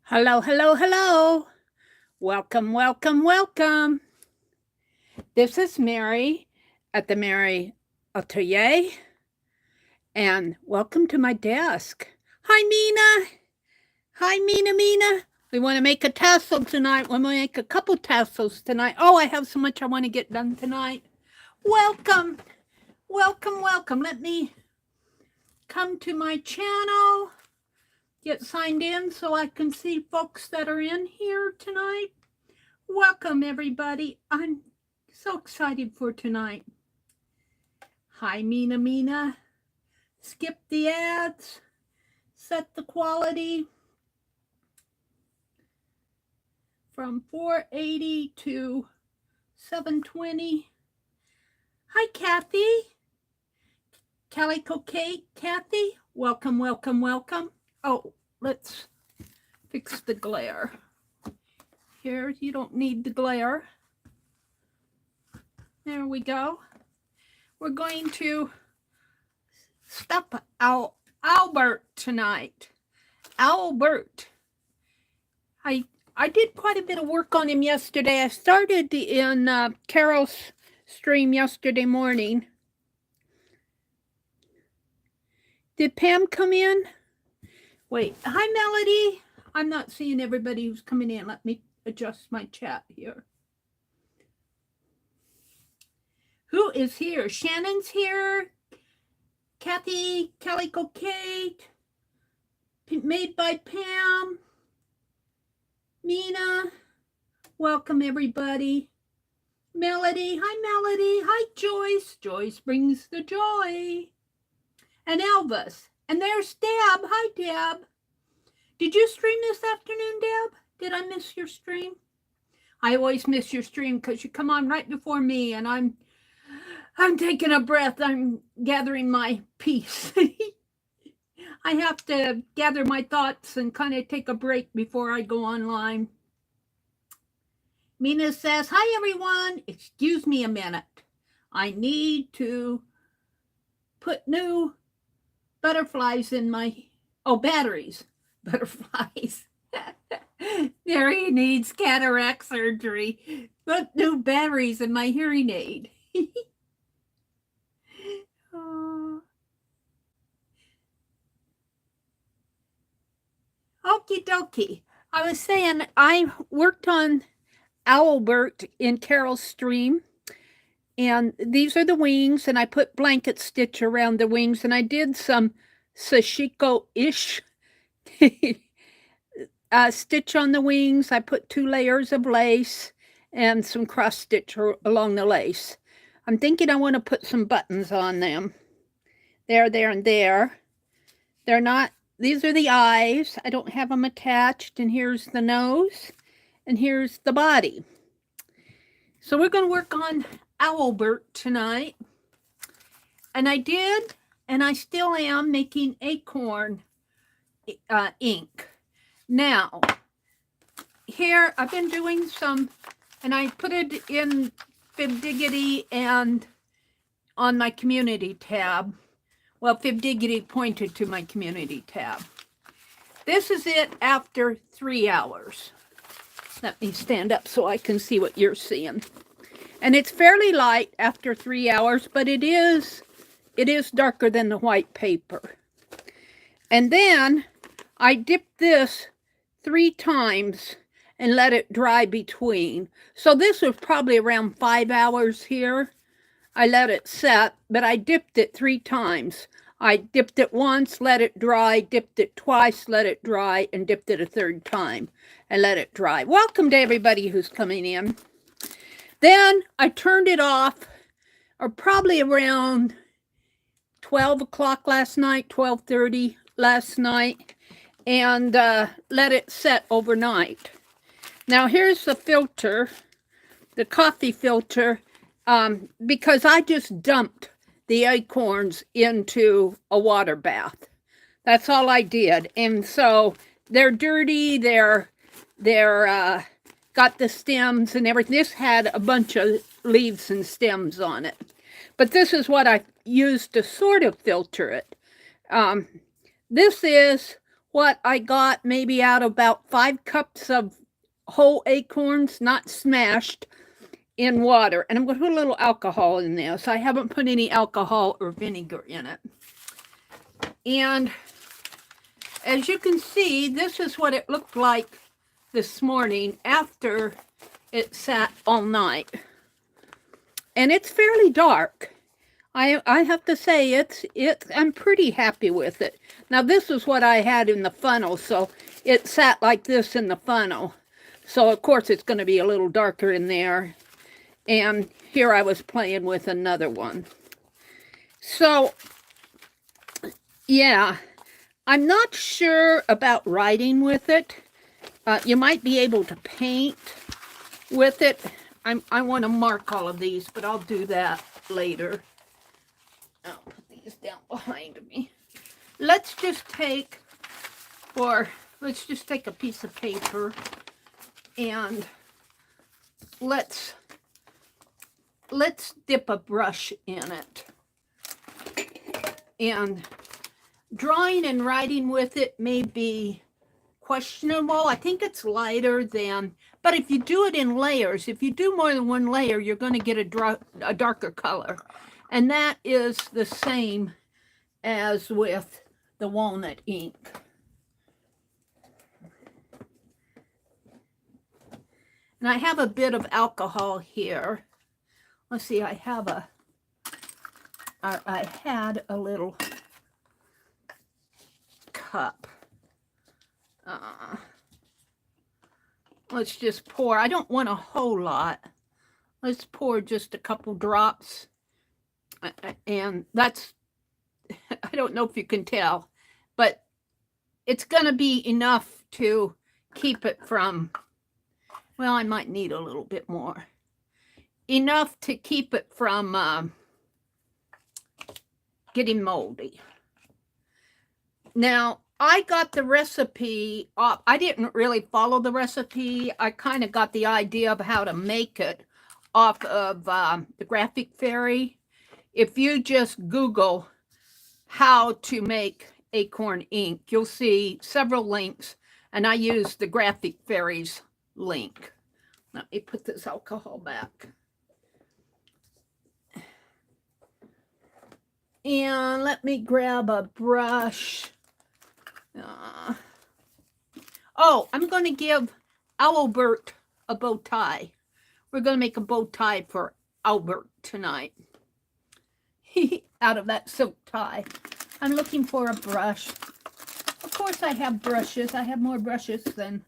Hello, hello, hello. Welcome, welcome, welcome. This is Meri at the Meri Atelier, and welcome to my desk. Hi, Mina. Hi, Mina. We want to make a tassel tonight. We want to make a couple tassels tonight. Oh, I have so much I want to get done tonight. Welcome, welcome, welcome. Let me come to my channel. Get signed in so I can see folks that are in here tonight. Welcome, everybody. I'm so excited for tonight. Hi, Mina. Skip the ads. Set the quality from 480 to 720. Hi, Kathy. Calico Kate, Kathy. Welcome, welcome, welcome. Oh, let's fix the glare. Here, you don't need the glare. There we go. We're going to stuff OWL-Bert tonight. OWL-Bert. I did quite a bit of work on him yesterday. I started in Carol's stream yesterday morning. Did Pam come in? Wait, hi, Melody. I'm not seeing everybody who's coming in. Let me adjust my chat here. Who is here? Shannon's here. Kathy, Calico Kate. Made by Pam. Mina. Welcome, everybody. Melody. Hi, Melody. Hi, Joyce. Joyce brings the joy. And Elvis. And there's Deb. Hi, Deb. Did you stream this afternoon, Deb? Did I miss your stream? I always miss your stream because you come on right before me, and I'm taking a breath. I'm gathering my peace. I have to gather my thoughts and kind of take a break before I go online. Mina says, hi, everyone. Excuse me a minute. I need to put new butterflies in my, batteries. Butterflies. There he needs cataract surgery. Put new batteries in my hearing aid. Oh. Okie dokie. I was saying I worked on OWL-Bert in Carol's stream. And these are the wings, and I put blanket stitch around the wings, and I did some sashiko-ish stitch on the wings. I put 2 layers of lace and some cross stitch along the lace. I'm thinking I want to put some buttons on them. There, and there. They're not, these are the eyes. I don't have them attached, and here's the nose, and here's the body. So we're going to work on OWL-Bert tonight. And I did, and I still am making Acorn ink. Now, here I've been doing some, and I put it in Fibdiggity and on my community tab. Well, Fibdiggity pointed to my community tab. This is it after 3 hours. Let me stand up so I can see what you're seeing. And it's fairly light after 3 hours, but it is darker than the white paper. And then I dipped this 3 times and let it dry between. So this was probably around 5 hours here. I let it set, but I dipped it 3 times. I dipped it once, let it dry, dipped it twice, let it dry, and dipped it a 3rd time and let it dry. Welcome to everybody who's coming in. Then I turned it off, or probably around 12 o'clock last night, 12:30 last night, and let it set overnight. Now here's the filter, the coffee filter, because I just dumped the acorns into a water bath. That's all I did. And so they're dirty, they're got the stems and everything. This had a bunch of leaves and stems on it. But this is what I used to sort of filter it. This is what I got maybe out of about 5 cups of whole acorns, not smashed, in water. And I'm going to put a little alcohol in there. So I haven't put any alcohol or vinegar in it. And as you can see, this is what it looked like this morning after it sat all night. And it's fairly dark. I have to say I'm pretty happy with it. Now this is what I had in the funnel, so it sat like this in the funnel. So of course it's going to be a little darker in there. And here I was playing with another one. So yeah, I'm not sure about writing with it. You might be able to paint with it. I want to mark all of these, but I'll do that later. I'll put these down behind me. Let's just take a piece of paper and let's dip a brush in it. And drawing and writing with it may be questionable. I think it's lighter than, but if you do it in layers, if you do more than one layer, you're going to get a darker color. And that is the same as with the walnut ink. And I have a bit of alcohol here. Let's see, I had a little cup. Let's just pour. I don't want a whole lot. Let's pour just a couple drops. And that's, I don't know if you can tell, but it's going to be enough to keep it from, well, I might need a little bit more. Enough to keep it from getting moldy. Now, I got the recipe off. I didn't really follow the recipe. I kind of got the idea of how to make it off of the Graphic Fairy. If you just Google how to make Acorn ink, you'll see several links, and I used the Graphic Fairy's link. Let me put this alcohol back. And let me grab a brush. Oh, I'm going to give OWL-Bert a bow tie. We're going to make a bow tie for Albert tonight. Out of that silk tie. I'm looking for a brush. Of course I have brushes. I have more brushes than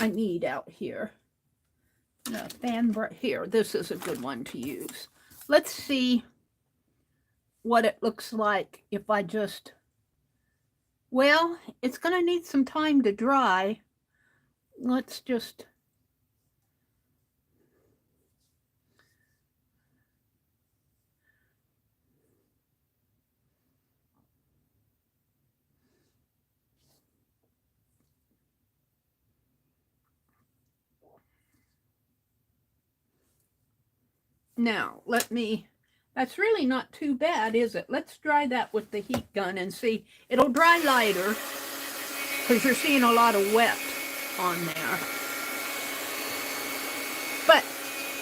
I need out here. No, fan brush. Here, this is a good one to use. Let's see what it looks like if I just, well, it's going to need some time to dry. Let's just, now let me, that's really not too bad, is it? Let's dry that with the heat gun and see. It'll dry lighter because you're seeing a lot of wet on there. But,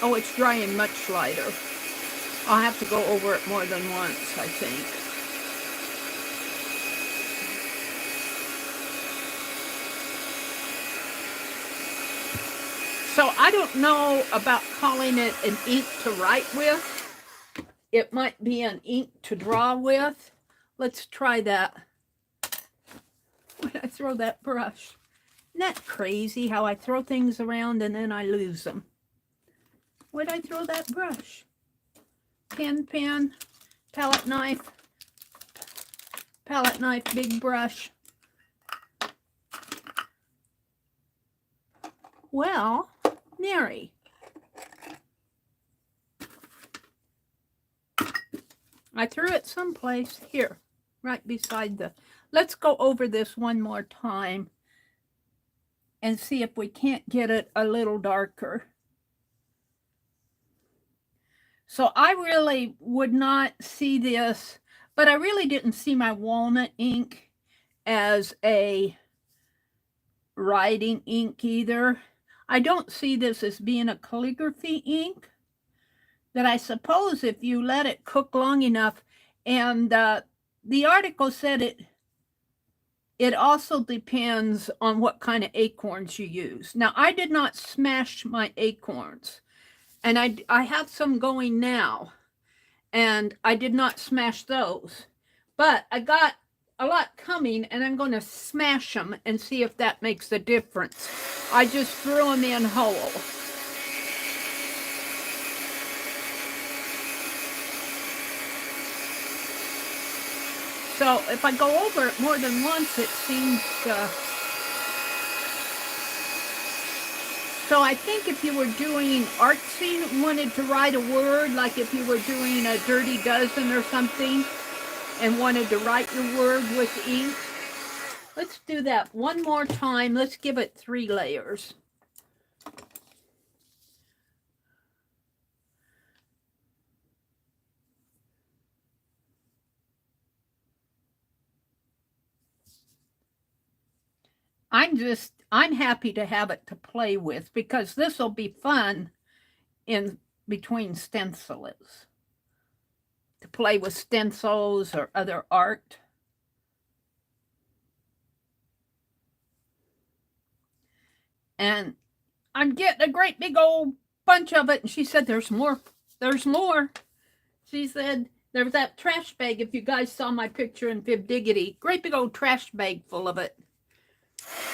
oh, it's drying much lighter. I'll have to go over it more than once, I think. So I don't know about calling it an ink to write with. It might be an ink to draw with. Let's try that. When I throw that brush. Isn't that crazy how I throw things around and then I lose them? Where'd I throw that brush? Pen, palette knife, big brush. Well, Meri. I threw it someplace here, right beside the, let's go over this one more time and see if we can't get it a little darker. So I really would not see this, but I really didn't see my walnut ink as a writing ink either. I don't see this as being a calligraphy ink, that I suppose if you let it cook long enough, and the article said it also depends on what kind of acorns you use. Now, I did not smash my acorns, and I have some going now, and I did not smash those, but I got a lot coming, and I'm going to smash them and see if that makes a difference. I just threw them in whole. So if I go over it more than once, it seems so I think if you were doing artsy, wanted to write a word, like if you were doing a dirty dozen or something and wanted to write your word with ink, let's do that one more time. Let's give it 3 layers. I'm happy to have it to play with, because this will be fun in between stencils, to play with stencils or other art. And I'm getting a great big old bunch of it. And she said, there's more. There's more. She said, there's that trash bag. If you guys saw my picture in Fib Diggity, great big old trash bag full of it.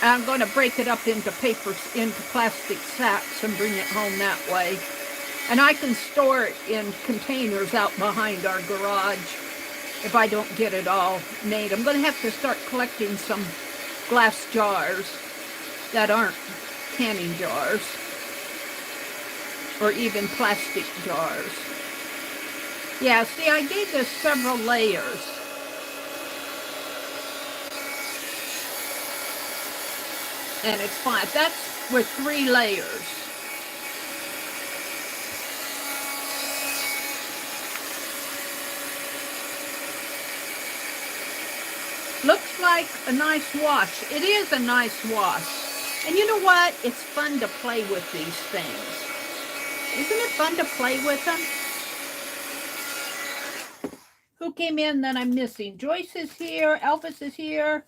I'm going to break it up into plastic sacks and bring it home that way. And I can store it in containers out behind our garage if I don't get it all made. I'm going to have to start collecting some glass jars that aren't canning jars, or even plastic jars. Yeah, see, I gave this several layers. And it's fine. That's with 3 layers. Looks like a nice wash. It is a nice wash. And you know what? It's fun to play with these things. Isn't it fun to play with them? Who came in that I'm missing? Joyce is here. Elvis is here.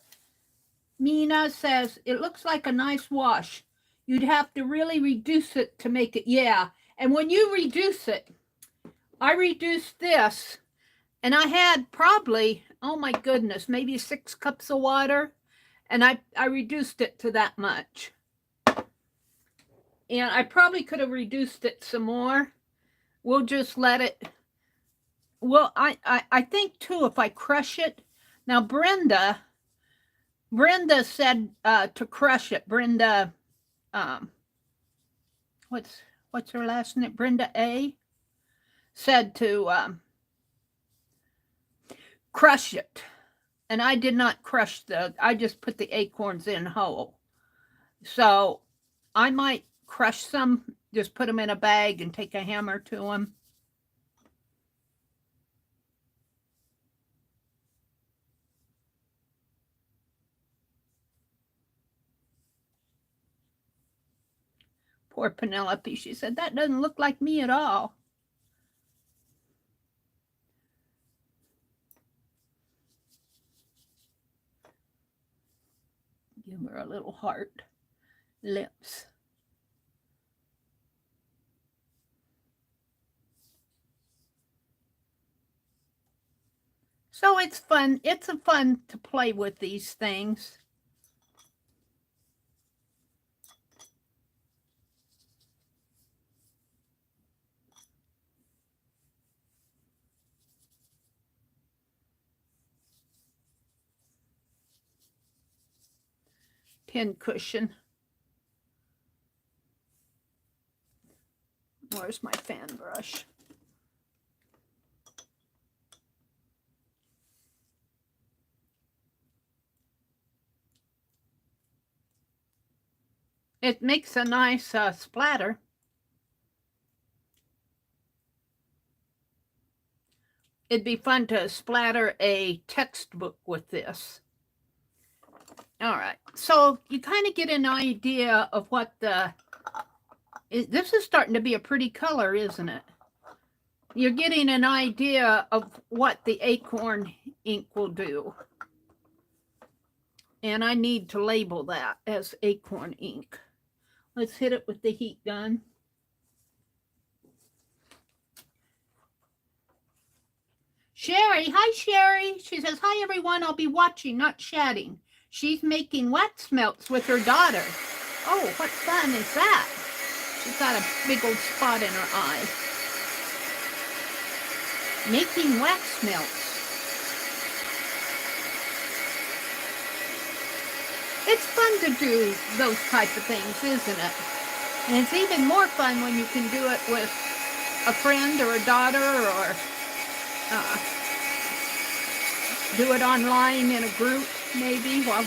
Mina says, it looks like a nice wash. You'd have to really reduce it to make it, yeah. And when you reduce it, I reduced this, and I had probably, oh my goodness, maybe 6 cups of water, and I reduced it to that much. And I probably could have reduced it some more. We'll just let it, well, I think too, if I crush it, now Brenda said to crush it. Brenda, what's her last name? Brenda A. said to crush it. And I did not crush I just put the acorns in whole. So I might crush some, just put them in a bag and take a hammer to them. Poor Penelope, she said, that doesn't look like me at all. Give her a little heart, lips. So it's fun. It's fun to play with these things. Pin cushion. Where's my fan brush? It makes a nice splatter. It'd be fun to splatter a textbook with this. All right. So you kind of get an idea of what this is starting to be a pretty color, isn't it? You're getting an idea of what the Acorn ink will do. And I need to label that as Acorn ink. Let's hit it with the heat gun. Sherry, hi Sherry. She says, hi everyone, I'll be watching, not chatting. She's making wax melts with her daughter. Oh, what fun is that? She's got a big old spot in her eye. Making wax melts. It's fun to do those type of things, isn't it? And it's even more fun when you can do it with a friend or a daughter, or do it online in a group, maybe. Well,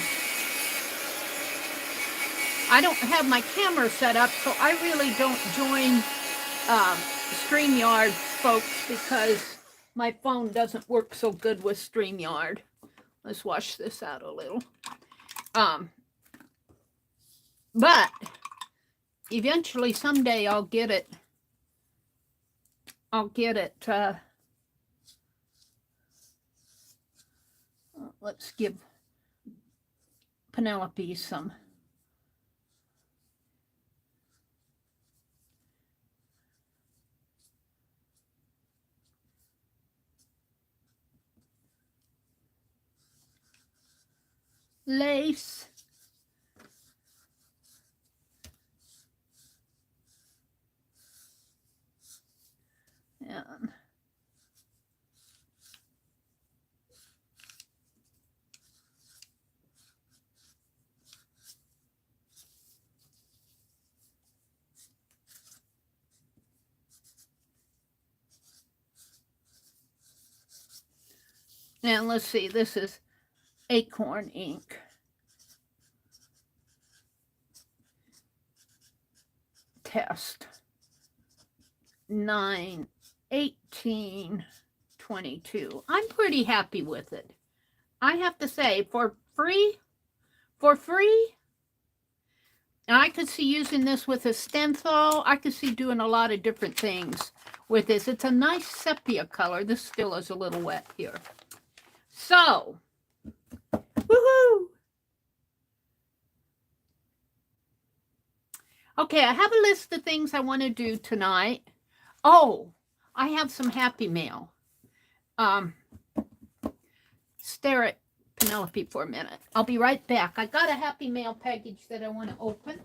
I don't have my camera set up, so I really don't join StreamYard, folks, because my phone doesn't work so good with StreamYard. Let's wash this out a little. But eventually, someday, I'll get it. Let's give Penelope some. Lace. And let's see, this is Acorn ink. Test 9, 18, 22. I'm pretty happy with it. I have to say, for free, and I could see using this with a stencil. I could see doing a lot of different things with this. It's a nice sepia color. This still is a little wet here. So, woohoo! Okay, I have a list of things I want to do tonight. Oh, I have some happy mail. Stare at Penelope for a minute. I'll be right back. I got a happy mail package that I want to open.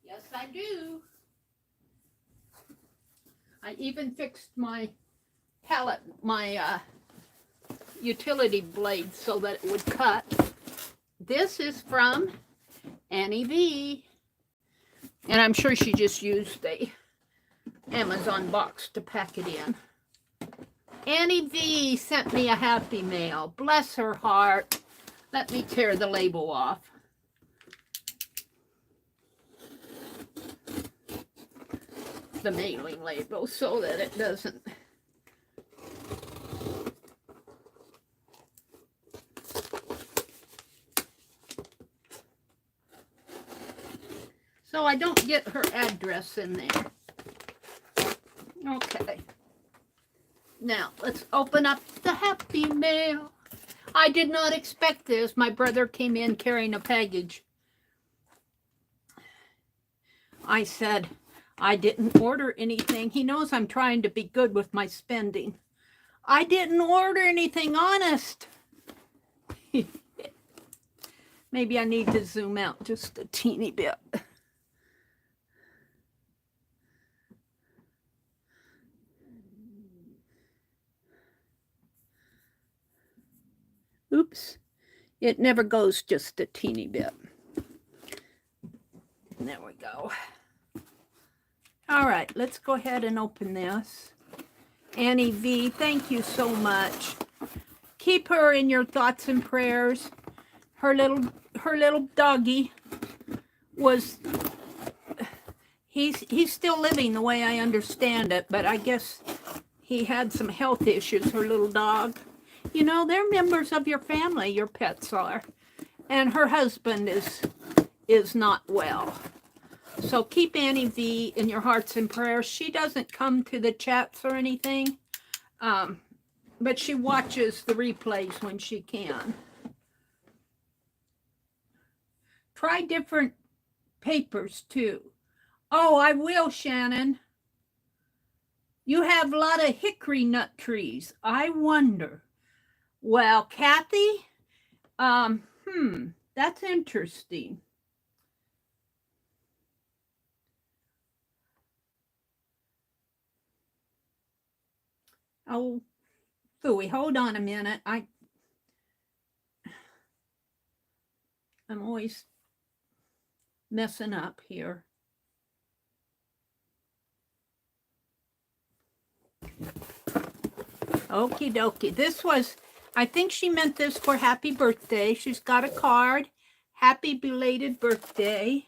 Yes, I do. I even fixed my palette, my utility blade so that it would cut. This is from Annie V. And I'm sure she just used the Amazon box to pack it in. Annie V sent me a happy mail. Bless her heart. Let me tear the label off. The mailing label so that it doesn't. So I don't get her address in there. Okay. Now, let's open up the happy mail. I did not expect this. My brother came in carrying a package. I said, I didn't order anything. He knows I'm trying to be good with my spending. I didn't order anything, honest. Maybe I need to zoom out just a teeny bit. Oops, it never goes just a teeny bit. There we go. All right, let's go ahead and open this. Annie V, thank you so much. Keep her in your thoughts and prayers. Her little doggy was, he's still living the way I understand it, but I guess he had some health issues, her little dog. You know, they're members of your family, your pets are. And her husband is not well. So keep Annie V in your hearts and prayers. She doesn't come to the chats or anything, but she watches the replays when she can. Try different papers too. Oh, I will, Shannon. You have a lot of hickory nut trees. I wonder. Well, Kathy, that's interesting. Oh, phooey, hold on a minute. I'm always messing up here. Okie dokie. This was, I think she meant this for happy birthday. She's got a card. Happy belated birthday.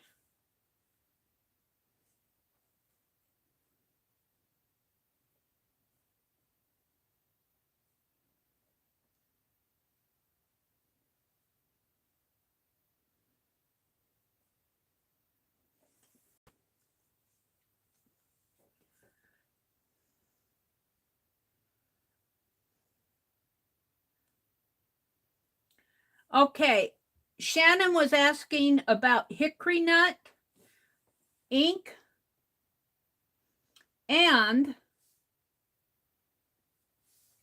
Okay, Shannon was asking about hickory nut ink, and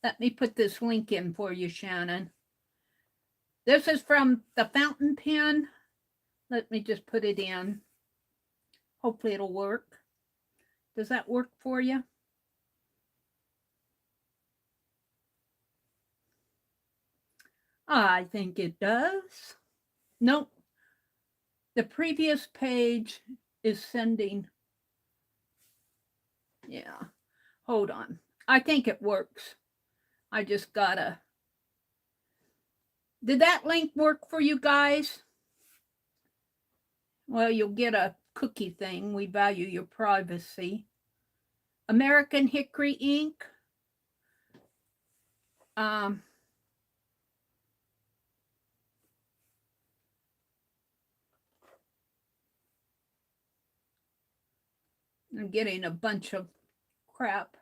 let me put this link in for you, Shannon. This is from the fountain pen. Let me just put it in. Hopefully it'll work. Does that work for you? I think it does. Nope. The previous page is sending. Yeah. Hold on. I think it works. I just gotta. Did that link work for you guys? Well, you'll get a cookie thing. We value your privacy. American Hickory ink. I'm getting a bunch of crap.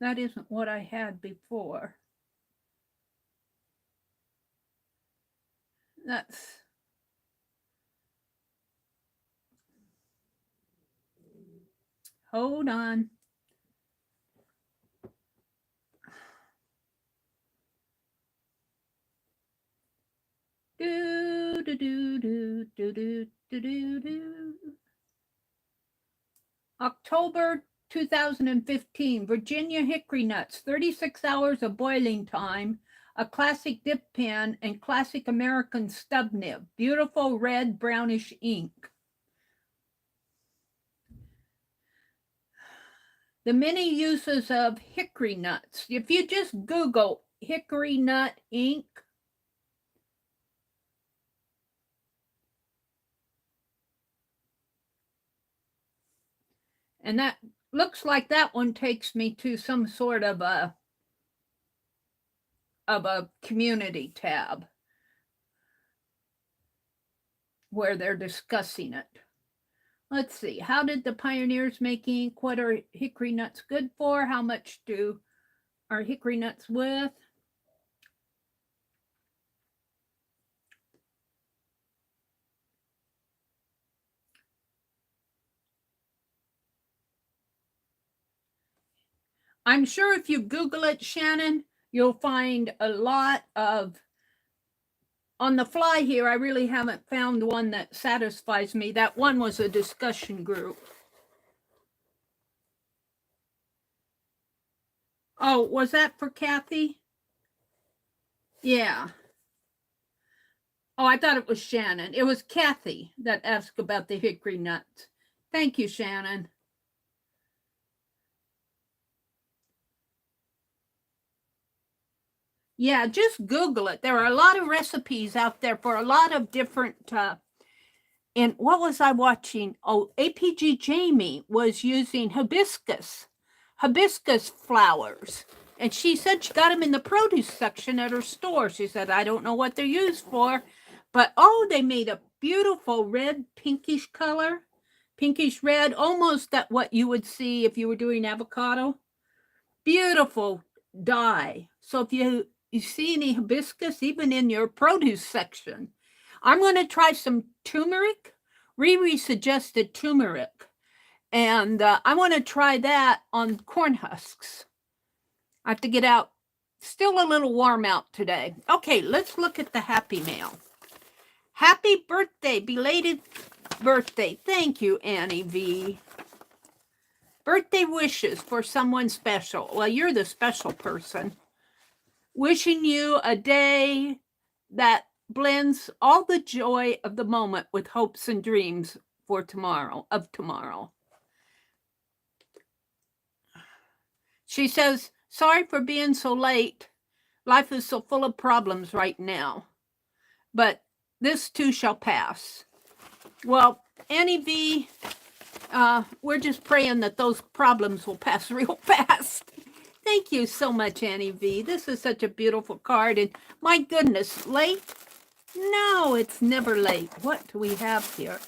That isn't what I had before. That's... Hold on. Do, do, do, do, do, do, do, do, do. October 2015, Virginia hickory nuts, 36 hours of boiling time, a classic dip pen, and classic American stub nib. Beautiful red brownish ink. The many uses of hickory nuts. If you just Google hickory nut ink, and that looks like that one takes me to some sort of a community tab where they're discussing it. Let's see. How did the pioneers make ink? What are hickory nuts good for? How much are hickory nuts worth? I'm sure if you Google it, Shannon, you'll find a lot of, on the fly here, I really haven't found one that satisfies me. That one was a discussion group. Oh, was that for Kathy? Yeah. Oh, I thought it was Shannon. It was Kathy that asked about the hickory nuts. Thank you, Shannon. Yeah, just Google it. There are a lot of recipes out there for a lot of different And what was I watching? Oh, APG Jamie was using hibiscus flowers. And she said she got them in the produce section at her store. She said, I don't know what they're used for, but oh, they made a beautiful red, pinkish color. Pinkish red, almost that what you would see if you were doing avocado. Beautiful dye. So if you see any hibiscus, even in your produce section, I'm going to try some turmeric. Riri suggested turmeric. And I want to try that on corn husks. I have to get out. Still a little warm out today. Okay, let's look at the happy mail. Happy birthday, belated birthday. Thank you, Annie V. Birthday wishes for someone special. Well, you're the special person. Wishing you a day that blends all the joy of the moment with hopes and dreams for tomorrow, of tomorrow. She says, sorry for being so late. Life is so full of problems right now. But this too shall pass. Well, Annie V, we're just praying that those problems will pass real fast. Thank you so much, Annie V. This is such a beautiful card. And my goodness, late? No, it's never late. What do we have here?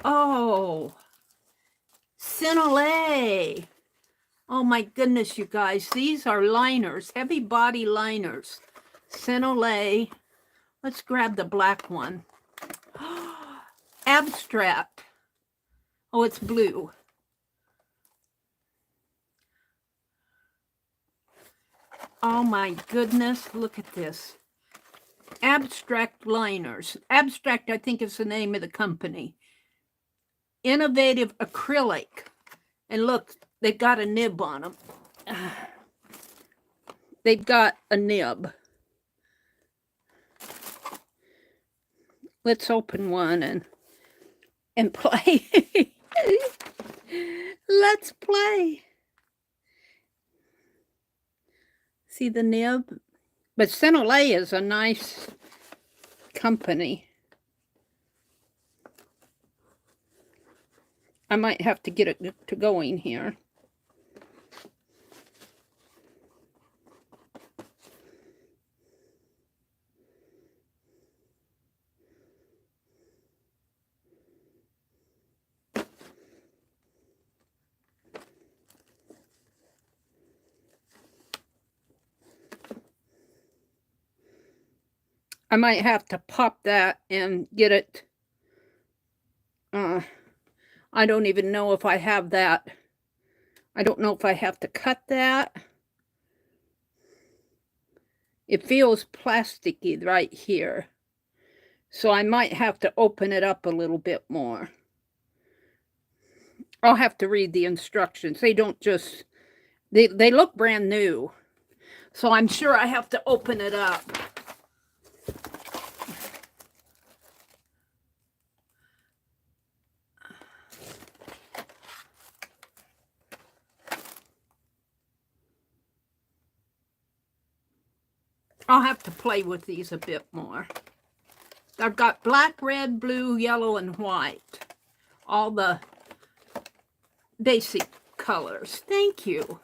Oh, Finalizing. Oh my goodness, you guys. These are liners, heavy body liners. Finalizing. Let's grab the black one. Abstract. Oh, it's blue. Oh my goodness, look at this. Abstract liners. Abstract, I think, is the name of the company. Innovative acrylic. And look, they've got a nib on them. They've got a nib. Let's open one and play. Let's play. See the nib? But Finalizing is a nice company. I might have to get it to going here. I might have to pop that and get it. I don't even know if I have that. I don't know if I have to cut that. It feels plasticky right here. So I might have to open it up a little bit more. I'll have to read the instructions. They don't just, they look brand new. So I'm sure I have to open it up. I'll have to play with these a bit more. I've got black, red, blue, yellow, and white. All the basic colors. Thank you.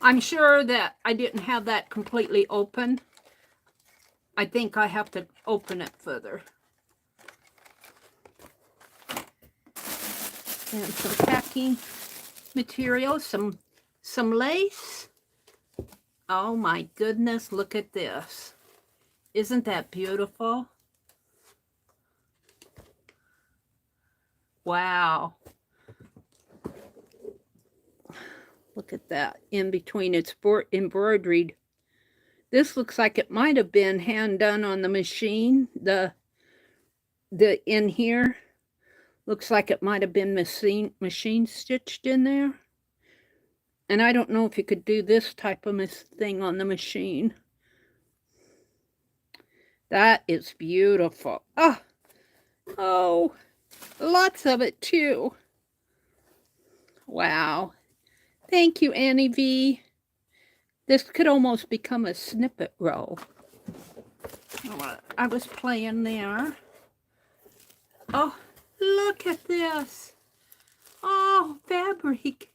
I'm sure that I didn't have that completely open. I think I have to open it further. And some packing material, some lace. Oh my goodness, look at this. Isn't that beautiful? Wow. Look at that. In between, it's embroidered. This looks like it might have been hand done on the machine. The in here looks like it might have been machine stitched in there. And I don't know if you could do this type of thing on the machine. That is beautiful. Oh, lots of it too. Wow. Thank you, Annie V. This could almost become a snippet row. I was playing there. Oh, look at this. Oh, fabric.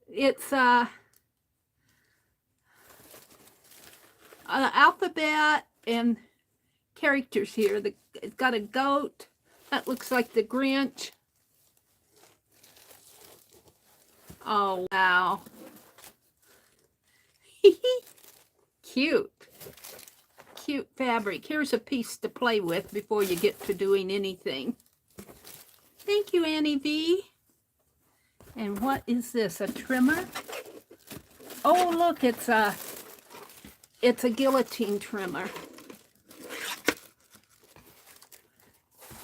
It's alphabet and characters here. It's got a goat. That looks like the Grinch. Oh, wow. Cute. Cute fabric. Here's a piece to play with before you get to doing anything. Thank you, Annie V. And what is this? A trimmer? Oh, look, it's a guillotine trimmer.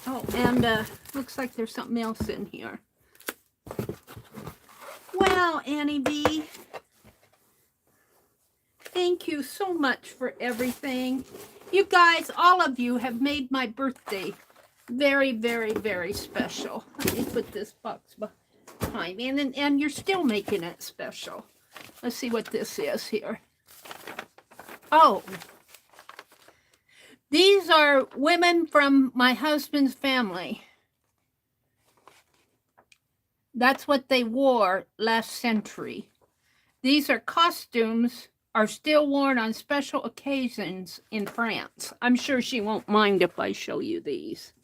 Oh, and looks like there's something else in here. Wow, Annie B. Thank you so much for everything. You guys, all of you have made my birthday very, very, very special. Let me put this box behind me. And you're still making it special. Let's see what this is here. Oh. These are women from my husband's family. That's what they wore last century. These are costumes are still worn on special occasions in France. I'm sure she won't mind if I show you these.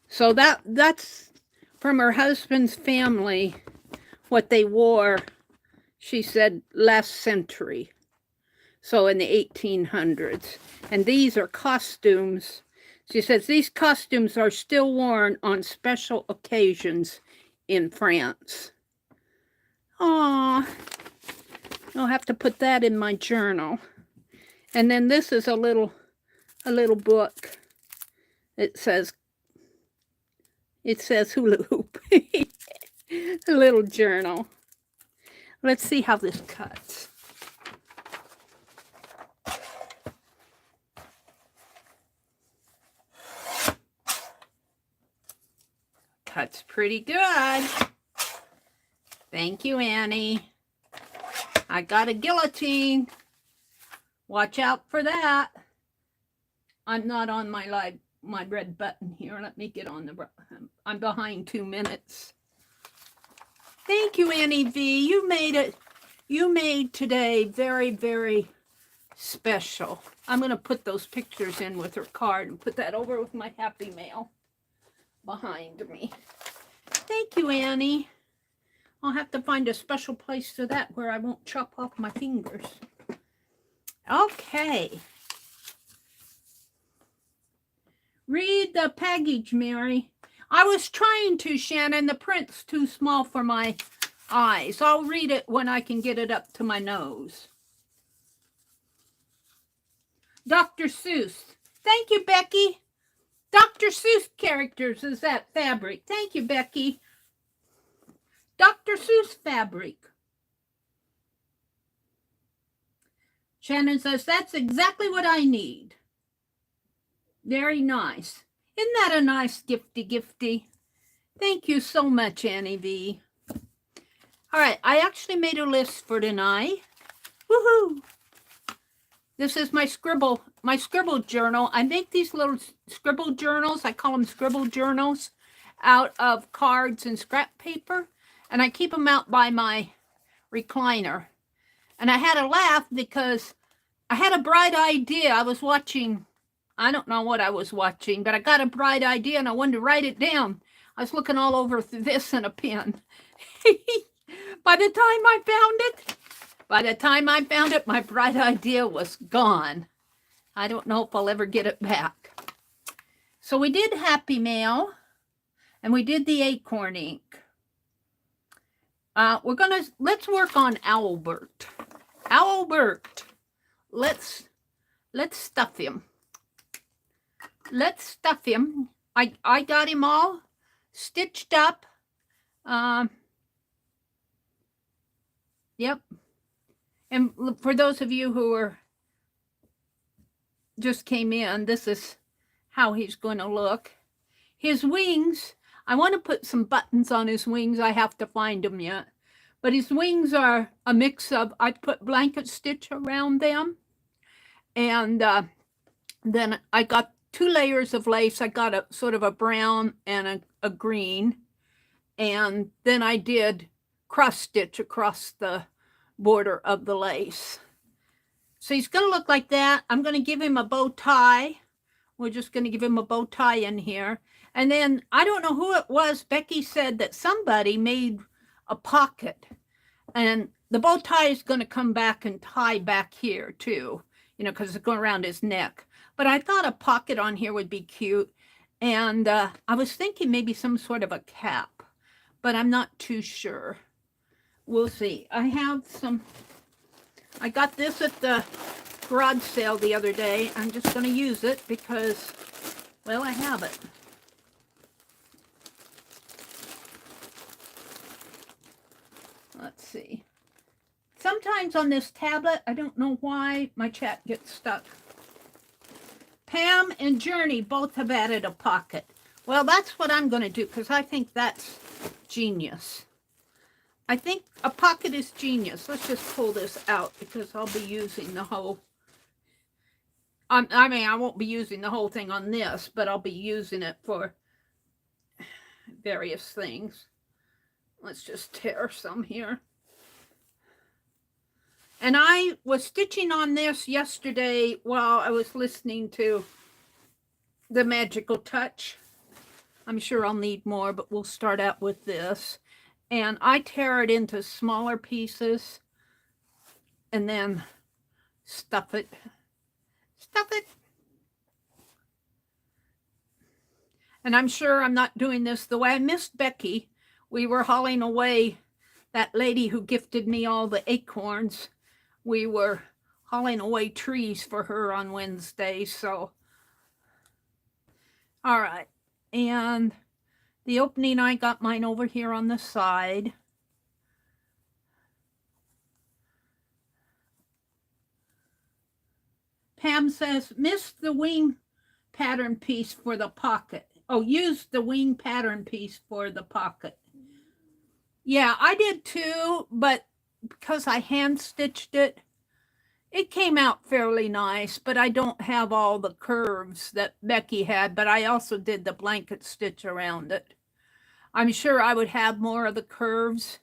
So that's from her husband's family, what they wore, she said, last century. So in the 1800s. And these are costumes. She says these costumes are still worn on special occasions in France. Aw, I'll have to put that in my journal. And then this is a little book. It says hula hoop. A little journal. Let's see how this cuts. Cuts pretty good. Thank you, Annie. I got a guillotine. Watch out for that. I'm not on my red button here. Let me get on the... I'm behind 2 minutes. Thank you, Annie V. You made it. You made today very, very special. I'm going to put those pictures in with her card and put that over with my Happy Mail behind me. Thank you, Annie. I'll have to find a special place for that where I won't chop off my fingers. Okay. Read the package, Meri. I was trying to, Shannon. The print's too small for my eyes. I'll read it when I can get it up to my nose. Dr. Seuss. Thank you, Becky. Dr. Seuss characters is that fabric. Thank you, Becky. Dr. Seuss fabric. Shannon says, that's exactly what I need. Very nice. Isn't that a nice gifty? Thank you so much, Annie V. All right, I actually made a list for tonight. Woohoo! This is my scribble journal. I make these little scribble journals. I call them scribble journals out of cards and scrap paper. And I keep them out by my recliner. And I had a laugh because I had a bright idea. I was watching, I don't know what I was watching, but I got a bright idea and I wanted to write it down. I was looking all over this in a pen. By the time I found it, my bright idea was gone. I don't know if I'll ever get it back. So we did Happy Mail and we did the Acorn ink. Let's work on OWL-Bert. OWL-Bert. Let's stuff him. Let's stuff him. I got him all stitched up. Yep. And for those of you who just came in, this is how he's going to look. His wings, I want to put some buttons on his wings. I have to find them yet. But his wings are a mix of, I put blanket stitch around them. And then I got 2 layers of lace. I got a sort of a brown and a green. And then I did cross stitch across the border of the lace. So he's going to look like that. I'm going to give him a bow tie. We're just going to give him a bow tie in here. And then I don't know who it was. Becky said that somebody made a pocket. And the bow tie is going to come back and tie back here too, you know, because it's going around his neck. But I thought a pocket on here would be cute. And I was thinking maybe some sort of a cap, but I'm not too sure. We'll see. I got this at the garage sale the other day. I'm just going to use it because, well, I have it. Let's see. Sometimes on this tablet, I don't know why my chat gets stuck. Pam and Journey both have added a pocket. Well, that's what I'm going to do because I think that's genius. I think a pocket is genius. Let's just pull this out because I'll be using the whole... I mean, I won't be using the whole thing on this, but I'll be using it for various things. Let's just tear some here. And I was stitching on this yesterday while I was listening to The Magical Touch. I'm sure I'll need more, but we'll start out with this. And I tear it into smaller pieces and then stuff it. Stuff it. And I'm sure I'm not doing this the way I missed Becky. We were hauling away that lady who gifted me all the acorns. We were hauling away trees for her on Wednesday, so. All right, and the opening, I got mine over here on the side. Pam says, missed the wing pattern piece for the pocket. Oh, used the wing pattern piece for the pocket. Yeah, I did too, but because I hand stitched it, it came out fairly nice, but I don't have all the curves that Becky had, but I also did the blanket stitch around it. I'm sure I would have more of the curves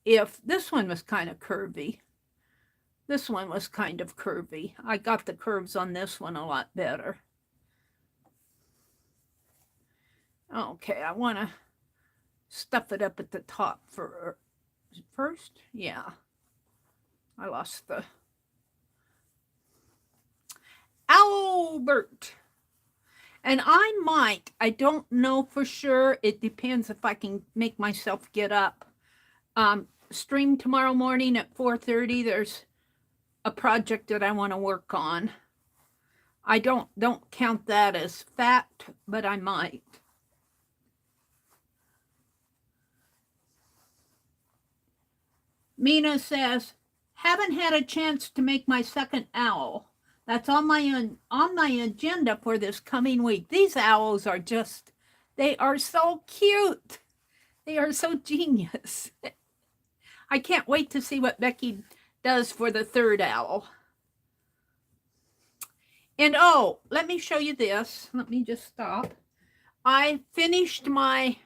if this one was kind of curvy. This one was kind of curvy. I got the curves on this one a lot better. Okay, I want to stuff it up at the top first. Yeah, I lost the OWL-Bert. And I don't know for sure. It depends if I can make myself get up. Stream tomorrow morning at 4:30. There's a project that I want to work on. I don't count that as fact, but I might. Mina says, haven't had a chance to make my second owl. That's on my agenda for this coming week. These owls are just, they are so cute. They are so genius. I can't wait to see what Becky does for the third owl. And oh, let me show you this. Let me just stop. I finished my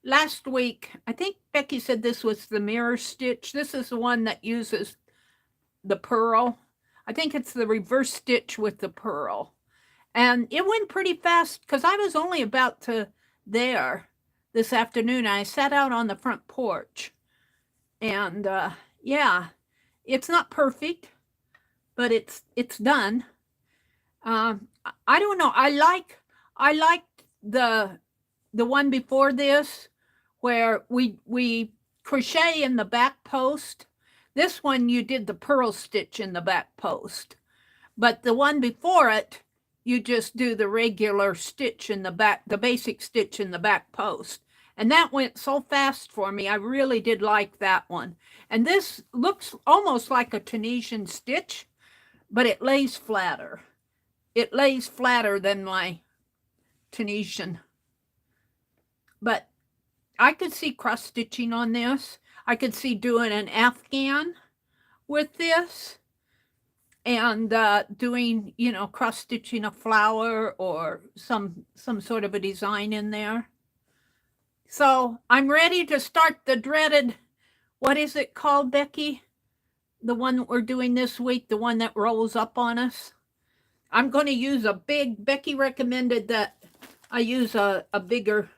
last week. I think Becky said this was the mirror stitch. This is the one that uses the purl. I think it's the reverse stitch with the purl. And it went pretty fast because I was only about to there this afternoon. I sat out on the front porch. And yeah, it's not perfect, but it's done. I don't know. I liked the one before this where we crochet in the back post. This one you did the purl stitch in the back post, but the one before it you just do the regular stitch in the back, the basic stitch in the back post. And that went so fast for me. I really did like that one. And this looks almost like a Tunisian stitch, but it lays flatter. It lays flatter than my Tunisian. But I could see cross stitching on this. I could see doing an Afghan with this. and doing, you know, cross-stitching a flower or some sort of a design in there. So I'm ready to start the dreaded, what is it called, Becky? The one that we're doing this week, the one that rolls up on us. I'm going to use a big, Becky recommended that I use a bigger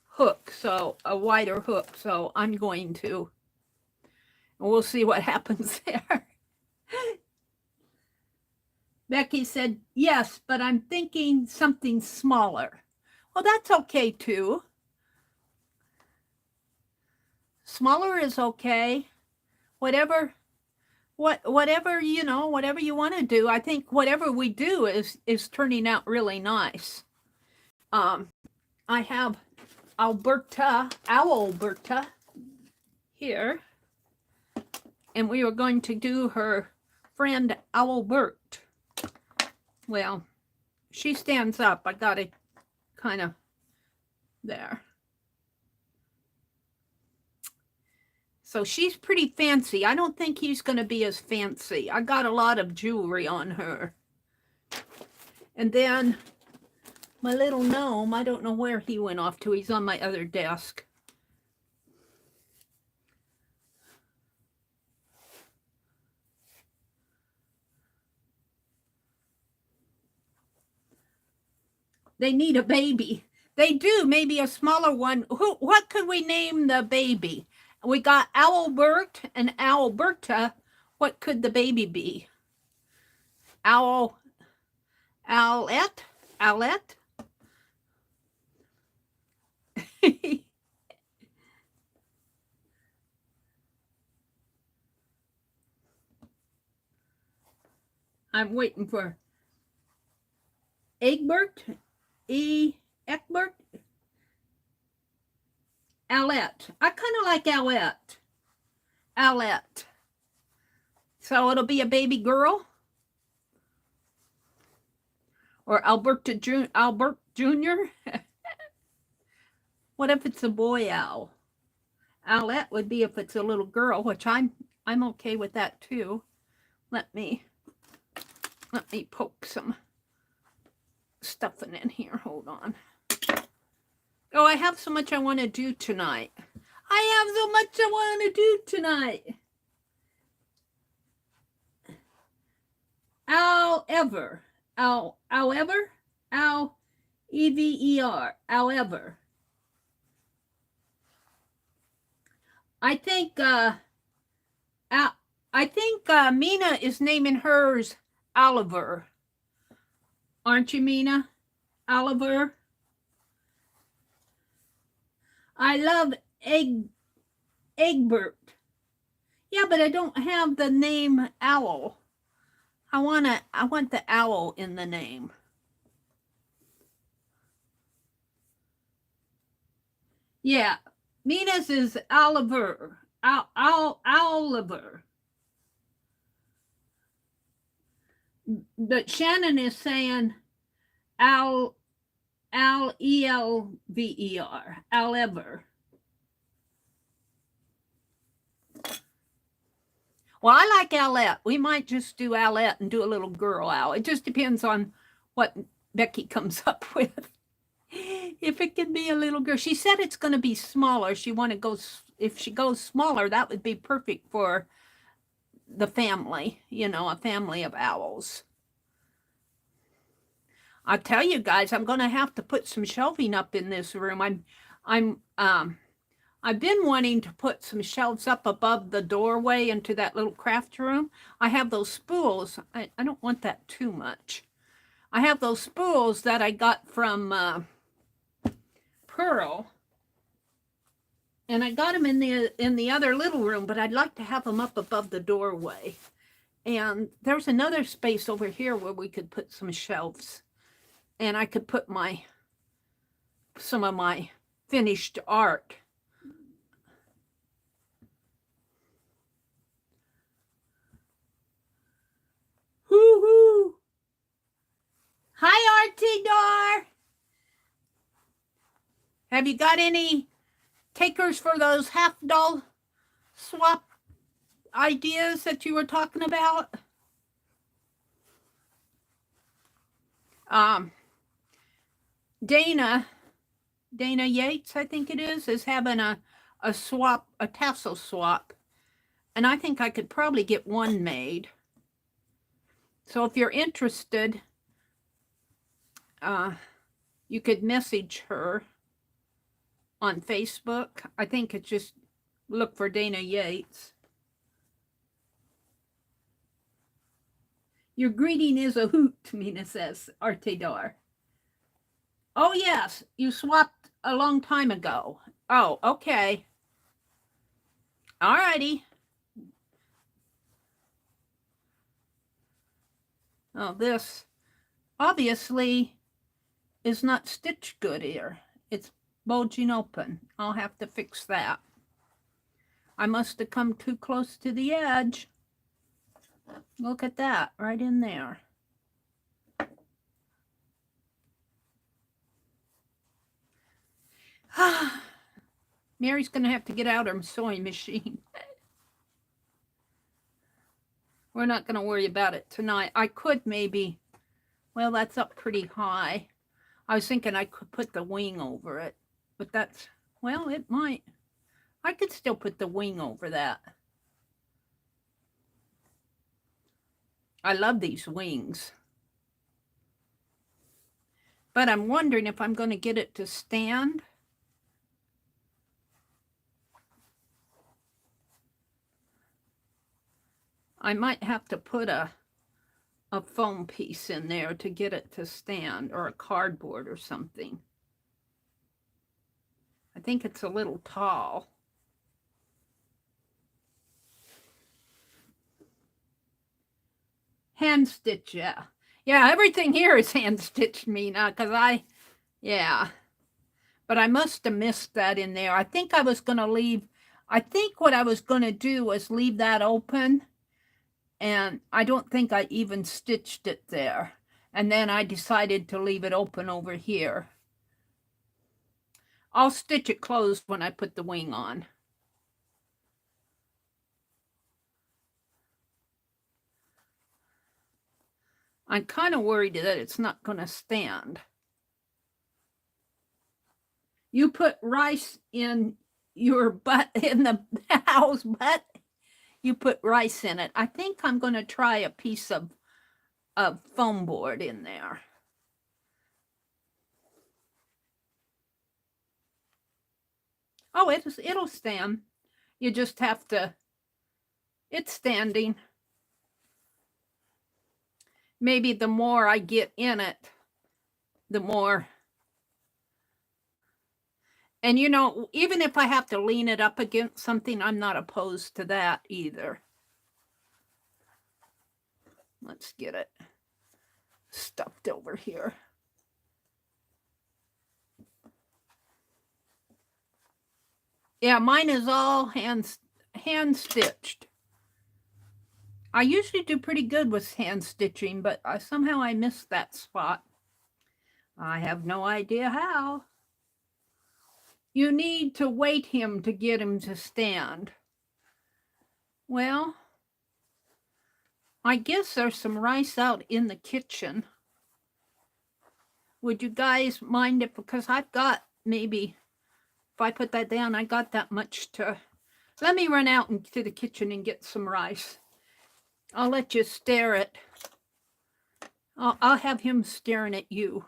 hook, so a wider hook. So I'm going to, and we'll see what happens there. Becky said, yes, but I'm thinking something smaller. Well, that's okay too. Smaller is okay. Whatever, you know, whatever you want to do. I think whatever we do is turning out really nice. I have OWL-Bert here, and we are going to do her friend OWL-Bert. Well, she stands up. I got it kind of there. So she's pretty fancy. I don't think he's going to be as fancy. I got a lot of jewelry on her. And then my little gnome, I don't know where he went off to. He's on my other desk. They need a baby. They do, maybe a smaller one. What could we name the baby? We got OWL-Bert and OWL-Berta. What could the baby be? Owlette? Owlette? I'm waiting for Egbert? Egbert? Owlette. I kind of like Owlette. Owlette. So it'll be a baby girl? Or Albert Jr.? What if it's a boy owl? Owlette would be if it's a little girl, which I'm okay with that too. Let me poke some stuffing in here. Hold on. Oh, I have so much I want to do tonight. I have so much I want to do tonight. However, L-E-V-E-R, however. I think Mina is naming hers Oliver. Aren't you, Mina? Oliver. I love Egbert. Yeah, but I don't have the name Owl. I want the owl in the name. Yeah, Mina's is Oliver. Oliver. But Shannon is saying L-E-L-V-E-R. Oliver. Well, I like Owlette. We might just do Owlette and do a little girl owl. It just depends on what Becky comes up with. If it can be a little girl. She said it's going to be smaller. She want to go, if she goes smaller, that would be perfect for the family, you know, a family of owls. I tell you guys, I'm going to have to put some shelving up in this room. I've been wanting to put some shelves up above the doorway into that little craft room. I have those spools. I don't want that too much. I have those spools that I got from Pearl. And I got them in the other little room, but I'd like to have them up above the doorway. And there's another space over here where we could put some shelves. And I could put some of my finished art. Hoo-hoo! Hi, RT Dar! Have you got any takers for those half-doll swap ideas that you were talking about? Um, Dana Yates, I think it is having a swap, a tassel swap. And I think I could probably get one made. So if you're interested, you could message her on Facebook. I think it's just look for Dana Yates. Your greeting is a hoot, Mina says, Artedar. Oh, yes, you swapped a long time ago. Oh, okay. All righty. Oh, this obviously is not stitched good here. It's bulging open. I'll have to fix that. I must have come too close to the edge. Look at that, right in there. Mary's going to have to get out her sewing machine. We're not going to worry about it tonight. I could maybe, well, that's up pretty high. I was thinking I could put the wing over it, but that's, well, it might. I could still put the wing over that. I love these wings. But I'm wondering if I'm going to get it to stand. I might have to put a foam piece in there to get it to stand, or a cardboard or something. I think it's a little tall. Hand stitch, yeah. Yeah, everything here is hand stitched, Mina, because yeah. But I must have missed that in there. I think I was going to leave, I think what I was going to do was leave that open. And I don't think I even stitched it there. And then I decided to leave it open over here. I'll stitch it closed when I put the wing on. I'm kind of worried that it's not going to stand. You put rice in your butt, in the owl's butt. You put rice in it. I think I'm going to try a piece of foam board in there. Oh, it'll stand. You just have to, it's standing. Maybe the more I get in it, the more. And you know, even if I have to lean it up against something, I'm not opposed to that either. Let's get it stuffed over here. Yeah, mine is all hand stitched. I usually do pretty good with hand stitching, but somehow I missed that spot. I have no idea how. You need to weight him to get him to stand. Well, I guess there's some rice out in the kitchen. Would you guys mind if, because I've got maybe, if I put that down, I got that much to, let me run out into the kitchen and get some rice. I'll let you stare at, I'll have him staring at you.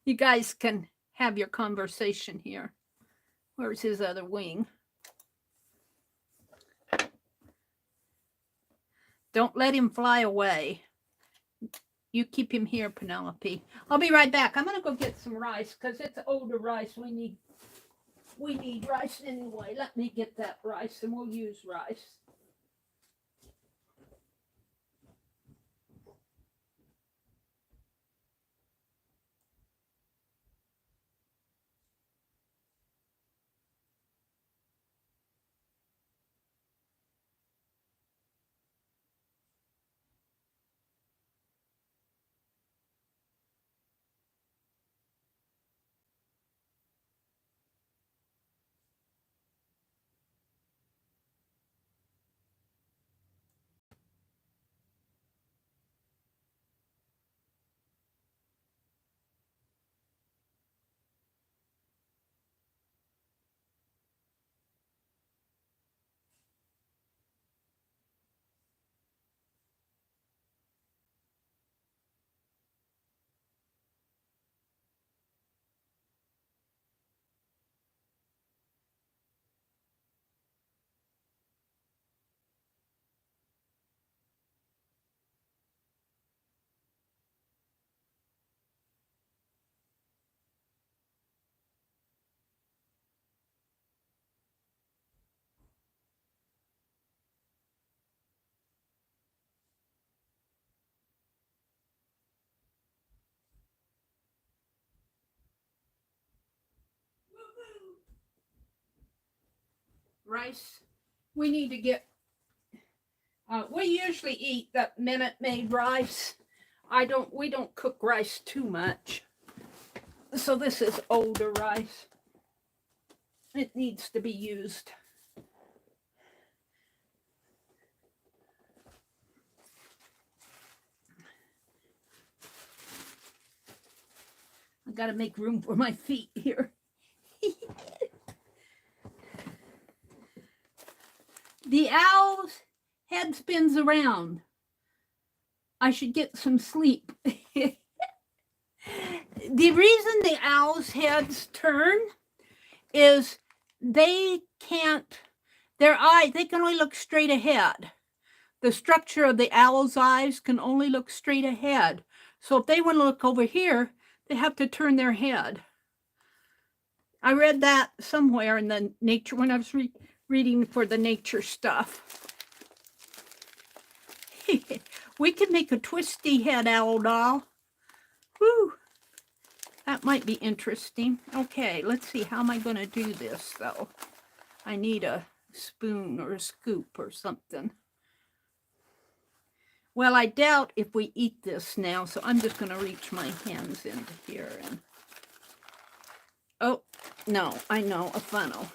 You guys can have your conversation here. Where's his other wing? Don't let him fly away. You keep him here, Penelope. I'll be right back. I'm gonna go get some rice because it's older rice. We need rice anyway. Let me get that rice and we'll use rice. rice. We need to get, we usually eat that Minute Maid rice. We don't cook rice too much. So this is older rice. It needs to be used. I got to make room for my feet here. The owl's head spins around. I should get some sleep. The reason the owl's heads turn is they can't, they can only look straight ahead. The structure of the owl's eyes can only look straight ahead. So if they want to look over here, they have to turn their head. I read that somewhere in the nature, when I was reading for the nature stuff. We could make a twisty head owl doll. Woo! That might be interesting. Okay, let's see. How am I going to do this, though? I need a spoon or a scoop or something. Well, I doubt if we eat this now, so I'm just going to reach my hands into here. And oh, no, I know, a funnel.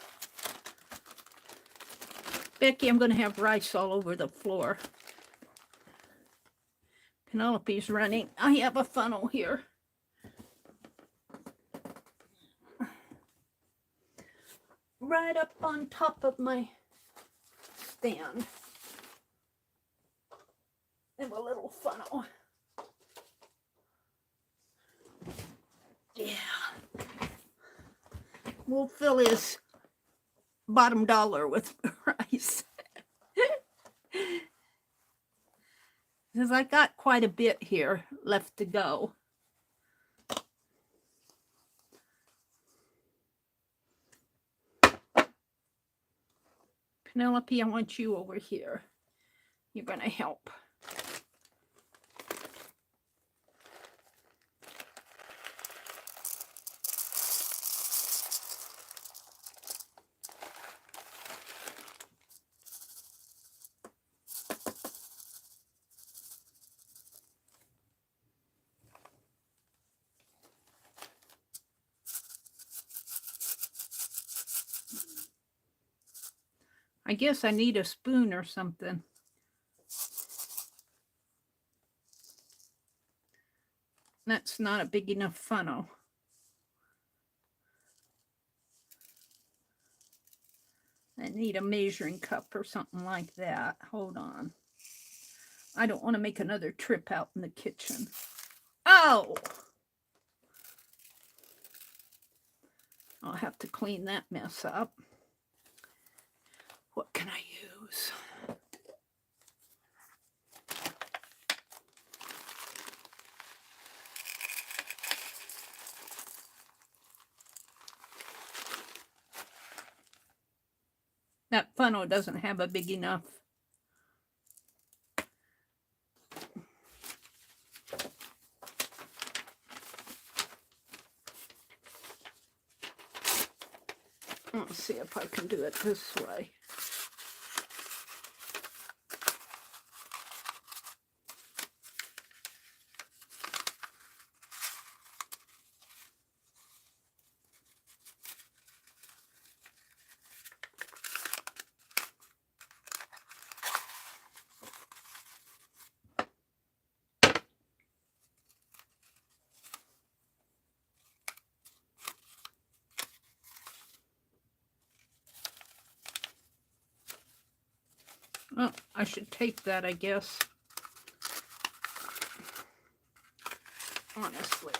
Becky, I'm going to have rice all over the floor. Penelope's running. I have a funnel here. Right up on top of my stand. I have a little funnel. Yeah. We'll fill his bottom dollar with rice. Because I got quite a bit here left to go. Penelope, I want you over here. You're going to help. I guess I need a spoon or something. That's not a big enough funnel. I need a measuring cup or something like that. Hold on. I don't want to make another trip out in the kitchen. Oh! I'll have to clean that mess up. What can I use? That funnel doesn't have a big enough. Let's see if I can do it this way. Oh, I should tape that, I guess. Honestly.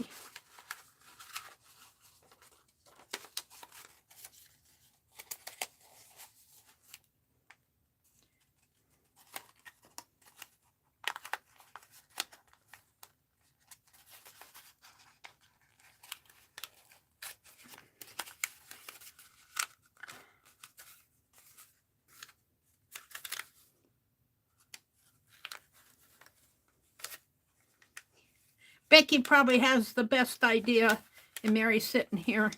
Becky probably has the best idea, and Meri's sitting here.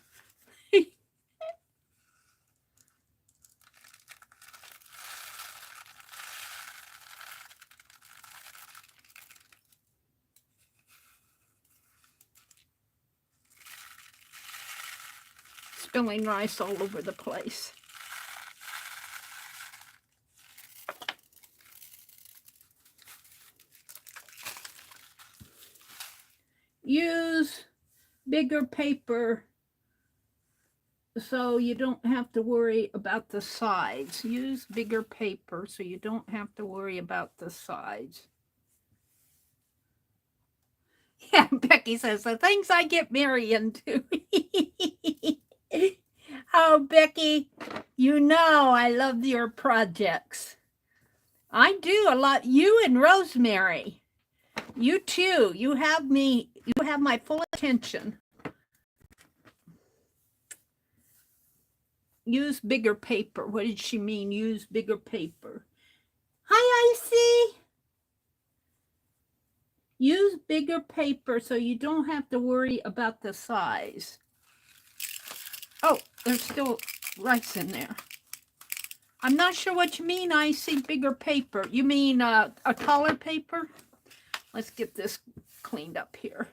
spilling rice all over the place. Use bigger paper so you don't have to worry about the sides. Use bigger paper so you don't have to worry about the sides. Yeah, Becky says, the things I get Meri into. Oh, Becky, you know I love your projects. I do a lot. You and Rosemary, you too. You have my full attention. Use bigger paper. What did she mean? Use bigger paper. Hi, Icy. Use bigger paper so you don't have to worry about the size. Oh, there's still rice in there. I'm not sure what you mean, Icy, bigger paper. You mean a taller paper? Let's get this cleaned up here.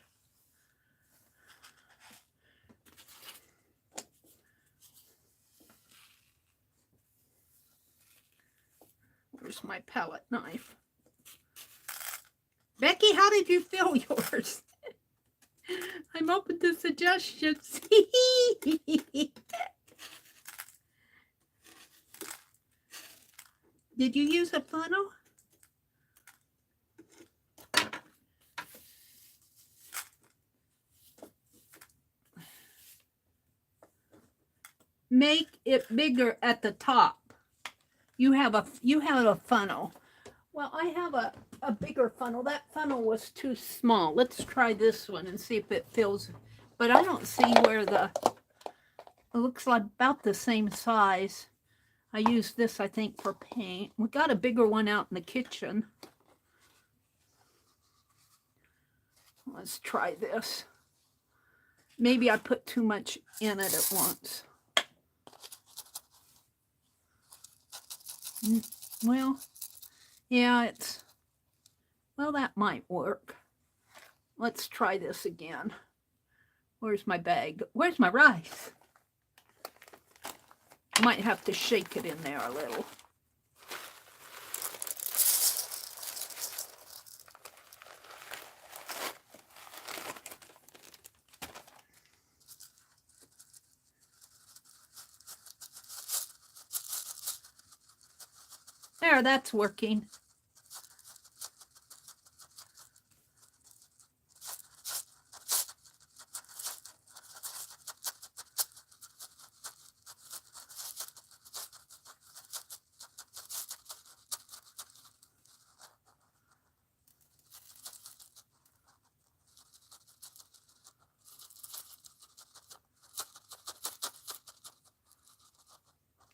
Where's my palette knife? Becky, how did you fill yours? I'm open to suggestions. Did you use a funnel? Make it bigger at the top. You have a funnel. Well, I have a bigger funnel. That funnel was too small. Let's try this one and see if it fills. But I don't see where it looks like about the same size. I used this, I think, for paint. We got a bigger one out in the kitchen. Let's try this. Maybe I put too much in it at once. Well, yeah, well, that might work. Let's try this again. Where's my bag? Where's my rice? Might have to shake it in there a little. There, that's working.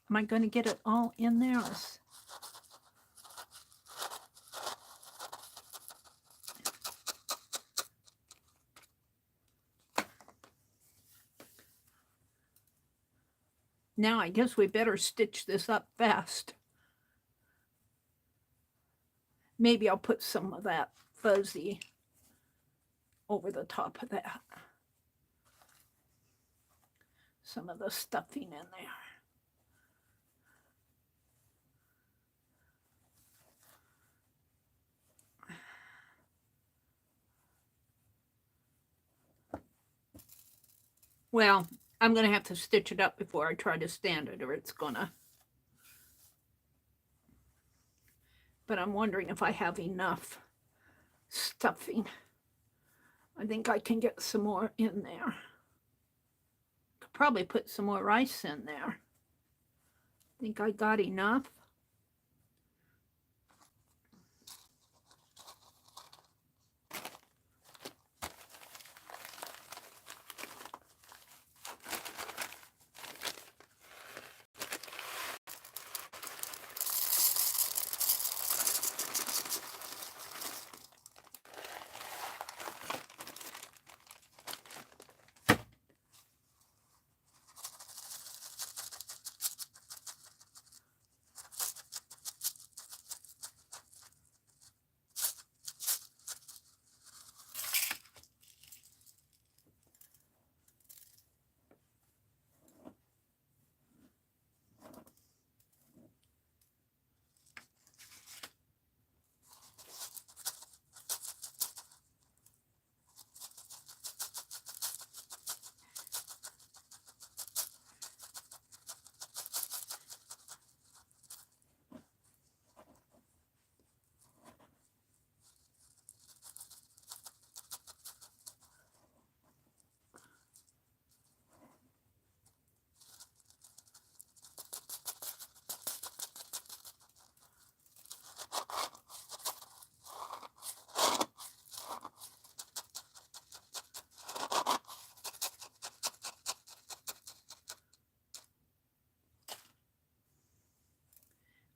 Am I going to get it all in there? Now I guess we better stitch this up fast. Maybe I'll put some of that fuzzy over the top of that. Some of the stuffing in there. Well, I'm going to have to stitch it up before I try to stand it, or it's going to. But I'm wondering if I have enough stuffing. I think I can get some more in there. Could probably put some more rice in there. Think I got enough.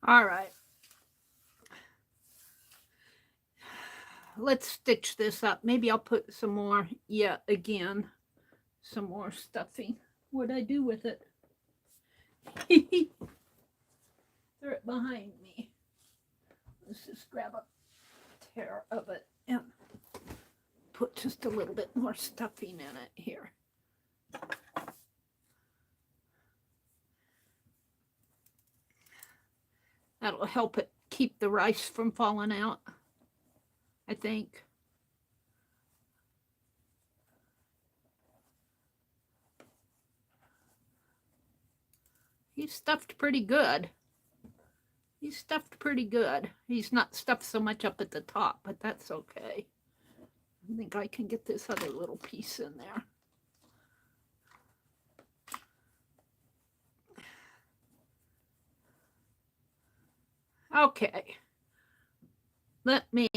All right. Let's stitch this up. Maybe I'll put some more, again, some more stuffing. What'd I do with it? Threw it behind me. Let's just grab a tear of it and put just a little bit more stuffing in it here. That'll help it keep the rice from falling out, I think. He's stuffed pretty good. He's stuffed pretty good. He's not stuffed so much up at the top, but that's okay. I think I can get this other little piece in there. Okay. Let me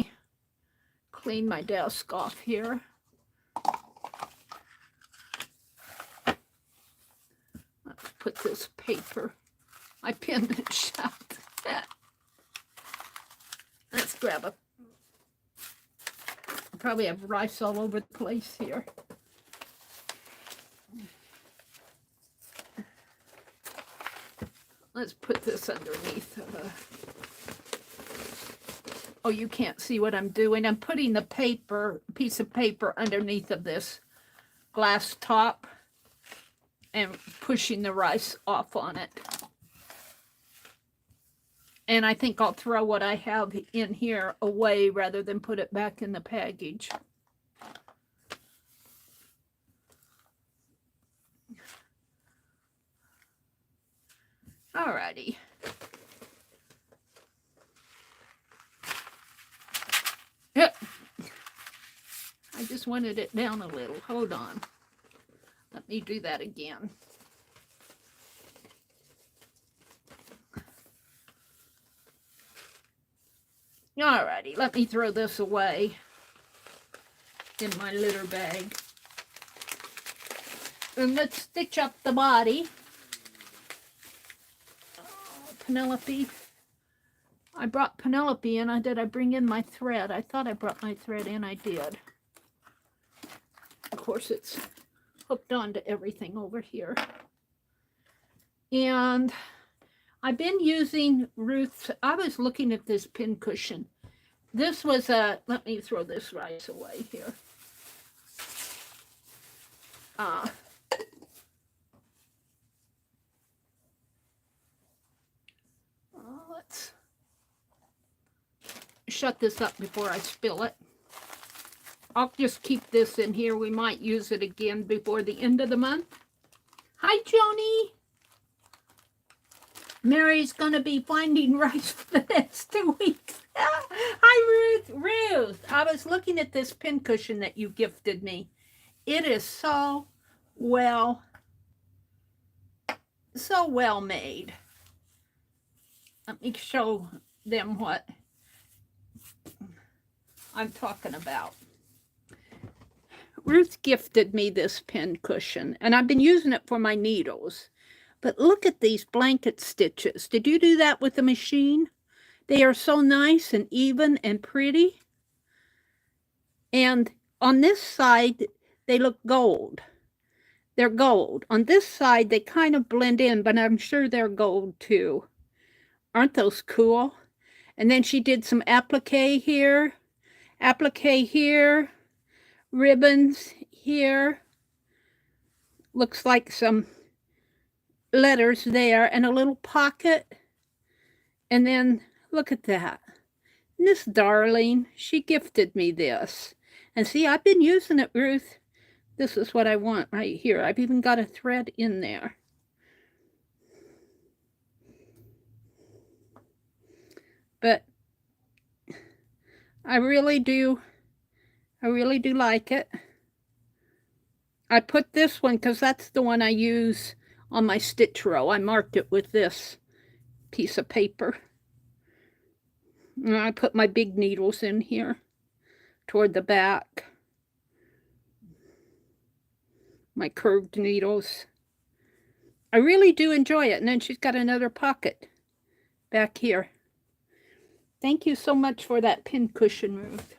clean my desk off here. Let's put this paper. I pinned it shut. Let's grab a. I probably have rice all over the place here. Let's put this underneath. Oh, you can't see what I'm doing. I'm putting the piece of paper underneath of this glass top and pushing the rice off on it. And I think I'll throw what I have in here away rather than put it back in the package. Alrighty. Yep. I just wanted it down a little. Hold on. Let me do that again. Alrighty, let me throw this away in my litter bag. And let's stitch up the body. Oh, Penelope. I brought Penelope in. Did I bring in my thread? I thought I brought my thread in. I did. Of course, it's hooked onto everything over here. And I've been using Ruth's. I was looking at this pin cushion. This was a, let me throw this rice away here. Let's shut this up before I spill it. I'll just keep this in here. We might use it again before the end of the month. Hi, Joni. Mary's going to be finding rice for the next 2 weeks. Hi, Ruth. Ruth, I was looking at this pincushion that you gifted me. It is so well made. Let me show them what I'm talking about. Ruth gifted me this pincushion, and I've been using it for my needles. But look at these blanket stitches. Did you do that with the machine? They are so nice and even and pretty. And on this side, they look gold. They're gold. On this side, they kind of blend in, but I'm sure they're gold too. Aren't those cool? And then she did some applique here, ribbons here. Looks like some letters there and a little pocket. And then look at that. This darling, she gifted me this. And see, I've been using it, Ruth. This is what I want right here. I've even got a thread in there. But I really do like it. I put this one because that's the one I use on my stitch row. I marked it with this piece of paper. And I put my big needles in here toward the back. My curved needles. I really do enjoy it. And then she's got another pocket back here. Thank you so much for that pin cushion, Ruth.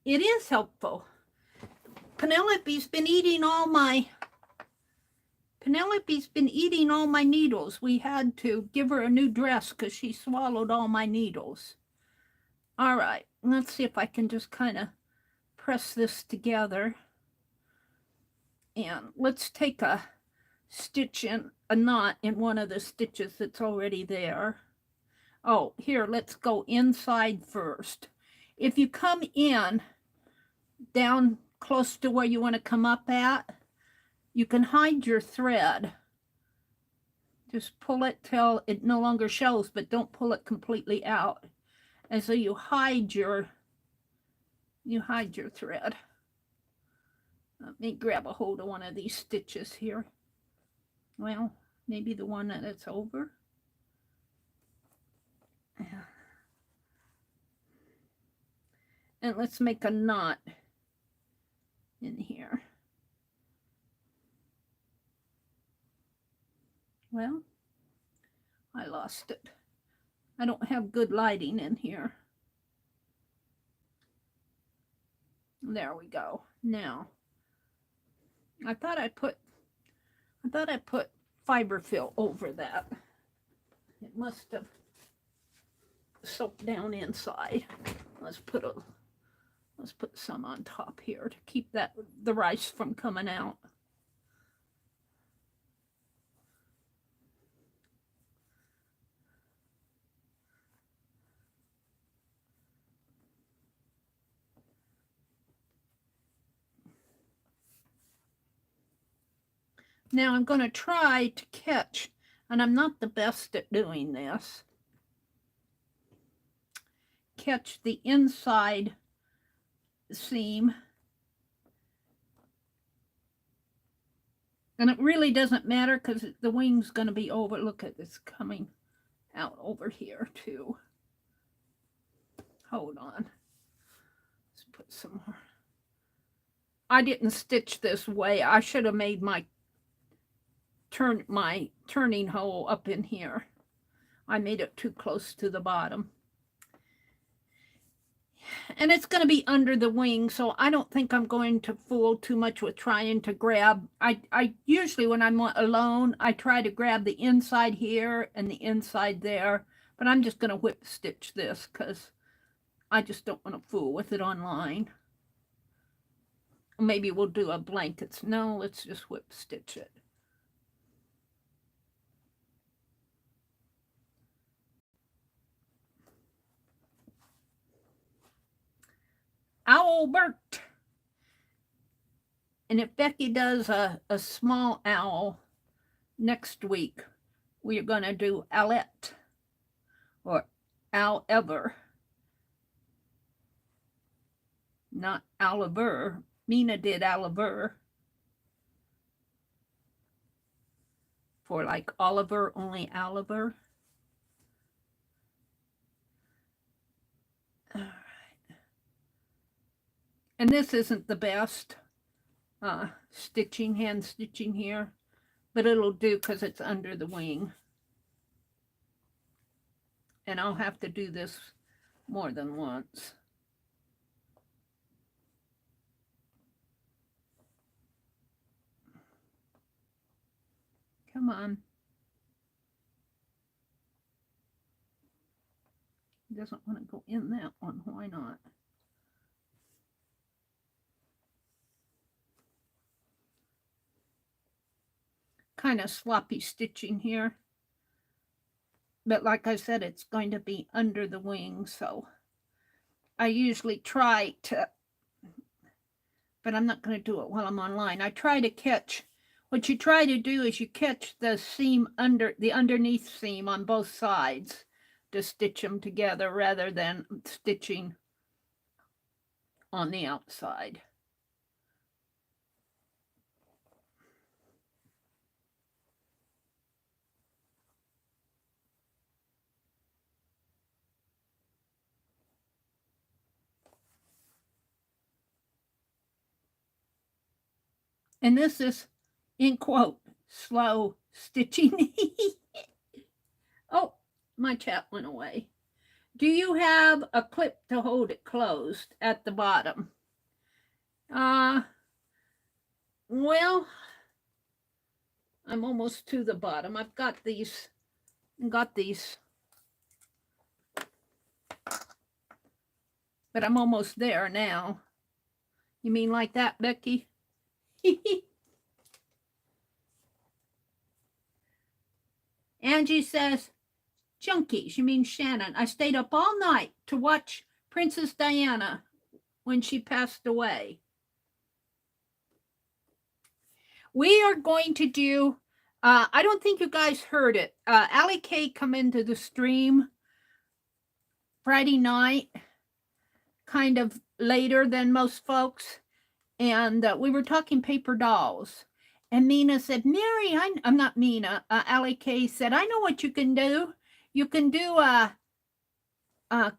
It is helpful. Penelope's been eating all my needles. We had to give her a new dress because she swallowed all my needles. All right, let's see if I can just kind of press this together. And let's take a stitch in a knot in one of the stitches that's already there. Oh, here, let's go inside first. If you come in down close to where you want to come up at, you can hide your thread. Just pull it till it no longer shows, but don't pull it completely out. And so you hide your thread. Let me grab a hold of one of these stitches here. Well, maybe the one that it's over. And let's make a knot in here. Well, I lost it. I don't have good lighting in here. There we go. Now, I thought I put fiber fill over that. It must have soaked down inside. Let's put some on top here to keep the rice from coming out. Now I'm going to try to catch, and I'm not the best at doing this, catch the inside seam. And it really doesn't matter because the wing's going to be over. Look at this coming out over here too. Hold on. Let's put some more. I didn't stitch this way. I should have made my turning hole up in here. I made it too close to the bottom. And it's going to be under the wing, so I don't think I'm going to fool too much with trying to grab. I usually, when I'm alone, I try to grab the inside here and the inside there, but I'm just going to whip stitch this because I just don't want to fool with it online. Maybe we'll do a blankets. No, let's just whip stitch it. OWL-Bert. And if Becky does a small owl next week, we are going to do Owlette or Owl-Ever. Not Oliver. Mina did Oliver. For like Oliver, only Oliver. All right. And this isn't the best hand stitching here, but it'll do because it's under the wing. And I'll have to do this more than once. Come on. It doesn't want to go in that one. Why not? Kind of sloppy stitching here. But like I said, it's going to be under the wing, so I usually try to, but I'm not going to do it while I'm online. I try to catch, what you try to do is you catch the seam the underneath seam on both sides to stitch them together rather than stitching on the outside. And this is, in quote, slow stitching. Oh, my chat went away. Do you have a clip to hold it closed at the bottom? Well, I'm almost to the bottom. I've got these, but I'm almost there now. You mean like that, Becky? Angie says, Junkie, she means Shannon. I stayed up all night to watch Princess Diana when she passed away. We are going to do, I don't think you guys heard it. Allie Kay come into the stream Friday night, kind of later than most folks. And we were talking paper dolls. And Mina said, Meri, I'm not Mina. Allie Kay said, I know what you can do. You can do a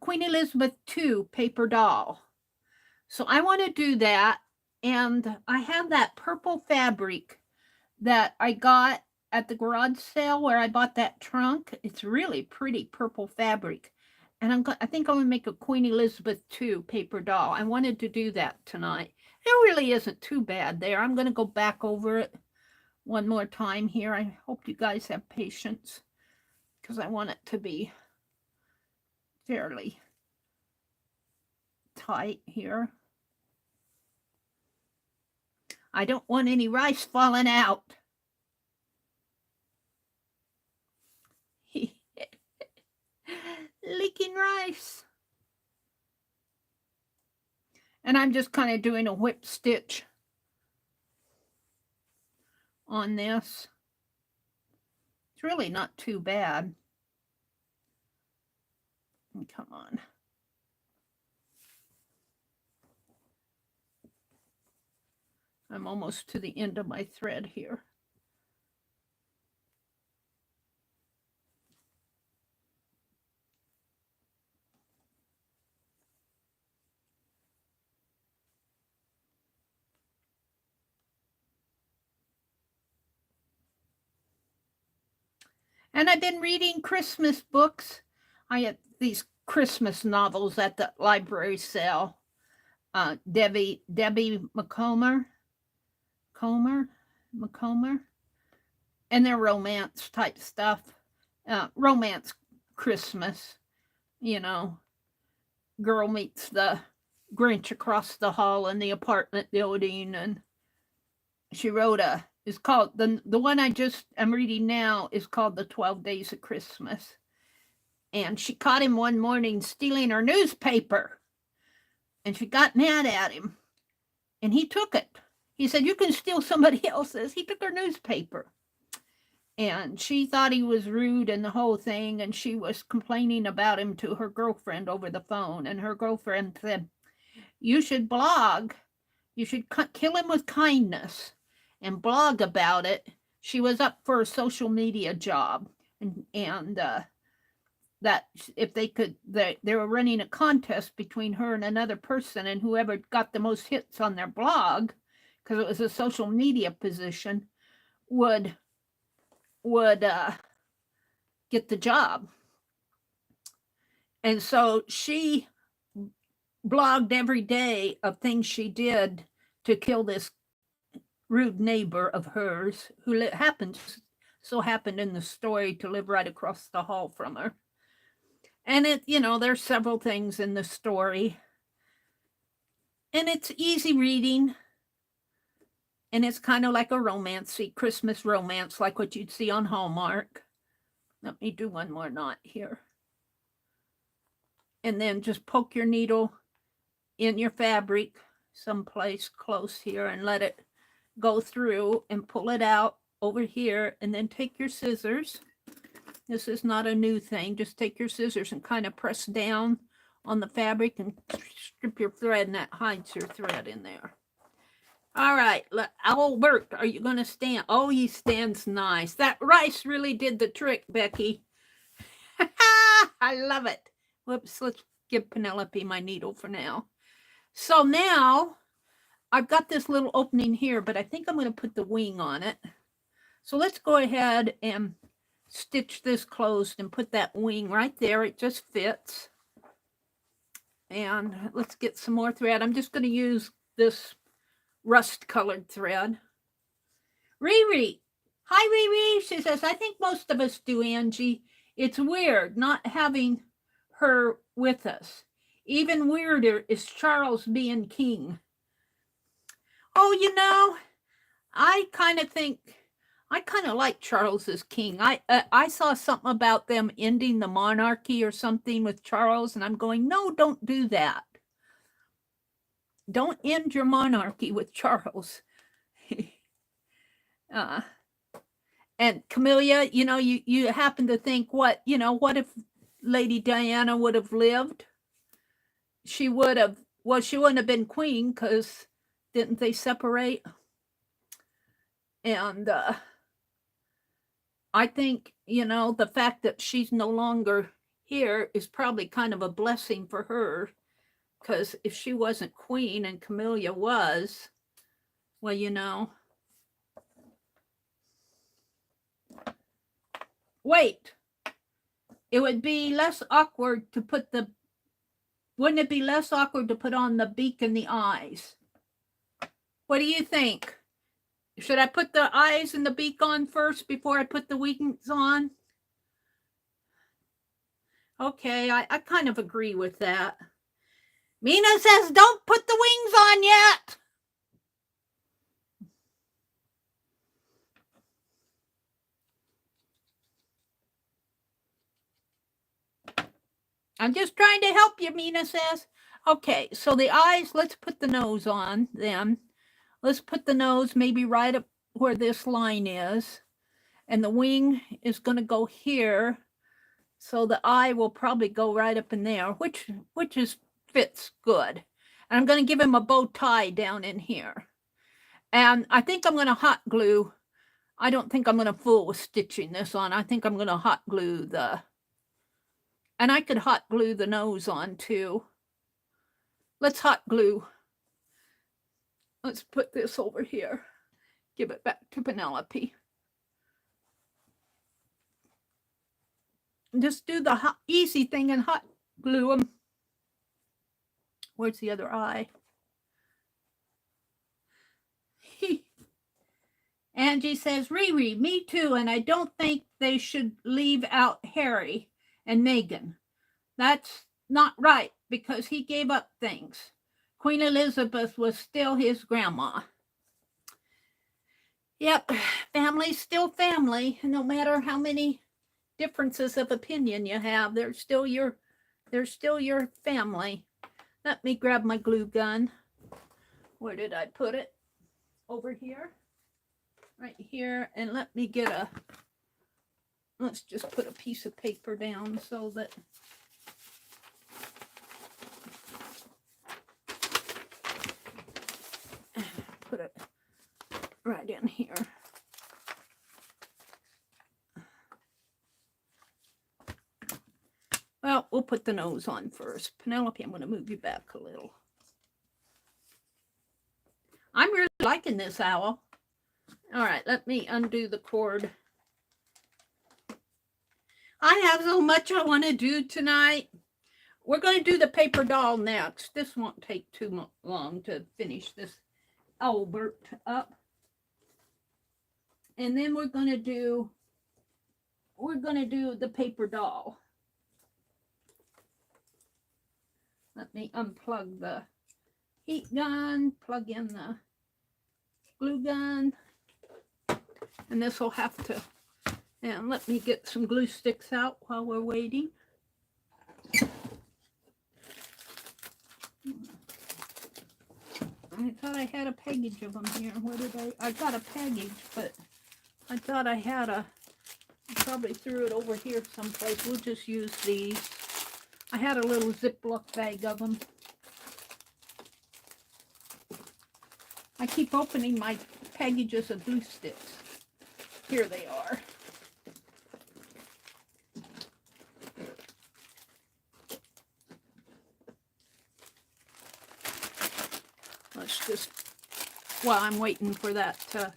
Queen Elizabeth II paper doll. So I want to do that. And I have that purple fabric that I got at the garage sale where I bought that trunk. It's really pretty purple fabric. And I think I'm going to make a Queen Elizabeth II paper doll. I wanted to do that tonight. It really isn't too bad there. I'm going to go back over it one more time here. I hope you guys have patience because I want it to be fairly tight here. I don't want any rice falling out. Leaking rice. And I'm just kind of doing a whip stitch on this. It's really not too bad. Come on. I'm almost to the end of my thread here. And I've been reading Christmas books. I had these Christmas novels at the library sale. Debbie McComber, and they're romance type stuff. Romance Christmas, you know. Girl meets the Grinch across the hall in the apartment building, and she wrote it's called, the one I just am reading now is called The 12 Days of Christmas. And she caught him one morning stealing her newspaper. And she got mad at him. And he took it. He said, you can steal somebody else's. He took her newspaper. And she thought he was rude and the whole thing. And she was complaining about him to her girlfriend over the phone. And her girlfriend said, you should blog. You should kill him with kindness and blog about it. She was up for a social media job. And that if they could, they were running a contest between her and another person, and whoever got the most hits on their blog, because it was a social media position, would get the job. And so she blogged every day of things she did to kill this rude neighbor of hers, who happened in the story to live right across the hall from her. And it, you know, there's several things in the story. And it's easy reading. And it's kind of like a romancy, Christmas romance, like what you'd see on Hallmark. Let me do one more knot here. And then just poke your needle in your fabric someplace close here and let it go through and pull it out over here, and then take your scissors. This is not a new thing. Just take your scissors and kind of press down on the fabric and strip your thread, and that hides your thread in there. All right, OWL-Bert, are you going to stand? Oh, he stands nice. That rice really did the trick, Becky. I love it. Whoops, let's give Penelope my needle for now. So now I've got this little opening here, but I think I'm going to put the wing on it. So let's go ahead and stitch this closed and put that wing right there. It just fits. And let's get some more thread. I'm just going to use this rust colored thread. Riri. Hi, Riri. She says, I think most of us do, Angie. It's weird not having her with us. Even weirder is Charles being king. Oh, you know, I kind of like Charles as king. I saw something about them ending the monarchy or something with Charles, and I'm going, no, don't do that. Don't end your monarchy with Charles. And Camilla, you know, you happen to think what if Lady Diana would have lived? She would have, well, she wouldn't have been queen because didn't they separate? And I think, you know, the fact that she's no longer here is probably kind of a blessing for her, because if she wasn't queen and Camilla was, well, you know. Wait, it would be less awkward to put the, wouldn't it be less awkward to put on the beak and the eyes? What do you think? Should I put the eyes and the beak on first before I put the wings on? Okay, I kind of agree with that. Mina says, don't put the wings on yet. I'm just trying to help you, Mina says. Okay, so the eyes, let's put the nose on them. Let's put the nose maybe right up where this line is. And the wing is going to go here. So the eye will probably go right up in there, which fits good. And I'm going to give him a bow tie down in here. And I think I'm going to hot glue. I don't think I'm going to fool with stitching this on. I think I'm going to hot glue the, and I could hot glue the nose on too. Let's hot glue. Let's put this over here. Give it back to Penelope. Just do the easy thing and hot glue them. Where's the other eye? Angie says, Riri, me too, and I don't think they should leave out Harry and Meghan. That's not right, because he gave up things. Queen Elizabeth was still his grandma. Yep, family's still family, no matter how many differences of opinion you have. They're still your family. Let me grab my glue gun. Where did I put it? Over here. Right here. And let me get a, let's just put a piece of paper down so that put it right in here. Well, we'll put the nose on first. Penelope, I'm going to move you back a little. I'm really liking this owl. All right, let me undo the cord. I have so much I want to do tonight. We're going to do the paper doll next. This won't take too long to finish this OWL-Bert up. And then we're going to do the paper doll. Let me unplug the heat gun, plug in the glue gun, and this will have to, and let me get some glue sticks out while we're waiting. I thought I had a package of them here. Where did I got a package, but I thought I had I probably threw it over here someplace. We'll just use these. I had a little Ziploc bag of them. I keep opening my packages of glue sticks. Here they are. Let's just, while I'm waiting for that to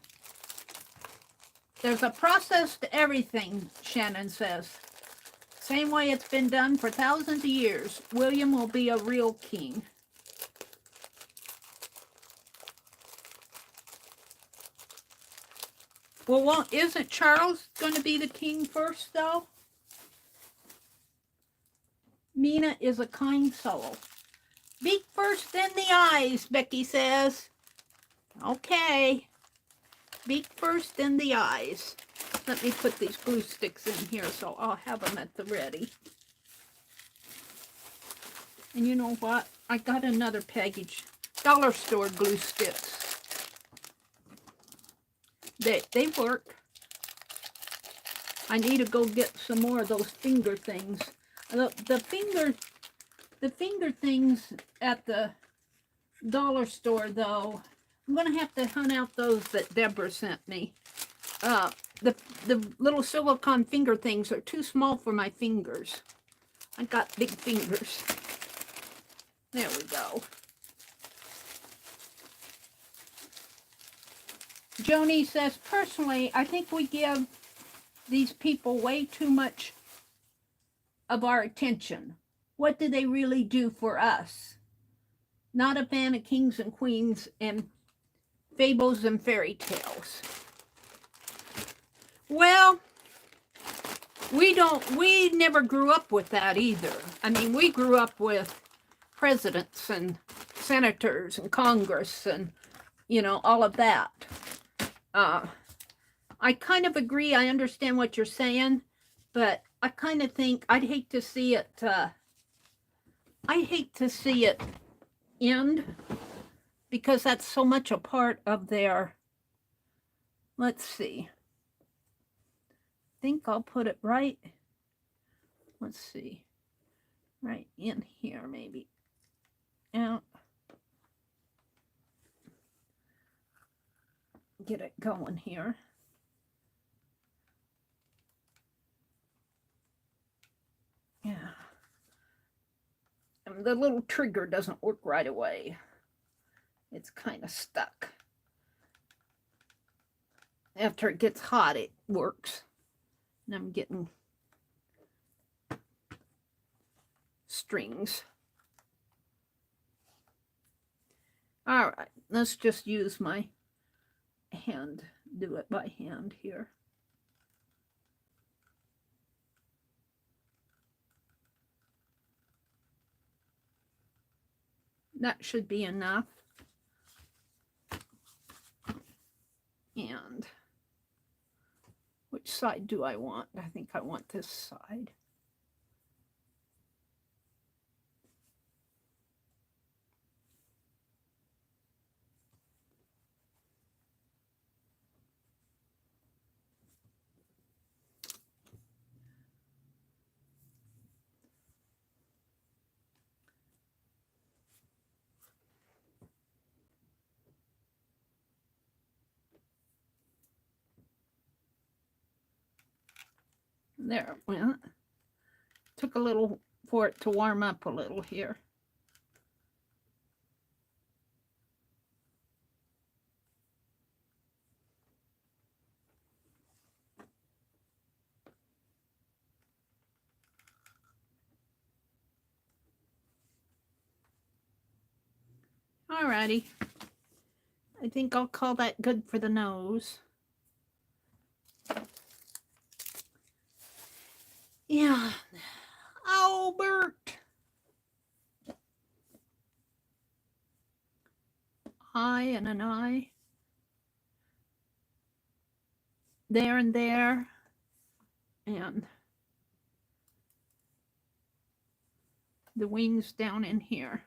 There's a process to everything, Shannon says. Same way it's been done for thousands of years. William will be a real king. Well, isn't Charles going to be the king first, though? Mina is a kind soul. Beak first, then the eyes, Becky says. Okay. Beak first, then the eyes. Let me put these glue sticks in here so I'll have them at the ready. And you know what? I got another package. Dollar store glue sticks. They work. I need to go get some more of those finger things. The finger things at the dollar store, though, I'm going to have to hunt out those that Deborah sent me. The little silicone finger things are too small for my fingers. I got big fingers. There we go. Joni says, personally, I think we give these people way too much of our attention. What do they really do for us? Not a fan of kings and queens and fables and fairy tales. Well, we never grew up with that either. I mean, we grew up with presidents and senators and Congress and, you know, all of that. I kind of agree. I understand what you're saying, but I kind of think I'd hate to see it, end, because that's so much a part of their, let's see. I think I'll put it right, let's see, right in here maybe. Out. Get it going here. Yeah. And the little trigger doesn't work right away. It's kind of stuck. After it gets hot, it works. And I'm getting strings. All right, let's just use my hand, do it by hand here. That should be enough. And which side do I want? I think I want this side. There it went. Took a little for it to warm up a little here. Alrighty. I think I'll call that good for the nose. Yeah. Oh, Bert. Eye and an eye. There and there. And the wings down in here.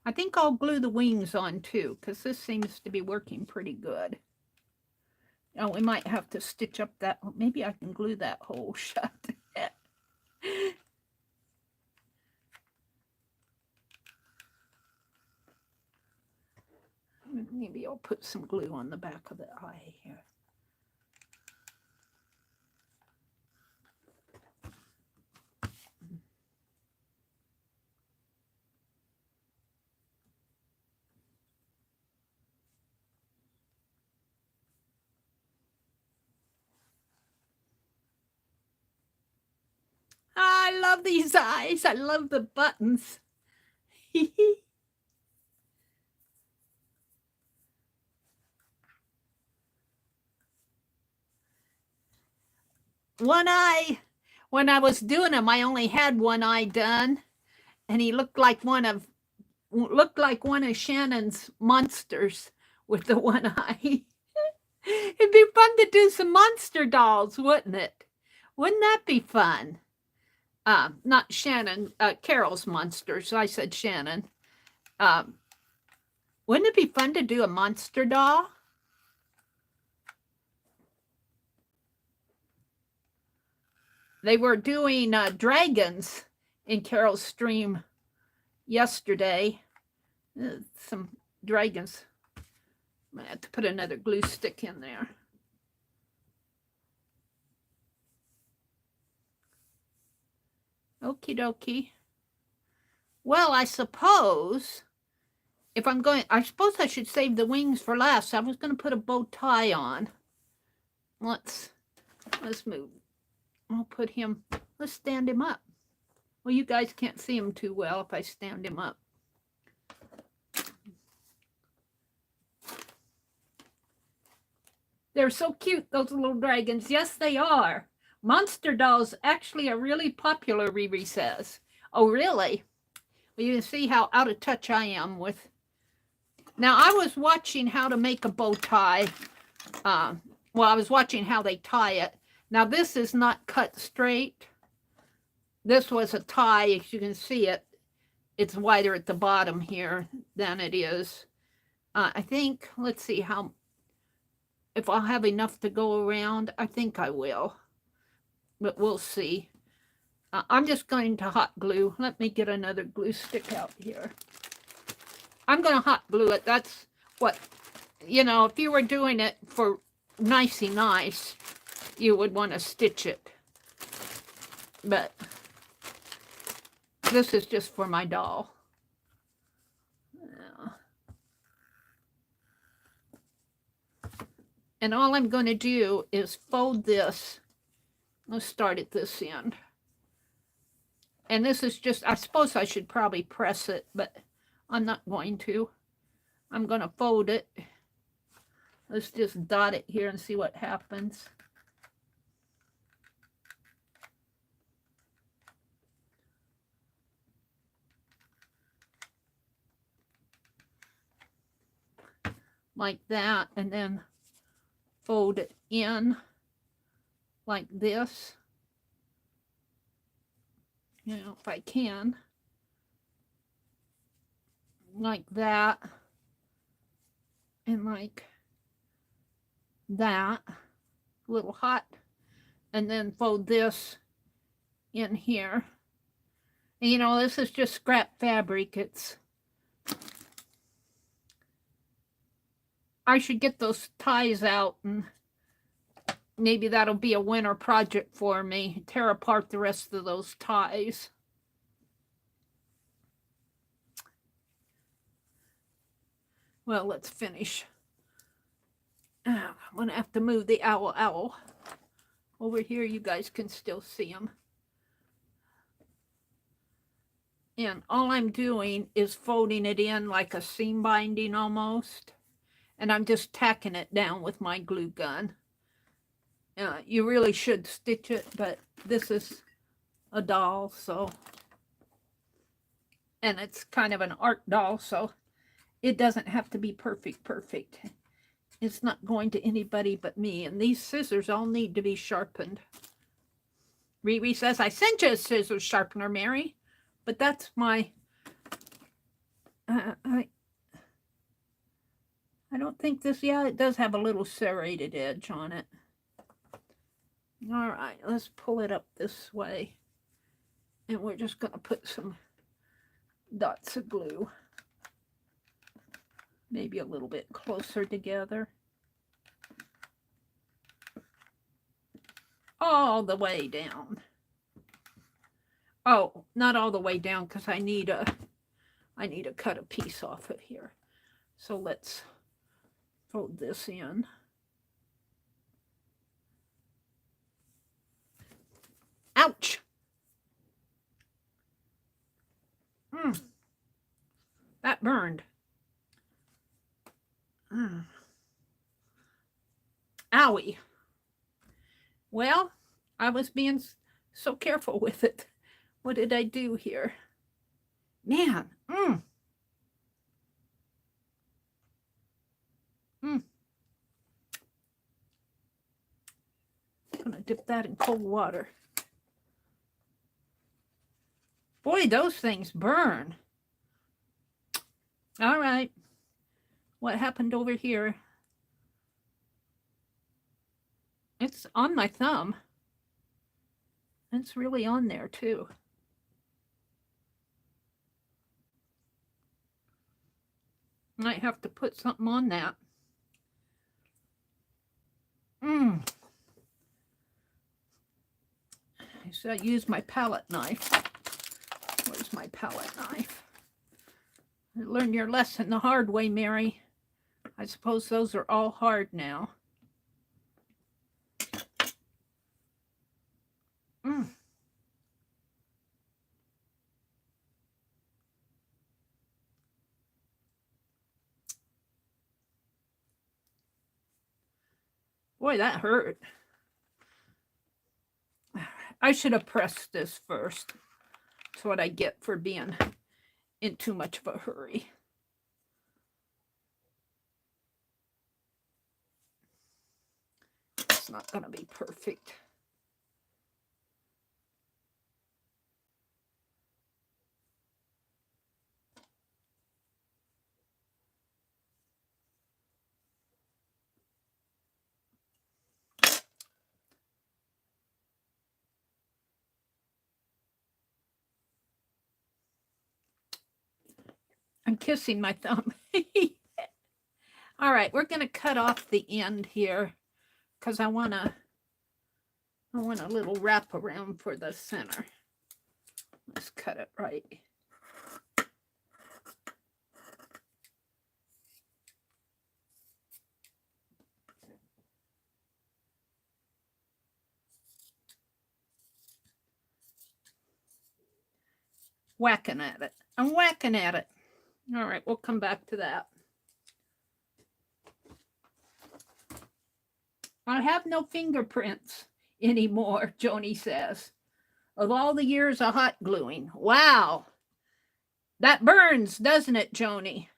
I think I'll glue the wings on too, because this seems to be working pretty good. Oh, we might have to stitch up that. Maybe I can glue that hole shut. Maybe I'll put some glue on the back of the eye here. I love these eyes. I love the buttons. One eye, when I was doing them, I only had one eye done, and he looked like one of Shannon's monsters with the one eye. It'd be fun to do some monster dolls, wouldn't it? Wouldn't that be fun? Not Shannon, Carol's monsters. I said Shannon. Wouldn't it be fun to do a monster doll? They were doing dragons in Carol's stream yesterday. Some dragons. I'm going to have to put another glue stick in there. Okie dokie. Well, I suppose if I'm going, I suppose I should save the wings for last. I was going to put a bow tie on. Let's move. I'll put him, let's stand him up. Well, you guys can't see him too well if I stand him up. They're so cute, those little dragons. Yes, they are. Monster dolls actually are really popular, Riri says. Oh, really? Well, you can see how out of touch I am with. Now, I was watching how to make a bow tie. Well, I was watching how they tie it. Now, this is not cut straight. This was a tie, as you can see it. It's wider at the bottom here than it is. I think, let's see how, if I'll have enough to go around. I think I will, but we'll see. I'm just going to hot glue. Let me get another glue stick out here. I'm going to hot glue it. That's what, you know, if you were doing it for nicey nice, you would want to stitch it. But this is just for my doll. And all I'm going to do is fold this. Let's start at this end. And this is just, I suppose I should probably press it, but I'm not going to. I'm going to fold it. Let's just dot it here and see what happens. Like that, and then fold it in like this. You know, if I can. Like that. And like that. A little hot. And then fold this in here. And you know, this is just scrap fabric. It's, I should get those ties out, and maybe that'll be a winter project for me. Tear apart the rest of those ties. Well, let's finish. I'm going to have to move the owl. Over here, you guys can still see him. And all I'm doing is folding it in like a seam binding almost. And I'm just tacking it down with my glue gun. You really should stitch it, but this is a doll, so. And it's kind of an art doll, so it doesn't have to be perfect. It's not going to anybody but me. And these scissors all need to be sharpened. Riri says, I sent you a scissor sharpener, Meri. But that's my, I don't think this, yeah, it does have a little serrated edge on it. All right, let's pull it up this way. And we're just going to put some dots of glue. Maybe a little bit closer together. All the way down. Oh, not all the way down, because I need to cut a piece off of here. So let's fold this in. Ouch! That burned. Owie. Well, I was being so careful with it. What did I do here? Man. I'm going to dip that in cold water. Boy, those things burn. All right. What happened over here? It's on my thumb. It's really on there too. Might have to put something on that. So I use my palette knife. Where's my palette knife? Learn your lesson the hard way, Meri. I suppose those are all hard now. Boy, that hurt. I should have pressed this first. That's what I get for being in too much of a hurry. It's not going to be perfect. I'm kissing my thumb. All right, we're going to cut off the end here because I want a little wrap around for the center. Let's cut it right. Whacking at it. I'm whacking at it. All right, we'll come back to that. I have no fingerprints anymore, Joni says. Of all the years of hot gluing. Wow. That burns, doesn't it, Joni?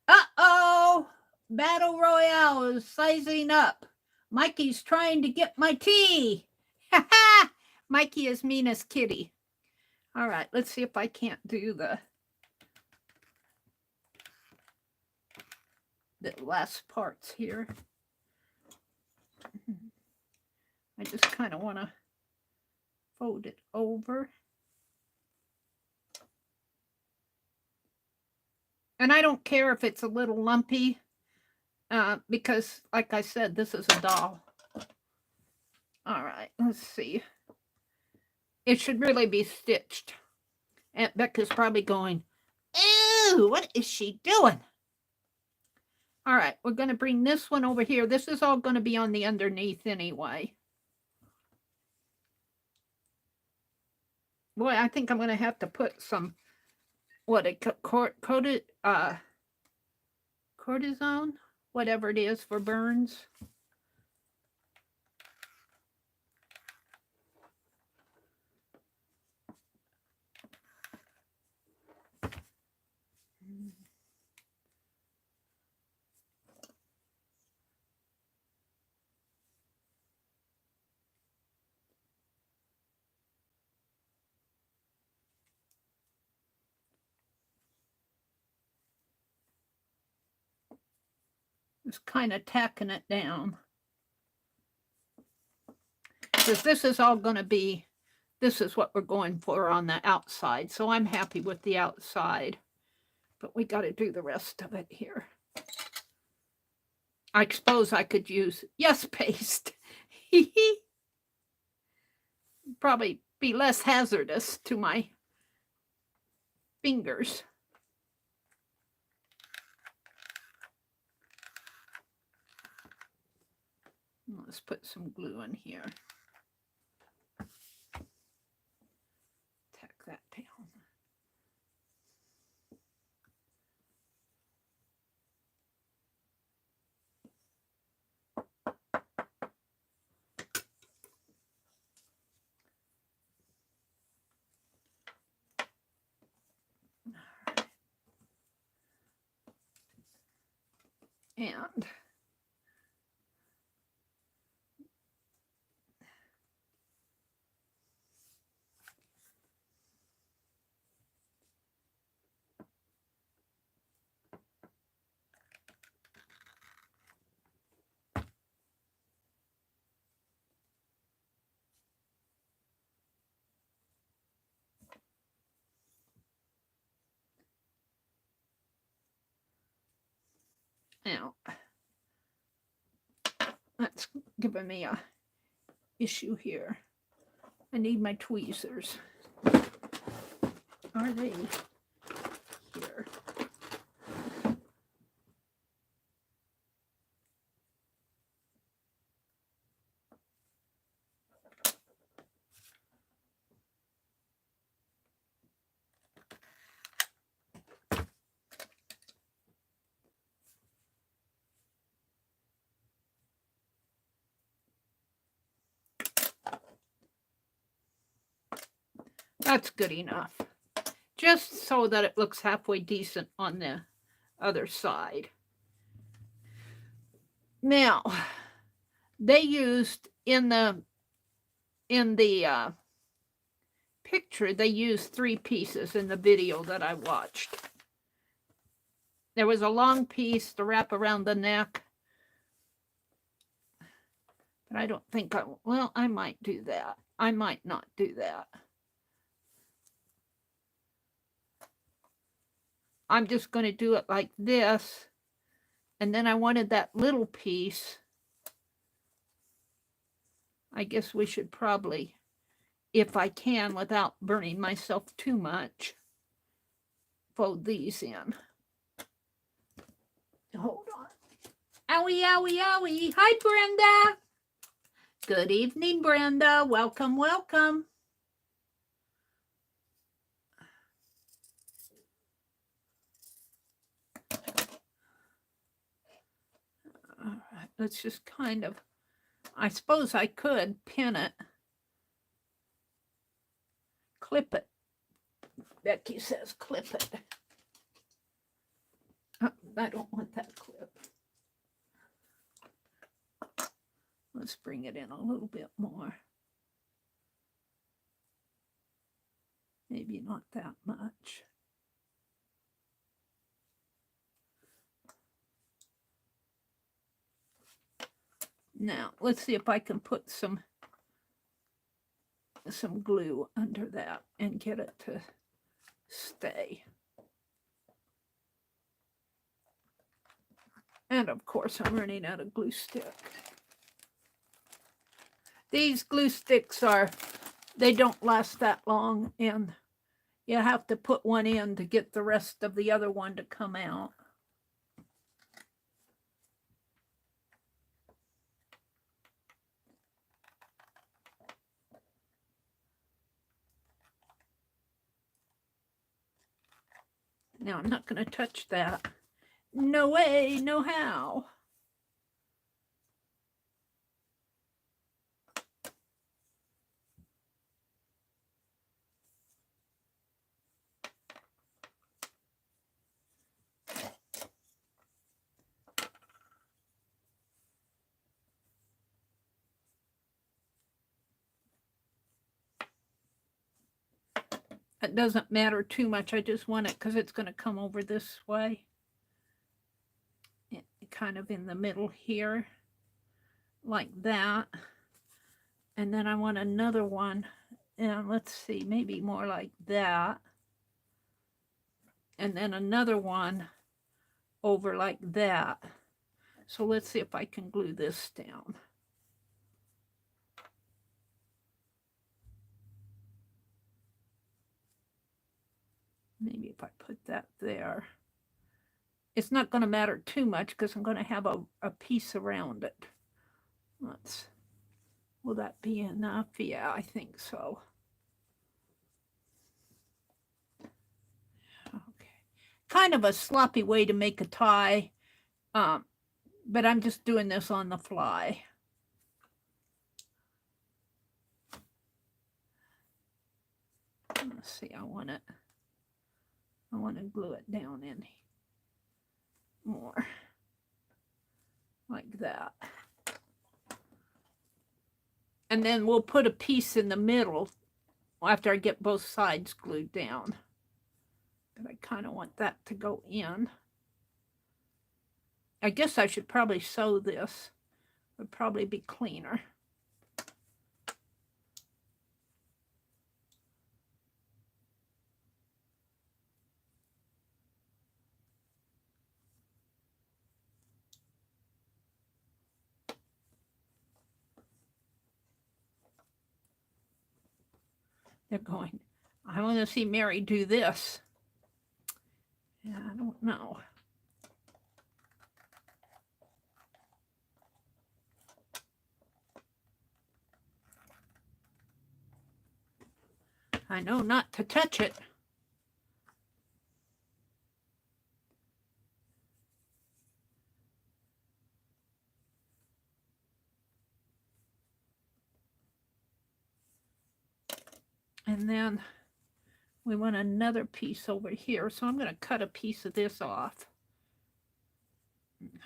Uh-oh. Battle Royale is sizing up. Mikey's trying to get my tea. Ha ha. Mikey is mean as kitty. All right, let's see if I can't do the last parts here. I just kind of want to fold it over. And I don't care if it's a little lumpy because, like I said, this is a doll. All right, let's see. It should really be stitched. Aunt Becca's probably going, ew, what is she doing? All right, we're going to bring this one over here. This is all going to be on the underneath anyway. Boy, I think I'm going to have to put some, cortisone, whatever it is for burns. Just kind of tacking it down. Because this is all going to be, this is what we're going for on the outside. So I'm happy with the outside. But we got to do the rest of it here. I suppose I could use, yes, paste. Probably be less hazardous to my fingers. Let's put some glue in here. Tack that down. And now that's giving me a issue here. I need my tweezers. Are they here? That's good enough. Just so that it looks halfway decent on the other side. Now, they used in the picture, they used 3 pieces in the video that I watched. There was a long piece to wrap around the neck. But I don't think well, I might do that. I might not do that. I'm just going to do it like this. And then I wanted that little piece. I guess we should probably, if I can, without burning myself too much, fold these in. Hold on. Owie, owie, owie. Hi, Brenda. Good evening, Brenda. Welcome, welcome. All right, let's just kind of, I suppose I could pin it. Clip it. Becky says clip it. Oh, I don't want that clip. Let's bring it in a little bit more. Maybe not that much. Now, let's see if I can put some glue under that and get it to stay. And of course, I'm running out of glue stick. These glue sticks they don't last that long, and you have to put one in to get the rest of the other one to come out. Now, I'm not going to touch that. No way, no how. It doesn't matter too much. I just want it because it's going to come over this way. Kind of in the middle here, like that. And then I want another one, and let's see, maybe more like that. And then another one over like that. So let's see if I can glue this down. Maybe if I put that there. It's not going to matter too much because I'm going to have a piece around it. Will that be enough? Yeah, I think so. Okay. Kind of a sloppy way to make a tie, but I'm just doing this on the fly. Let's see, I want to glue it down in more. that. And then we'll put a piece in the middle after I get both sides glued down. But I kind of want that to go in. I guess I should probably sew this. Would probably be cleaner. They're going, I want to see Meri do this. Yeah, I don't know. I know not to touch it. And then we want another piece over here. So I'm going to cut a piece of this off.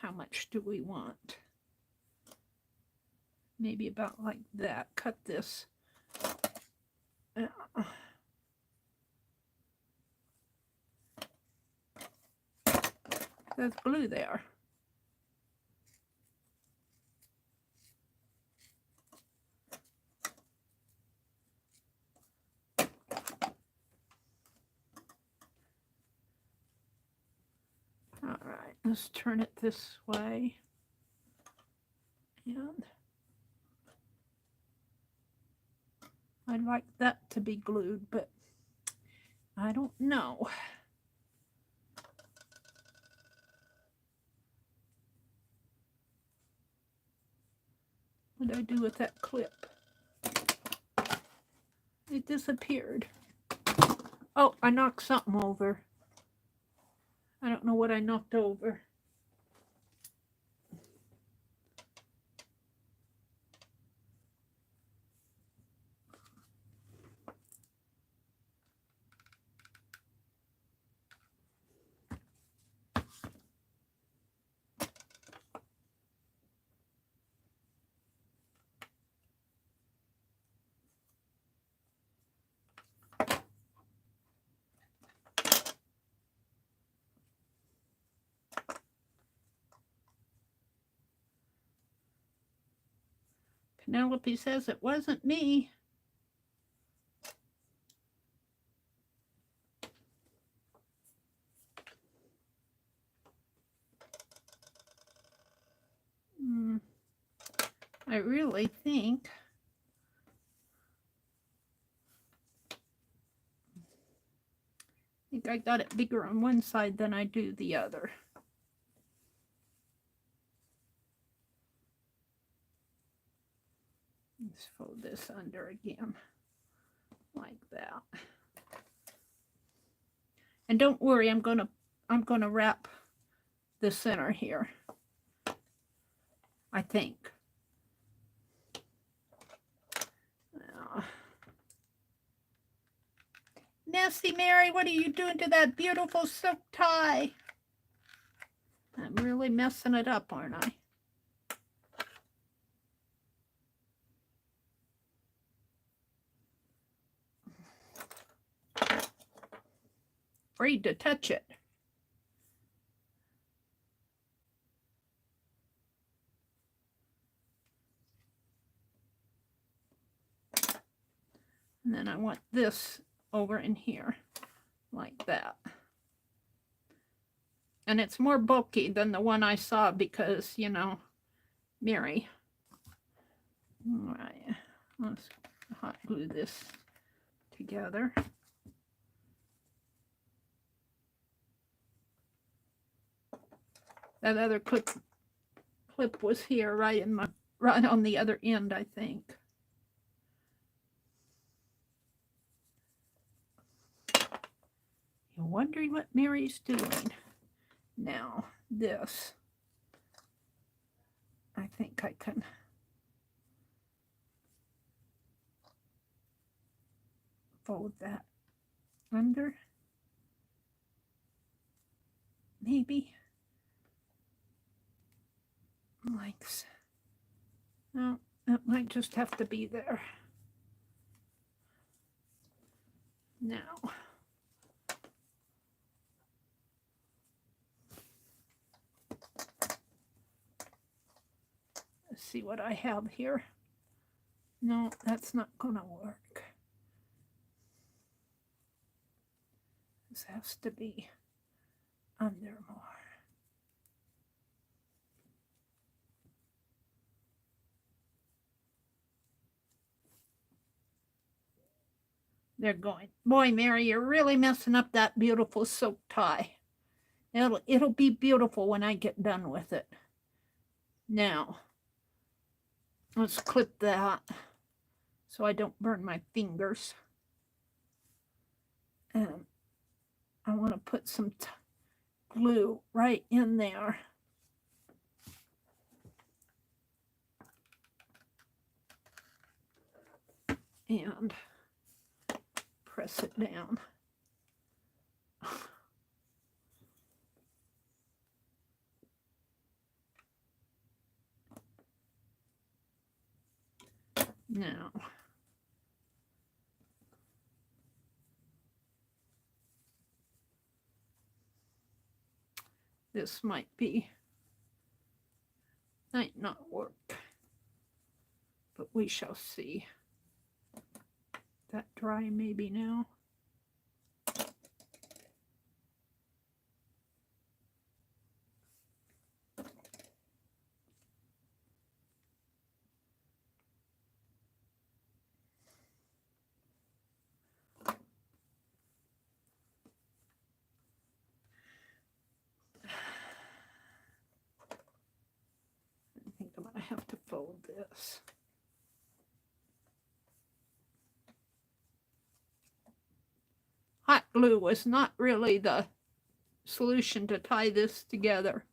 How much do we want? Maybe about like that. Cut this. There's glue there. All right, let's turn it this way. And I'd like that to be glued, but I don't know. What did I do with that clip? It disappeared. Oh, I knocked something over. I don't know what I knocked over. Penelope says it wasn't me. I really think I got it bigger on one side than I do the other. Let's fold this under again, like that. And don't worry, I'm gonna wrap the center here, I think. Nasty Meri, what are you doing to that beautiful silk tie? I'm really messing it up, aren't I? Afraid to touch it. And then I want this over in here, like that. And it's more bulky than the one I saw because, you know, Meri. All right, let's hot glue this together. That other clip was here, right on the other end, I think. You're wondering what Meri's doing. Now, this, I think I can fold that under, maybe like leaves. No, that might just have to be there. Now, let's see what I have here. No, that's not gonna work. This has to be under more. They're going, boy, Meri, you're really messing up that beautiful silk tie. It'll be beautiful when I get done with it. Now, let's clip that so I don't burn my fingers. And I want to put some glue right in there. And press it down. Now, this might not work, but we shall see. That dry maybe now. I think I'm gonna have to fold this. Hot glue was not really the solution to tie this together.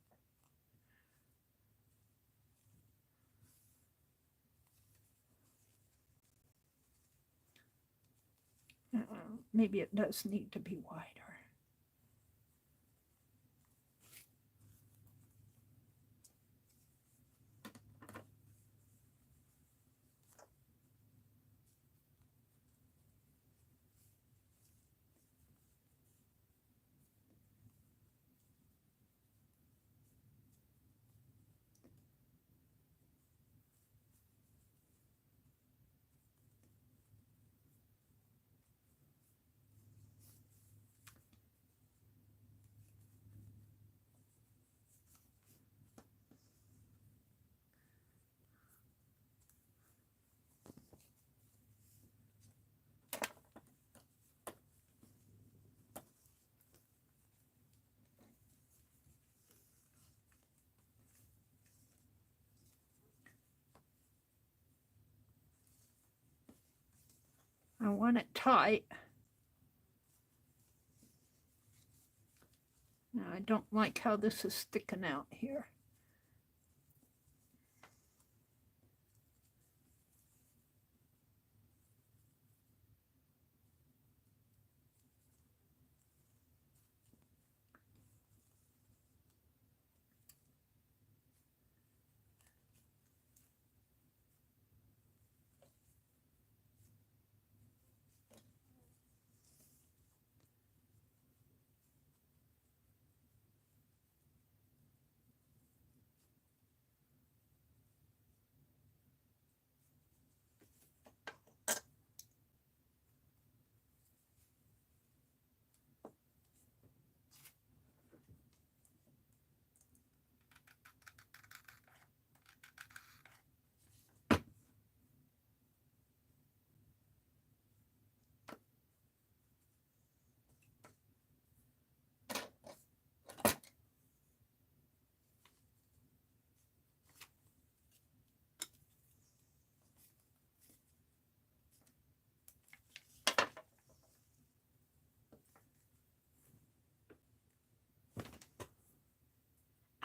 Maybe it does need to be wider. I want it tight. Now, I don't like how this is sticking out here.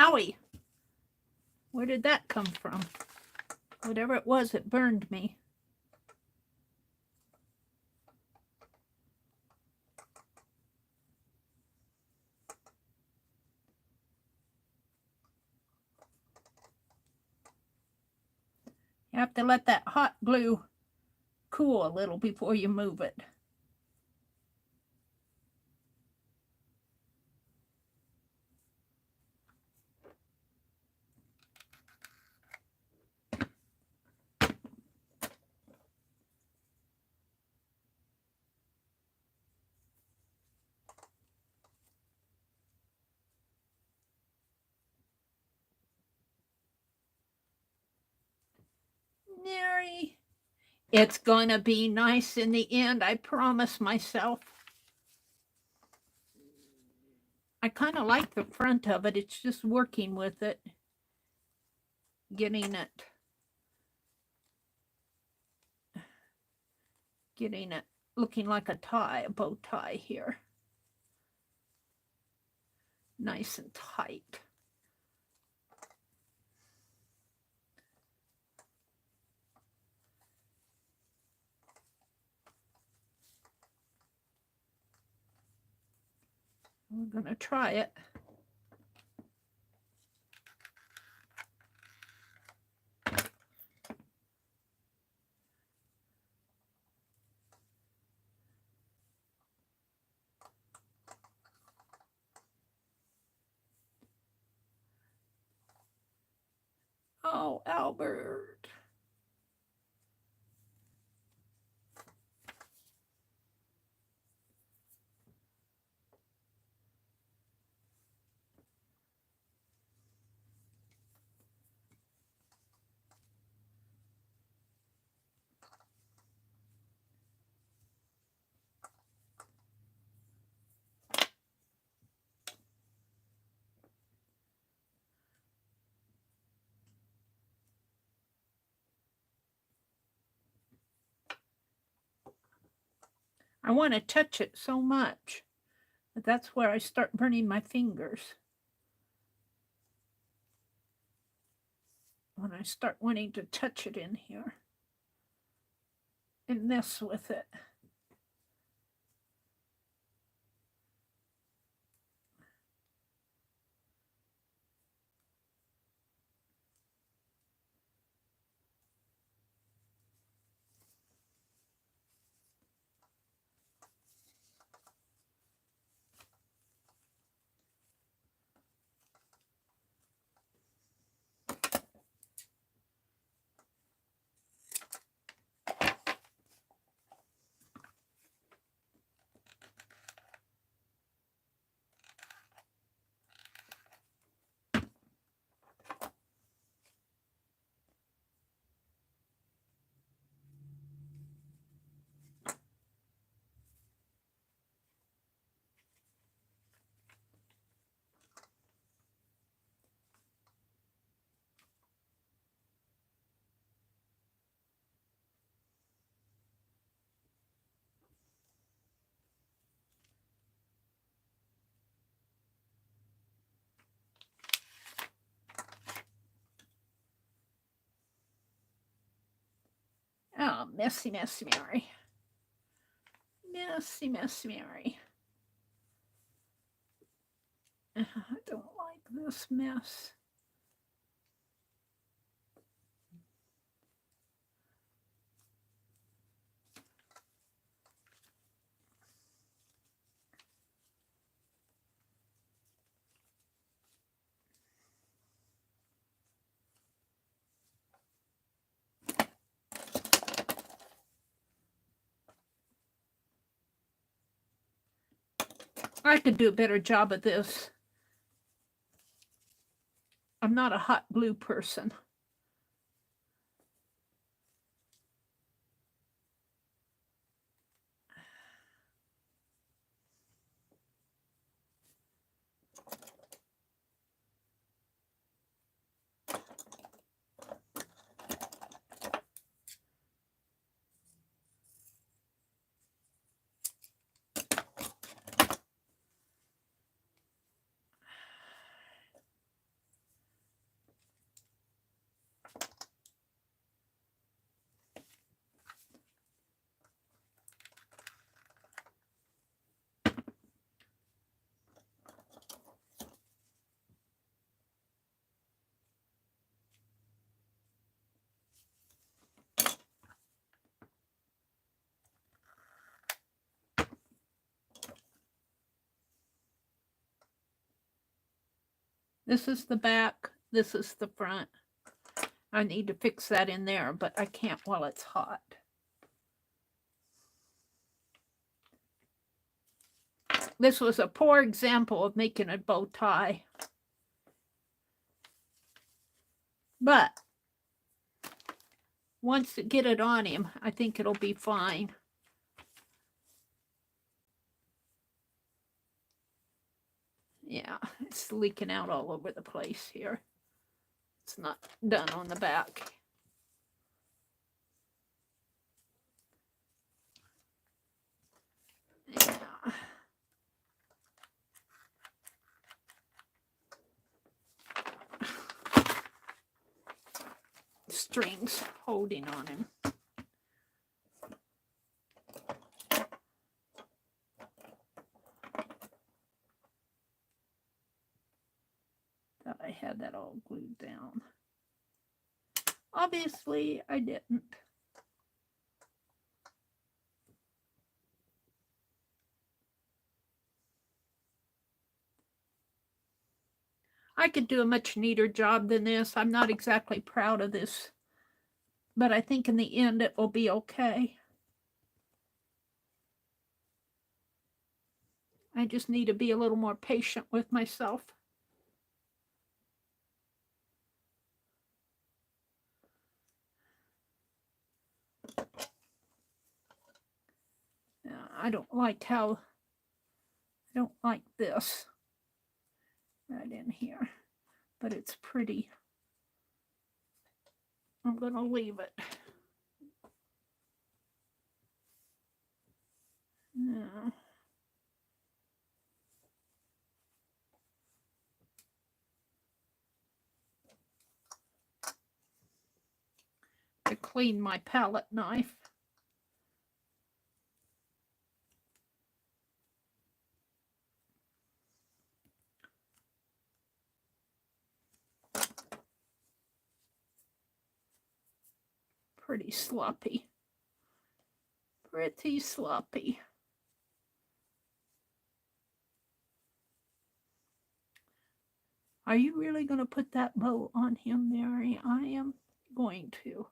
Owie! Where did that come from? Whatever it was, it burned me. Have to let that hot glue cool a little before you move it. Meri, it's gonna be nice in the end, I promise myself. I kind of like the front of it. It's just working with it, getting it looking like a tie, a bow tie here. Nice and tight. We're going to try it. OWL-Bert. I want to touch it so much, but that's where I start burning my fingers. When I start wanting to touch it in here and mess with it. Oh, messy, messy Meri. Messy, messy Meri. I don't like this mess. I could do a better job of this. I'm not a hot glue person. This is the back. This is the front. I need to fix that in there, but I can't while it's hot. This was a poor example of making a bow tie. But once you get it on him, I think it'll be fine. Yeah, it's leaking out all over the place here. It's not done on the back. Yeah. Strings holding on him. Thought I had that all glued down. Obviously, I didn't. I could do a much neater job than this. I'm not exactly proud of this, but I think in the end it will be okay. I just need to be a little more patient with myself. I don't like this right in here, but it's pretty. I'm going to leave it. Yeah. To clean my palette knife. Pretty sloppy. Pretty sloppy. Are you really going to put that bow on him, Meri? I am going to.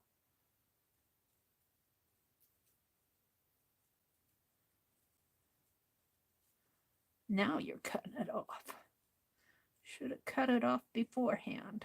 Now you're cutting it off. Should have cut it off beforehand.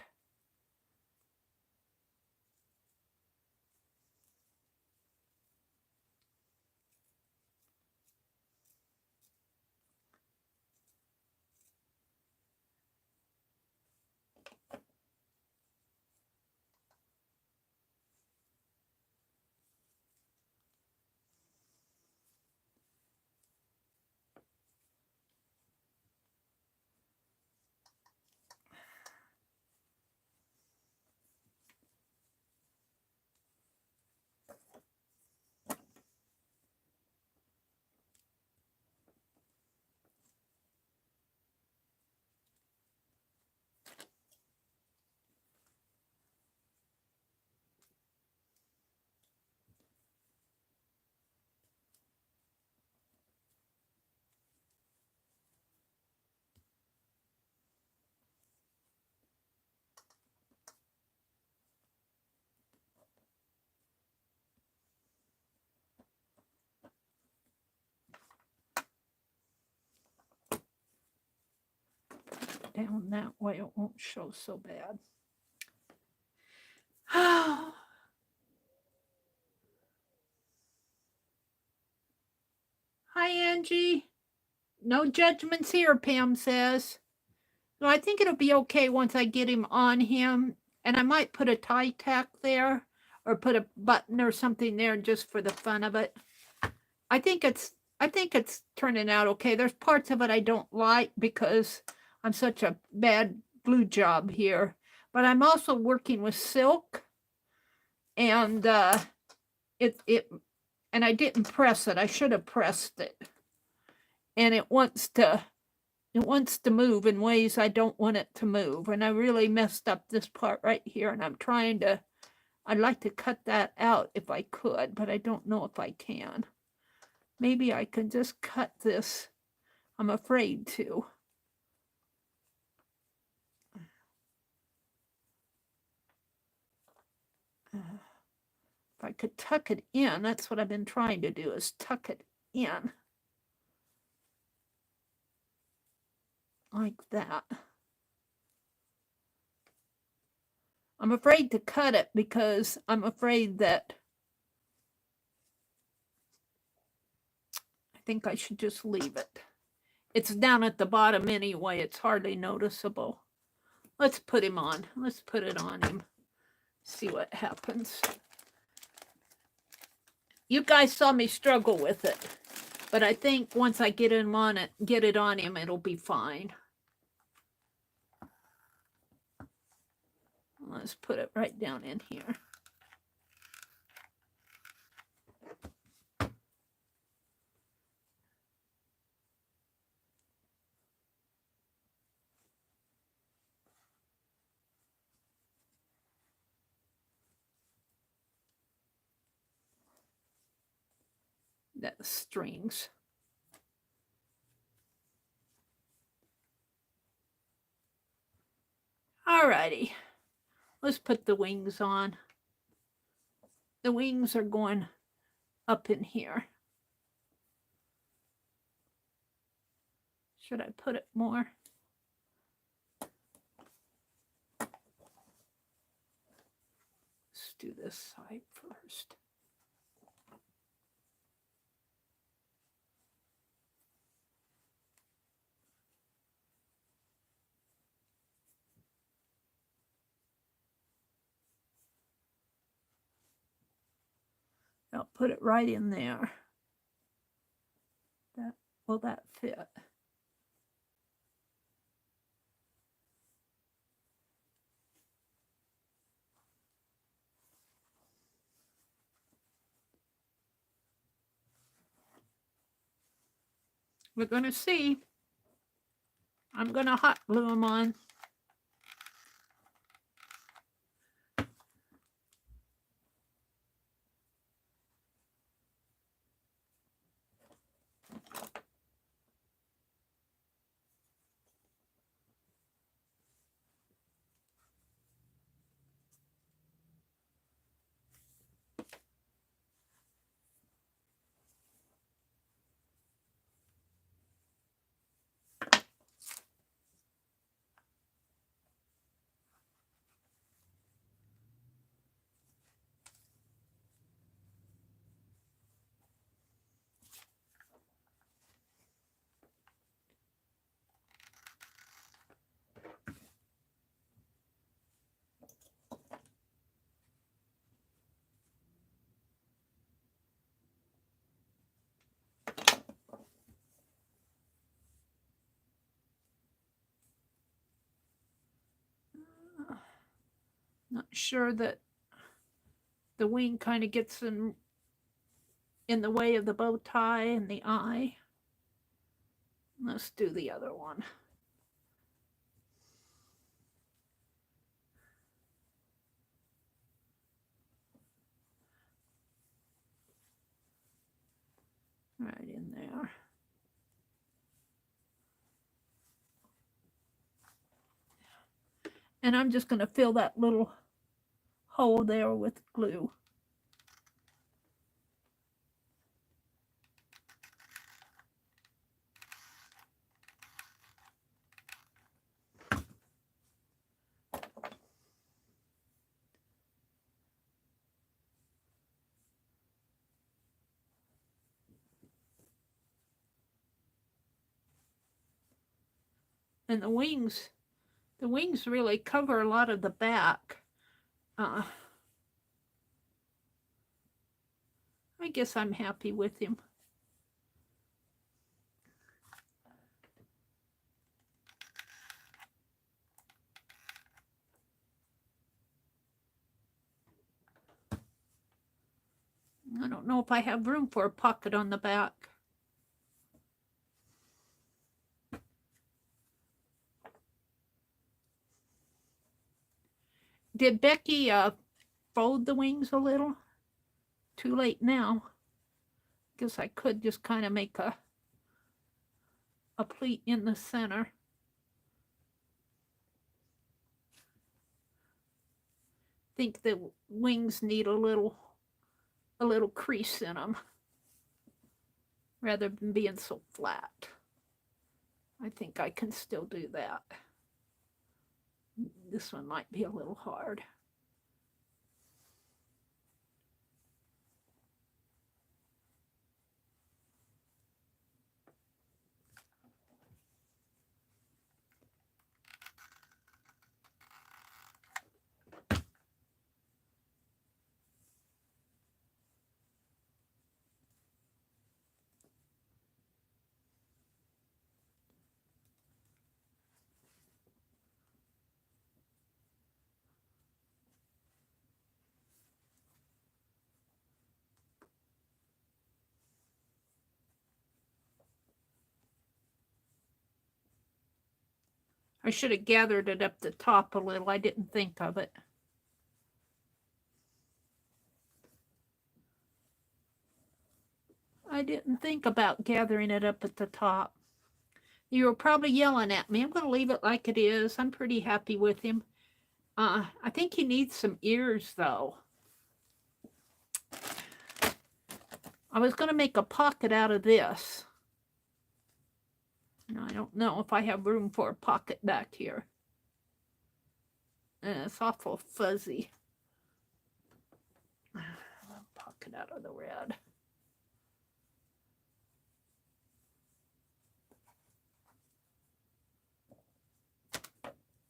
Down that way, it won't show so bad. Hi, Angie. No judgments here, Pam says. No, I think it'll be okay once I get him on him. And I might put a tie tack there or put a button or something there just for the fun of it. I think it's turning out okay. There's parts of it I don't like because I'm such a bad glue job here. But I'm also working with silk, and and I didn't press it. I should have pressed it. And it wants to move in ways I don't want it to move. And I really messed up this part right here, and I'd like to cut that out if I could, but I don't know if I can. Maybe I can just cut this. I'm afraid to. I could tuck it in. That's what I've been trying to do, is tuck it in. Like that. I'm afraid to cut it because I'm afraid that I think I should just leave it. It's down at the bottom anyway. It's hardly noticeable. Let's put him on. Let's put it on him. See what happens. You guys saw me struggle with it, but I think once I get it on him, it'll be fine. Let's put it right down in here. That's strings. Alrighty, let's put the wings on. The wings are going up in here. Should I put it more? Let's do this side first. I'll put it right in there. Will that fit? We're going to see. I'm going to hot glue them on. Not sure that the wing kind of gets in the way of the bow tie and the eye. Let's do the other one. Right in there. And I'm just going to fill that little hole there with glue. And the wings really cover a lot of the back. I guess I'm happy with him. I don't know if I have room for a pocket on the back. Did Becky fold the wings a little? Too late now. Guess I could just kind of make a pleat in the center. Think the wings need a little a little crease in them rather than being so flat. I think I can still do that. This one might be a little hard. I should have gathered it up the top a little. I didn't think of it. I didn't think about gathering it up at the top. You were probably yelling at me. I'm going to leave it like it is. I'm pretty happy with him. I think he needs some ears, though. I was going to make a pocket out of this. I don't know if I have room for a pocket back here. It's awful fuzzy. Pocket out of the red.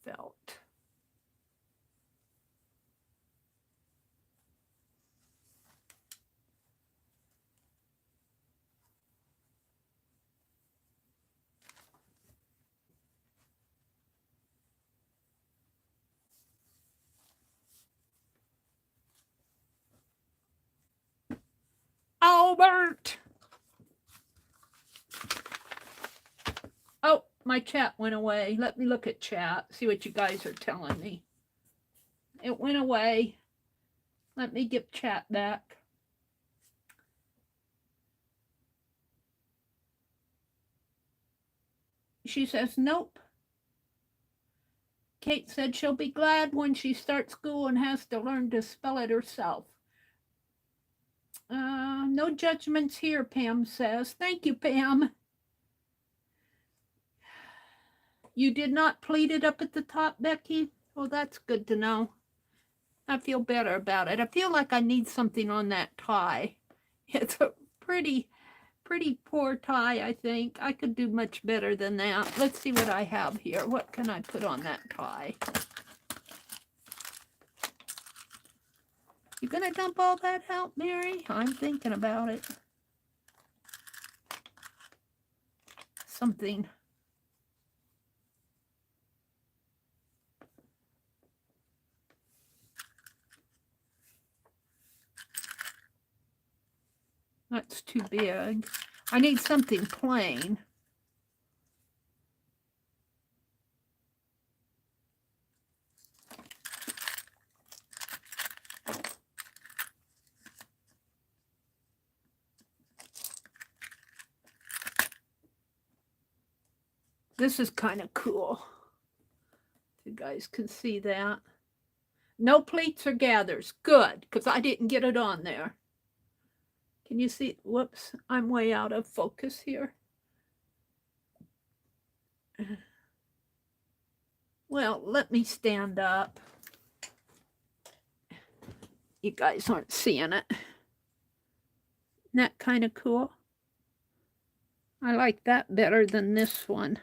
Felt. OWL-Bert! Oh, my chat went away. Let me look at chat, see what you guys are telling me. It went away. Let me get chat back. She says, nope. Kate said she'll be glad when she starts school and has to learn to spell it herself. No judgments here, Pam says. Thank you, Pam. You did not pleat it up at the top, Becky? Well, that's good to know. I feel better about it. I feel like I need something on that tie. It's a pretty poor tie, I think. I could do much better than that. Let's see what I have here. What can I put on that tie? You gonna dump all that out, Meri? I'm thinking about it. Something. That's too big. I need something plain. This is kind of cool. You guys can see that. No pleats or gathers. Good, because I didn't get it on there. Can you see? Whoops, I'm way out of focus here. Well, let me stand up. You guys aren't seeing it. Isn't that kind of cool? I like that better than this one.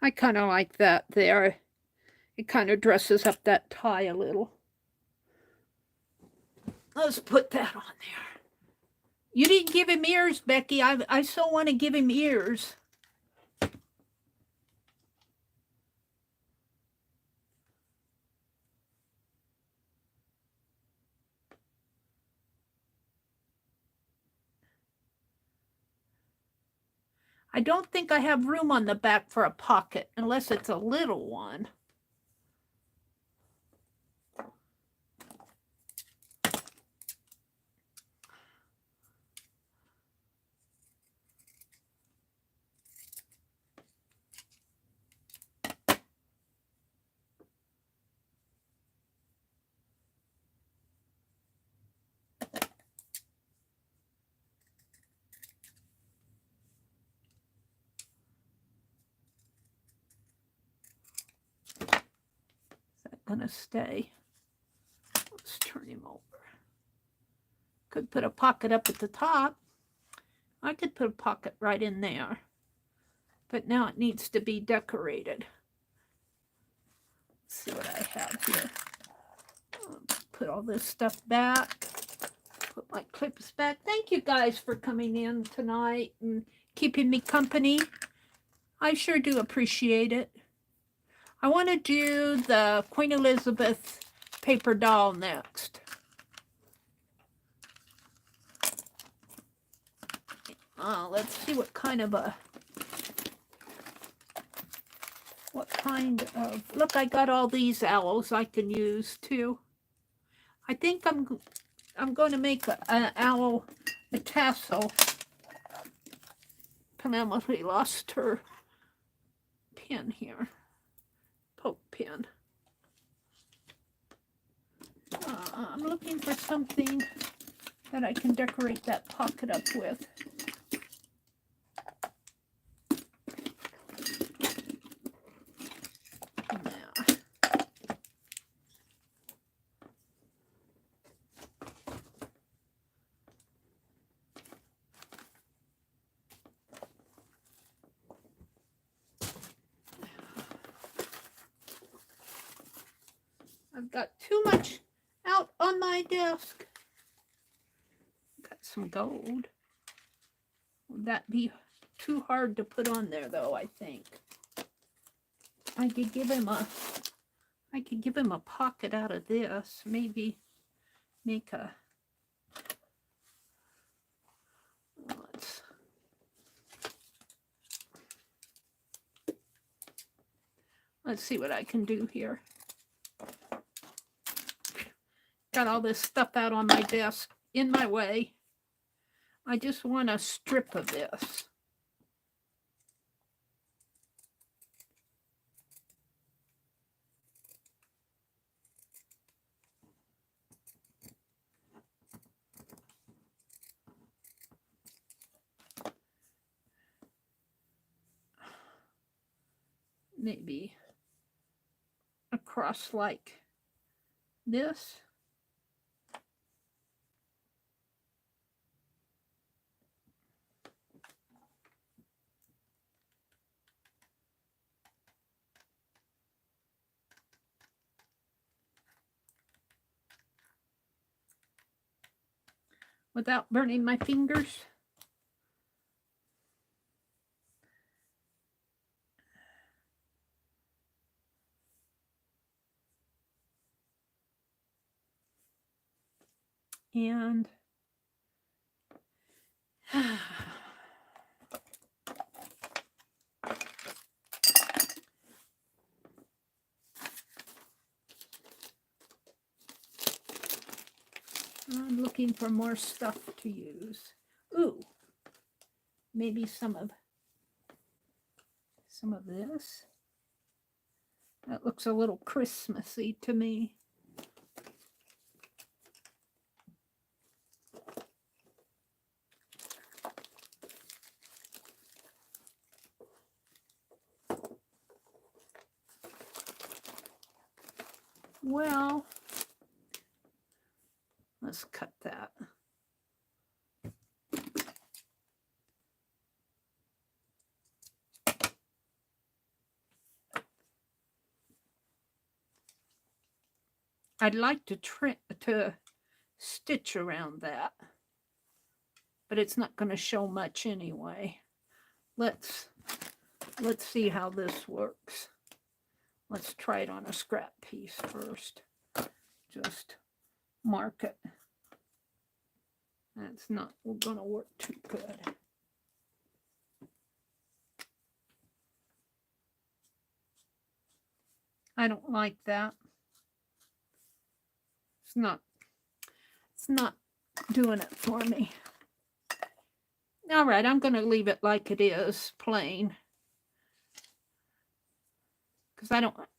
I kind of like that there. It kind of dresses up that tie a little. Let's put that on there. You didn't give him ears, Becky. I so want to give him ears. I don't think I have room on the back for a pocket, unless it's a little one. gonna stay. Let's turn him over. Could put a pocket up at the top. I could put a pocket right in there. But now it needs to be decorated. Let's see what I have here. Put all this stuff back. Put my clips back. Thank you guys for coming in tonight and keeping me company. I sure do appreciate it. I want to do the Queen Elizabeth paper doll next. Let's see what kind of, look, I got all these owls I can use too. I think I'm going to make an owl, a tassel. Penelope lost her pin here, poke pin. I'm looking for something that I can decorate that pocket up with. I've got too much out on my desk. Got some gold. Would that be too hard to put on there though, I think. I could give him a pocket out of this. Maybe make a let's see what I can do here. Got all this stuff out on my desk in my way. I just want a strip of this. Maybe across like this. Without burning my fingers. And I'm looking for more stuff to use. Ooh, maybe some of this. That looks a little Christmassy to me. Well, let's cut that. I'd like to stitch around that, but it's not going to show much anyway. Let's see how this works. Let's try it on a scrap piece first. Just mark it. That's not going to work too good. I don't like that. It's not doing it for me. All right, I'm going to leave it like it is, plain. Because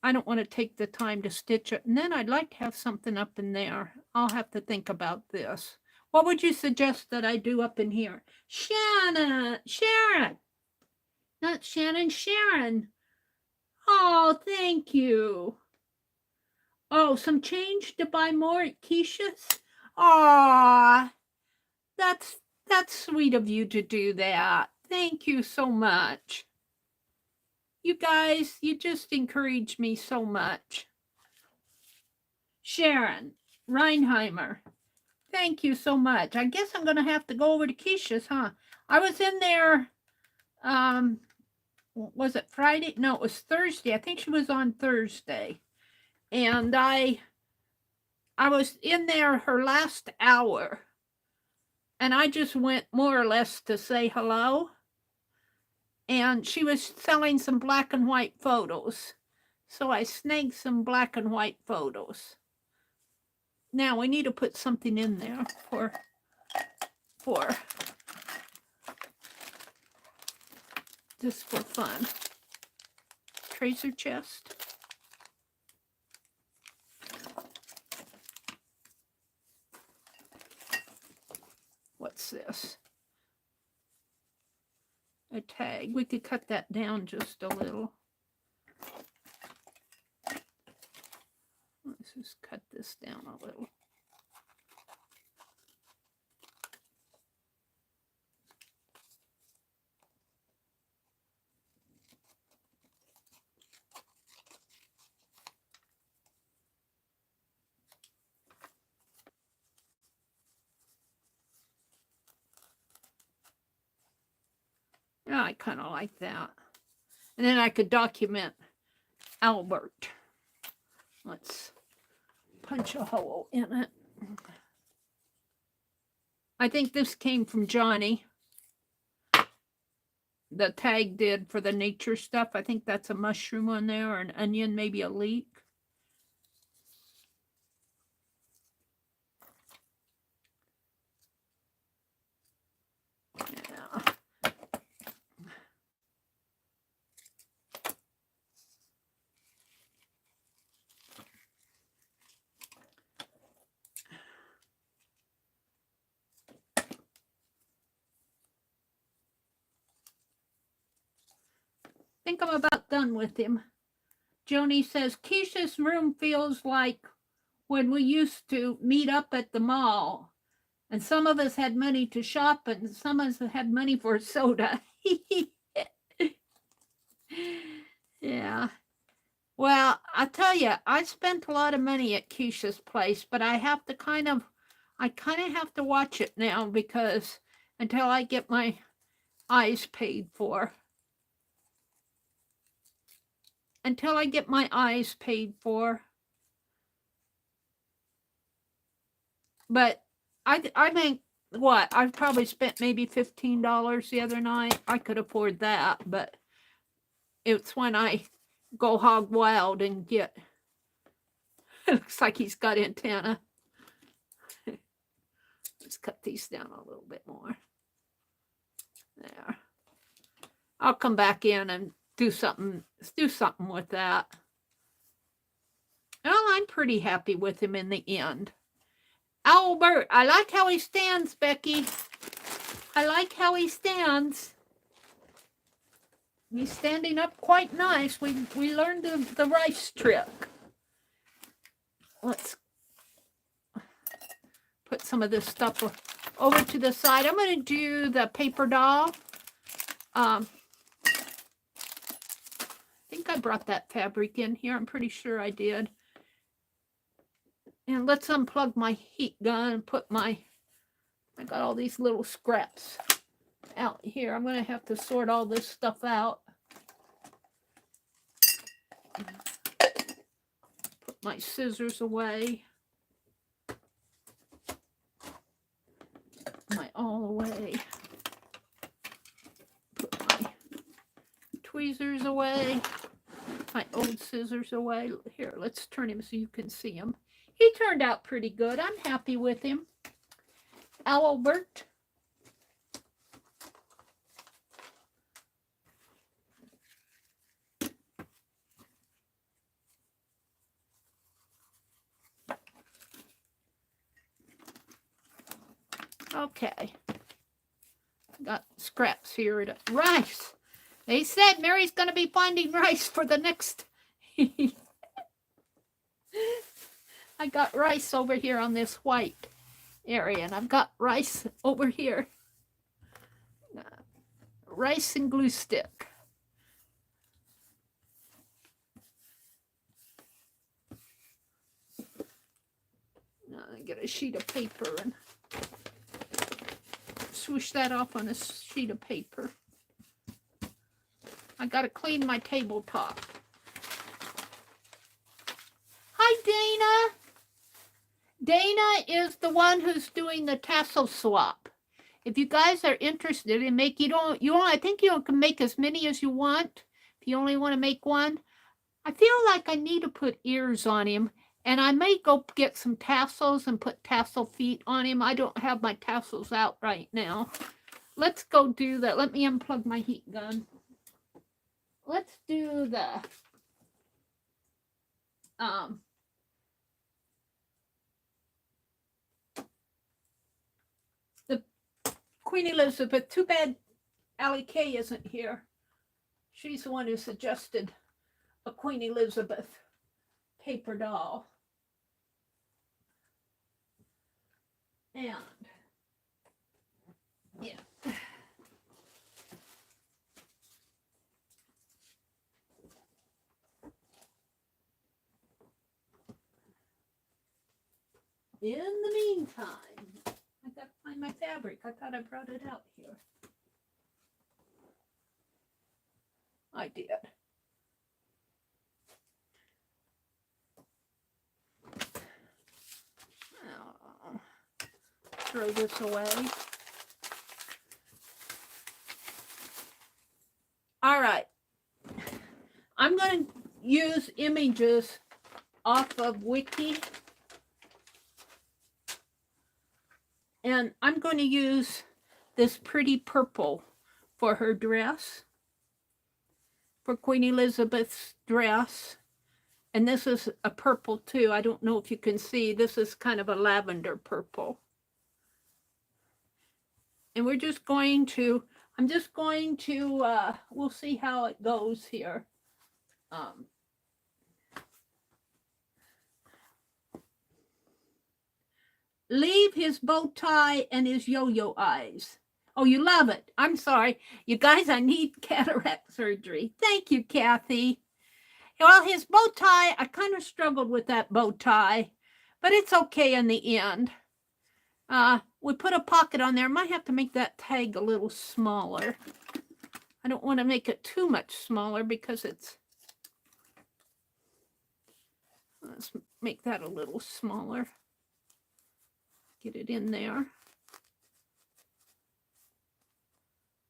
I don't want to take the time to stitch it. And then I'd like to have something up in there. I'll have to think about this. What would you suggest that I do up in here? Sharon. Not Shannon, Sharon. Oh, thank you. Oh, some change to buy more at Keisha's? Aw, that's sweet of you to do that. Thank you so much. You guys, you just encourage me so much. Sharon Reinheimer, thank you so much. I guess I'm going to have to go over to Keisha's, huh? I was in there, was it Friday? No, it was Thursday. I think she was on Thursday. And I was in there her last hour. And I just went more or less to say hello. And she was selling some black and white photos. So I snagged some black and white photos. Now we need to put something in there for just for fun. Treasure chest. What's this? A tag. We could cut that down just a little. Let's just cut this down a little. Yeah, I kind of like that. And then I could document Albert. Let's punch a hole in it. I think this came from Johnny. The tag did for the nature stuff. I think that's a mushroom on there, or an onion, maybe a leek. Yeah. I think I'm about done with him. Joni says, Keisha's room feels like when we used to meet up at the mall. And some of us had money to shop and some of us had money for soda. Yeah. Well, I tell you, I spent a lot of money at Keisha's place, but I have to kind of have to watch it now because until I get my eyes paid for. Until I get my eyes paid for. But I think, what, I've probably spent maybe $15 the other night. I could afford that, but it's when I go hog wild and get, it looks like he's got antenna. Let's cut these down a little bit more. There. I'll come back in and do something with that. Well, I'm pretty happy with him in the end. OWL-Bert, I like how he stands, Becky. I like how he stands. He's standing up quite nice. We learned the rice trick. Let's put some of this stuff over to the side. I'm going to do the Paperdoll. I think I brought that fabric in here. I'm pretty sure I did. And let's unplug my heat gun and put I got all these little scraps out here. I'm going to have to sort all this stuff out. Put my scissors away. My all away. Put my tweezers away. My old scissors away. Here, let's turn him so you can see him. He turned out pretty good. I'm happy with him. OWL-Bert. Okay. Got scraps here. Rice. They said Meri's going to be finding rice for the next... I got rice over here on this white area, and I've got rice over here. Rice and glue stick. Now I get a sheet of paper and swoosh that off on a sheet of paper. I gotta clean my tabletop. Hi, Dana. Dana is the one who's doing the tassel swap. If you guys are interested in making, I think you can make as many as you want. If you only want to make one, I feel like I need to put ears on him, and I may go get some tassels and put tassel feet on him. I don't have my tassels out right now. Let's go do that. Let me unplug my heat gun. Let's do the Queen Elizabeth. Too bad Allie Kay isn't here. She's the one who suggested a Queen Elizabeth paper doll. And yeah. In the meantime, I gotta find my fabric. I thought I brought it out here. I did. Oh, throw this away. All right. I'm going to use images off of Wiki. And I'm going to use this pretty purple for her dress, for Queen Elizabeth's dress. And this is a purple too. I don't know if you can see. This is kind of a lavender purple. And we're just going to, we'll see how it goes here. Leave his bow tie and his yo-yo eyes. Oh, you love it. I'm sorry. You guys, I need cataract surgery. Thank you, Kathy. Well, his bow tie, I kind of struggled with that bow tie, but it's okay in the end. We put a pocket on there. Might have to make that tag a little smaller. I don't want to make it too much smaller because it's... Let's make that a little smaller. Get it in there.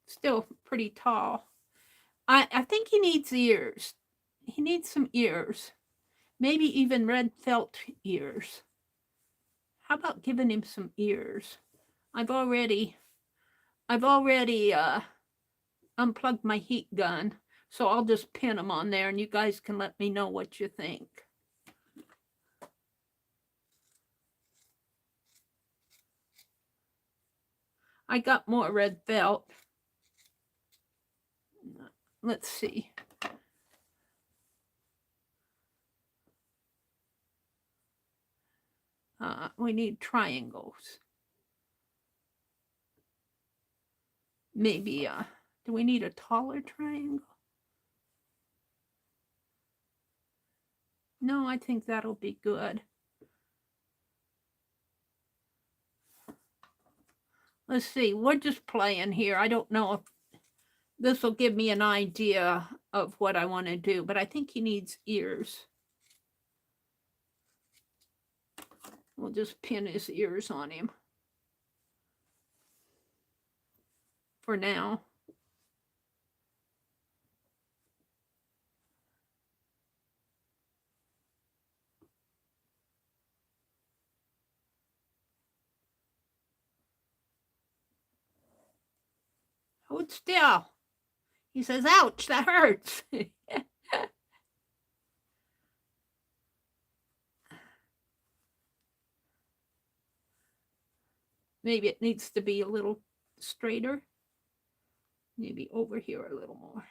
Still pretty tall. I think he needs ears. He needs some ears. Maybe even red felt ears. How about giving him some ears? I've already unplugged my heat gun, so I'll just pin them on there and you guys can let me know what you think. I got more red felt. Let's see. We need triangles. Maybe, do we need a taller triangle? No, I think that'll be good. Let's see, we're just playing here. I don't know if this will give me an idea of what I want to do, but I think he needs ears. We'll just pin his ears on him for now. Hold still. He says, ouch, that hurts. Maybe it needs to be a little straighter. Maybe over here a little more.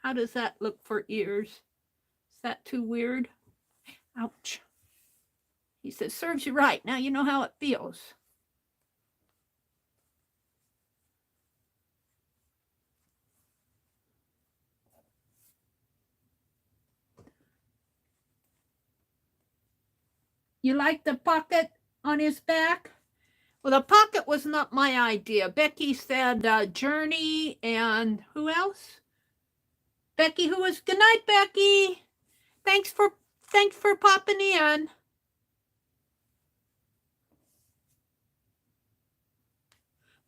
How does that look for ears? Is that too weird? Ouch. He says, serves you right. Now you know how it feels. You like the pocket on his back? Well, the pocket was not my idea. Becky said Journey and who else? Becky, who was, good night, Becky. Thanks for popping in.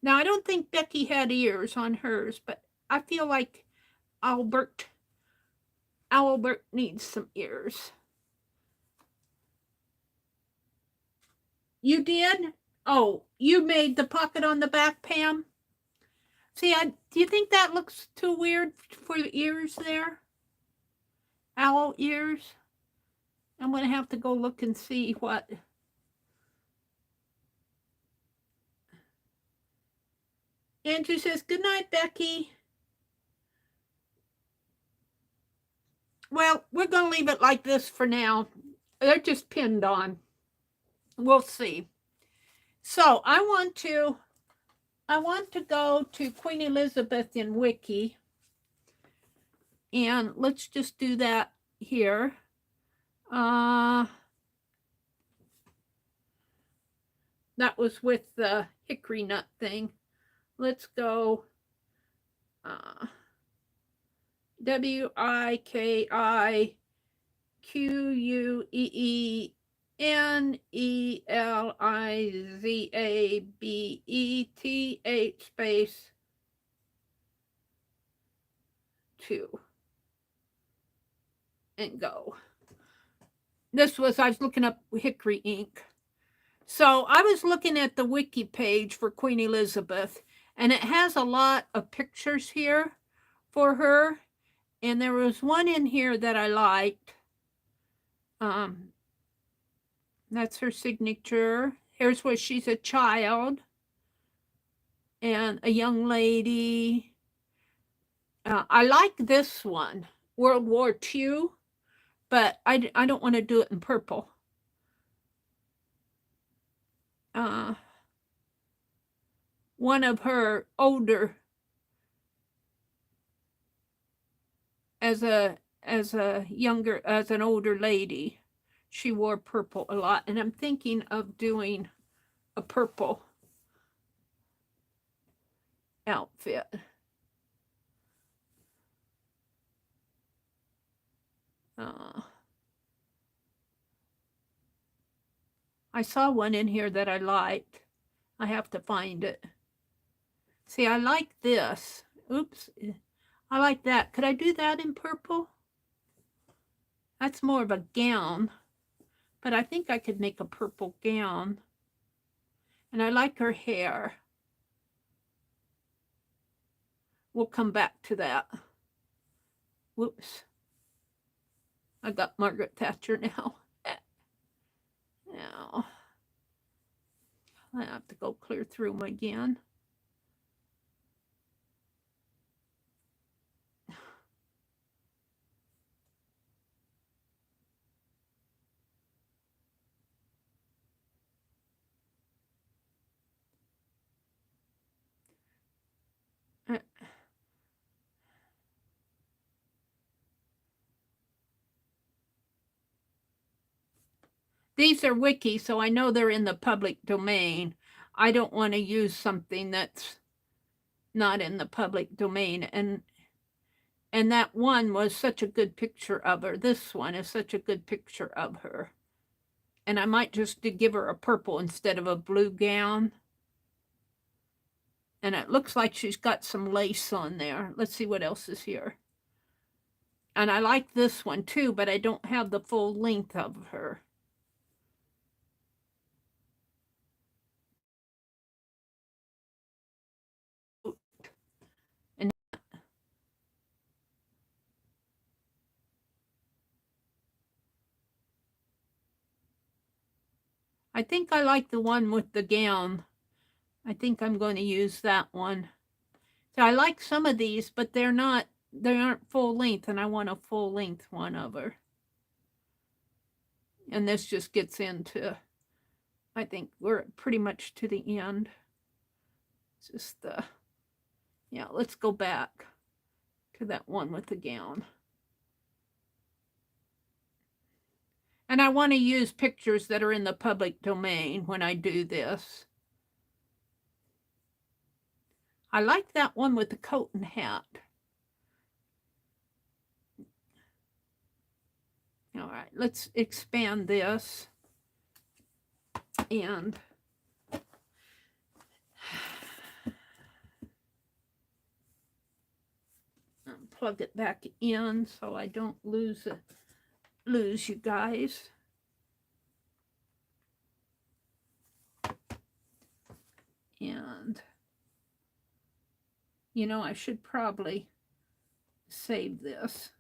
Now, I don't think Becky had ears on hers, but I feel like OWL-Bert needs some ears. You did? Oh, you made the pocket on the back, Pam? See, do you think that looks too weird for the ears there? Owl ears? I'm going to have to go look and see what. Andrew says, good night, Becky. Well, we're going to leave it like this for now. They're just pinned on. We'll see. So I want to go to Queen Elizabeth in Wiki. And let's just do that here. That was with the hickory nut thing. Let's go WIKIQUENELIZABETH space 2 and go. This was, I was looking up hickory ink. So I was looking at the wiki page for Queen Elizabeth, and it has a lot of pictures here for her. And there was one in here that I liked. That's her signature. Here's where she's a child and a young lady. I like this one, World War II, but I don't want to do it in purple. One of her older, as an older lady, she wore purple a lot, and I'm thinking of doing a purple outfit. I saw one in here that I liked. I have to find it. See, I like this. Oops. I like that. Could I do that in purple? That's more of a gown, but I think I could make a purple gown. And I like her hair. We'll come back to that. Whoops. I got Margaret Thatcher now. Now, I have to go clear through them again. These are wiki, so I know they're in the public domain. I don't want to use something that's not in the public domain. And that one was such a good picture of her. This one is such a good picture of her. And I might just give her a purple instead of a blue gown. And it looks like she's got some lace on there. Let's see what else is here. And I like this one too, but I don't have the full length of her. I think I like the one with the gown. I think I'm going to use that one. So I like some of these, but they're not they aren't full length, and I want a full length one of her. And this just gets into, I think we're pretty much to the end. Just the, yeah, let's go back to that one with the gown. And I want to use pictures that are in the public domain when I do this. I like that one with the coat and hat. All right, let's expand this and plug it back in so I don't lose you guys. And you know, I should probably save this.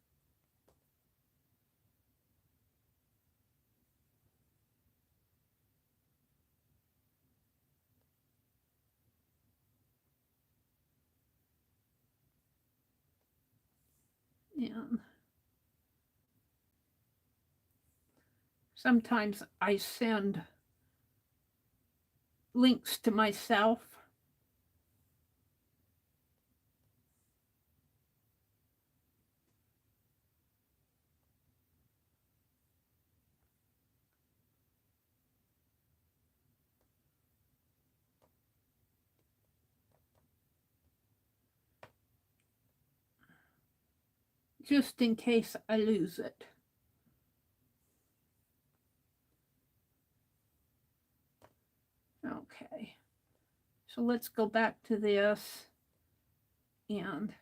And sometimes I send links to myself. Just in case I lose it. Okay, so let's go back to this and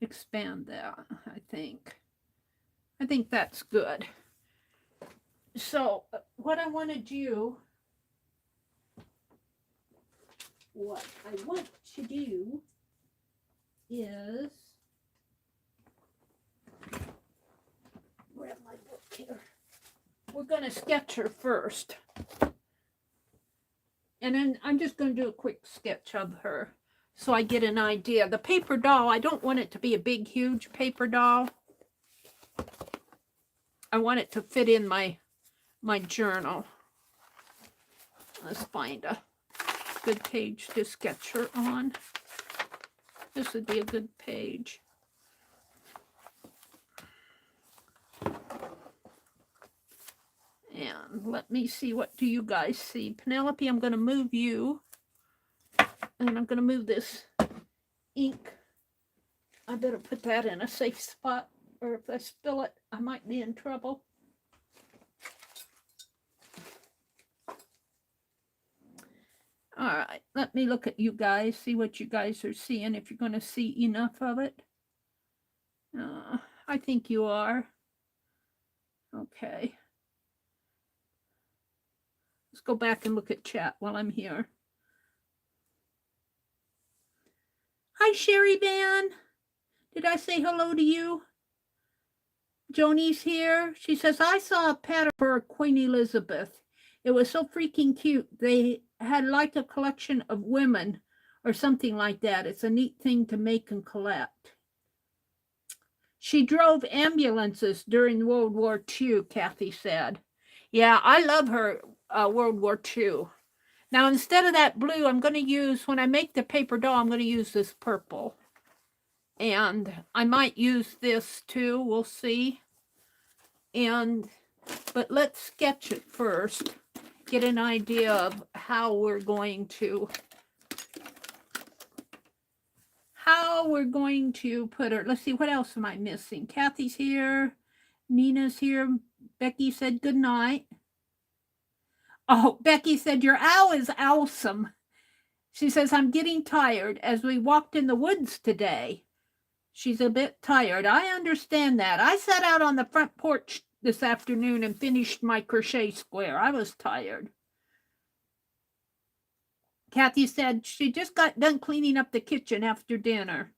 expand that, I think. I think that's good. So what I want to do is grab my book here. We're going to sketch her first. And then I'm just going to do a quick sketch of her so I get an idea. The paper doll, I don't want it to be a big, huge paper doll. I want it to fit in my journal. Let's find a good page to sketch her on. This would be a good page. And let me see, what do you guys see? Penelope, I'm going to move you. And I'm going to move this ink. I better put that in a safe spot, or if I spill it, I might be in trouble. All right, let me look at you guys, see what you guys are seeing, if you're going to see enough of it. I think you are. Okay. Let's go back and look at chat while I'm here. Hi, Sherry Van. Did I say hello to you? Joni's here. She says, I saw a pattern for Queen Elizabeth. It was so freaking cute. They had like a collection of women or something like that. It's a neat thing to make and collect. She drove ambulances during World War II, Kathy said. Yeah, I love her World War II. Now, instead of that blue, I'm going to use, when I make the paper doll, I'm going to use this purple. And I might use this too, we'll see. But let's sketch it first. Get an idea of how we're going to put her. Let's see, what else am I missing? Kathy's here. Nina's here. Becky said good night. Oh, Becky said, your owl is awesome. She says, I'm getting tired as we walked in the woods today. She's a bit tired. I understand that. I sat out on the front porch this afternoon and finished my crochet square. I was tired. Kathy said she just got done cleaning up the kitchen after dinner.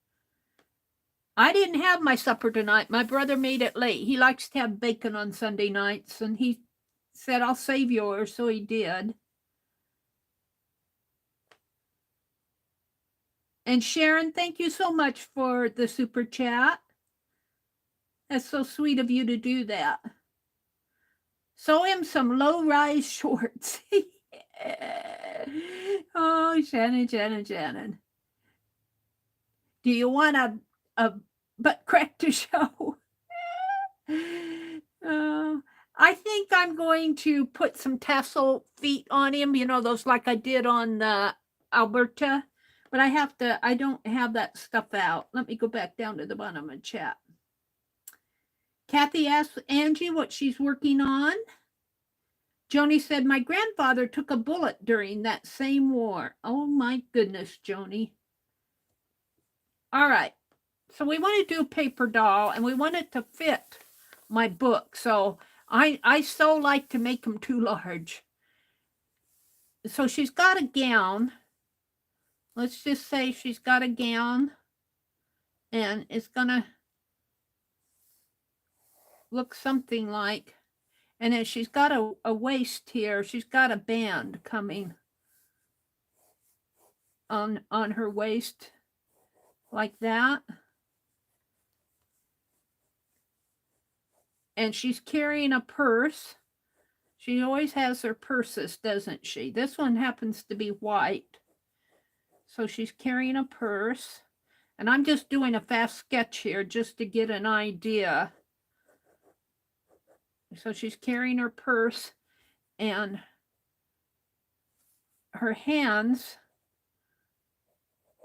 I didn't have my supper tonight. My brother made it late. He likes to have bacon on Sunday nights, and he said, I'll save yours, so he did. And Sharon, thank you so much for the super chat. That's so sweet of you to do that. Sew him some low-rise shorts. Oh, Shannon. Do you want a butt crack to show? I think I'm going to put some tassel feet on him, you know, those like I did on the Alberta. But I don't have that stuff out. Let me go back down to the bottom of chat. Kathy asked Angie what she's working on. Joni said, my grandfather took a bullet during that same war. Oh my goodness, Joni. All right. So we want to do Paperdoll, and we want it to fit my book. So I so like to make them too large. So she's got a gown. Let's just say she's got a gown, and it's going to look something like, and then she's got a waist here. She's got a band coming on her waist like that. And she's carrying a purse. She always has her purses, doesn't she? This one happens to be white. So she's carrying a purse. And I'm just doing a fast sketch here just to get an idea. So she's carrying her purse, and her hands,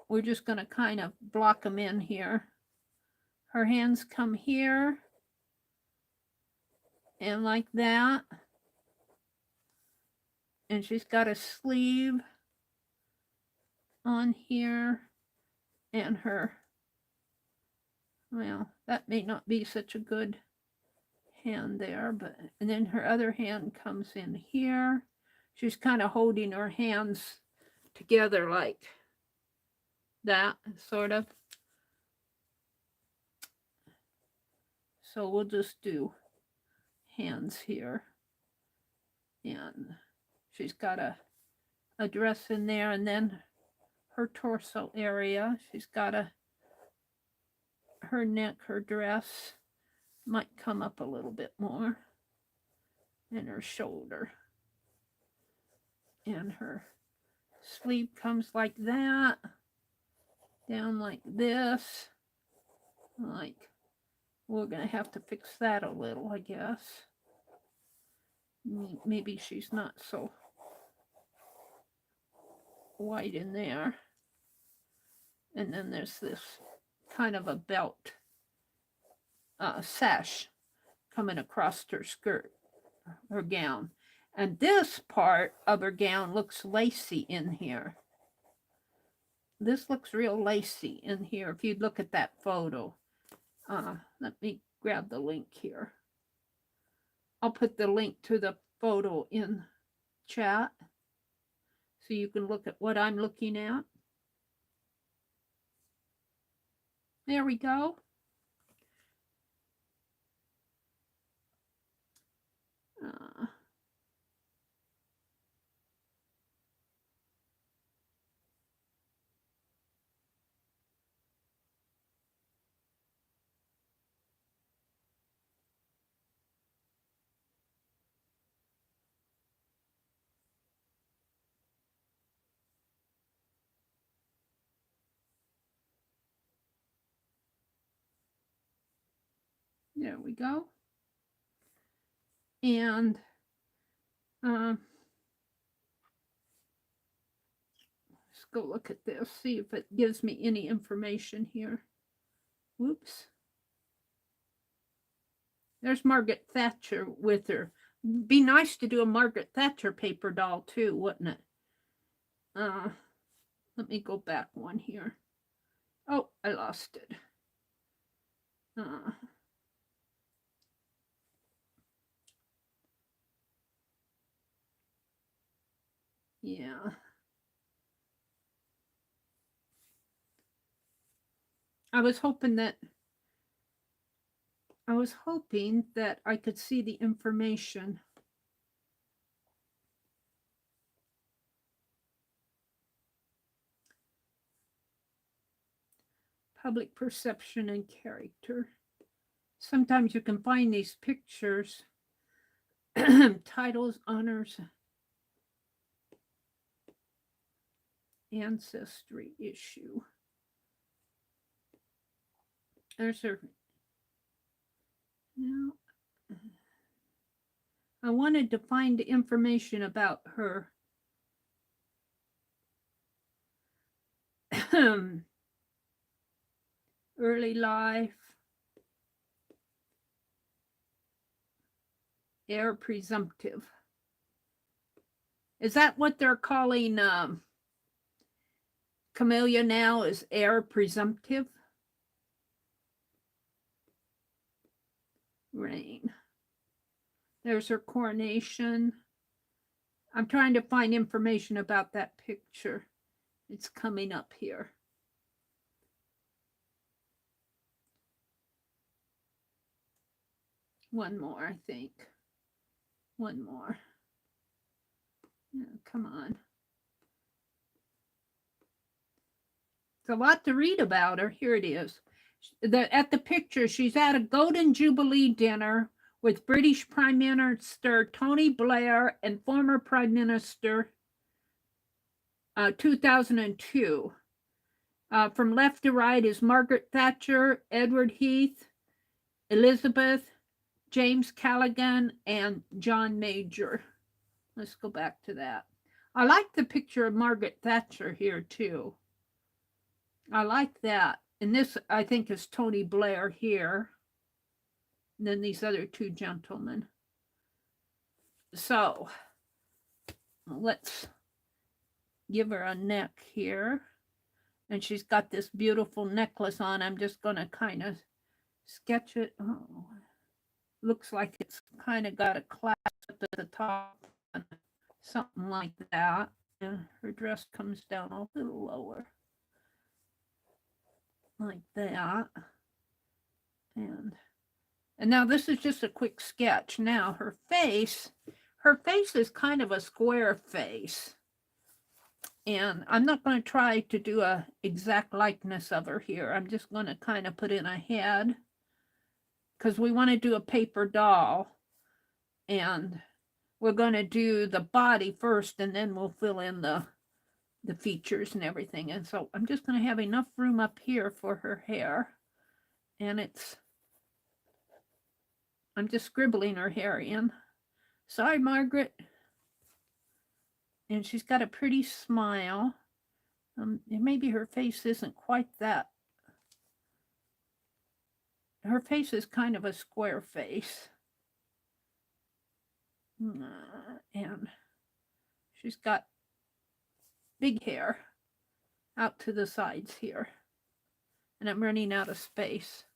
we're just going to kind of block them in here. Her hands come here and like that. And she's got a sleeve on here, and her, well, that may not be such a good hand there, but, and then her other hand comes in here. She's kind of holding her hands together like that, sort of. So we'll just do hands here. And she's got a dress in there, and then her torso area. She's got her neck, her dress might come up a little bit more, and her shoulder. And her sleeve comes like that, down like this. Like, we're going to have to fix that a little, I guess. Maybe she's not so white in there. And then there's this kind of a belt sash coming across her skirt, her gown. And this part of her gown looks lacy in here. This looks real lacy in here if you look at that photo. Let me grab the link here. I'll put the link to the photo in chat so you can look at what I'm looking at. There we go. There we go. And let's go look at this, see if it gives me any information here. Whoops. There's Margaret Thatcher with her. Be nice to do a Margaret Thatcher paper doll too, wouldn't it? Let me go back one here. Oh, I lost it. Yeah. I was hoping that I could see the information. Public perception and character. Sometimes you can find these pictures, titles, honors, ancestry issue. There's her. Now, I wanted to find information about her early life, heir presumptive. Is that what they're calling Camellia now, is heir presumptive? Reign. There's her coronation. I'm trying to find information about that picture. It's coming up here. One more, I think. One more. Yeah, come on. It's a lot to read about her. Here it is. At the picture, she's at a Golden Jubilee dinner with British Prime Minister Tony Blair and former Prime Minister 2002. From left to right is Margaret Thatcher, Edward Heath, Elizabeth, James Callaghan, and John Major. Let's go back to that. I like the picture of Margaret Thatcher here too. I like that. And this, I think, is Tony Blair here. And then these other two gentlemen. So, let's give her a neck here. And she's got this beautiful necklace on. I'm just going to kind of sketch it. Oh, looks like it's kind of got a clasp at the top. Something like that. And her dress comes down a little lower. Like that. And now this is just a quick sketch. Now her face is kind of a square face. And I'm not going to try to do a exact likeness of her here. I'm just going to kind of put in a head because we want to do a paper doll. And we're going to do the body first, and then we'll fill in the features and everything. And so I'm just going to have enough room up here for her hair. And I'm just scribbling her hair in. Sorry, Margaret. And she's got a pretty smile. Maybe her face isn't quite that. Her face is kind of a square face. And she's got big hair out to the sides here. And I'm running out of space.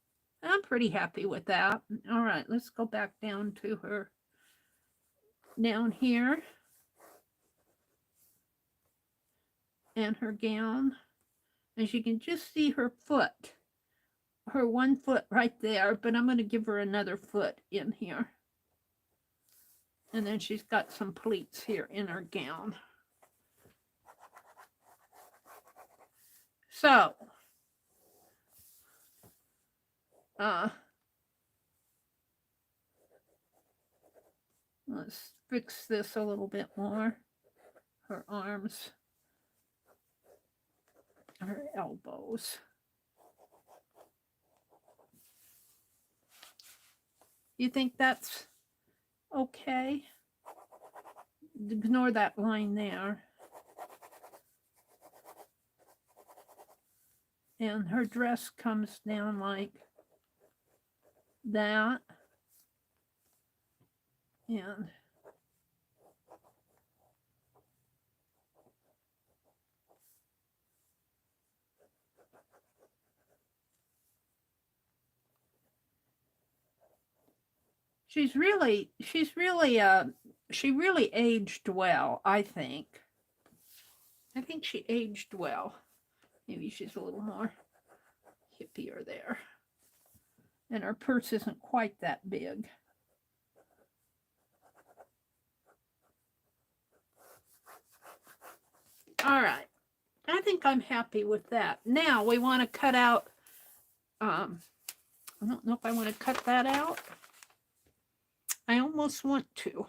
I'm pretty happy with that. All right, let's go back down to her. Down here. And her gown. And you can just see her foot. Her one foot right there. But I'm going to give her another foot in here. And then she's got some pleats here in her gown. So, let's fix this a little bit more. Her arms, her elbows. You think that's okay? Ignore that line there. And her dress comes down like that. And she really aged well, I think. I think she aged well. Maybe she's a little more hippier there. And our purse isn't quite that big. All right. I think I'm happy with that. Now we want to cut out, I don't know if I want to cut that out. I almost want to.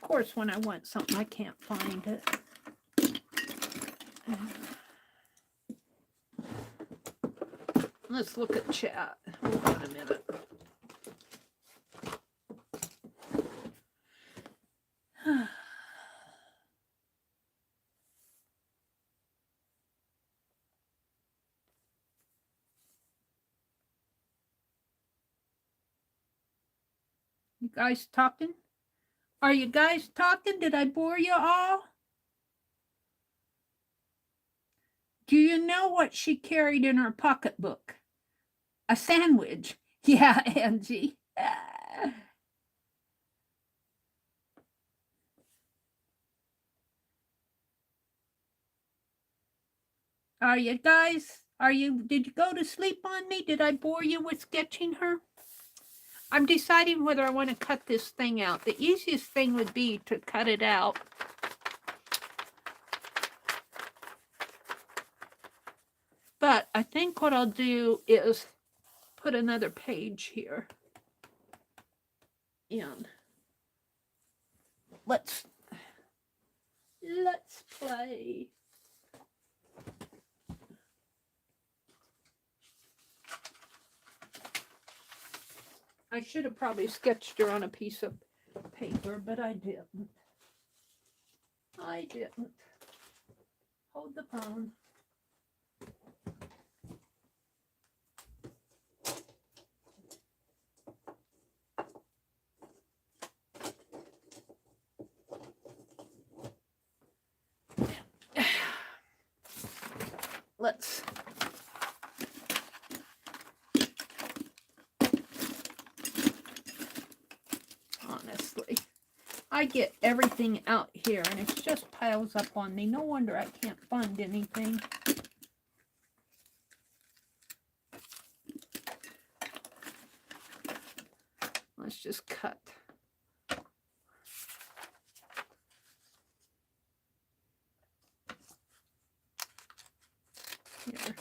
Of course, when I want something, I can't find it. Let's look at chat. Hold on a minute. You guys talking? Are you guys talking? Did I bore you all? Do you know what she carried in her pocketbook? A sandwich. Yeah, Angie. Are you guys, did you go to sleep on me? Did I bore you with sketching her? I'm deciding whether I want to cut this thing out. The easiest thing would be to cut it out. But I think what I'll do is put another page here in. Let's play. I should have probably sketched her on a piece of paper, but I didn't. Hold the phone. Let's honestly, I get everything out here and it just piles up on me. No wonder I can't find anything. Let's just cut. Here.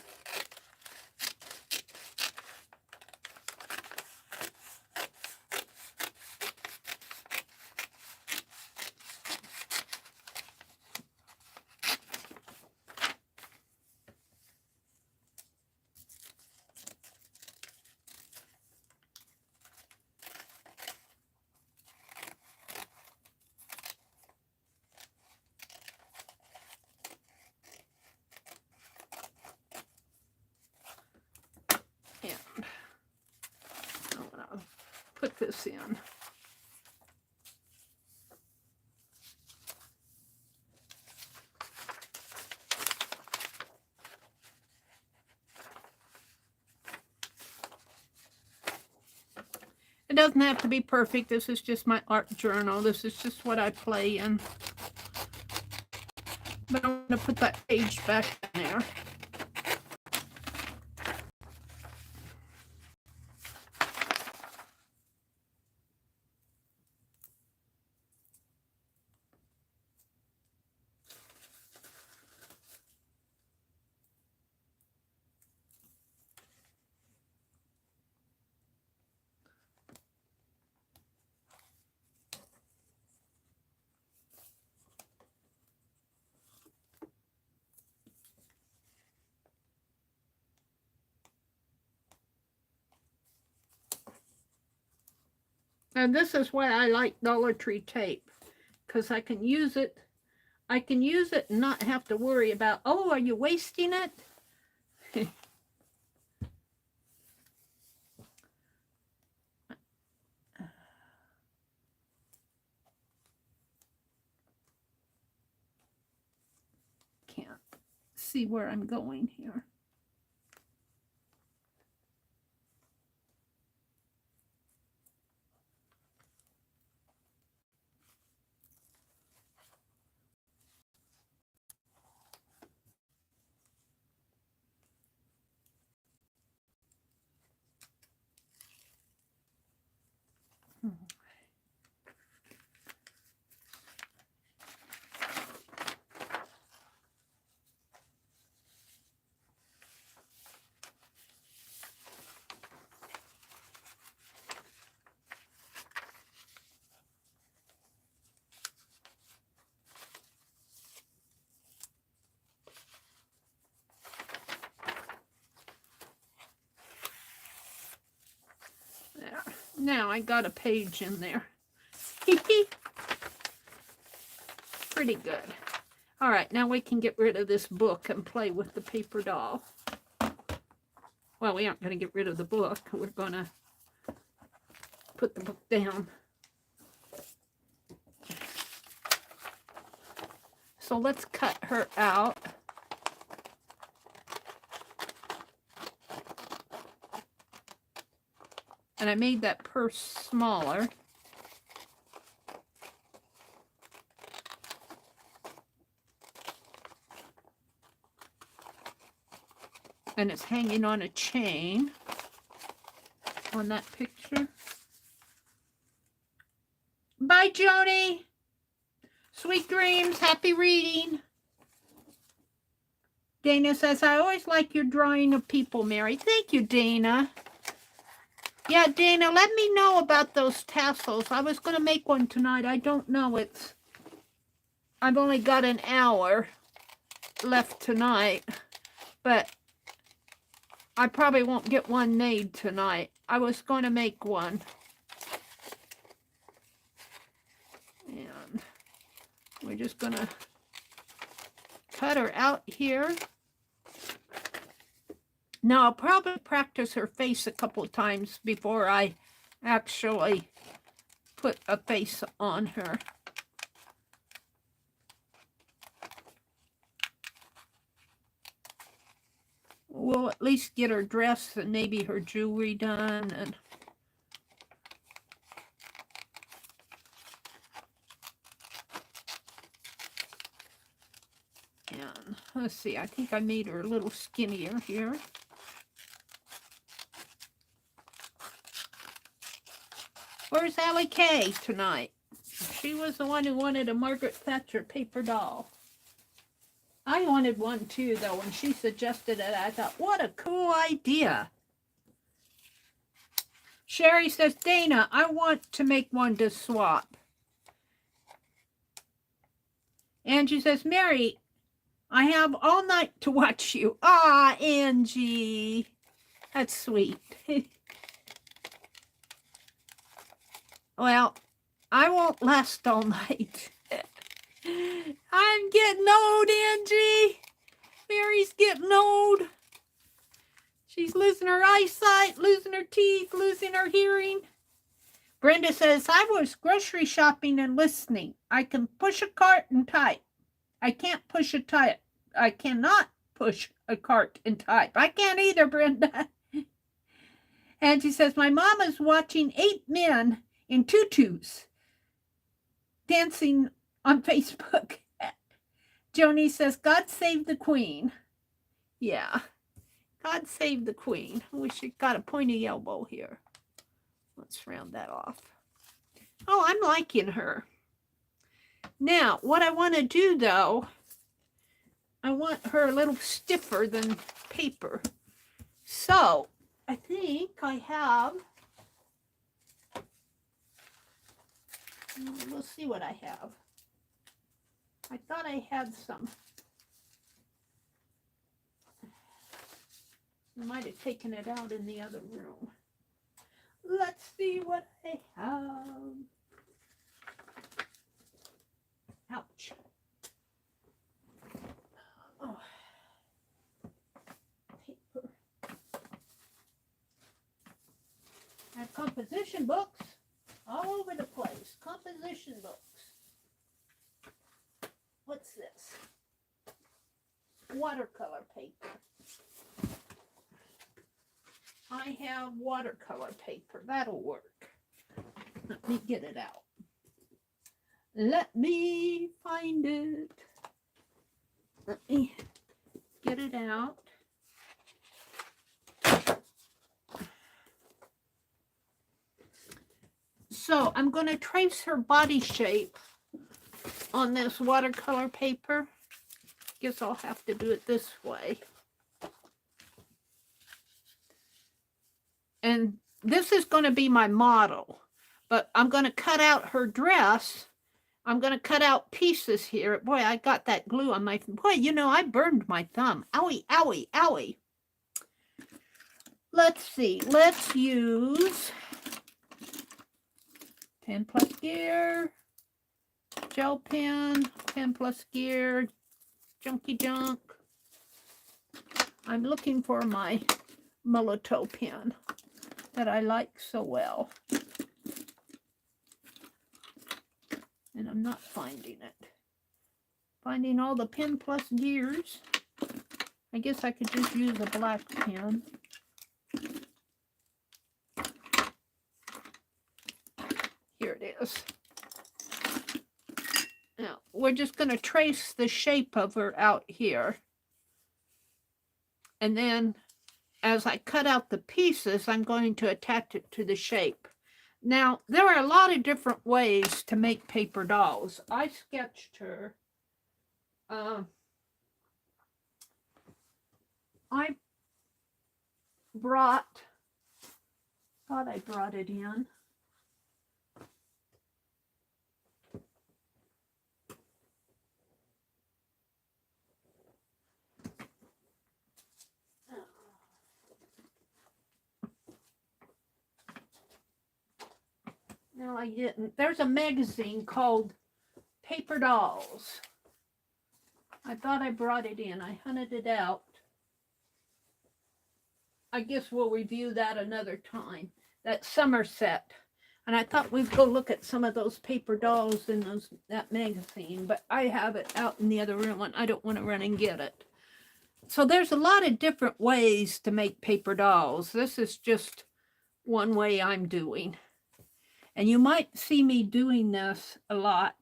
Put this in. It doesn't have to be perfect. This is just my art journal. This is just what I play in. But I'm going to put that page back in there. And this is why I like Dollar Tree tape, because I can use it. I can use it and not have to worry about, oh, are you wasting it? see where I'm going here. There. Now I got a page in there. Pretty good. All right, now we can get rid of this book and play with the paper doll. Well, we aren't going to get rid of the book. We're going to put the book down. So let's cut her out. And I made that purse smaller. And it's hanging on a chain on that picture. Bye, Joni. Sweet dreams. Happy reading. Dana says, I always like your drawing of people, Meri. Thank you, Dana. Yeah, Dana, let me know about those tassels. I was going to make one tonight. I don't know. I've only got an hour left tonight, but I probably won't get one made tonight. I was going to make one. And we're just going to cut her out here. Now, I'll probably practice her face a couple of times before I actually put a face on her. We'll at least get her dress and maybe her jewelry done. And let's see, I think I made her a little skinnier here. Where's Allie Kay tonight? She was the one who wanted a Margaret Thatcher paper doll. I wanted one too, though. When she suggested it, I thought, what a cool idea. Sherry says, Dana, I want to make one to swap. Angie says, Meri, I have all night to watch you. Ah, Angie. That's sweet. Well, I won't last all night. I'm getting old, Angie. Meri's getting old. She's losing her eyesight, losing her teeth, losing her hearing. Brenda says, I was grocery shopping and listening. I can push a cart and type. I can't push a type. I cannot push a cart and type. I can't either, Brenda. And she says, my mom is watching 8 men in tutus dancing on Facebook. Joni says, God save the Queen. Yeah, God save the Queen. I wish she got a pointy elbow here. Let's round that off. Oh, I'm liking her. Now, what I want to do, though, I want her a little stiffer than paper. So, I think I have... We'll see what I have. I thought I had some. I might have taken it out in the other room. Let's see what I have. Ouch. Oh. Paper. I have composition books. All over the place. Composition books. What's this? watercolor paper. I have watercolor paper. That'll work. Let me get it out. Let me find it. Let me get it out. So I'm going to trace her body shape on this watercolor paper. Guess I'll have to do it this way. And this is going to be my model, but I'm going to cut out her dress. I'm going to cut out pieces here. Boy, I got that glue on my, boy, you know, I burned my thumb. Owie, owie, owie. Let's see. Let's use pen plus gear, gel pen, pen plus gear, junky junk. I'm looking for my Molotow pen that I like so well. And I'm not finding it. Finding all the pen plus gears. I guess I could just use a black pen. Here it is. Now, we're just going to trace the shape of her out here. And then, as I cut out the pieces, I'm going to attach it to the shape. Now, there are a lot of different ways to make paper dolls. I sketched her. I thought I brought it in. No, I didn't. There's a magazine called Paperdolls. I thought I brought it in. I hunted it out. I guess we'll review that another time. That summer set. And I thought we'd go look at some of those paper dolls in that magazine. But I have it out in the other room and I don't want to run and get it. So there's a lot of different ways to make paper dolls. This is just one way I'm doing. And you might see me doing this a lot.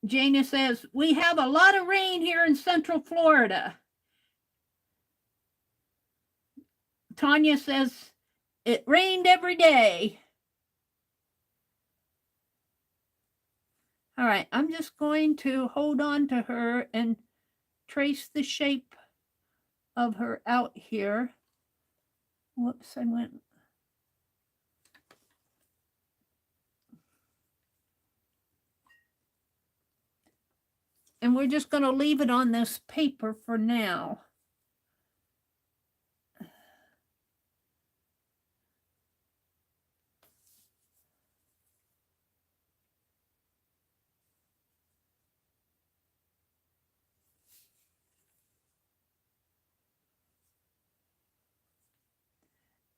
Jana says, we have a lot of rain here in Central Florida. Tanya says, it rained every day. All right, I'm just going to hold on to her and trace the shape of her out here. Whoops, I went. And we're just going to leave it on this paper for now.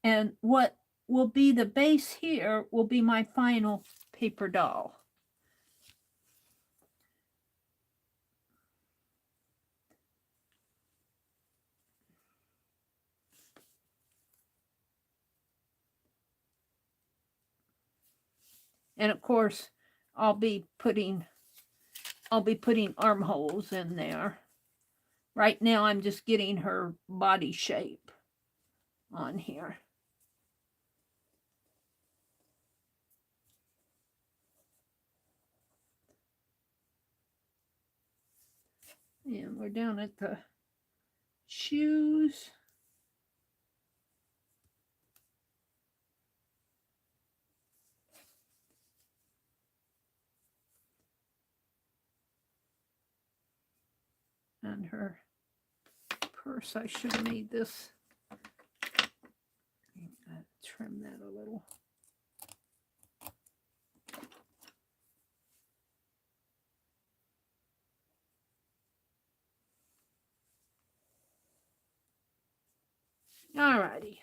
And what will be the base here will be my final paper doll. And of course, I'll be putting armholes in there. Right now, I'm just getting her body shape on here. And we're down at the shoes. And her purse, I should have made this. Trim that a little. All righty.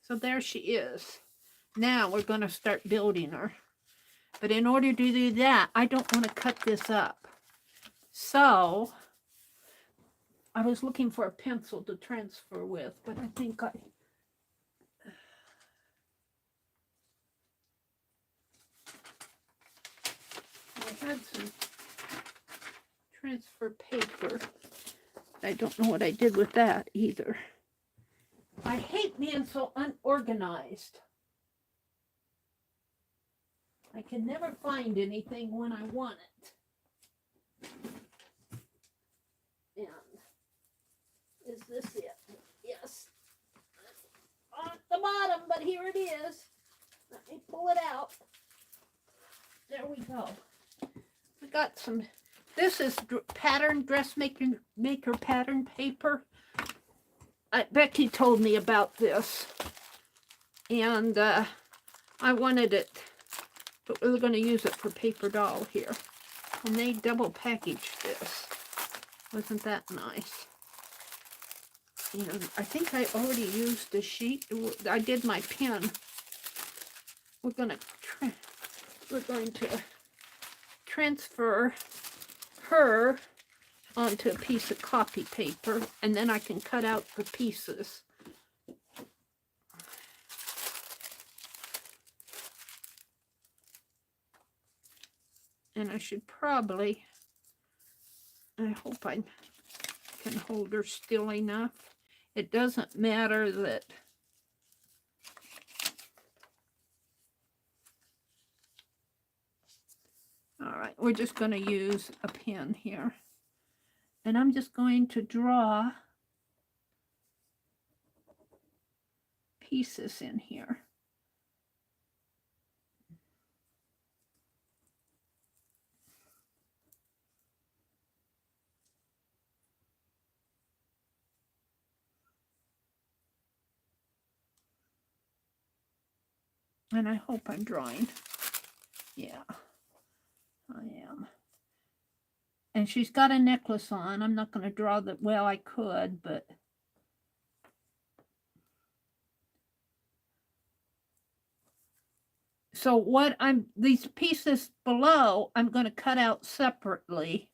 So there she is. Now we're going to start building her. But in order to do that, I don't want to cut this up. So I was looking for a pencil to transfer with, but I think I had some transfer paper. I don't know what I did with that either. I hate being so unorganized. I can never find anything when I want it. And is this it? Yes. On the bottom, but here it is. Let me pull it out. There we go. We got some, this is pattern dressmaker pattern paper. Becky told me about this. And I wanted it, but we were going to use it for Paperdoll here. And they double packaged this. Wasn't that nice? And I think I already used the sheet. I did my pen. We're going to transfer her onto a piece of copy paper, and then I can cut out the pieces. And I should probably, I hope I can hold her still enough. It doesn't matter that all right, we're just going to use a pen here. And I'm just going to draw pieces in here. And I hope I'm drawing. Yeah, I am. And she's got a necklace on. I'm not going to draw that. Well, I could, but so what these pieces below, I'm going to cut out separately.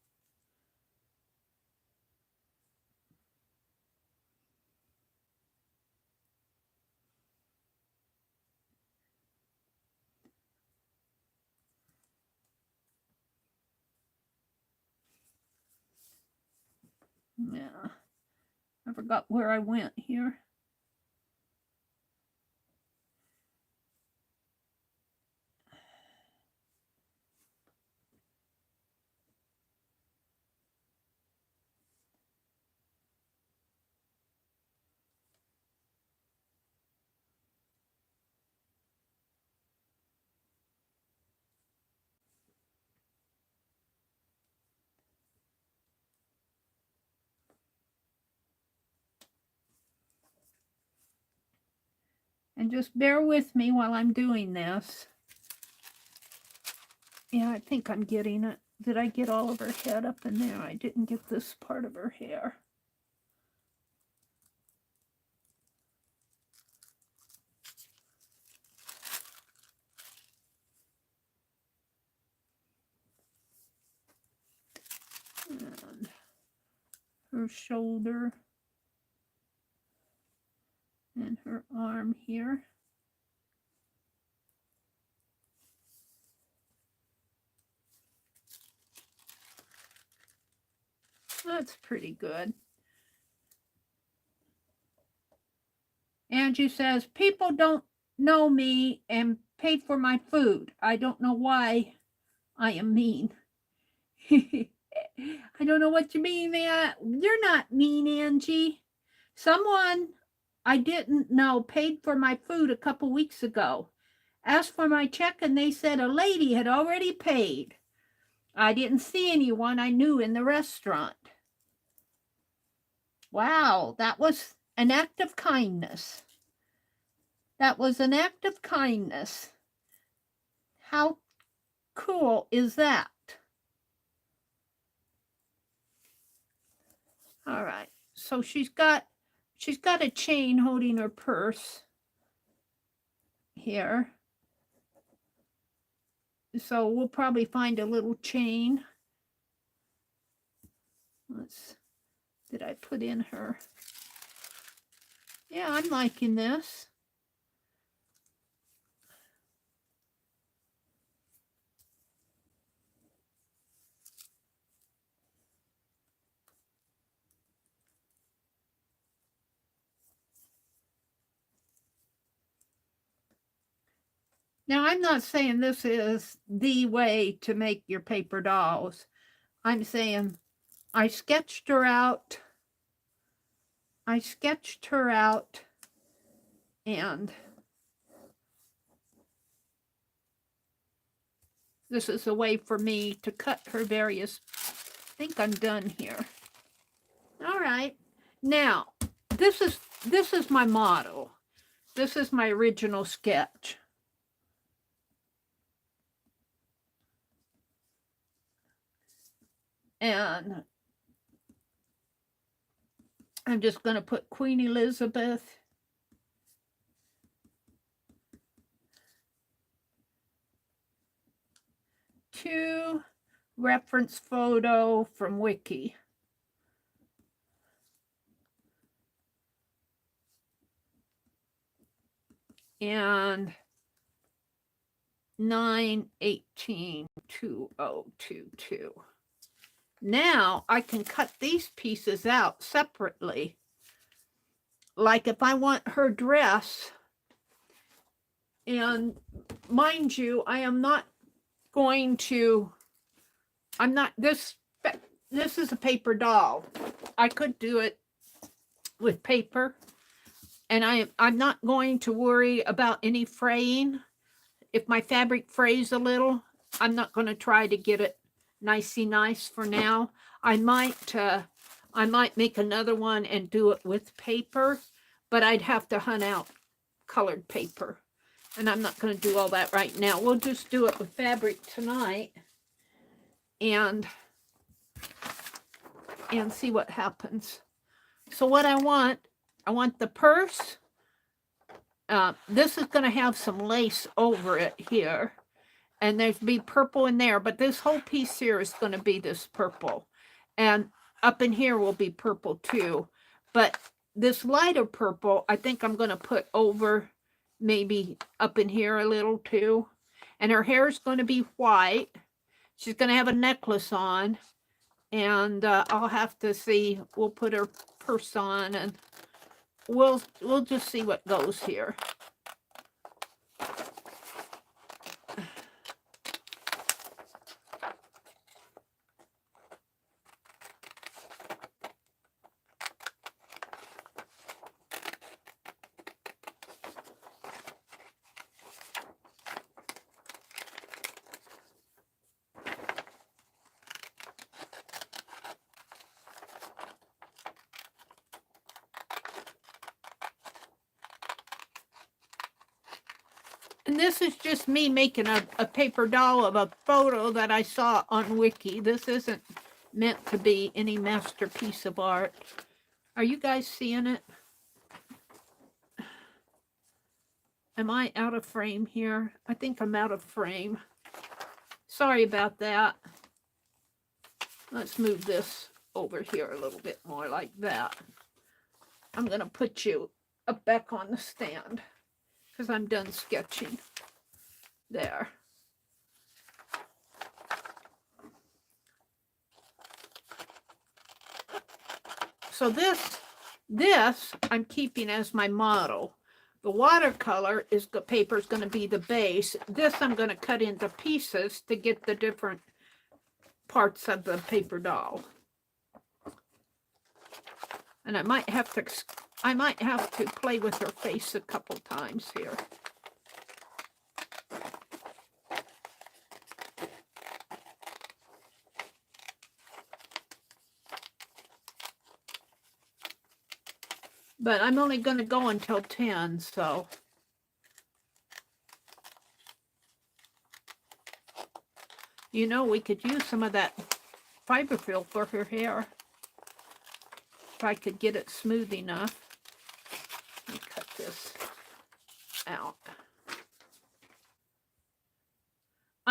Yeah, I forgot where I went here. And just bear with me while I'm doing this. Yeah, I think I'm getting it. Did I get all of her head up in there? I didn't get this part of her hair. And her shoulder. And her arm here. That's pretty good. Angie says, people don't know me and paid for my food. I don't know why I am mean. I don't know what you mean, man. You're not mean, Angie. Someone I didn't know paid for my food a couple weeks ago. Asked for my check and they said a lady had already paid. I didn't see anyone I knew in the restaurant. Wow, that was an act of kindness. That was an act of kindness. How cool is that? All right, so she's got a chain holding her purse here. So we'll probably find a little chain. Did I put in her? Yeah, I'm liking this. Now, I'm not saying this is the way to make your paper dolls. I'm saying I sketched her out. And this is a way for me to cut her various. I think I'm done here. All right. Now, this is my model. This is my original sketch. And I'm just going to put Queen Elizabeth. To reference photo from Wiki. And 9/18/2022. Now I can cut these pieces out separately. Like if I want her dress, and mind you, I am not going to, I'm not, this is a paper doll. I could do it with paper, and I'm not going to worry about any fraying. If my fabric frays a little, I'm not going to try to get it nicey nice for now. I might make another one and do it with paper, but I'd have to hunt out colored paper, and I'm not going to do all that right now. We'll just do it with fabric tonight and see what happens. So what I want the purse. This is going to have some lace over it here, and there's be purple in there, but this whole piece here is going to be this purple, and up in here will be purple too. But this lighter purple, I think I'm going to put over, maybe up in here a little too. And her hair is going to be white. She's going to have a necklace on, and I'll have to see. We'll put her purse on, and we'll just see what goes here. And this is just me making a paper doll of a photo that I saw on Wiki. This isn't meant to be any masterpiece of art. Are you guys seeing it? Am I out of frame here? I think I'm out of frame. Sorry about that. Let's move this over here a little bit more like that. I'm going to put you up back on the stand because I'm done sketching. There. So this I'm keeping as my model. The watercolor paper is going to be the base. This I'm going to cut into pieces to get the different parts of the paper doll. And I might have to play with her face a couple times here. But I'm only going to go until 10, so. You know, we could use some of that fiberfill for her hair. If I could get it smooth enough. Let me cut this out.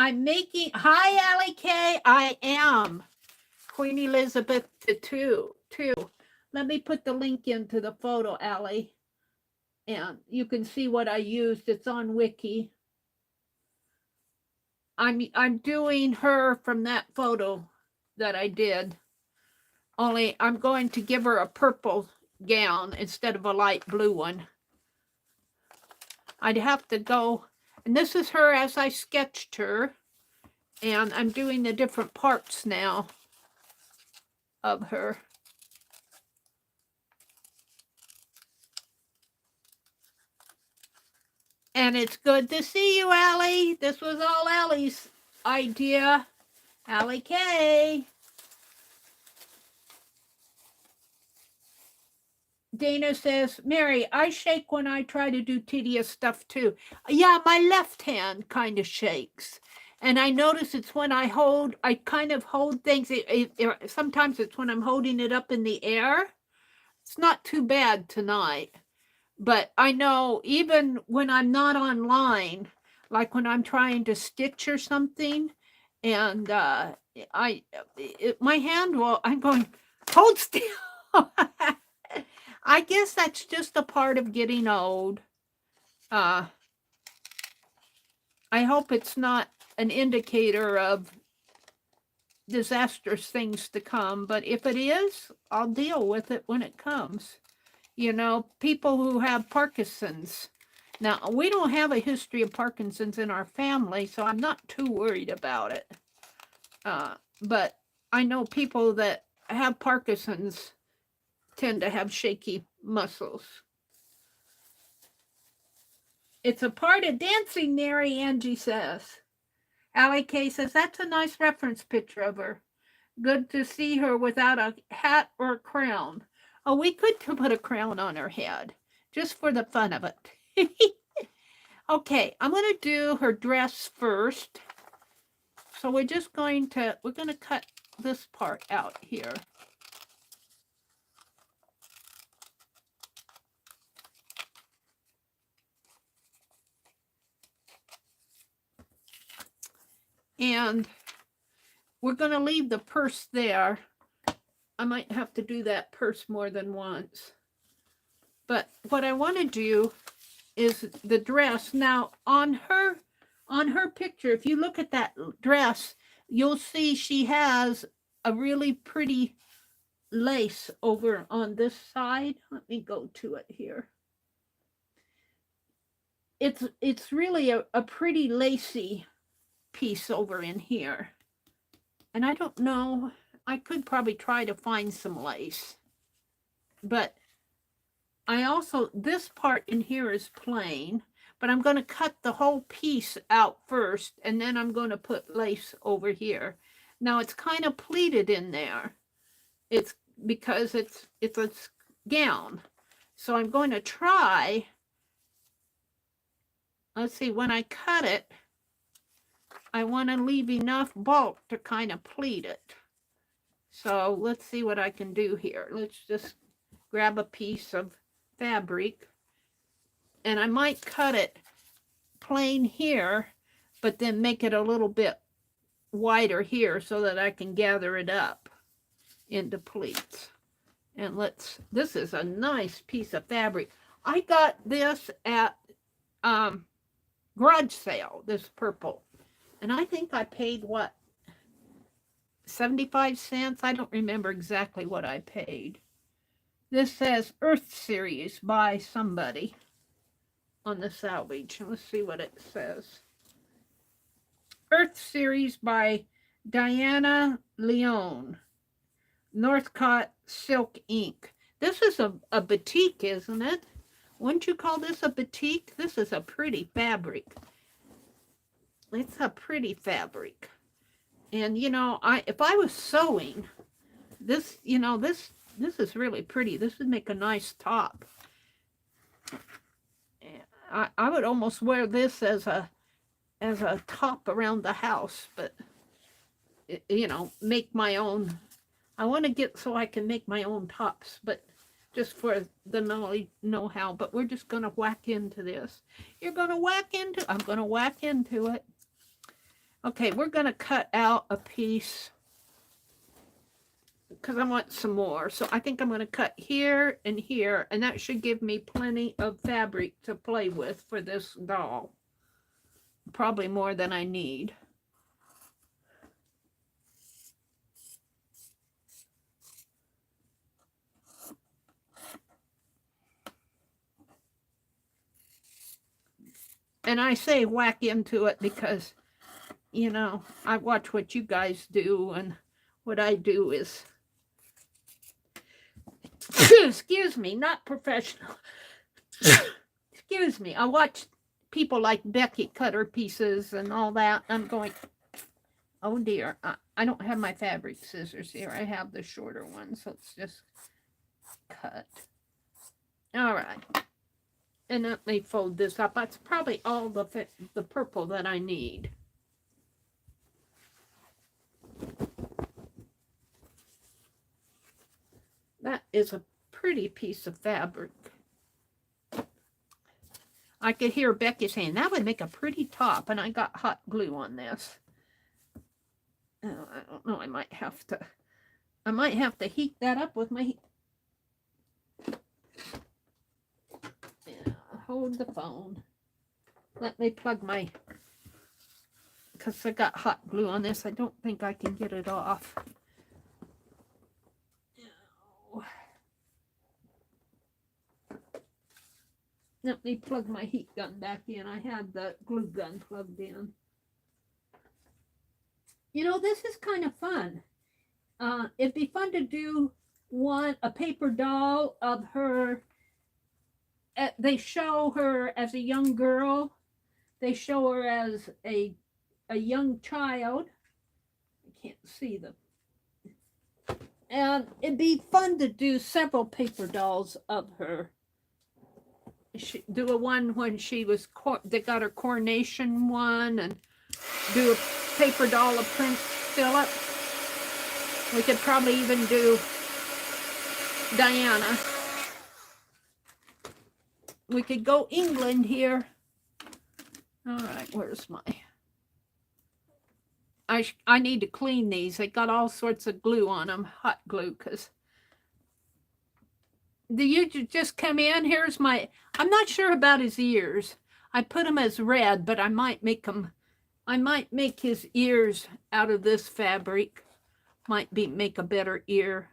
I'm making, hi, Allie K. I am Queen Elizabeth II. Let me put the link into the photo, Allie. And you can see what I used. It's on Wiki. I'm doing her from that photo that I did. Only I'm going to give her a purple gown instead of a light blue one. I'd have to go, and this is her as I sketched her. And I'm doing the different parts now of her. And it's good to see you, Allie. This was all Allie's idea. Allie K. Dana says, Meri, I shake when I try to do tedious stuff too. Yeah, my left hand kind of shakes. And I notice it's when I kind of hold things. Sometimes it's when I'm holding it up in the air. It's not too bad tonight. But I know even when I'm not online, like when I'm trying to stitch or something, and my hand will, I'm going, hold still. I guess that's just a part of getting old. I hope it's not an indicator of disastrous things to come, but if it is, I'll deal with it when it comes. You know, people who have Parkinson's. Now, we don't have a history of Parkinson's in our family, so I'm not too worried about it. But I know people that have Parkinson's tend to have shaky muscles. It's a part of dancing, Mary, Angie says. Allie K says, that's a nice reference picture of her. Good to see her without a hat or a crown. Oh, we could put a crown on her head, just for the fun of it. Okay, I'm going to do her dress first. So we're going to cut this part out here. And we're going to leave the purse there. I might have to do that purse more than once. But what I want to do is the dress. Now, on her picture, if you look at that dress, you'll see she has a really pretty lace over on this side. Let me go to it here. It's really a pretty lacy piece over in here. And I don't know, I could probably try to find some lace. But I also, this part in here is plain, but I'm going to cut the whole piece out first, and then I'm going to put lace over here. Now it's kind of pleated in there. It's because it's a gown. So I'm going to try, let's see, when I cut it, I want to leave enough bulk to kind of pleat it. So let's see what I can do here. Let's just grab a piece of fabric, and I might cut it plain here, but then make it a little bit wider here so that I can gather it up into pleats. And this is a nice piece of fabric. I got this at garage sale, this purple. And I think I paid, what, 75 cents? I don't remember exactly what I paid. This says Earth Series by somebody on the salvage. Let's see what it says. Earth Series by Diana Leone. Northcott Silk Ink. This is a batik, isn't it? Wouldn't you call this a batik? This is a pretty fabric. It's a pretty fabric. And, you know, if I was sewing, this, you know, this is really pretty. This would make a nice top. I would almost wear this as a top around the house, but, you know, make my own. I want to get so I can make my own tops, but just for the know-how. But we're just going to whack into this. You're going to whack into, I'm going to whack into it. Okay, we're going to cut out a piece because I want some more. So I think I'm going to cut here, and that should give me plenty of fabric to play with for this doll. Probably more than I need. And I say whack into it because, you know, I watch what you guys do, and what I do is, excuse me, not professional. Excuse me. I watch people like Becky cut her pieces and all that. I'm going, oh dear, I don't have my fabric scissors here. I have the shorter ones, so let's just cut. All right. And let me fold this up. That's probably all the purple that I need. That is a pretty piece of fabric. I could hear Becky saying, that would make a pretty top, and I got hot glue on this. Oh, I don't know, I might have to heat that up with my... Yeah, hold the phone. Let me plug my... Because I got hot glue on this, I don't think I can get it off. Let me plug my heat gun back in. I had the glue gun plugged in. You know, this is kind of fun. It'd be fun to do a paper doll of her. They show her as a young girl. They show her as a young child. I can't see them. And it'd be fun to do several paper dolls of her. Do a one when she was, they got her coronation one, and do a paper doll of Prince Philip. We could probably even do Diana. We could go England here. All right, where's my... I need to clean these. They got all sorts of glue on them, hot glue, because... Do you just come in? Here's my... I'm not sure about his ears. I put them as red, but I might make them... I might make his ears out of this fabric. Make a better ear.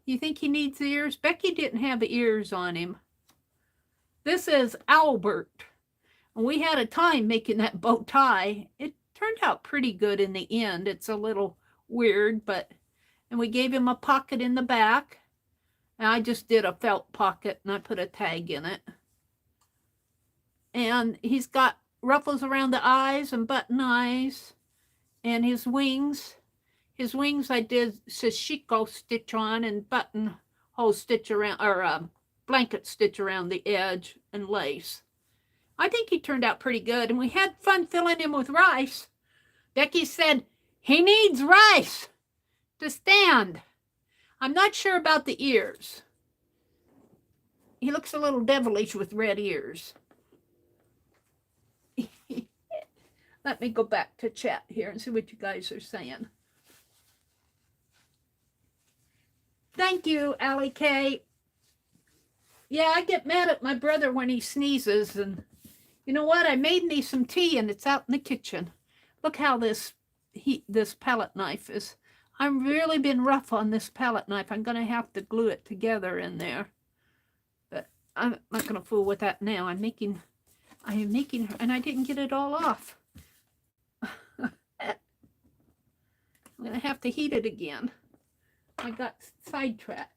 You think he needs ears? Becky didn't have ears on him. This is OWL-Bert. And we had a time making that bow tie. It turned out pretty good in the end. It's a little weird, but... And we gave him a pocket in the back. And I just did a felt pocket, and I put a tag in it. And he's got ruffles around the eyes and button eyes. And his wings I did sashiko stitch on and buttonhole stitch around, or blanket stitch around the edge and lace. I think he turned out pretty good. And we had fun filling him with rice. Becky said, he needs rice to stand. I'm not sure about the ears. He looks a little devilish with red ears. Let me go back to chat here and see what you guys are saying. Thank you, Allie K. Yeah, I get mad at my brother when he sneezes, and you know what? I made me some tea, and it's out in the kitchen. Look how this palette knife is. I've really been rough on this palette knife. I'm going to have to glue it together in there. But I'm not going to fool with that now. I am making, and I didn't get it all off. I'm going to have to heat it again. I got sidetracked.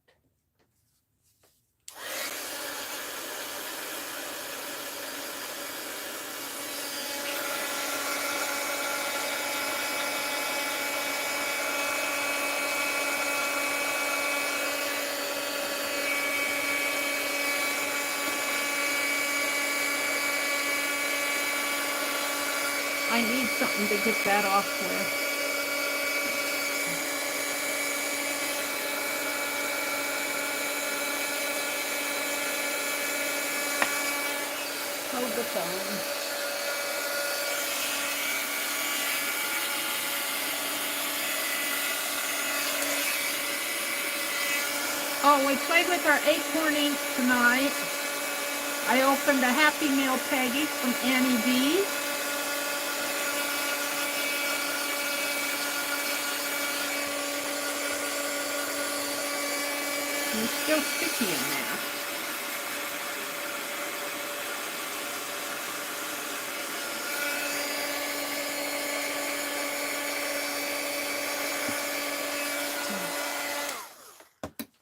I need something to get that off with. Hold the phone. Oh, we played with our Acorn ink tonight. I opened a Happy Meal Peggy from Annie B. And it's still sticky in there.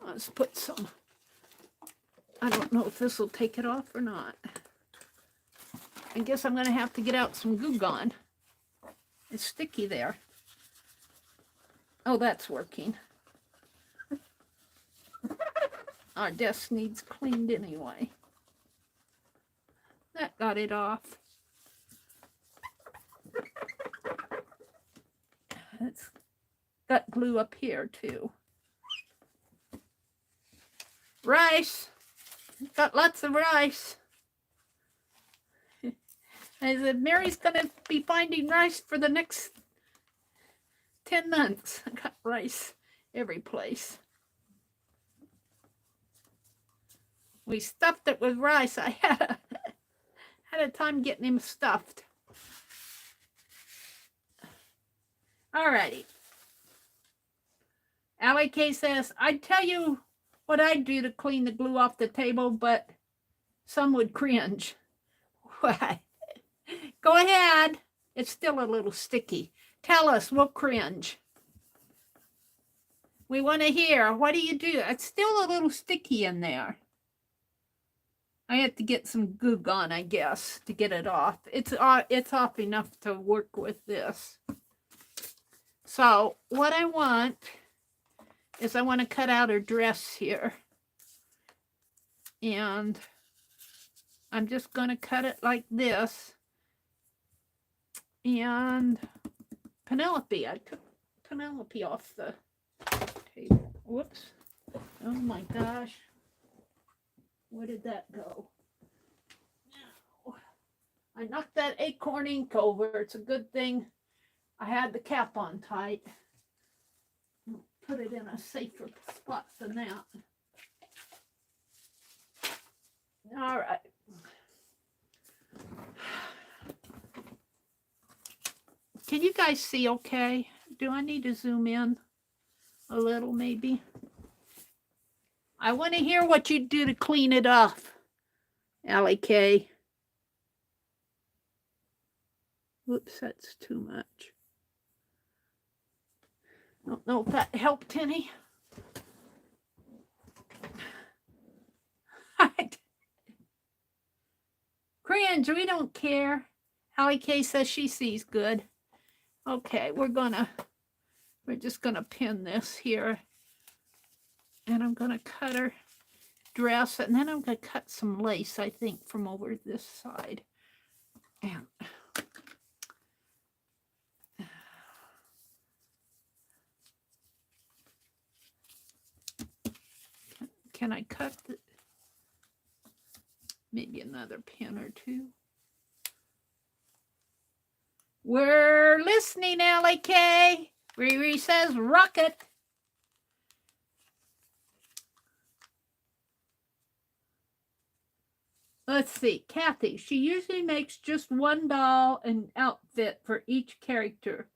Let's put some, I don't know if this will take it off or not. I guess I'm going to have to get out some Goo Gone. It's sticky there. Oh, that's working. Our desk needs cleaned anyway. That got it off. It's got glue up here too. Rice. Got lots of rice. I said, Mary's going to be finding rice for the next 10 months. I got rice every place. We stuffed it with rice. I had a time getting him stuffed. Alrighty. Allie K says, I'd tell you what I'd do to clean the glue off the table, but some would cringe. Why? Go ahead. It's still a little sticky. Tell us, we'll cringe. We want to hear. What do you do? It's still a little sticky in there. I have to get some Goo Gone, I guess, to get it off. It's off enough to work with this. So what I want is I want to cut out her dress here. And I'm just going to cut it like this. And Penelope, I took Penelope off the table. Whoops. Oh my gosh. Where did that go? No. I knocked that Acorn ink over. It's a good thing I had the cap on tight. Put it in a safer spot than that. All right. Can you guys see okay? Do I need to zoom in a little maybe? I want to hear what you do to clean it off, Allie K. Whoops, that's too much. Don't know if that helped any. Cringe, we don't care. Allie K says she sees good. Okay, we're just gonna pin this here. And I'm gonna cut her dress, and then I'm gonna cut some lace, I think, from over this side. And can I cut maybe another pin or two? We're listening, Allie K. Riri says rocket. Let's see, Kathy, she usually makes just one doll and outfit for each character,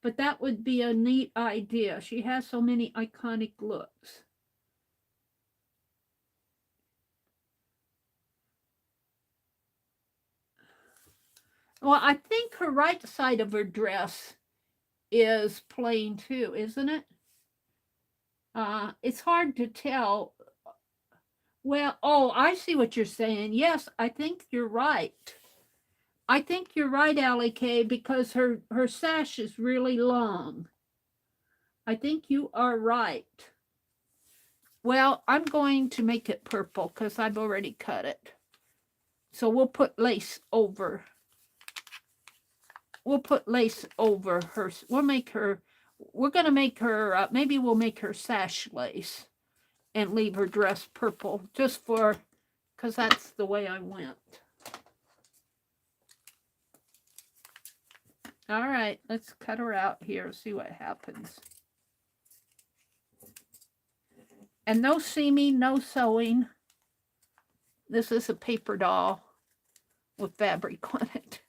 but that would be a neat idea. She has so many iconic looks. Well, I think her right side of her dress is plain too, isn't it? It's hard to tell. Well, oh, I see what you're saying. Yes, I think you're right. I think you're right, Allie K, because her sash is really long. I think you are right. Well, I'm going to make it purple because I've already cut it. So we'll put lace over. We'll put lace over her. We're going to make her, maybe we'll make her sash lace and leave her dress purple just for, because that's the way I went. All right, let's cut her out here, see what happens. And no seaming, no sewing. This is a paper doll with fabric on it.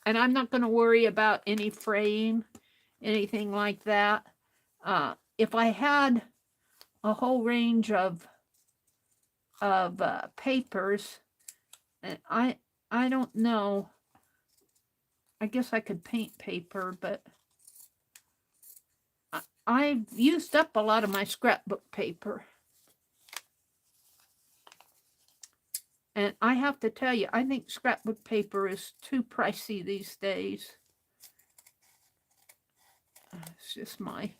And I'm not going to worry about any fraying, anything like that. If I had a whole range of papers, and I don't know. I guess I could paint paper, but I've used up a lot of my scrapbook paper. And I have to tell you, I think scrapbook paper is too pricey these days. It's just my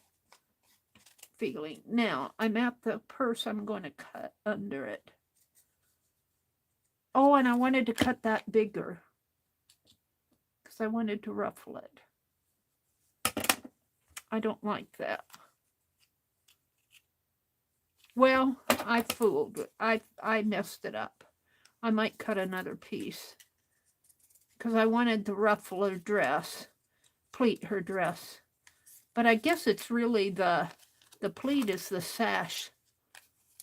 feeling. Now, I'm at the purse I'm going to cut under it. Oh, and I wanted to cut that bigger because I wanted to ruffle it. I don't like that. Well, I fooled. I messed it up. I might cut another piece because I wanted to ruffle her dress, pleat her dress. But I guess it's really the pleat is the sash.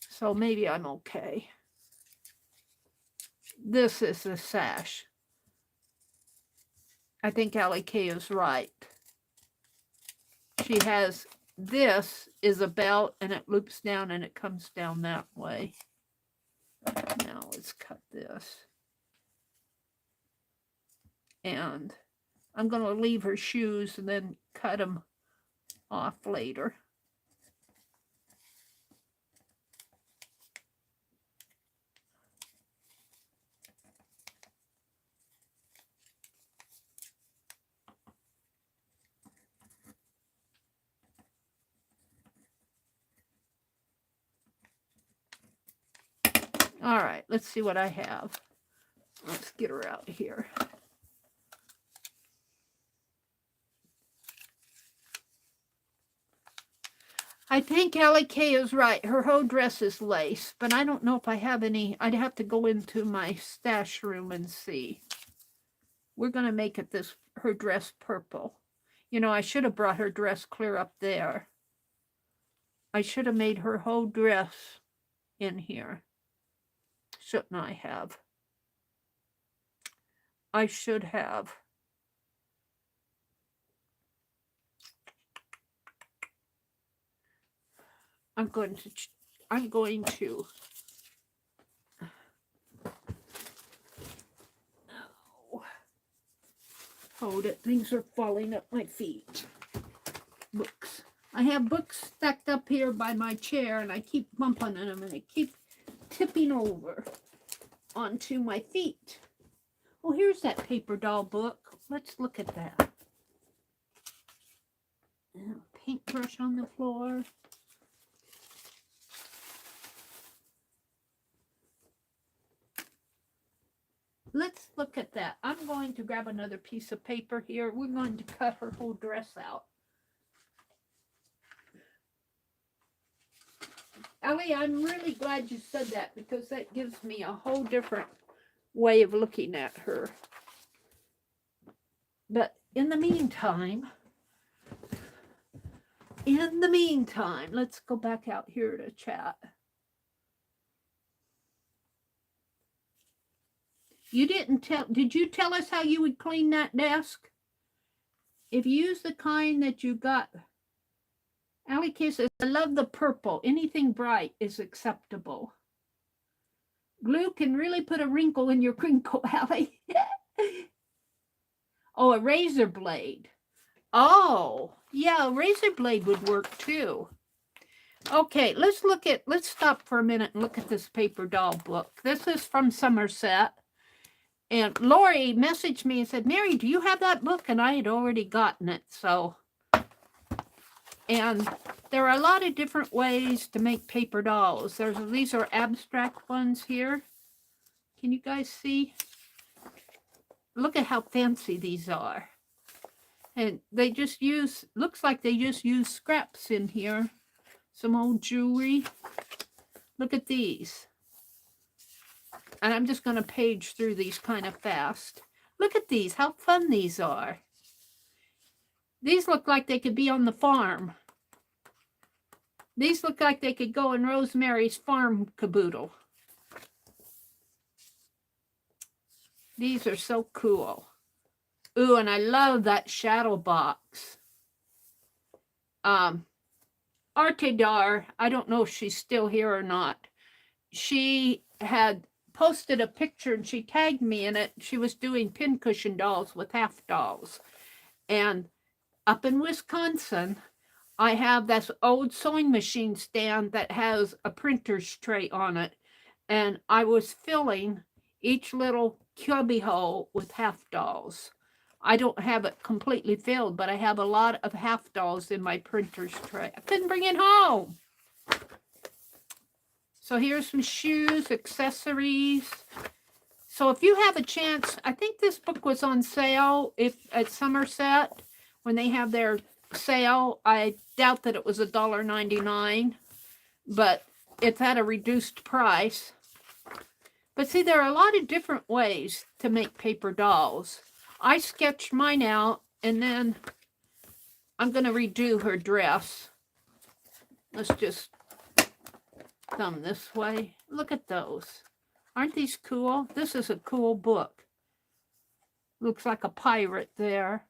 So maybe I'm okay. This is the sash. I think Allie Kay is right. She has, this is a belt and it loops down and it comes down that way. Now let's cut this. And I'm going to leave her shoes and then cut them off later. All right, let's see what I have. Let's get her out here. I think Allie Kay is right. Her whole dress is lace, but I don't know if I have any. I'd have to go into my stash room and see. We're going to make it this, her dress purple. You know, I should have brought her dress clear up there. I should have made her whole dress in here. Shouldn't I have? I should have. I'm going to hold it. Things are falling up my feet. Books. I have books stacked up here by my chair and I keep bumping them and they keep tipping over onto my feet. Oh, here's that Paperdoll book. Let's look at that. Paintbrush on the floor. Let's look at that. I'm going to grab another piece of paper here. We're going to cut her whole dress out. Allie, I'm really glad you said that because that gives me a whole different way of looking at her. But in the meantime, let's go back out here to chat. You didn't tell, did you tell us how you would clean that desk? If you use the kind that you got, Allie Kay says, I love the purple. Anything bright is acceptable. Glue can really put a wrinkle in your crinkle, Allie. Oh, a razor blade. Oh, yeah, a razor blade would work too. Okay, let's stop for a minute and look at this Paperdoll book. This is from Somerset. And Lori messaged me and said, Meri, do you have that book? And I had already gotten it, so. And there are a lot of different ways to make paper dolls. These are abstract ones here. Can you guys see? Look at how fancy these are. And they just use, looks like they just use scraps in here. Some old jewelry. Look at these. And I'm just going to page through these kind of fast. Look at these, how fun these are. These look like they could be on the farm. These look like they could go in Rosemary's farm caboodle. These are so cool. Ooh, and I love that shadow box. Artedar, I don't know if she's still here or not. She had posted a picture and she tagged me in it. She was doing pincushion dolls with half dolls. And up in Wisconsin, I have this old sewing machine stand that has a printer's tray on it. And I was filling each little cubby hole with half dolls. I don't have it completely filled, but I have a lot of half dolls in my printer's tray. I couldn't bring it home. So here's some shoes, accessories. So if you have a chance, I think this book was on sale at Somerset when they have their sale. I doubt that it was $1.99, but it's at a reduced price. But see, there are a lot of different ways to make paper dolls. I sketched mine out, and then I'm going to redo her dress. Let's just thumb this way. Look at those. Aren't these cool? This is a cool book. Looks like a pirate there.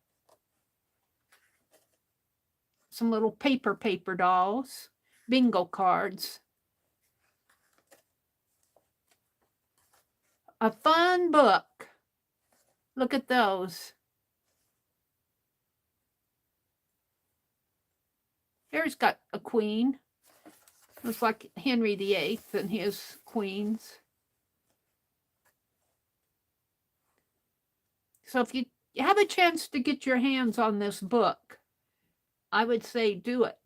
Some little paper dolls. Bingo cards. A fun book. Look at those. Here's got a queen. Looks like Henry VIII and his queens. So if you have a chance to get your hands on this book, I would say do it.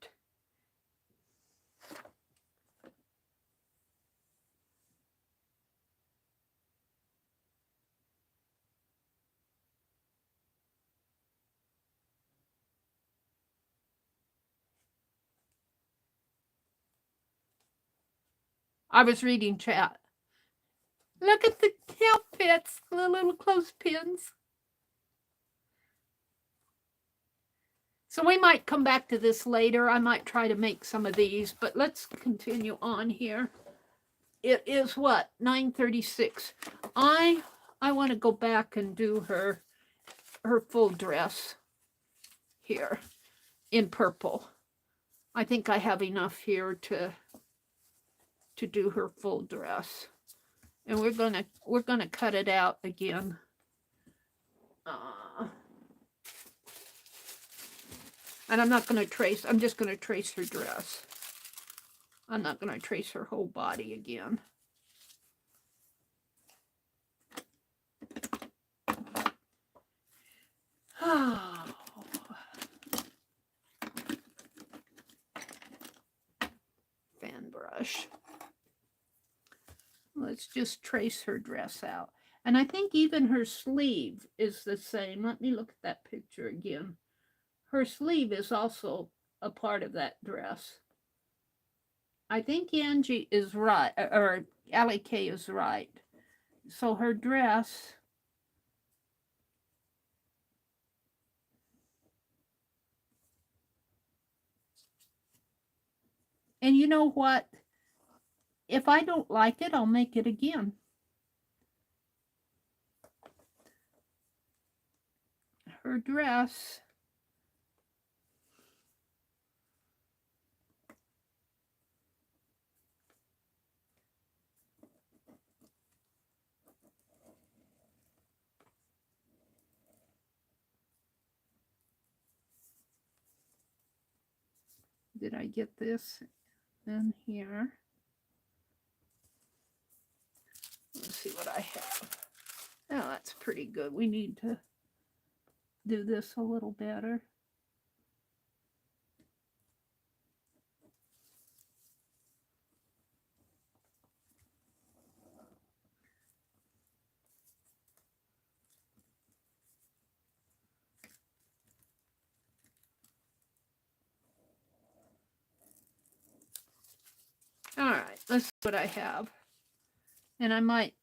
I was reading chat. Look at the outfits, the little clothespins. So we might come back to this later. I might try to make some of these, but let's continue on here. It is what? 9:36. I want to go back and do her full dress here in purple. I think I have enough here to do her full dress. And we're gonna cut it out again. And I'm not going to trace, I'm just going to trace her dress. I'm not going to trace her whole body again. Oh. Fan brush. Let's just trace her dress out. And I think even her sleeve is the same. Let me look at that picture again. Her sleeve is also a part of that dress. I think Angie is right, or Allie K is right. So her dress, and you know what? If I don't like it, I'll make it again. Her dress. Did I get this in here? Let's see what I have. Oh, that's pretty good. We need to do this a little better. All right, let's see what I have. And I might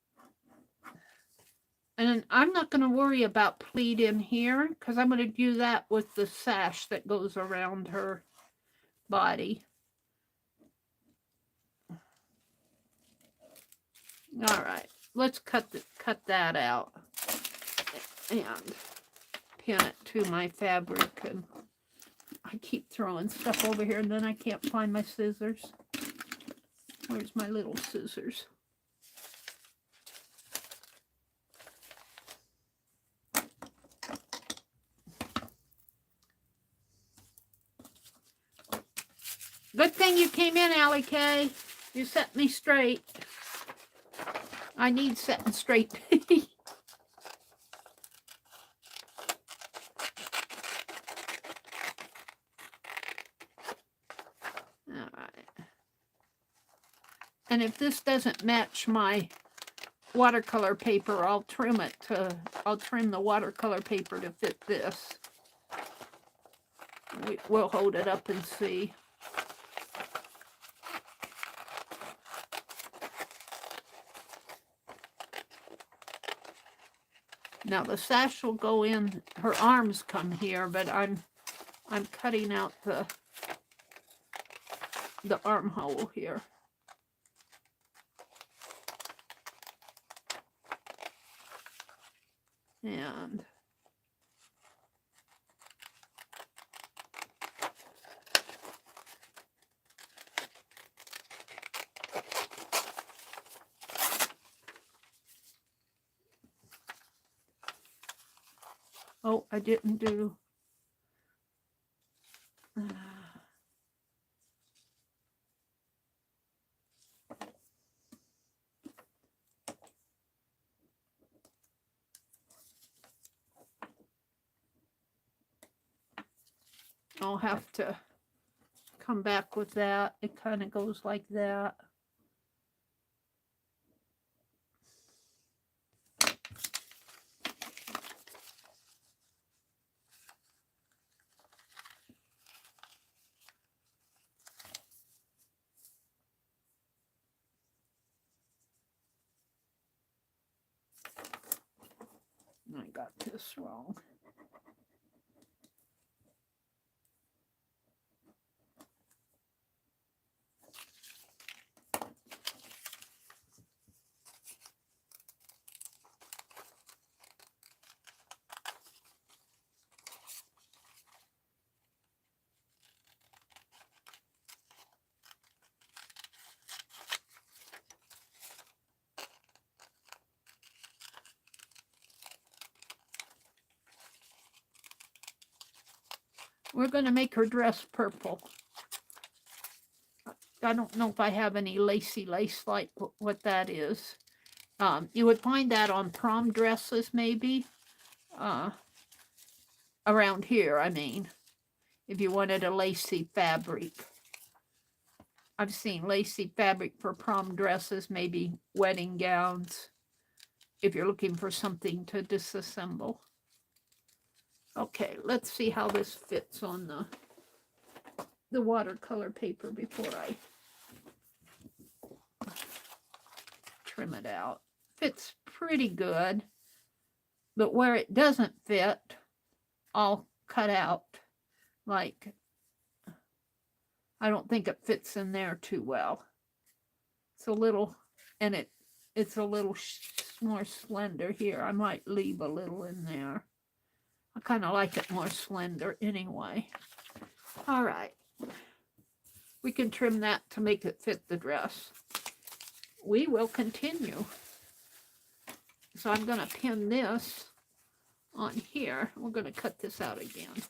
And I'm not going to worry about pleat in here because I'm going to do that with the sash that goes around her body. All right, let's cut that out and pin it to my fabric. And I keep throwing stuff over here and then I can't find my scissors. Where's my little scissors? Good thing you came in, Allie Kay. You set me straight. I need setting straight. All right. And if this doesn't match my watercolor paper, I'll trim the watercolor paper to fit this. We'll hold it up and see. Now the sash will go in, her arms come here, but I'm cutting out the armhole here. And oh, I didn't do I'll have to come back with that. It kind of goes like that. I got this wrong. We're going to make her dress purple. I don't know if I have any lacy lace like what that is. You would find that on prom dresses maybe. Around here, I mean. If you wanted a lacy fabric. I've seen lacy fabric for prom dresses, maybe wedding gowns. If you're looking for something to disassemble. Okay, let's see how this fits on the watercolor paper before I trim it out. Fits pretty good, but where it doesn't fit, I'll cut out. Like, I don't think it fits in there too well. It's a little, and it's a little more slender here. I might leave a little in there. I kind of like it more slender anyway. All right. We can trim that to make it fit the dress. We will continue. So I'm going to pin this on here. We're going to cut this out again.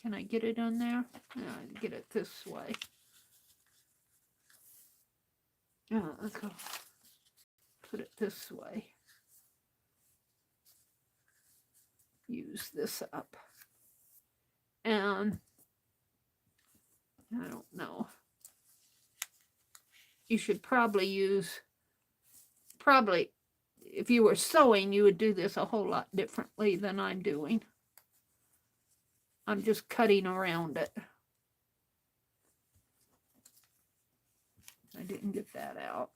Can I get it on there? Yeah, get it this way. Let's go. Put it this way. Use this up. And I don't know. You should probably use, if you were sewing, you would do this a whole lot differently than I'm doing. I'm just cutting around it. I didn't get that out.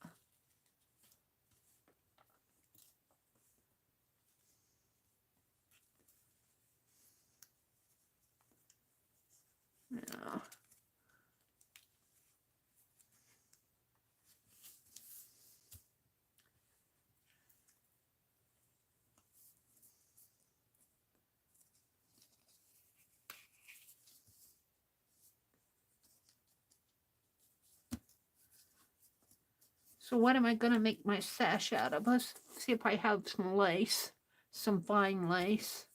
So what am I going to make my sash out of? Let's see if I have some lace, some fine lace.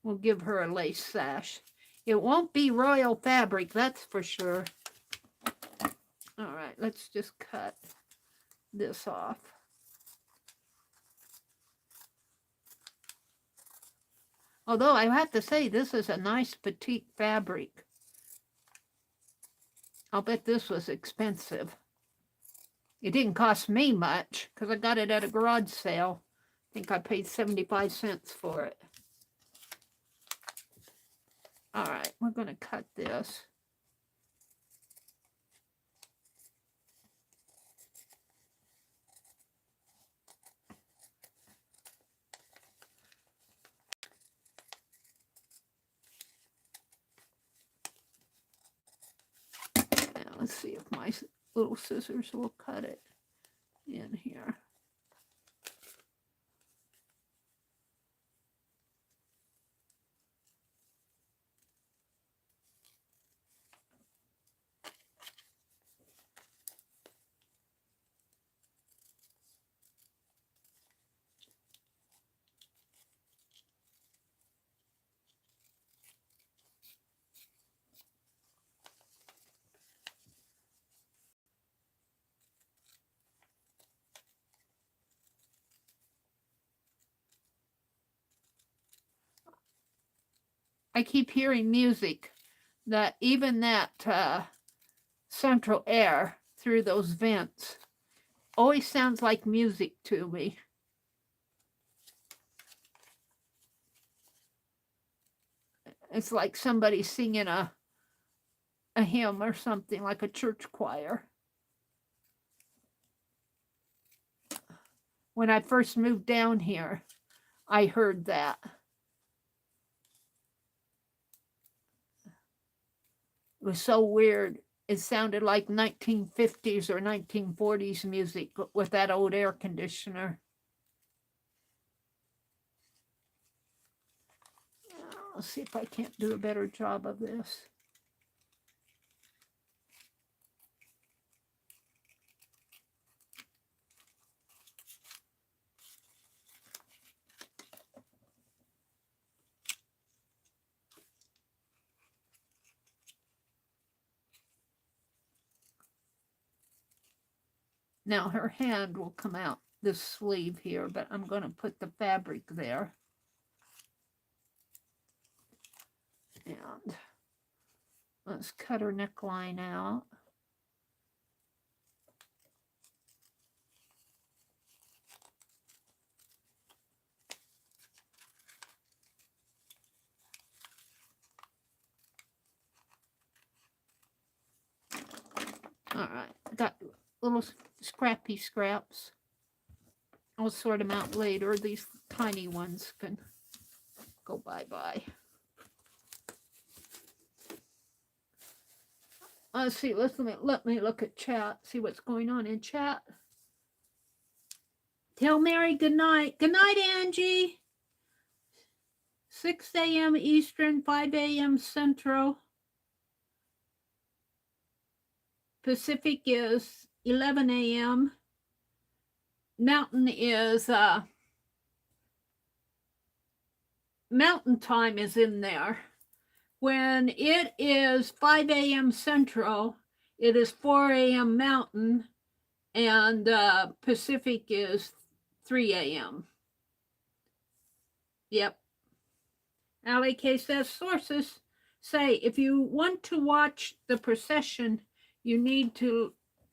We'll give her a lace sash. It won't be royal fabric, that's for sure. All right, let's just cut this off. Although I have to say, this is a nice petite fabric. I'll bet this was expensive. It didn't cost me much because I got it at a garage sale. I think I paid 75 cents for it. All right, we're going to cut this. Now let's see if my little scissors will cut it in here. I keep hearing music, that even that central air through those vents always sounds like music to me. It's like somebody singing a hymn or something, like a church choir. When I first moved down here, I heard that. It was so weird. It sounded like 1950s or 1940s music with that old air conditioner. Let's see if I can't do a better job of this. Now her hand will come out this sleeve here, but I'm going to put the fabric there. And let's cut her neckline out. All right, got little scrappy scraps. I'll sort them out later. These tiny ones can go bye-bye. Let's see, let me look at chat, see what's going on in chat. Tell Meri good night. Good night, Angie. 6 a.m. Eastern, 5 a.m. Central. Pacific is 11 a.m. Mountain is, Mountain time is in there. When it is 5 a.m. Central, it is 4 a.m. Mountain, and Pacific is 3 a.m. Yep. Allie K says, sources say if you want to watch the procession, you need to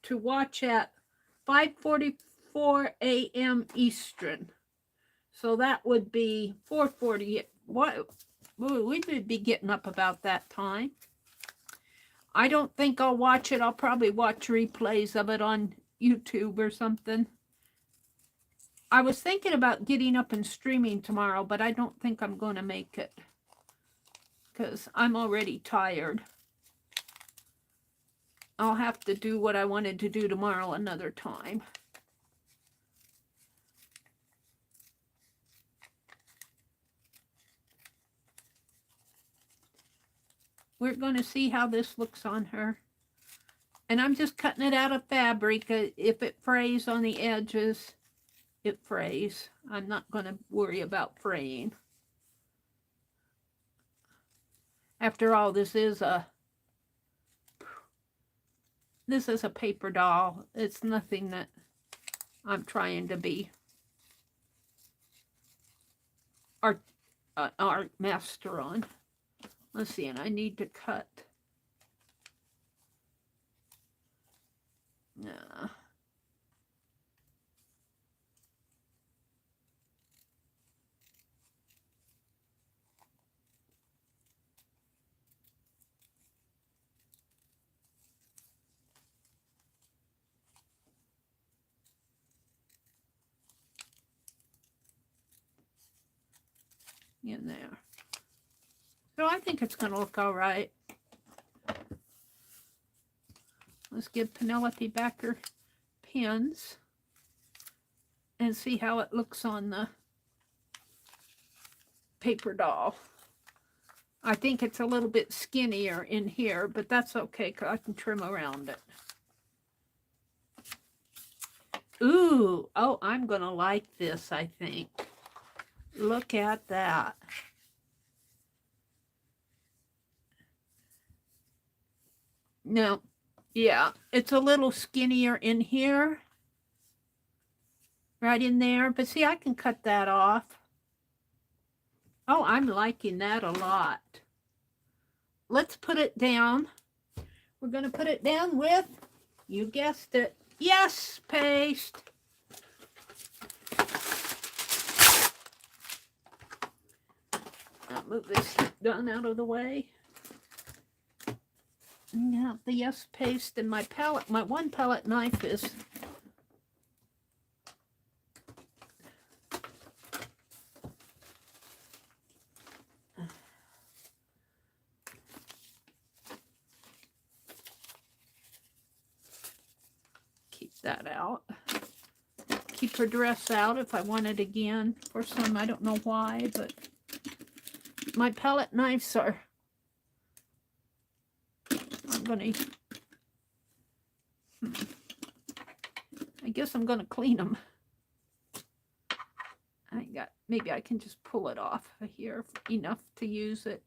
watch at 5:44 a.m. Eastern. So that would be 4:40. What? We would be getting up about that time. I don't think I'll watch it. I'll probably watch replays of it on YouTube or something. I was thinking about getting up and streaming tomorrow, but I don't think I'm going to make it because I'm already tired. I'll have to do what I wanted to do tomorrow another time. We're going to see how this looks on her. And I'm just cutting it out of fabric. If it frays on the edges, it frays. I'm not going to worry about fraying. After all, this is a paper doll. It's nothing that I'm trying to be art master on. Let's see, and I need to cut. Yeah. In there. So I think it's going to look all right. Let's give Penelope back her pins and see how it looks on the paper doll. I think it's a little bit skinnier in here, but that's okay because I can trim around it. Ooh, oh, I'm going to like this, I think. Look at that. No, yeah, it's a little skinnier in here. Right in there. But see, I can cut that off. Oh, I'm liking that a lot. Let's put it down. We're going to put it down with, you guessed it, yes, paste. I'll move this gun out of the way. Now the yes paste and my palette, my one palette knife is keep that out. Keep her dress out if I want it again. For some, I don't know why, but my palette knives are, I'm gonna, I guess I'm gonna clean them. Maybe I can just pull it off here enough to use it.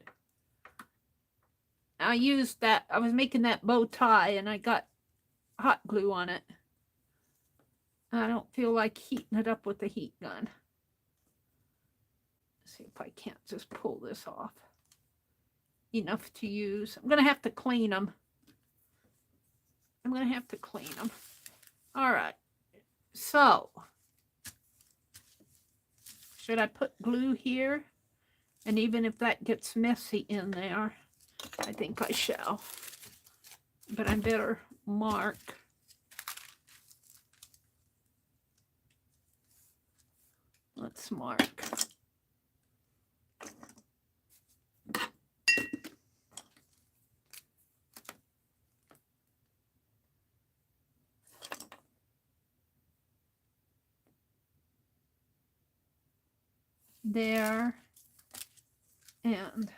I used that, I was making that bow tie and I got hot glue on it. I don't feel like heating it up with the heat gun. Let's see if I can't just pull this off enough to use. I'm going to have to clean them. I'm going to have to clean them. All right. So, should I put glue here? And even if that gets messy in there, I think I shall. But I better mark. Let's mark. There and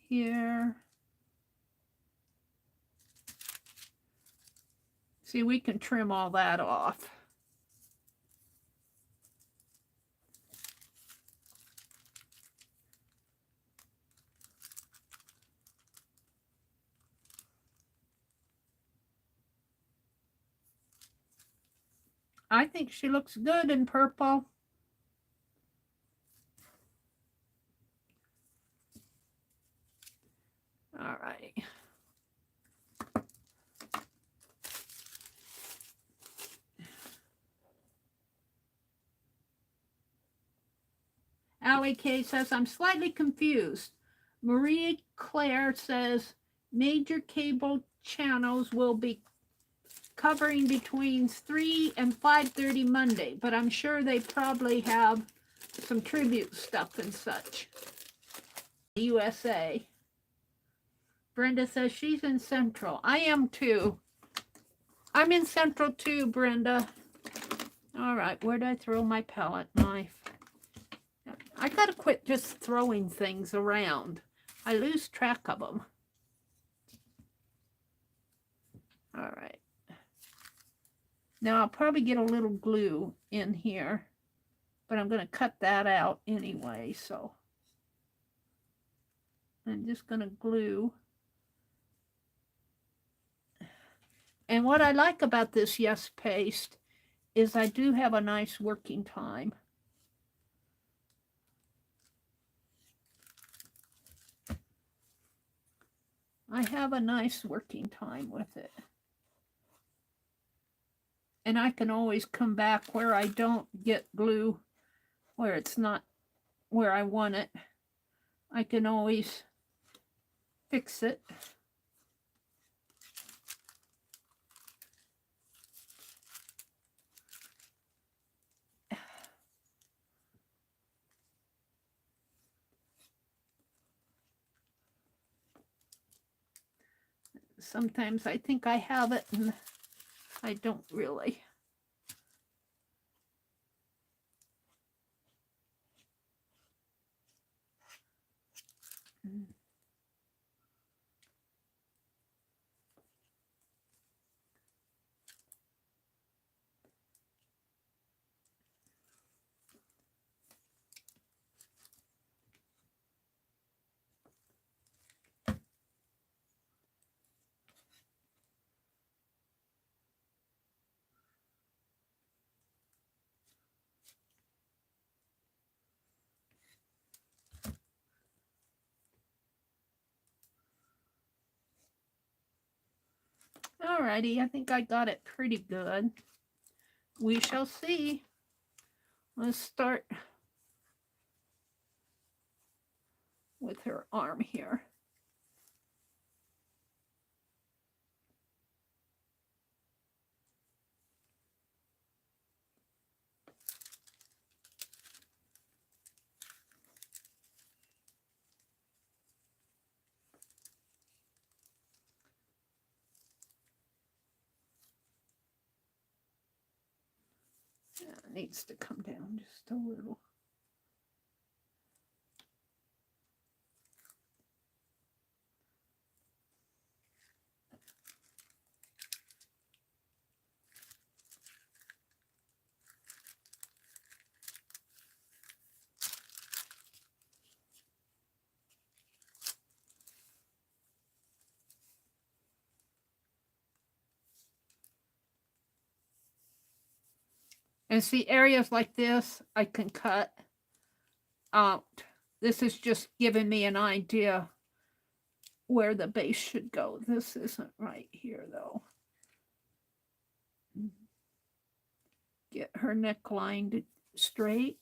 here. See, we can trim all that off. I think she looks good in purple. All right. Allie K says, I'm slightly confused. Maria Claire says, major cable channels will be covering between 3 and 5:30 Monday, but I'm sure they probably have some tribute stuff and such. USA. Brenda says she's in Central. I am too. I'm in Central too, Brenda. All right, where did I throw my palette knife? I gotta quit just throwing things around. I lose track of them. All right. Now I'll probably get a little glue in here, but I'm going to cut that out anyway, so I'm just going to glue. And what I like about this Yes paste is I do have a nice working time. I have a nice working time with it. And I can always come back where I don't get glue, where it's not where I want it. I can always fix it. Sometimes I think I have it and I don't really. Alrighty, I think I got it pretty good. We shall see. Let's start with her arm here. Yeah, it needs to come down just a little. And see, areas like this, I can cut out. This is just giving me an idea where the base should go. This isn't right here, though. Get her neckline straight.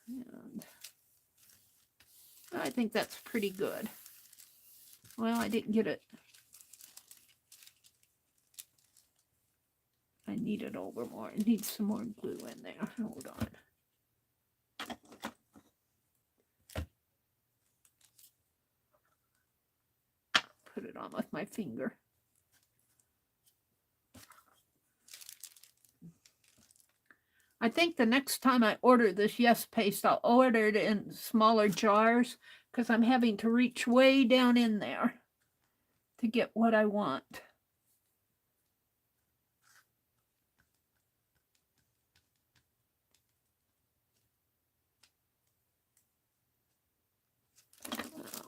And I think that's pretty good. Well, I didn't get it. I need it over more. It needs some more glue in there. Hold on. Put it on with my finger. I think the next time I order this Yes paste, I'll order it in smaller jars because I'm having to reach way down in there to get what I want.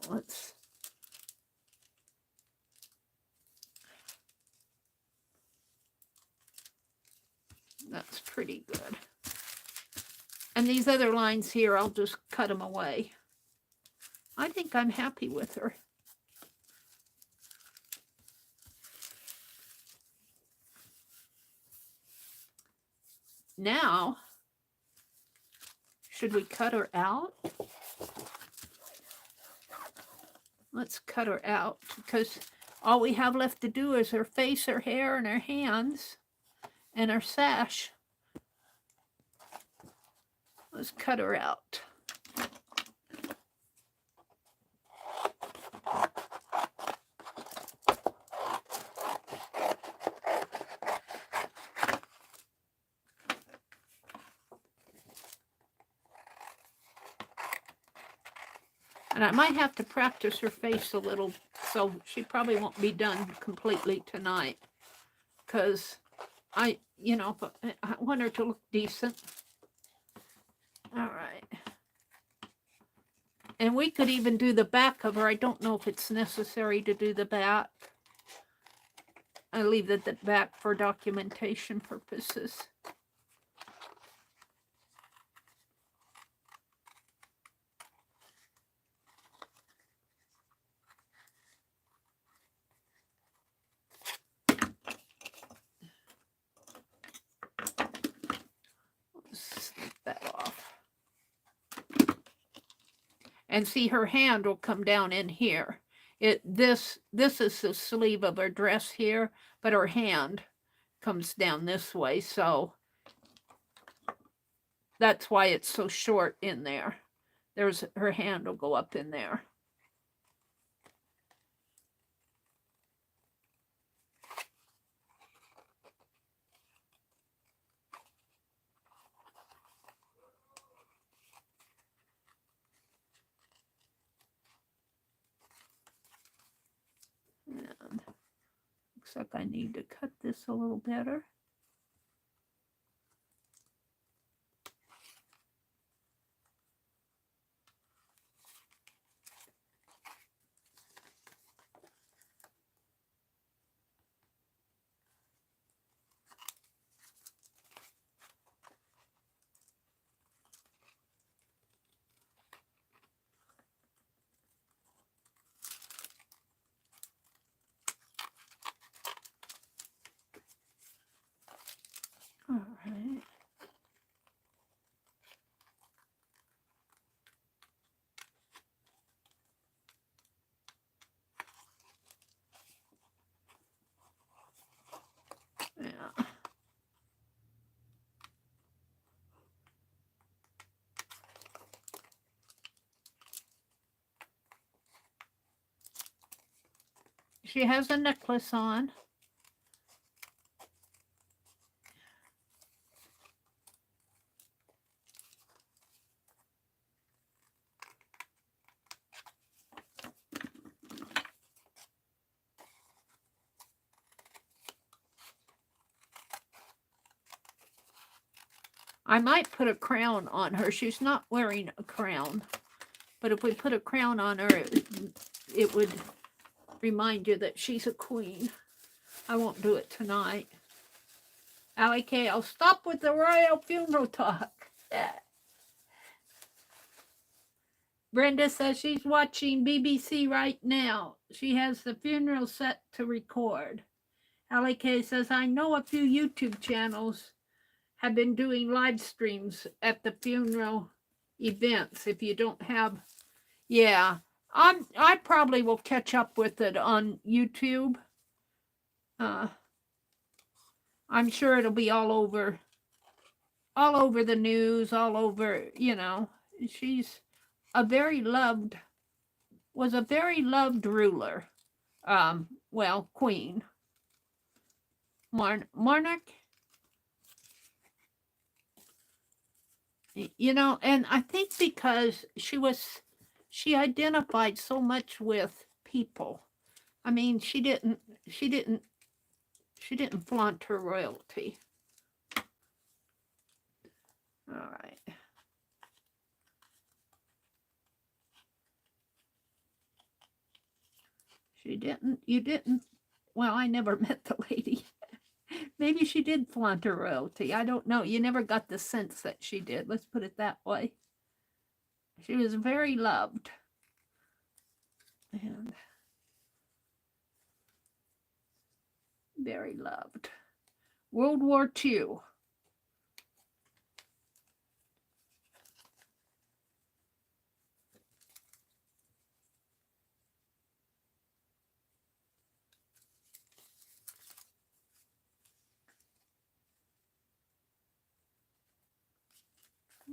Let's that's pretty good. And these other lines here, I'll just cut them away. I think I'm happy with her. Now, should we cut her out? Let's cut her out because all we have left to do is her face, her hair, and her hands, and her sash. Let's cut her out. And I might have to practice her face a little, so she probably won't be done completely tonight. Because I want her to look decent. All right. And we could even do the back of her. I don't know if it's necessary to do the back. I leave the back for documentation purposes. Snip that off. And see, her hand will come down in here. This is the sleeve of her dress here, but her hand comes down this way, so that's why it's so short in there. There's her hand will go up in there. And looks like I need to cut this a little better. All right. Yeah. She has a necklace on. I might put a crown on her. She's not wearing a crown. But if we put a crown on her, it would remind you that she's a queen. I won't do it tonight. Okay, I'll stop with the royal funeral talk. Brenda says she's watching BBC right now. She has the funeral set to record. LK says, I know a few YouTube channels have been doing live streams at the funeral events. If you don't have, yeah, I probably will catch up with it on YouTube. I'm sure it'll be all over the news, all over, she's was a very loved ruler. Well, queen. Monarch. And I think because she identified so much with people. I mean, she didn't flaunt her royalty. All right. You didn't, well, I never met the lady. Maybe she did flaunt her royalty. I don't know. You never got the sense that she did. Let's put it that way. She was very loved. And very loved. World War II.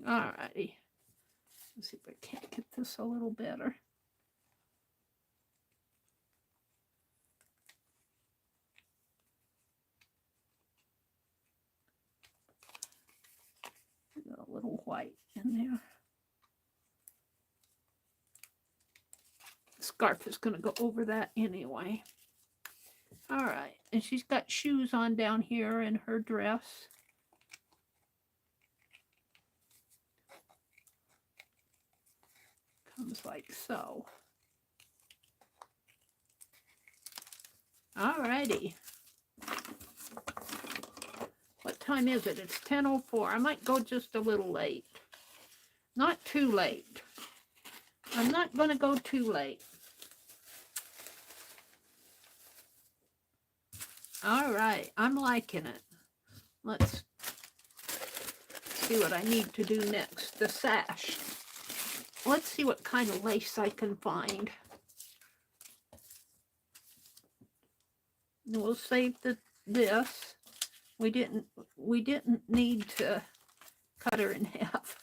All righty. Let's see if I can't get this a little better. A little white in there. scarf is going to go over that anyway. All right, and she's got shoes on down here in her dress. Comes like so. All righty. What time is it? It's 10:04. I might go just a little late. Not too late. I'm not going to go too late. All right, I'm liking it. Let's see what I need to do next. The sash. Let's see what kind of lace I can find. And we'll save this. We didn't need to cut her in half.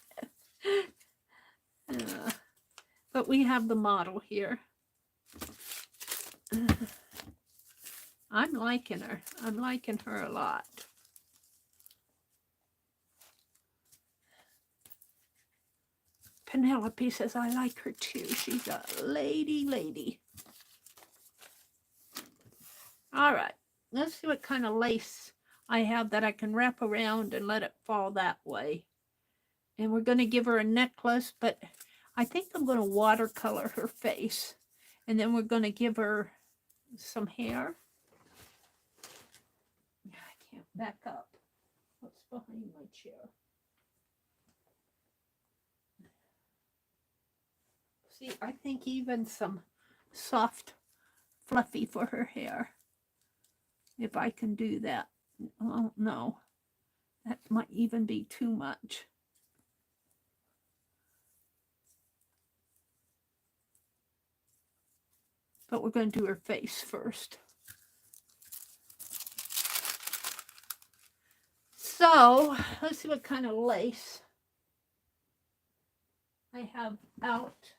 But we have the model here. I'm liking her. I'm liking her a lot. Penelope says, I like her too. She's a lady. All right. Let's see what kind of lace I have that I can wrap around and let it fall that way. And we're going to give her a necklace, but I think I'm going to watercolor her face. And then we're going to give her some hair. I can't back up. What's behind my chair? See, I think even some soft fluffy for her hair. If I can do that. Oh, no. That might even be too much. But we're going to do her face first. So, let's see what kind of lace I have out.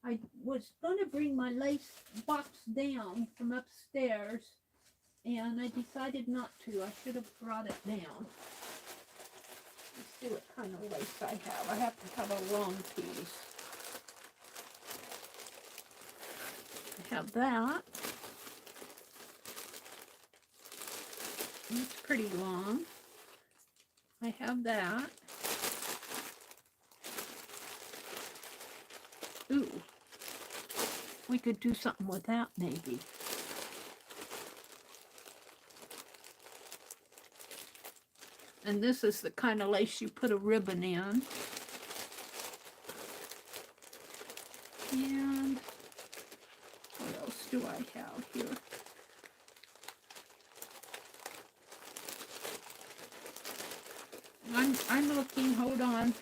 I was going to bring my lace box down from upstairs, and I decided not to. I should have brought it down. Let's see what kind of lace I have. I have to have a long piece. I have that. It's pretty long. I have that. Ooh. We could do something with that, maybe. And this is the kind of lace you put a ribbon in. And what else do I have here? I'm looking, hold on.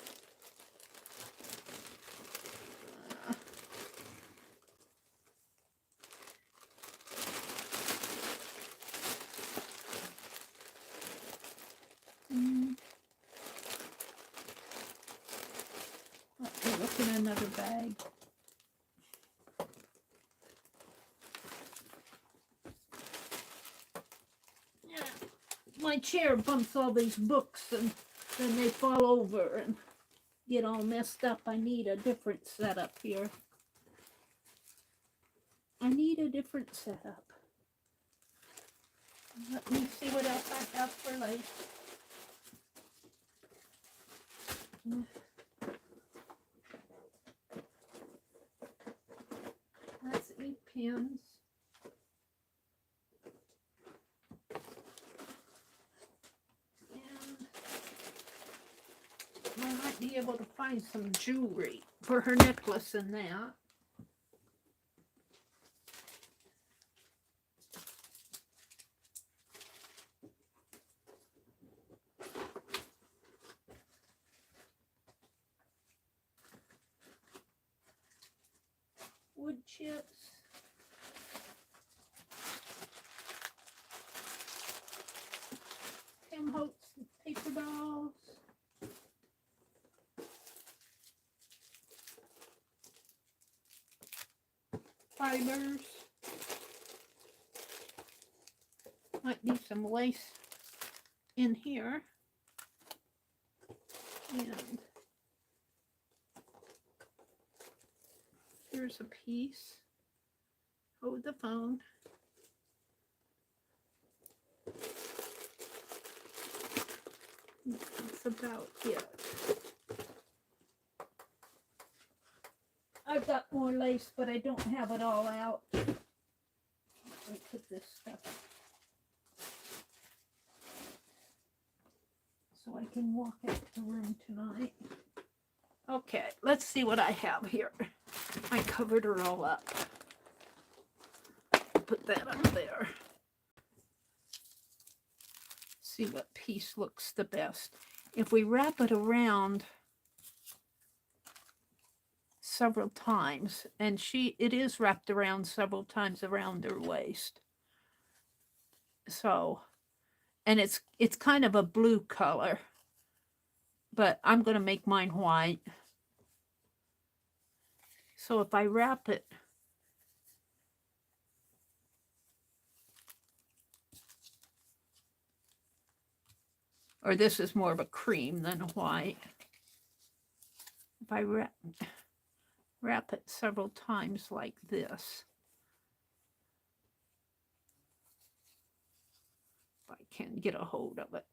Let me look in another bag. Yeah, my chair bumps all these books and then they fall over and get all messed up. I need a different setup here. I need a different setup. Let me see what else I have for lace. That's ink pens. And I might be able to find some jewelry for her necklace and that. Wood chips. Tim Holtz paper dolls. Fibers. Might be some lace in here. And Here's a piece. Hold the phone. That's about it. I've got more lace, but I don't have it all out. Let me put this stuff so I can walk out the room tonight. Okay, let's see what I have here. I covered her all up. Put that up there. See what piece looks the best. If we wrap it around several times, and it is wrapped around several times around her waist. So, and it's kind of a blue color, but I'm going to make mine white. So if I wrap it or this is more of a cream than a white. If I wrap it several times like this, if I can get a hold of it.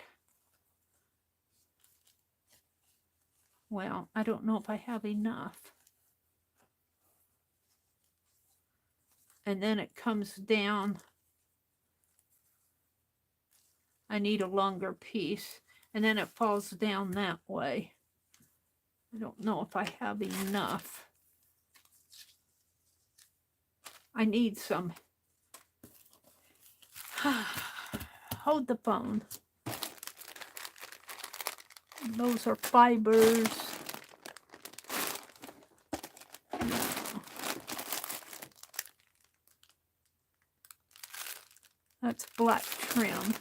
Well, I don't know if I have enough. And then it comes down. I need a longer piece. And then it falls down that way. I don't know if I have enough. I need some. Hold the phone. Those are fibers. That's black trim.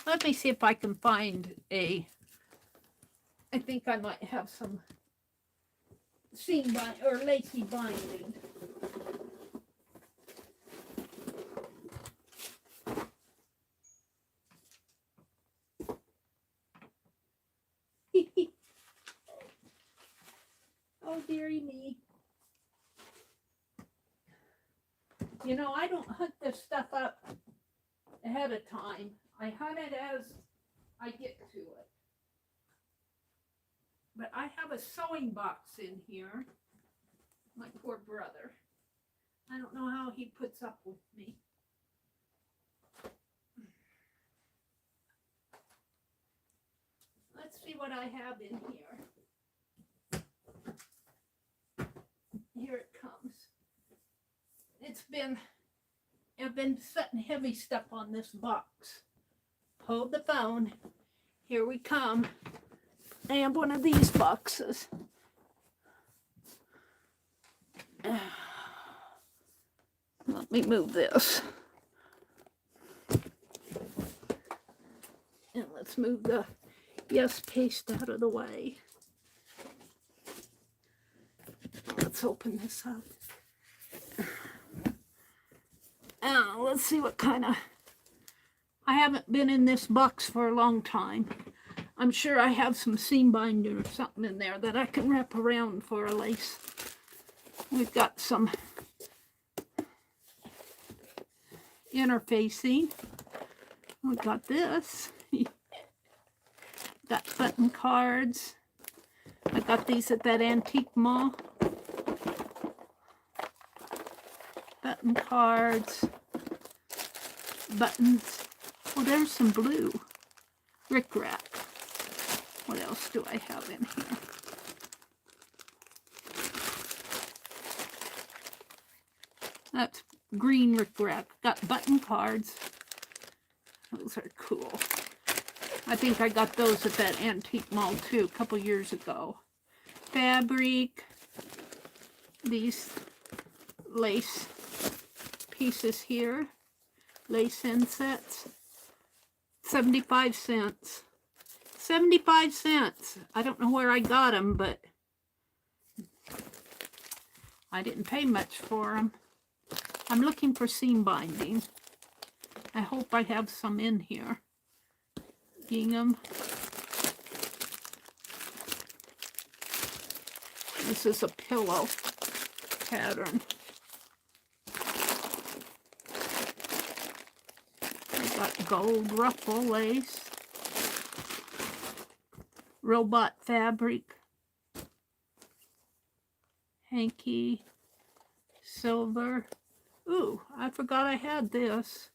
Let me see if I can find I think I might have some seam or lacy binding. Oh, dearie me. You know, I don't hunt this stuff up ahead of time. I hunt it as I get to it. But I have a sewing box in here. My poor brother. I don't know how he puts up with me. Let's see what I have in here. Here it comes. I've been setting heavy stuff on this box. Hold the phone. Here we come. I have one of these boxes. Let me move this. And let's move the Yes paste out of the way. Let's open this up. Let's see what kind of... I haven't been in this box for a long time. I'm sure I have some seam binder or something in there that I can wrap around for a lace. We've got some interfacing. We've got this. Got button cards. I got these at that antique mall. Button cards. Buttons. Oh, there's some blue. Rickrack. What else do I have in here? That's green rickrack. Got button cards. Those are cool. I think I got those at that antique mall too, a couple years ago. Fabric. These lace pieces here. Lace insets. 75 cents. 75 cents. I don't know where I got them, but I didn't pay much for them. I'm looking for seam binding. I hope I have some in here. Gingham. This is a pillow pattern. I got gold ruffle lace, robot fabric, hanky, silver. Ooh, I forgot I had this.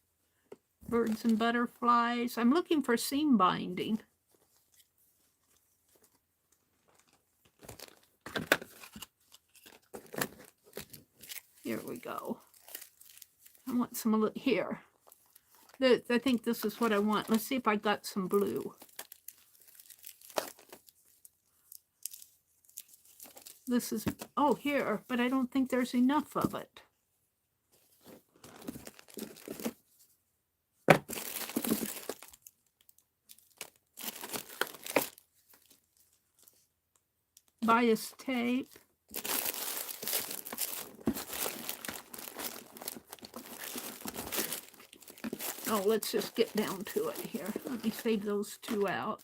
Birds and butterflies. I'm looking for seam binding. Here we go. I want some here. I think this is what I want. Let's see if I got some blue. This is, oh, here, but I don't think there's enough of it. Bias tape. Oh, let's just get down to it here. Let me save those two out.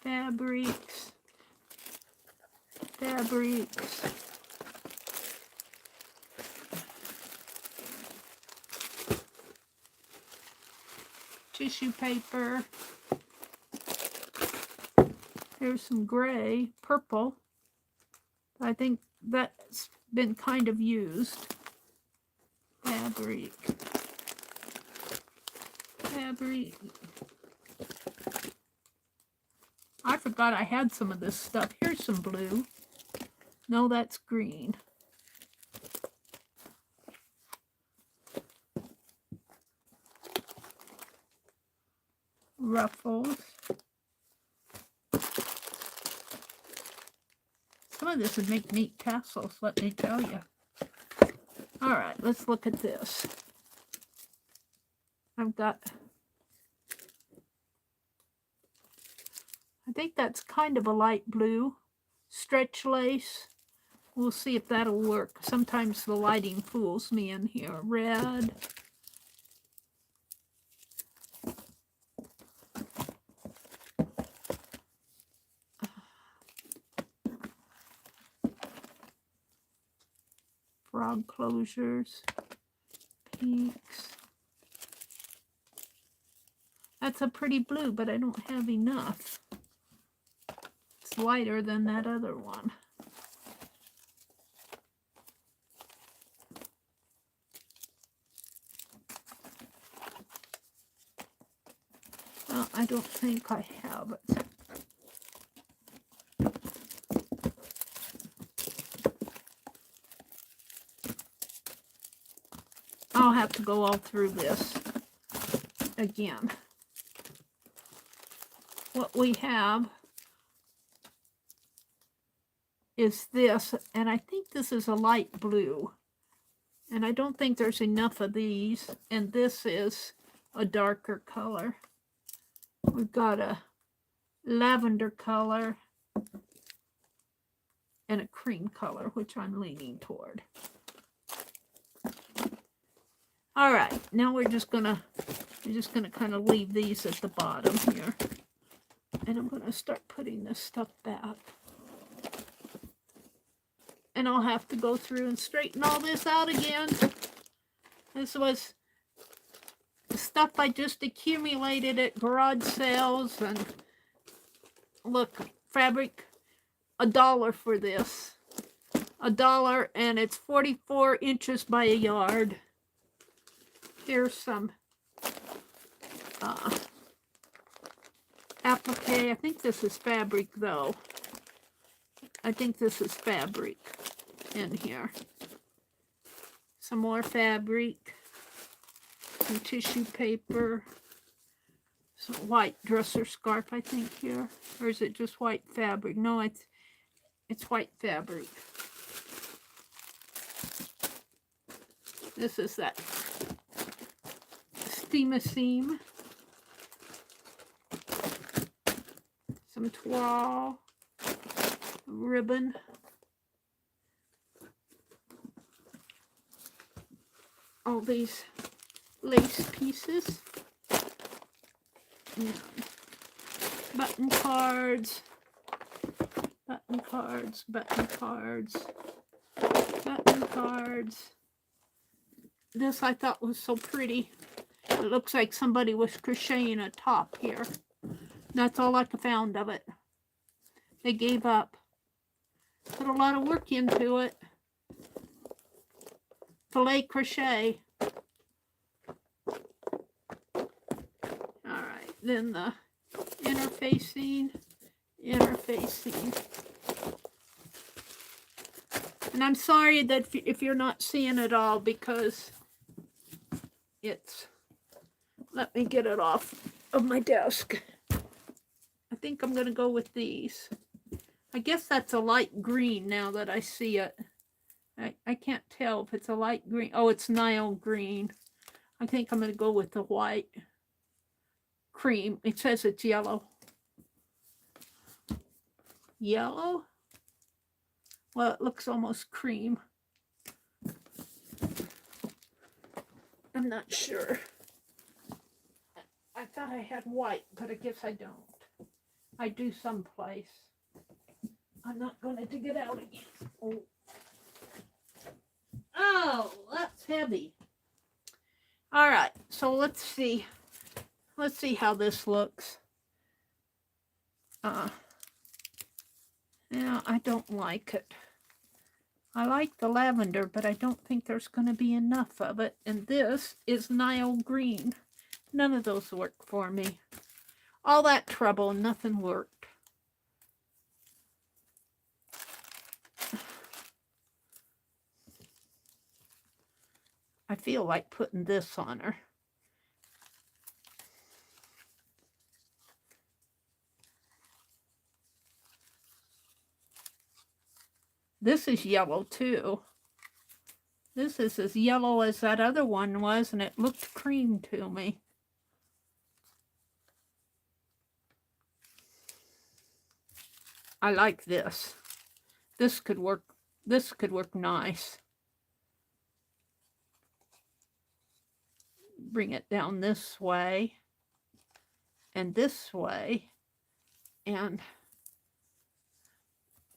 Fabrics. Tissue paper. Here's some gray, purple. I think that's been kind of used. Fabric. I forgot I had some of this stuff. Here's some blue. No, that's green. Ruffles. Some of this would make neat tassels, let me tell you. All right, let's look at this. I've got, I think that's kind of a light blue. Stretch lace. We'll see if that'll work. Sometimes the lighting fools me in here. Red. Frog closures. Pinks. That's a pretty blue, but I don't have enough. It's lighter than that other one. Well, I don't think I have it. I'll have to go all through this again. What we have is this, and I think this is a light blue. And I don't think there's enough of these, and this is a darker color. We've got a lavender color and a cream color, which I'm leaning toward. All right, now we're just gonna kind of leave these at the bottom here. And I'm gonna start putting this stuff back. And I'll have to go through and straighten all this out again. This was the stuff I just accumulated at garage sales. And look, fabric, $1 for this. $1, and it's 44 inches by a yard. Here's some applique. I think this is fabric though. I think this is fabric in here. Some more fabric. Some tissue paper. Some white dresser scarf, I think, here. Or is it just white fabric? No, it's white fabric. This is that seam. Some toile, ribbon, all these lace pieces. And button cards, button cards, button cards, button cards. This I thought was so pretty. It looks like somebody was crocheting a top here. That's all I found of it. They gave up. Put a lot of work into it. Filet crochet. Alright, then the interfacing. And I'm sorry that if you're not seeing it all, because it's... Let me get it off of my desk. I think I'm going to go with these. I guess that's a light green now that I see it. I can't tell if it's a light green. Oh, it's Nile green. I think I'm going to go with the white cream. It says it's yellow. Yellow? Well, it looks almost cream. I'm not sure. I thought I had white, but I guess I don't. I do someplace. I'm not going to dig it out again. Oh, that's heavy. All right, so let's see. Let's see how this looks. Yeah, I don't like it. I like the lavender, but I don't think there's going to be enough of it. And this is Nile green. None of those work for me. All that trouble, nothing worked. I feel like putting this on her. This is yellow too. This is as yellow as that other one was, and it looked cream to me. I like this. This could work. This could work nice. Bring it down this way and this way and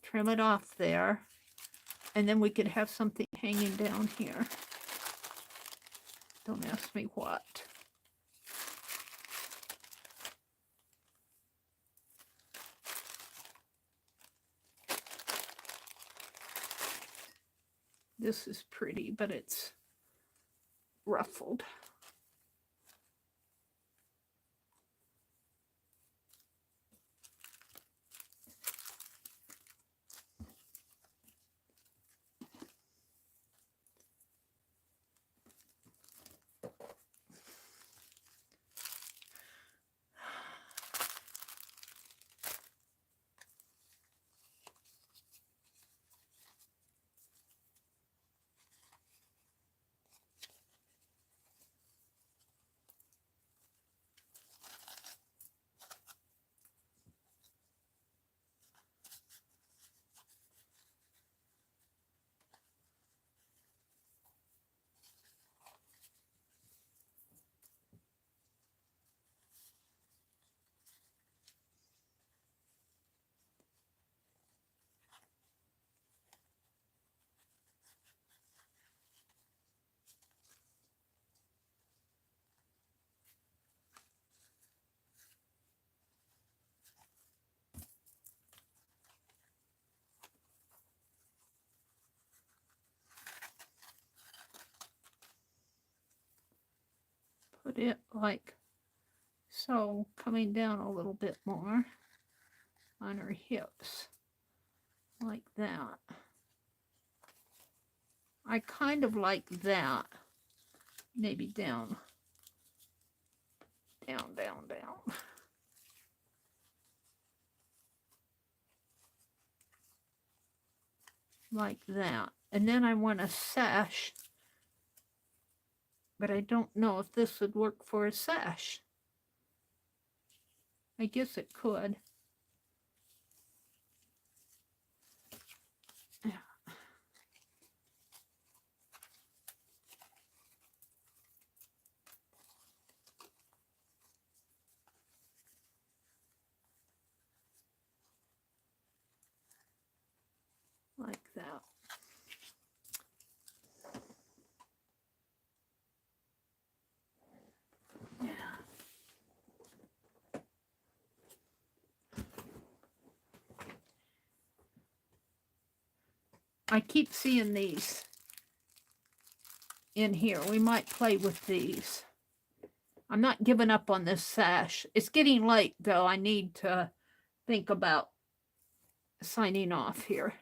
trim it off there. And then we could have something hanging down here. Don't ask me what. This is pretty, but it's ruffled. Put it like so, coming down a little bit more on her hips, like that. I kind of like that. Maybe down, down, down, down. Like that. And then I want a sash, but I don't know if this would work for a sash. I guess it could. Yeah. that. Yeah. I keep seeing these in here. We might play with these. I'm not giving up on this sash. It's getting late, though. I need to think about signing off here.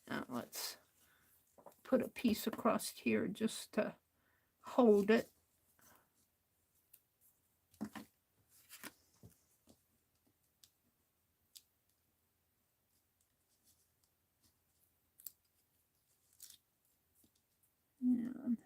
Now let's put a piece across here just to hold it. And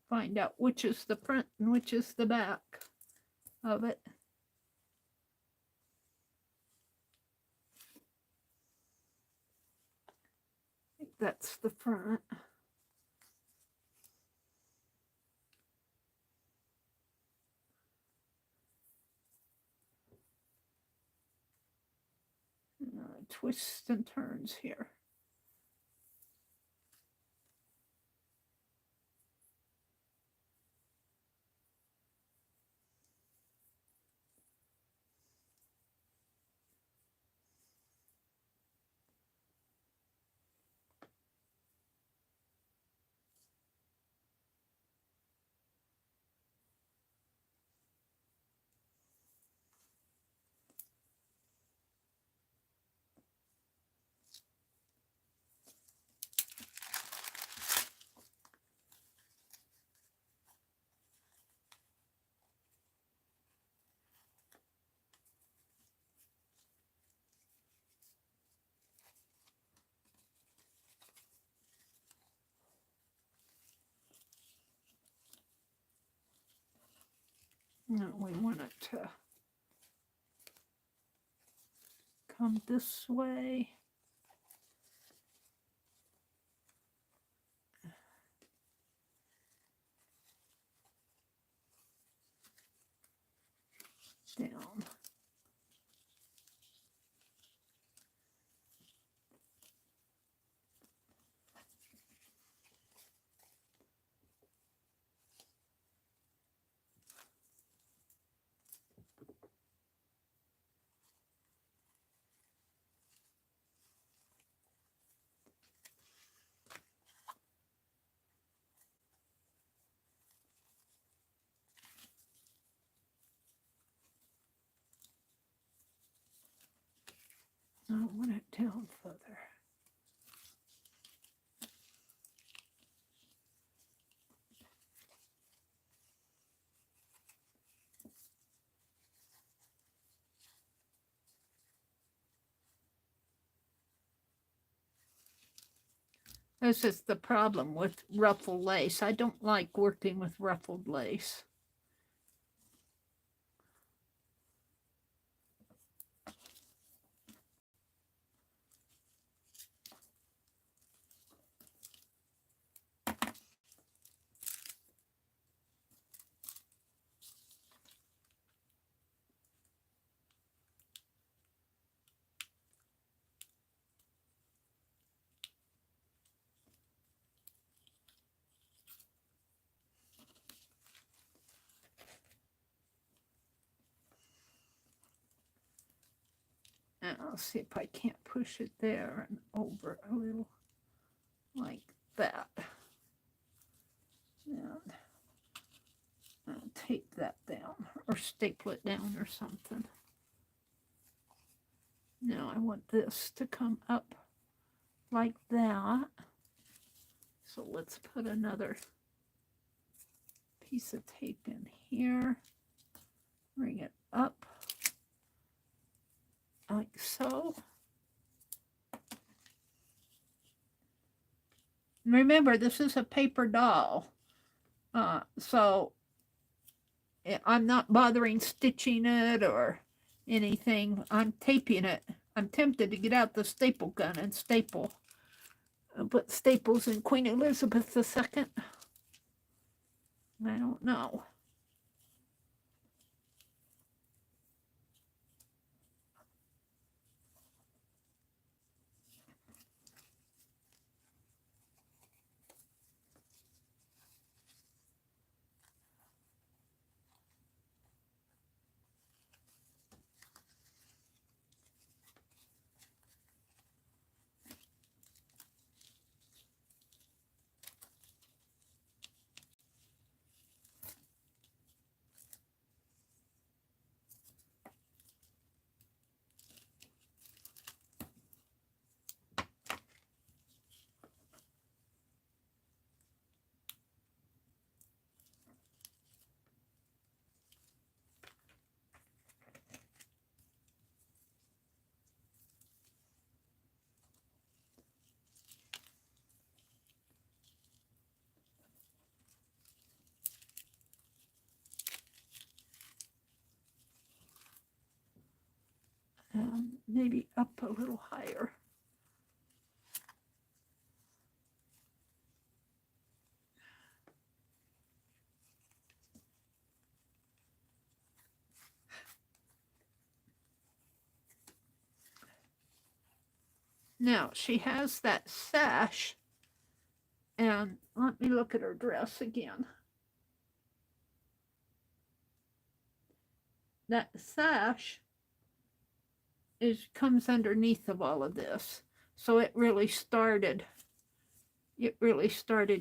find out which is the front and which is the back of it. I think that's the front. Twists and turns here. Now we want it to come this way. Down. I want it down further. This is the problem with ruffled lace. I don't like working with ruffled lace. And I'll see if I can't push it there and over a little like that. And I'll tape that down or staple it down or something. Now I want this to come up like that. So let's put another piece of tape in here, bring it up like so. Remember, this is a paper doll, so I'm not bothering stitching it or anything. I'm taping it. I'm tempted to get out the staple gun and staple. I'll put staples in Queen Elizabeth II. I don't know. Maybe up a little higher. Now, she has that sash, and let me look at her dress again. That sash comes underneath of all of this. So it really started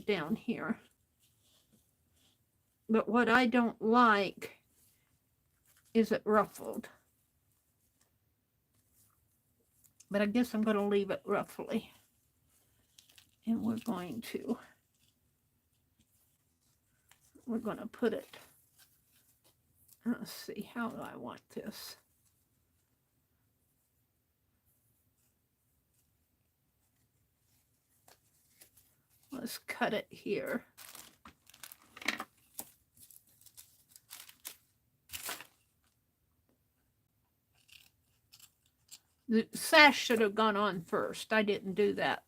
down here. But what I don't like is it ruffled. But I guess I'm going to leave it ruffly. And we're going to put it, let's see, how do I want this? Let's cut it here. The sash should have gone on first. I didn't do that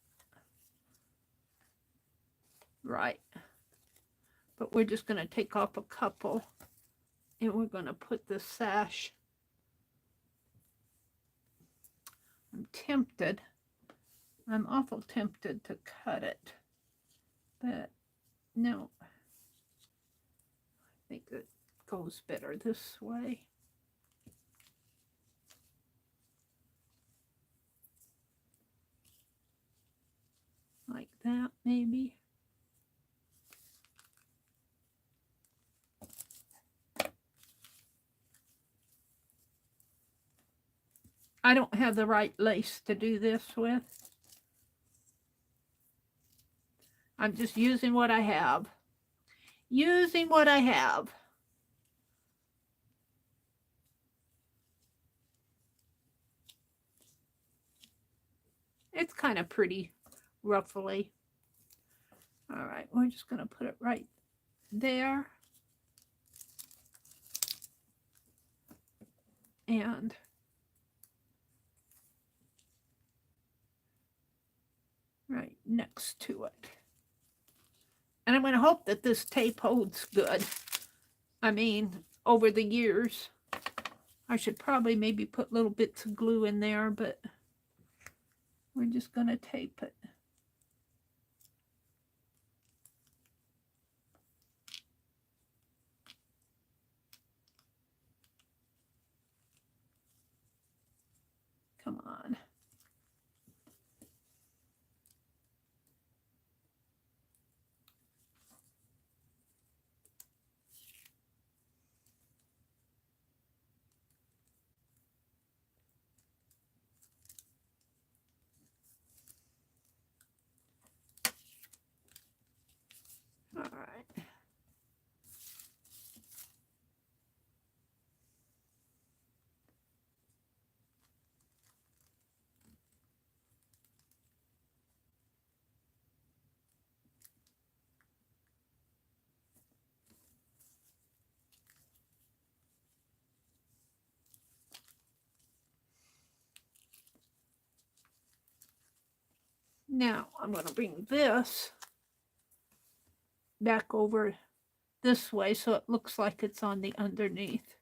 right. But we're just going to take off a couple, and we're going to put the sash. I'm tempted. I'm awful tempted to cut it. But no. I think it goes better this way. Like that, maybe. I don't have the right lace to do this with. I'm just using what I have. Using what I have. It's kind of pretty ruffly. All right, we're just going to put it right there. And right next to it. And I'm going to hope that this tape holds good. I mean, over the years, I should probably maybe put little bits of glue in there, but we're just going to tape it. Come on. All right. Now I'm going to bring this back over this way so it looks like it's on the underneath.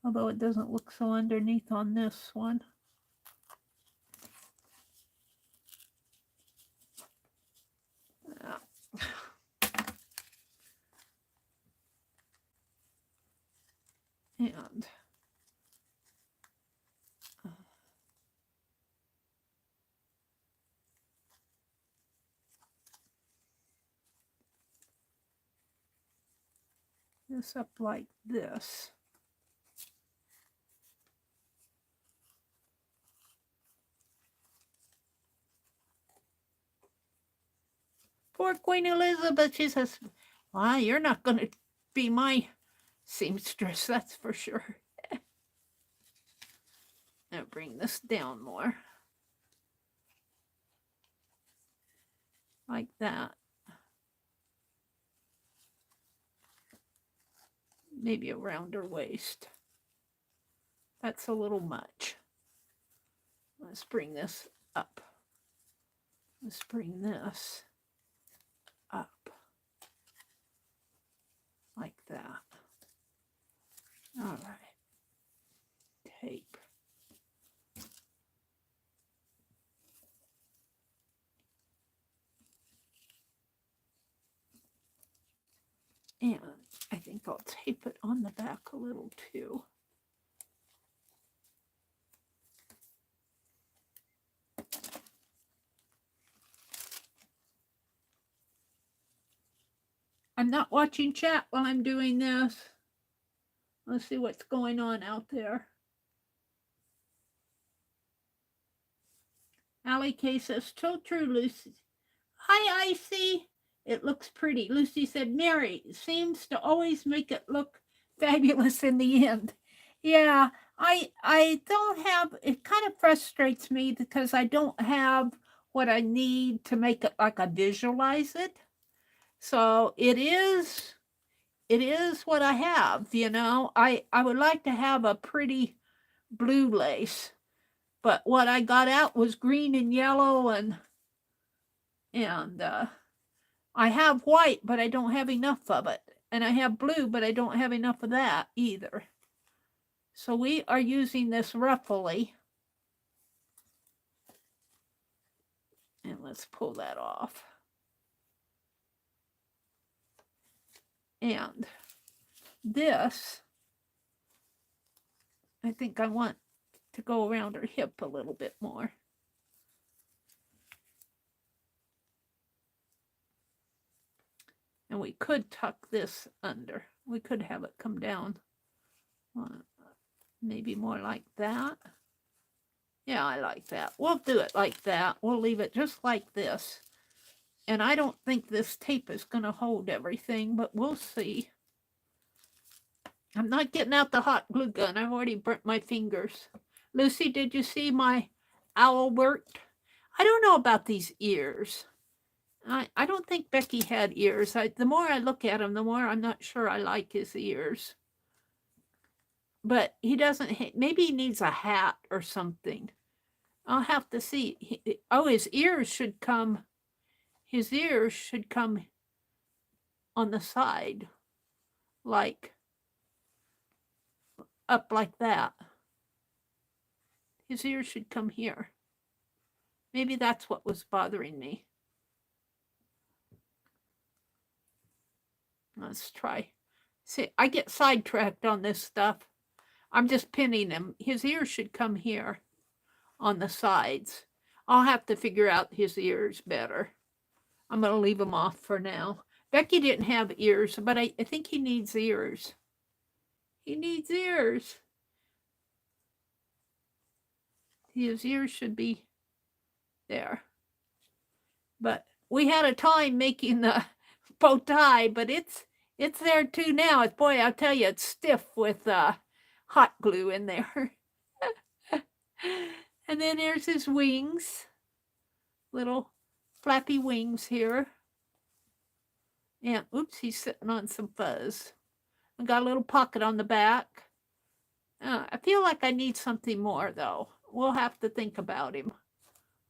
Although it doesn't look so underneath on this one. And this up like this. Poor Queen Elizabeth, she says, well, you're not going to be my seamstress, that's for sure. Now bring this down more. Like that. Maybe around her waist. That's a little much. Let's bring this up. Let's bring this up. Like that. All right. Tape. And I think I'll tape it on the back a little too. I'm not watching chat while I'm doing this. Let's see what's going on out there. Allie K says, so true, Lucy. Hi, Icy. It looks pretty. Lucy said, Meri seems to always make it look fabulous in the end. Yeah, I don't have, it kind of frustrates me because I don't have what I need to make it like I visualize it. So it is what I have, you know. I would like to have a pretty blue lace, but what I got out was green and yellow, and I have white, but I don't have enough of it. And I have blue, but I don't have enough of that either. So we are using this ruffly. And let's pull that off. And this, I think I want to go around her hip a little bit more. And we could tuck this under. We could have it come down. Maybe more like that. Yeah, I like that. We'll do it like that. We'll leave it just like this. And I don't think this tape is going to hold everything, but we'll see. I'm not getting out the hot glue gun. I've already burnt my fingers. Lucy, did you see my OWL-Bert? I don't know about these ears. I don't think Becky had ears. The more I look at him, the more I'm not sure I like his ears. But he doesn't, maybe he needs a hat or something. I'll have to see. His ears should come. His ears should come on the side, like up like that. His ears should come here. Maybe that's what was bothering me. Let's try. See, I get sidetracked on this stuff. I'm just pinning him. His ears should come here on the sides. I'll have to figure out his ears better. I'm going to leave him off for now. Becky didn't have ears, but I think he needs ears. He needs ears. His ears should be there. But we had a time making the bow tie, but it's there too now. Boy, I'll tell you, it's stiff with hot glue in there. And then there's his wings. Little flappy wings here. And oops, he's sitting on some fuzz. I got a little pocket on the back. I feel like I need something more though. We'll have to think about him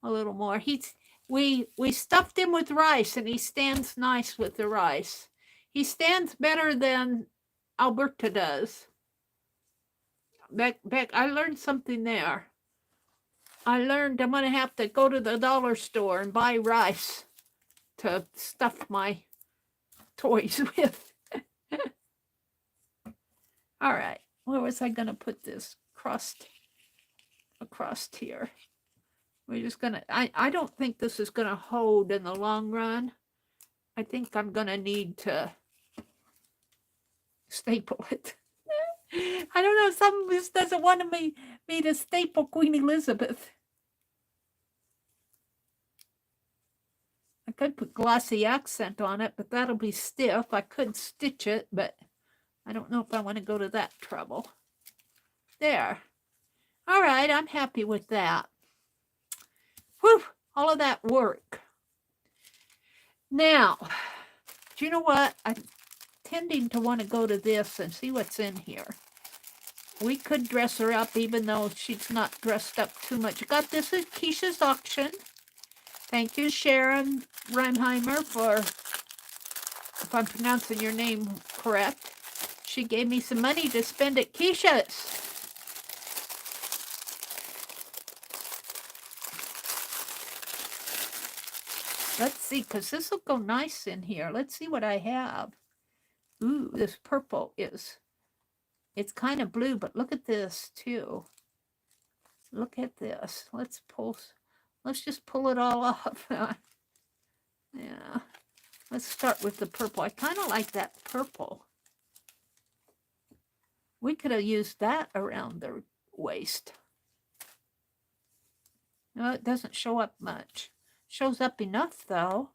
a little more. We stuffed him with rice and he stands nice with the rice. He stands better than Alberta does. Beck, I learned something there. I learned I'm gonna have to go to the dollar store and buy rice to stuff my toys with. All right, where was I gonna put this? Across here. We're just gonna, I don't think this is gonna hold in the long run. I think I'm gonna need to staple it. I don't know, some of this doesn't want me to staple Queen Elizabeth. I could put glossy accent on it, but that'll be stiff. I could stitch it, but I don't know if I want to go to that trouble. There. All right, I'm happy with that. Whew, all of that work. Now, do you know what? I'm tending to want to go to this and see what's in here. We could dress her up even though she's not dressed up too much. I got this at Keisha's auction. Thank you, Sharon Reimheimer, for, if I'm pronouncing your name correct. She gave me some money to spend at Keisha's. Let's see, because this will go nice in here. Let's see what I have. Ooh, this purple is, it's kind of blue, but look at this too. Look at this. Let's just pull it all off. Yeah. Let's start with the purple. I kind of like that purple. We could have used that around the waist. No, it doesn't show up much. Shows up enough though.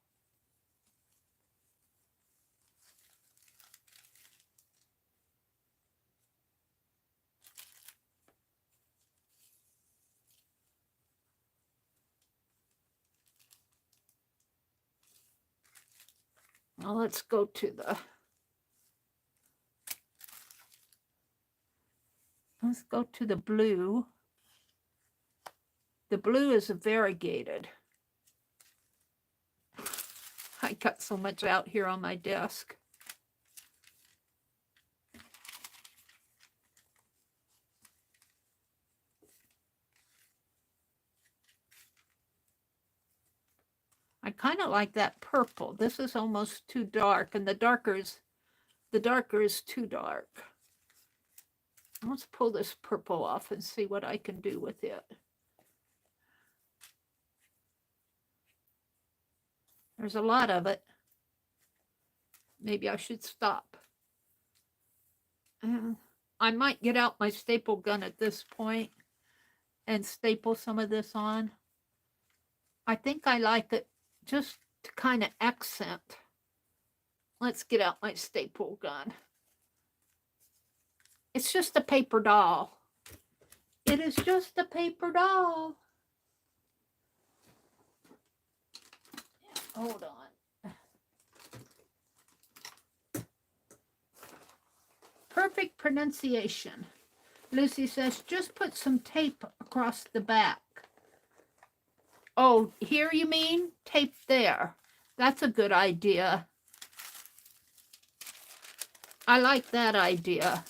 Now let's go to the blue. The blue is variegated. I got so much out here on my desk. I kind of like that purple. This is almost too dark, and the darker is too dark. Let's pull this purple off and see what I can do with it. There's a lot of it. Maybe I should stop. I might get out my staple gun at this point and staple some of this on. I think I like it just to kind of accent. Let's get out my staple gun. It's just a paper doll. It is just a paper doll. Hold on. Perfect pronunciation. Lucy says, just put some tape across the back. Oh, here you mean? Tape there. That's a good idea. I like that idea.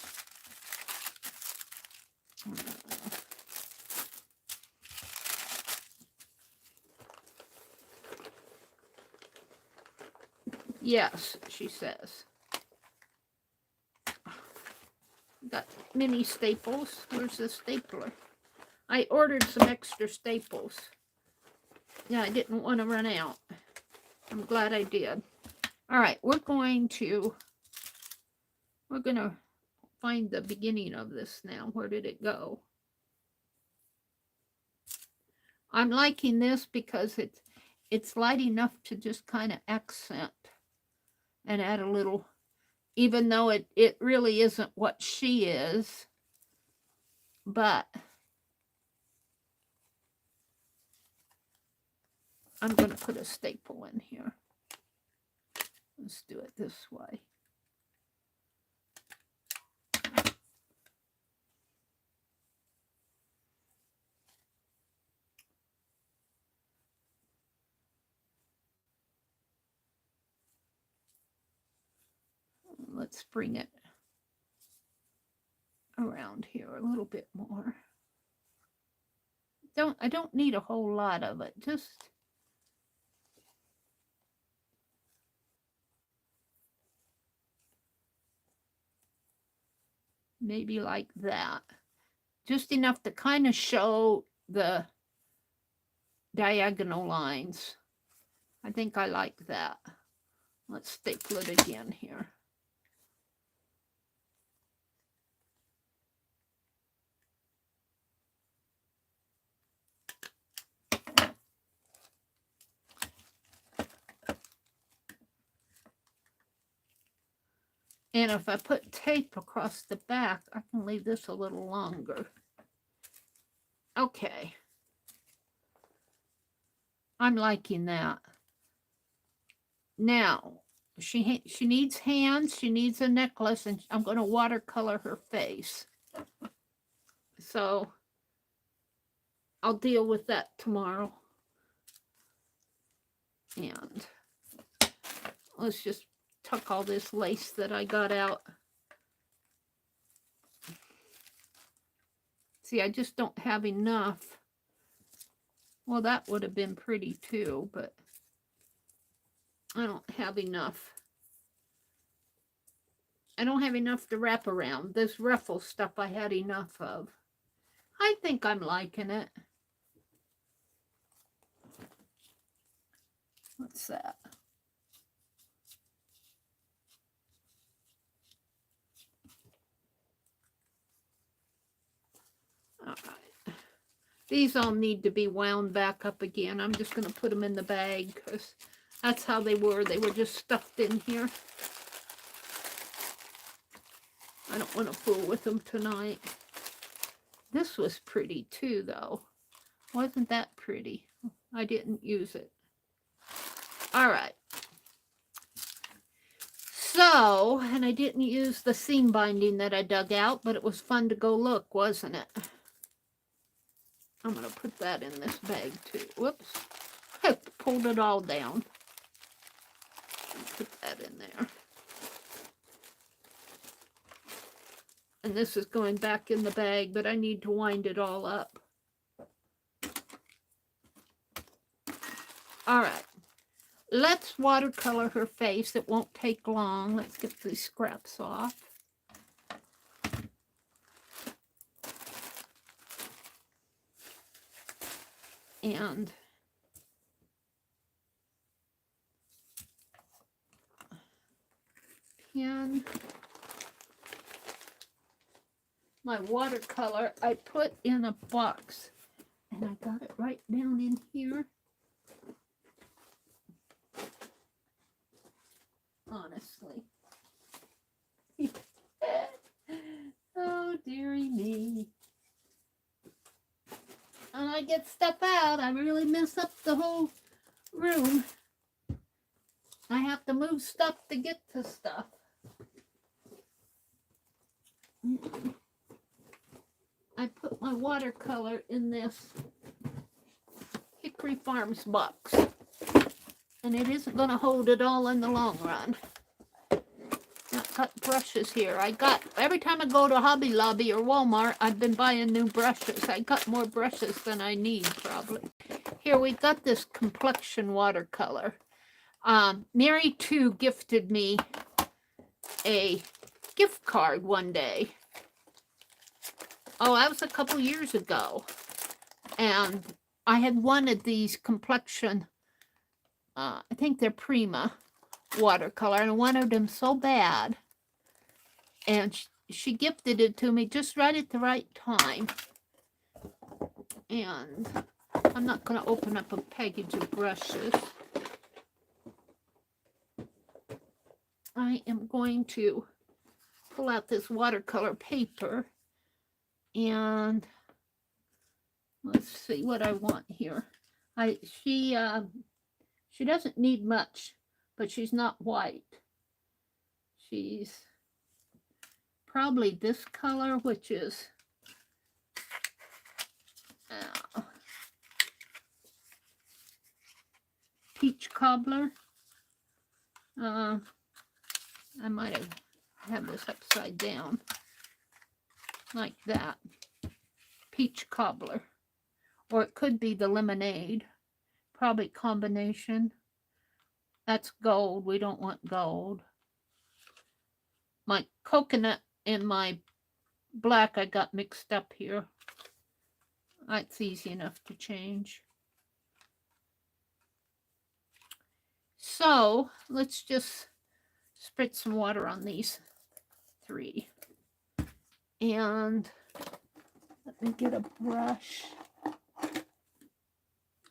Yes, she says. Got mini staples. Where's the stapler? I ordered some extra staples. Yeah, I didn't want to run out. I'm glad I did. All right, we're going to find the beginning of this now. Where did it go? I'm liking this because it's light enough to just kind of accent and add a little, even though it really isn't what she is, but I'm going to put a staple in here. Let's do it this way. Let's bring it around here a little bit more. I don't need a whole lot of it, just maybe like that. Just enough to kind of show the diagonal lines. I think I like that. Let's staple it again here. And if I put tape across the back, I can leave this a little longer. Okay. I'm liking that. Now, she needs hands, she needs a necklace, and I'm going to watercolor her face. So, I'll deal with that tomorrow. And let's just tuck all this lace that I got out. See, I just don't have enough. Well, that would have been pretty too, but I don't have enough. I don't have enough to wrap around. This ruffle stuff I had enough of. I think I'm liking it. What's that? All right. These all need to be wound back up again. I'm just going to put them in the bag because that's how they were. They were just stuffed in here. I don't want to fool with them tonight. This was pretty too, though. Wasn't that pretty? I didn't use it. All right. So, and I didn't use the seam binding that I dug out, but it was fun to go look, wasn't it? I'm going to put that in this bag too. Whoops. I pulled it all down. Put that in there. And this is going back in the bag, but I need to wind it all up. All right. Let's watercolor her face. It won't take long. Let's get these scraps off. And pen. My watercolor I put in a box, and I got it right down in here. Honestly. Oh, dearie me. And I get stuff out. I really mess up the whole room. I have to move stuff to get to stuff. I put my watercolor in this Hickory Farms box. And it isn't going to hold it all in the long run. I've got brushes here. Every time I go to Hobby Lobby or Walmart, I've been buying new brushes. I got more brushes than I need, probably. Here, we got this complexion watercolor. Meri too gifted me a gift card one day. Oh, that was a couple years ago. And I had wanted these complexion, I think they're Prima watercolor, and I wanted them so bad. And she gifted it to me just right at the right time. And I'm not going to open up a package of brushes. I am going to pull out this watercolor paper, and let's see what I want here. She doesn't need much, but she's not white. She's probably this color, which is peach cobbler. I might have have this upside down like that. Peach cobbler. Or it could be the lemonade. Probably combination. That's gold. We don't want gold. My coconut and my black I got mixed up here. That's easy enough to change. So let's just spritz some water on these three. And let me get a brush.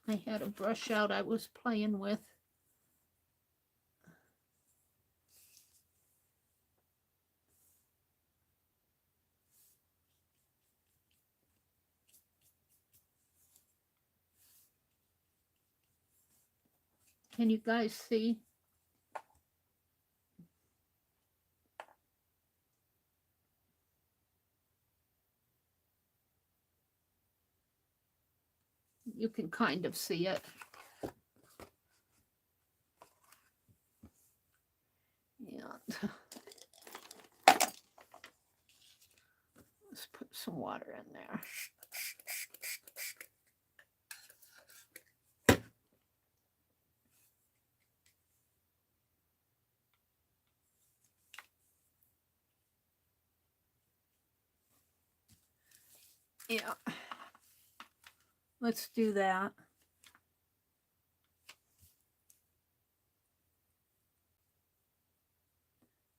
I had a brush out I was playing with. Can you guys see? You can kind of see it. And let's put some water in there. Yeah, let's do that.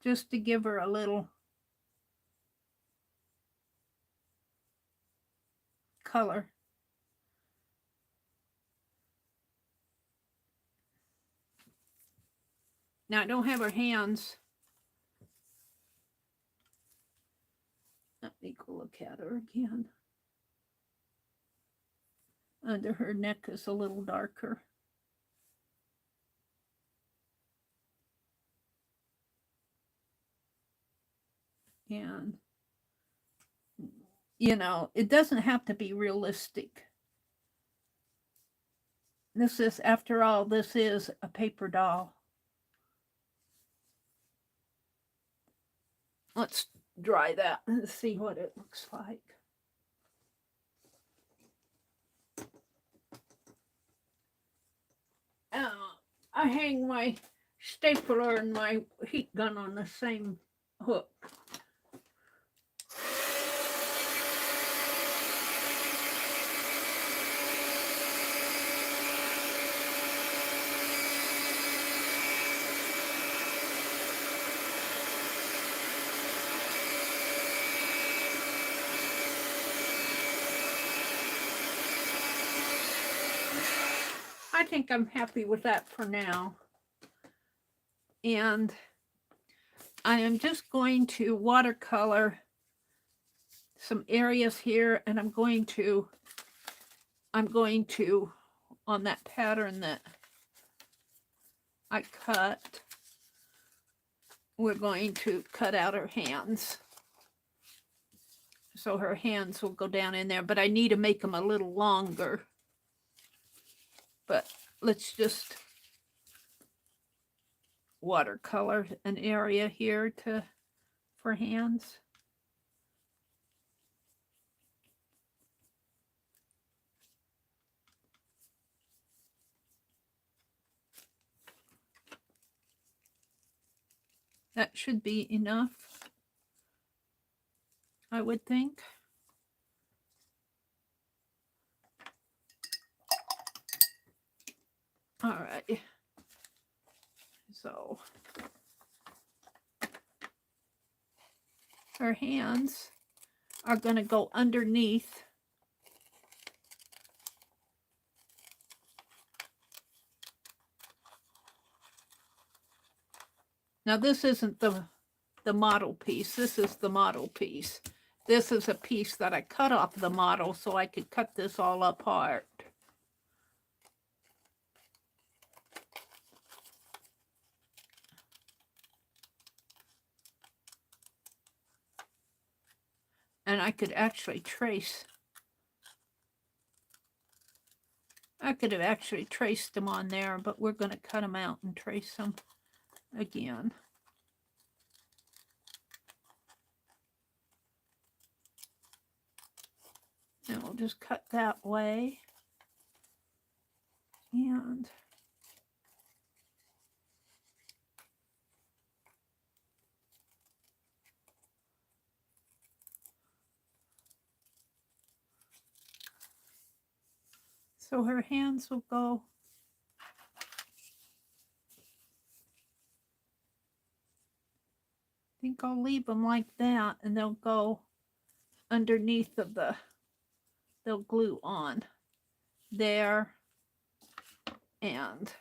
Just to give her a little color. Now I don't have her hands. Let me go look at her again. Under her neck is a little darker. And, you know, it doesn't have to be realistic. This is, after all, this is a paper doll. Let's dry that and see what it looks like. I hang my stapler and my heat gun on the same hook. I think I'm happy with that for now. And I am just going to watercolor some areas here, and I'm going to on that pattern that I cut, we're going to cut out her hands. So her hands will go down in there, but I need to make them a little longer. But let's just watercolor an area here for hands. That should be enough, I would think. All right. So her hands are going to go underneath . Now this isn't the model piece. This is the model piece. This is a piece that I cut off the model so I could cut this all apart. And I could actually trace. I could have actually traced them on there, but we're going to cut them out and trace them again. And we'll just cut that way. And so her hands will go I think I'll leave them like that, and they'll go underneath of the, they'll glue on there and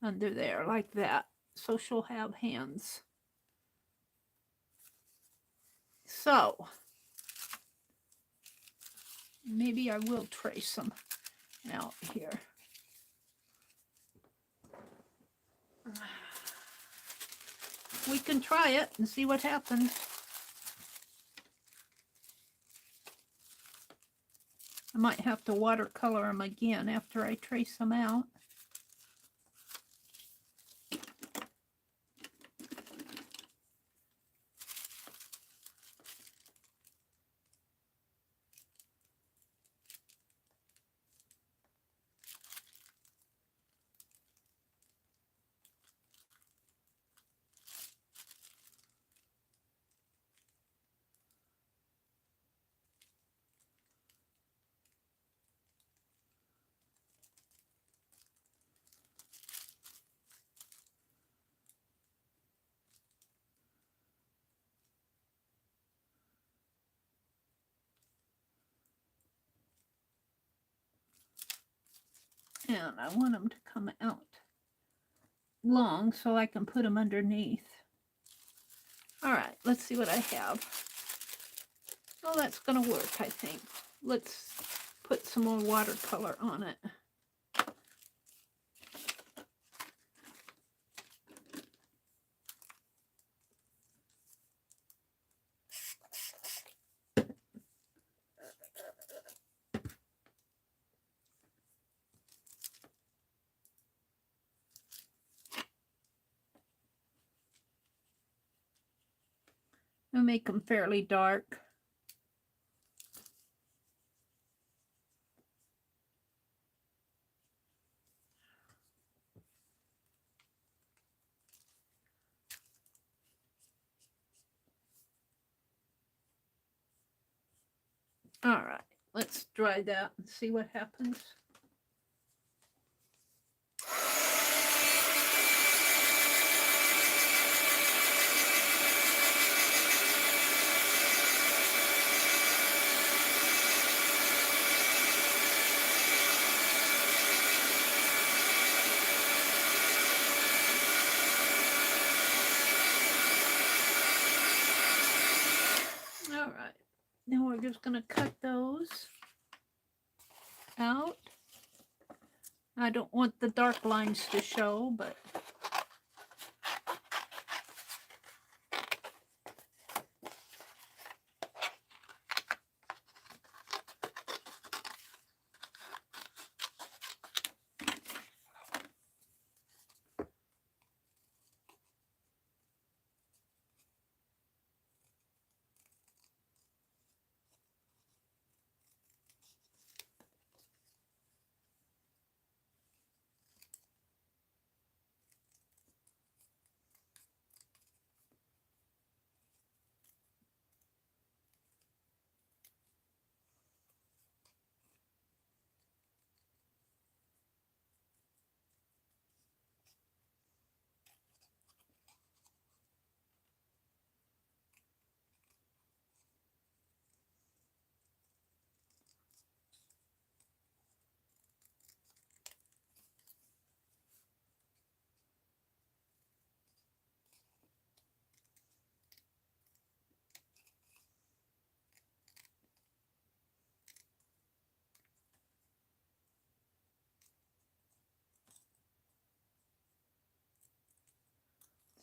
under there like that. So she'll have hands. So maybe I will trace them out here. We can try it and see what happens. I might have to watercolor them again after I trace them out. And I want them to come out long so I can put them underneath. All right, let's see what I have. Oh, that's going to work, I think. Let's put some more watercolor on it. I'll make them fairly dark. All right, let's dry that and see what happens. All right, now we're just going to cut those out. I don't want the dark lines to show, but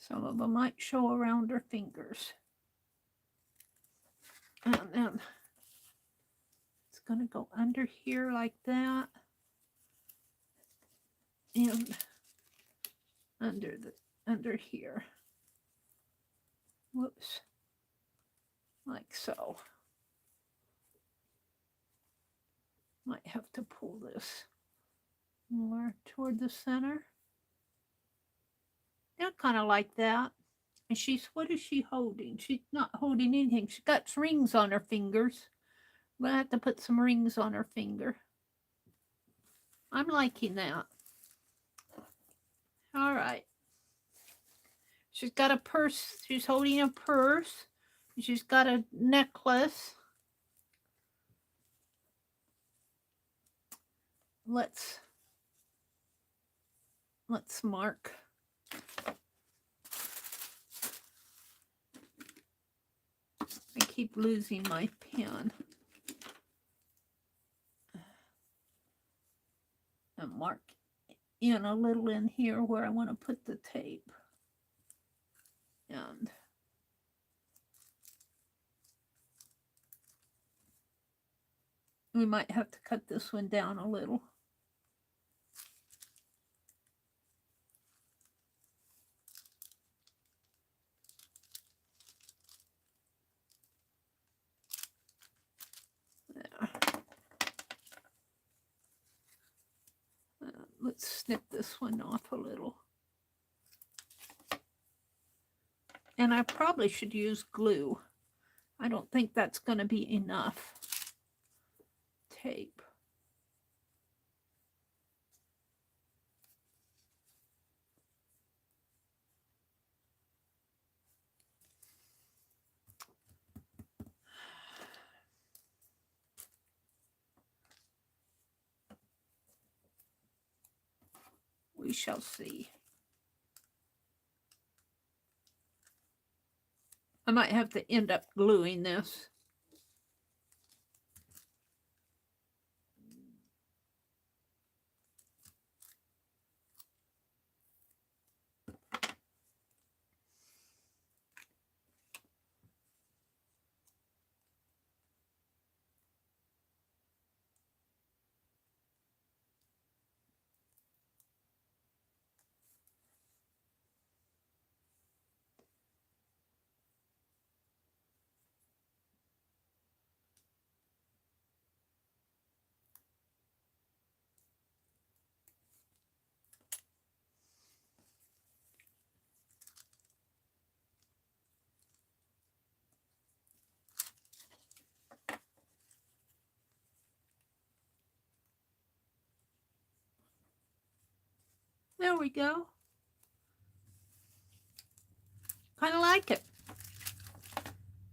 some of them might show around her fingers. And then it's going to go under here like that. And under here. Whoops. Like so. Might have to pull this more toward the center. Yeah, kind of like that. And what is she holding? She's not holding anything. She's got rings on her fingers. But I have to put some rings on her finger. I'm liking that. All right. She's got a purse. She's holding a purse. She's got a necklace. Let's mark. I keep losing my pen. And mark in a little in here where I want to put the tape. And we might have to cut this one down a little. There. Let's snip this one off a little. And I probably should use glue. I don't think that's going to be enough tape. We shall see. I might have to end up gluing this. There we go. Kind of like it.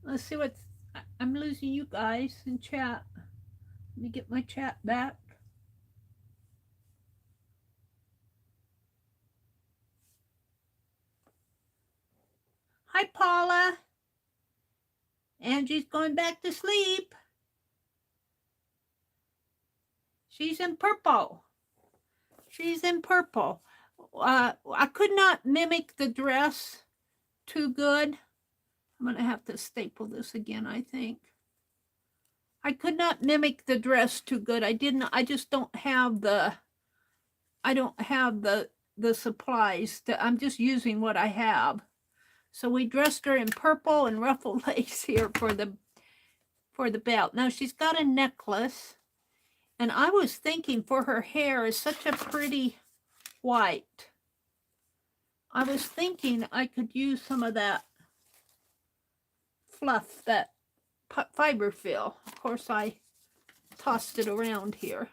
Let's see what's... I'm losing you guys in chat. Let me get my chat back. Hi, Paula. Angie's going back to sleep. She's in purple. She's in purple. I could not mimic the dress too good. I'm going to have to staple this again, I think. I could not mimic the dress too good. I just don't have the supplies. I'm just using what I have. So we dressed her in purple and ruffled lace here for the belt. Now she's got a necklace. And I was thinking for her hair is such a pretty white. I was thinking I could use some of that fluff, that fiber fill. Of course, I tossed it around here.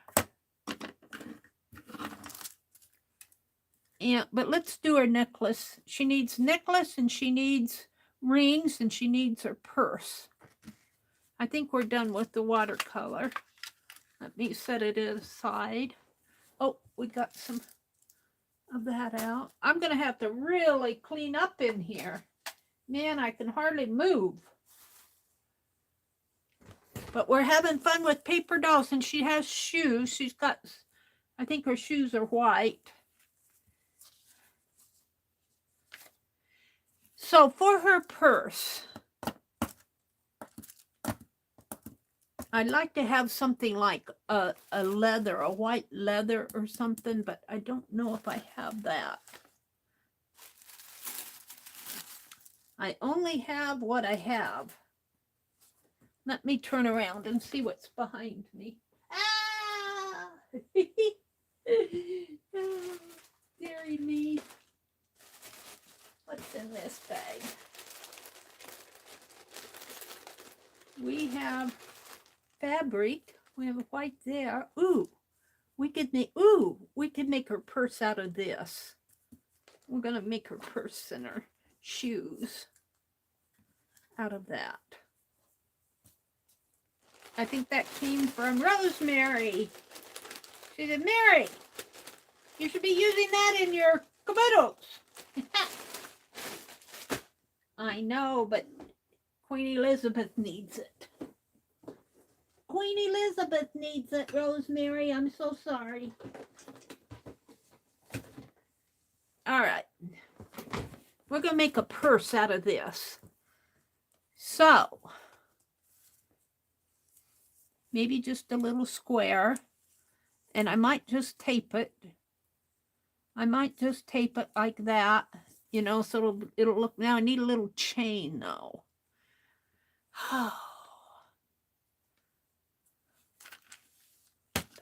But let's do her necklace. She needs necklace and she needs rings and she needs her purse. I think we're done with the watercolor. Let me set it aside. Oh, we got some of that out. I'm going to have to really clean up in here. Man, I can hardly move. But we're having fun with paper dolls, and she has shoes. She's got, I think her shoes are white. So for her purse, I'd like to have something like a leather, a white leather or something, but I don't know if I have that. I only have what I have. Let me turn around and see what's behind me. Oh, dearie me. What's in this bag? We have fabric. We have a white there. Ooh, we could make her purse out of this. We're gonna make her purse and her shoes out of that. I think that came from Rosemary. She said, Meri, you should be using that in your caboodles. I know, but Queen Elizabeth needs it. Queen Elizabeth needs it, Rosemary. I'm so sorry. All right. We're going to make a purse out of this. So, maybe just a little square. And I might just tape it. I might just tape it like that, you know, so it'll look. Now I need a little chain though. Thought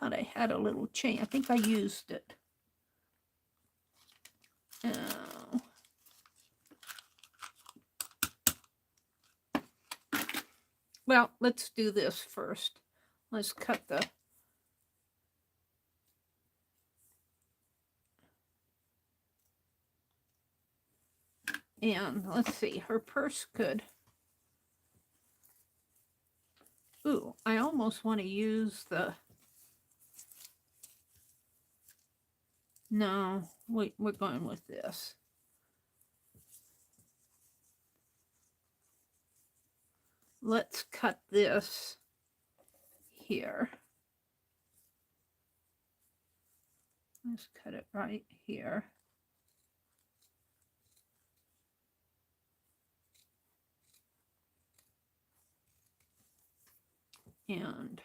I had a little chain. I think I used it. Oh. Well, let's do this first. Let's cut the and let's see, her purse could. Ooh, I almost want to use the. No, we're going with this. Let's cut this here. Let's cut it right here. And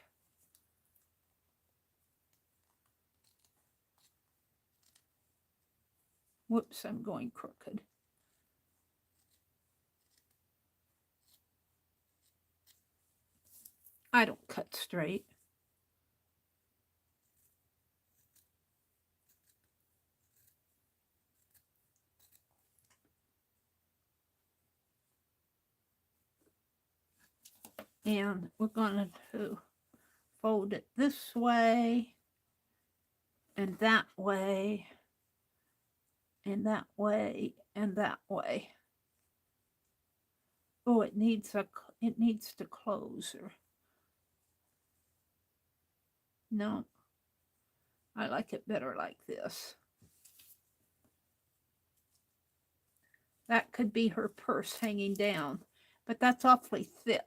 whoops, I'm going crooked. I don't cut straight. And we're going to fold it this way and that way and that way and that way. Oh, it needs to close. Or no, I like it better like this. That could be her purse hanging down, but that's awfully thick.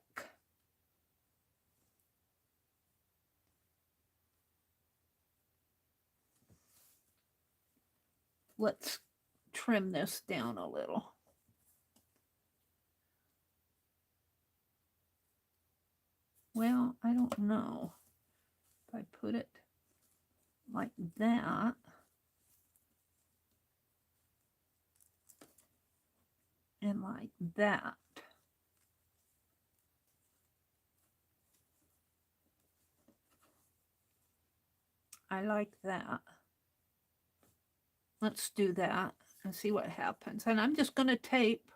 Let's trim this down a little. Well, I don't know. If I put it like that, and like that, I like that. Let's do that and see what happens. And I'm just going to tape.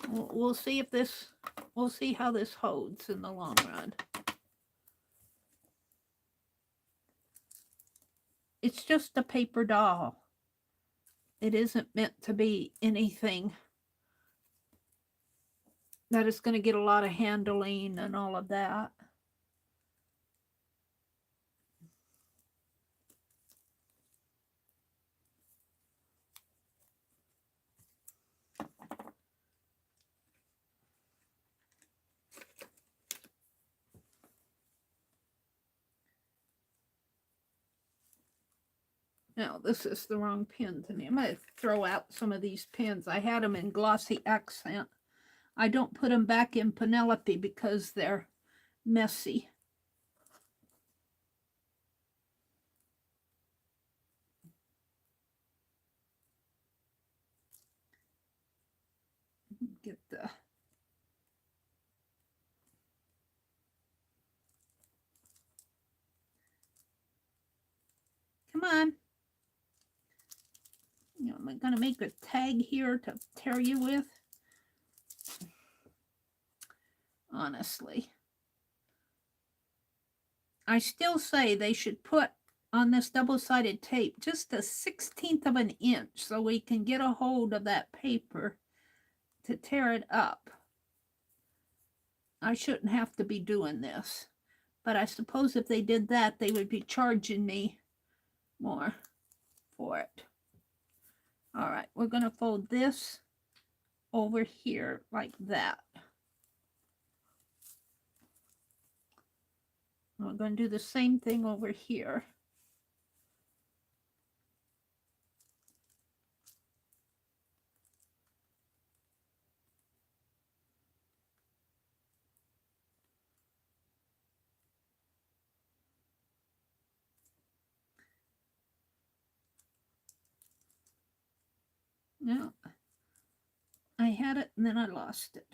We'll see if this, we'll see how this holds in the long run. It's just a paper doll. It isn't meant to be anything that is going to get a lot of handling and all of that. Now, this is the wrong pen to me. I'm going to throw out some of these pens. I had them in glossy accent. I don't put them back in Penelope because they're messy. Get the... on. You know, am I going to make a tag here to tear you with? Honestly. I still say they should put on this double-sided tape just a 1/16 of an inch so we can get a hold of that paper to tear it up. I shouldn't have to be doing this, but I suppose if they did that, they would be charging me more for it. All right, we're going to fold this over here like that. We're going to do the same thing over here. No, I had it and then I lost it.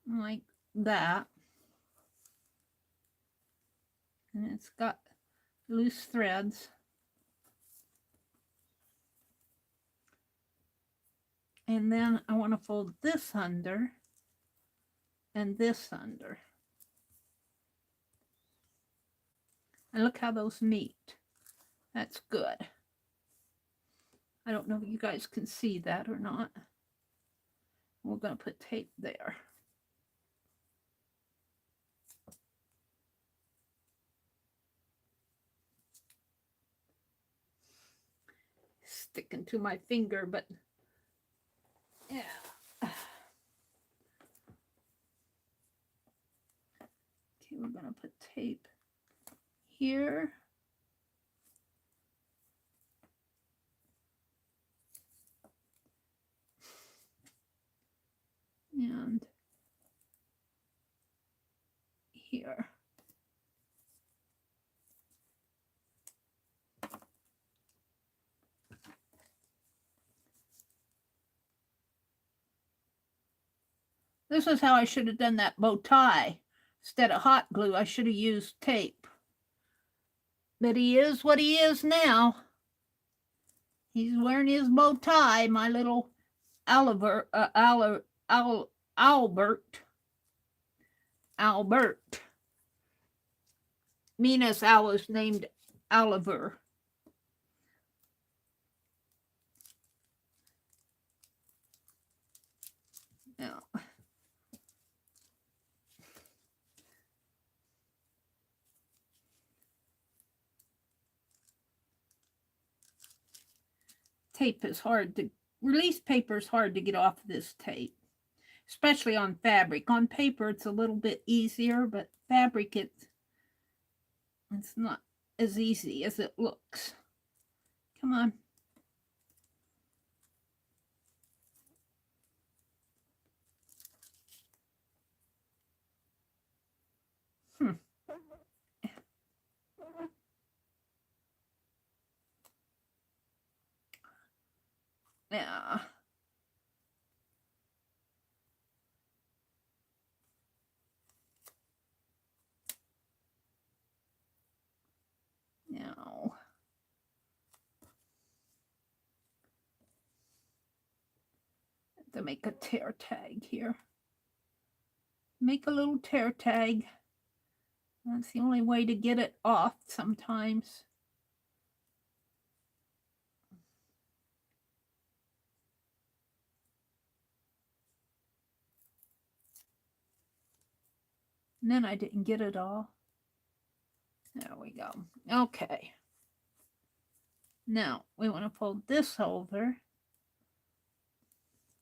Like that. And it's got loose threads. And then I want to fold this under and this under. And look how those meet. That's good. I don't know if you guys can see that or not. We're going to put tape there. Sticking to my finger, but yeah. Okay, we're going to put tape here. And here. This is how I should have done that bow tie. Instead of hot glue, I should have used tape. But he is what he is now. He's wearing his bow tie, my little OWL-Bert. Mina's owl is named Oliver. Now, tape is hard to, release paper is hard to get off this tape, especially on fabric. On paper, it's a little bit easier, but fabric, it's not as easy as it looks. Come on. Yeah. Now. To make a tear tag here. Make a little tear tag. That's the only way to get it off sometimes. And then I didn't get it all. There we go. Okay. Now we want to fold this over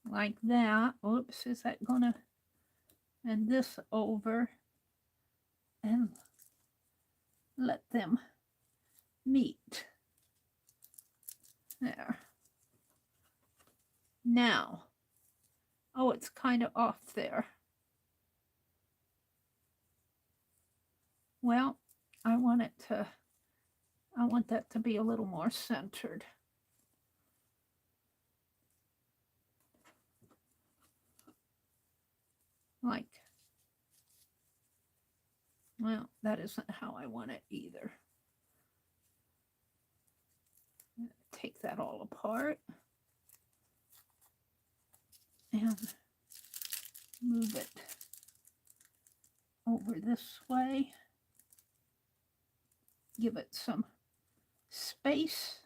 like that. Oops, is that gonna? And this over and let them meet. There. Now, oh, it's kind of off there. Well, I want that to be a little more centered. Like, well, that isn't how I want it either. Take that all apart and move it over this way. Give it some space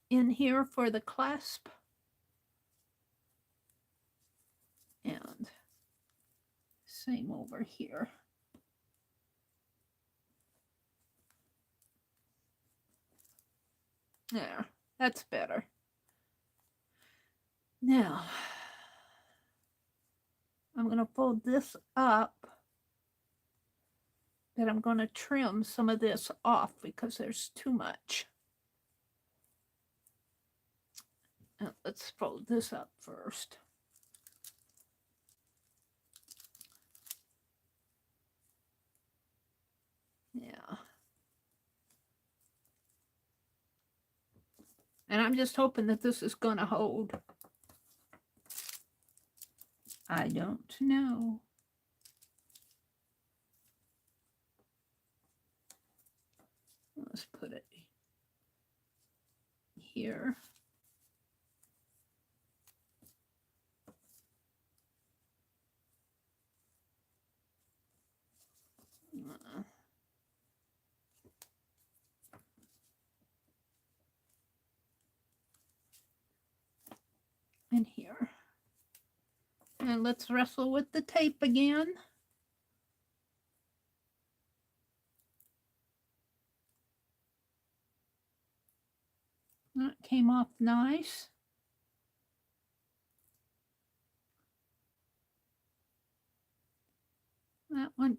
in here for the clasp. And same over here. There, that's better. Now, I'm going to fold this up, but I'm going to trim some of this off because there's too much. Now, let's fold this up first. Yeah. And I'm just hoping that this is going to hold. I don't know. Let's put it here. And here. And let's wrestle with the tape again. That came off nice. That one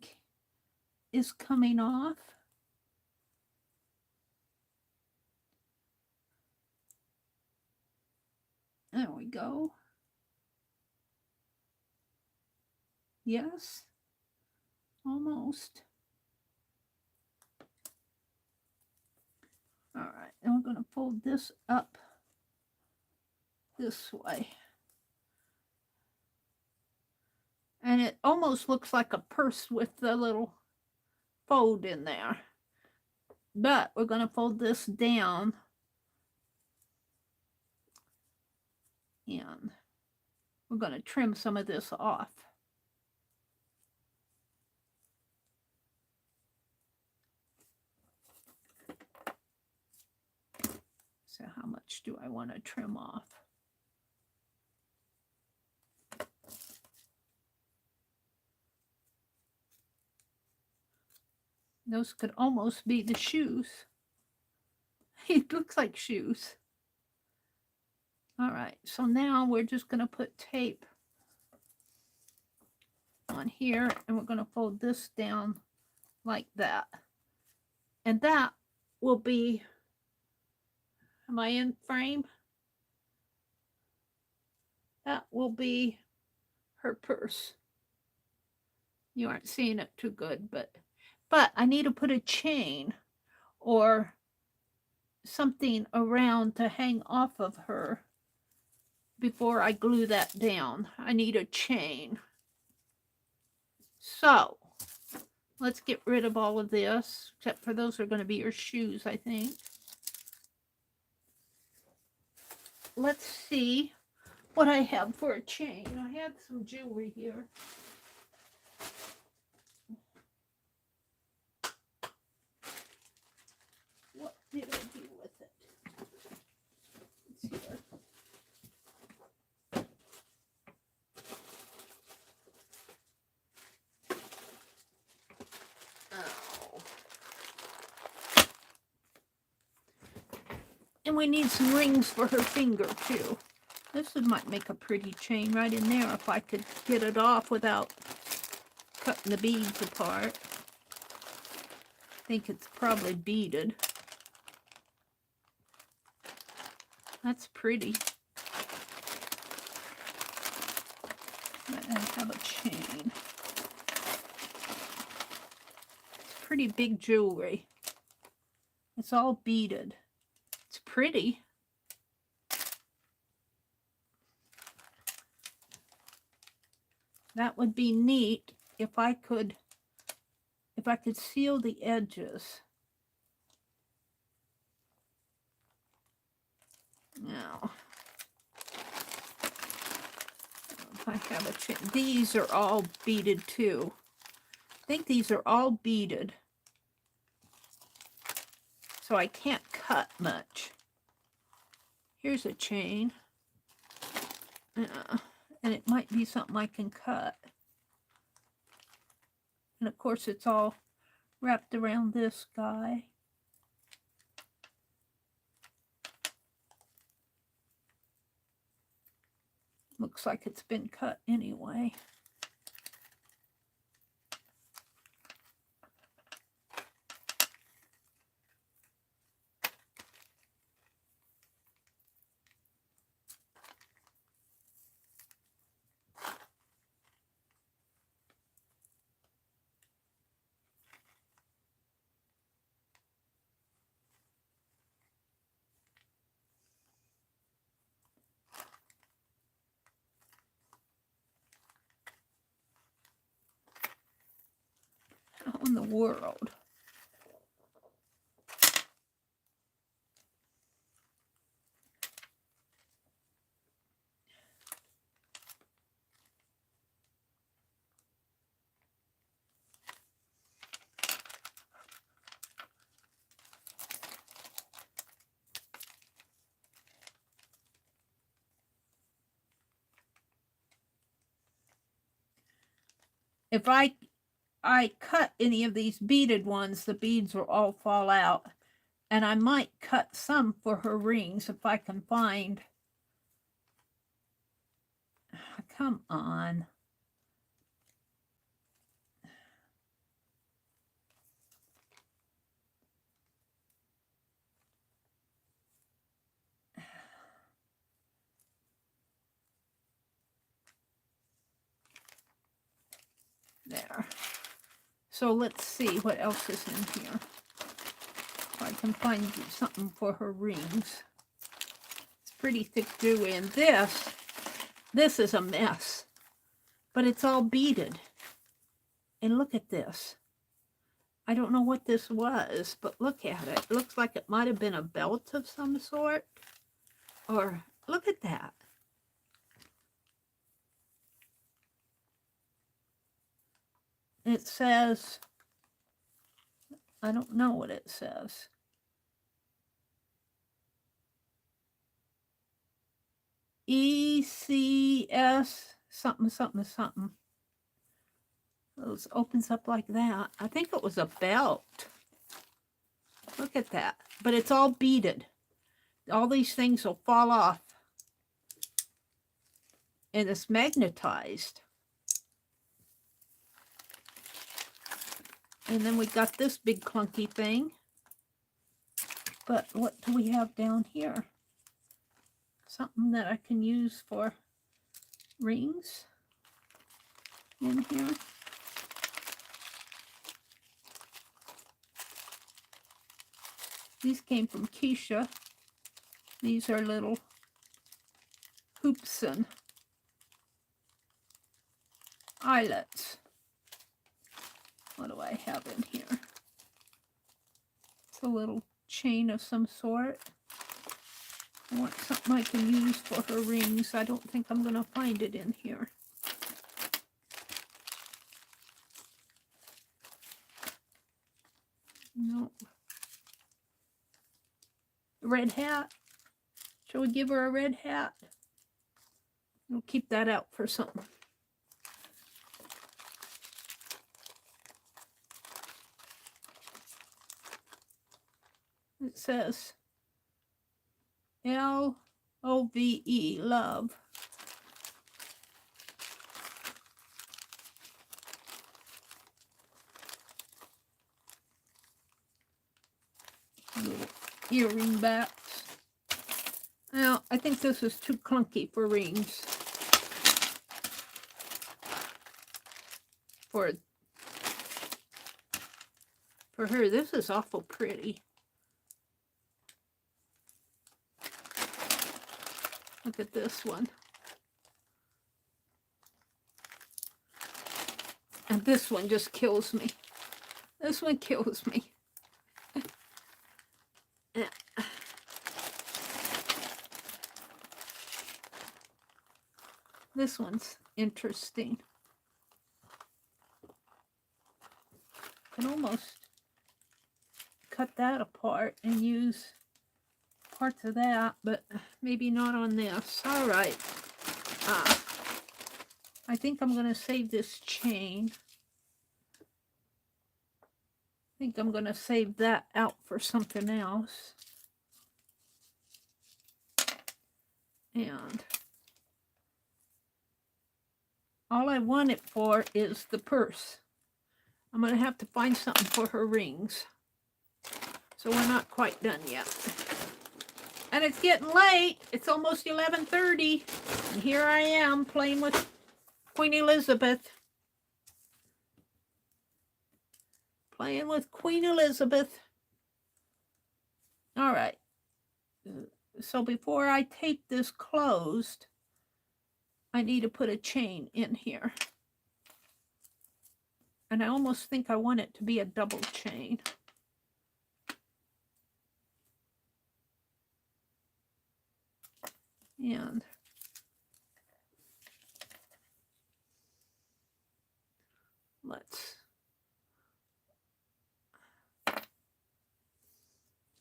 is coming off. There we go. Yes, almost. All right, and we're going to fold this up this way. And it almost looks like a purse with the little fold in there. But we're going to fold this down. And we're going to trim some of this off. So how much do I want to trim off? Those could almost be the shoes. It looks like shoes. All right, so now we're just going to put tape on here, and we're going to fold this down like that. And that will be, am I in frame? That will be her purse. You aren't seeing it too good, but I need to put a chain or something around to hang off of her before I glue that down. I need a chain. So let's get rid of all of this, except for those are going to be your shoes, I think. Let's see what I have for a chain. I had some jewelry here. What did I do with it? It's here. Oh. And we need some rings for her finger too. This might make a pretty chain right in there if I could get it off without cutting the beads apart. I think it's probably beaded. That's pretty. I have a chain. It's pretty big jewelry. It's all beaded. It's pretty. That would be neat if I could seal the edges. Now, if I have a chain, these are all beaded too. I think these are all beaded, so I can't cut much. Here's a chain, and it might be something I can cut. And of course, it's all wrapped around this guy. Looks like it's been cut anyway. How in the world? If I cut any of these beaded ones, the beads will all fall out. And I might cut some for her rings if I can find. Come on. There. So let's see what else is in here. If I can find something for her rings. It's pretty thick jewelry. And this is a mess. But it's all beaded. And look at this. I don't know what this was, but look at it. It looks like it might have been a belt of some sort. Or look at that. It says, I don't know what it says. ECS something, something, something. It opens up like that. I think it was a belt. Look at that. But it's all beaded. All these things will fall off. And it's magnetized. And then we got this big clunky thing. But what do we have down here? Something that I can use for rings in here. These came from Keisha. These are little hoops and eyelets. What do I have in here? It's a little chain of some sort. I want something I can use for her rings. I don't think I'm going to find it in here. No. Red hat. Shall we give her a red hat? We'll keep that out for something. It says L-O-V-E, love. Little earring backs. Now, I think this is too clunky for rings. For her, this is awful pretty. Look at this one. And this one just kills me. This one kills me. Yeah. This one's interesting. I can almost cut that apart and use parts of that, but maybe not on this. All right. I think I'm going to save this chain. I think I'm going to save that out for something else. And all I want it for is the purse. I'm going to have to find something for her rings. So we're not quite done yet. And it's getting late. It's almost 11:30. And here I am playing with Queen Elizabeth. Playing with Queen Elizabeth. All right. So before I tape this closed, I need to put a chain in here. And I almost think I want it to be a double chain. And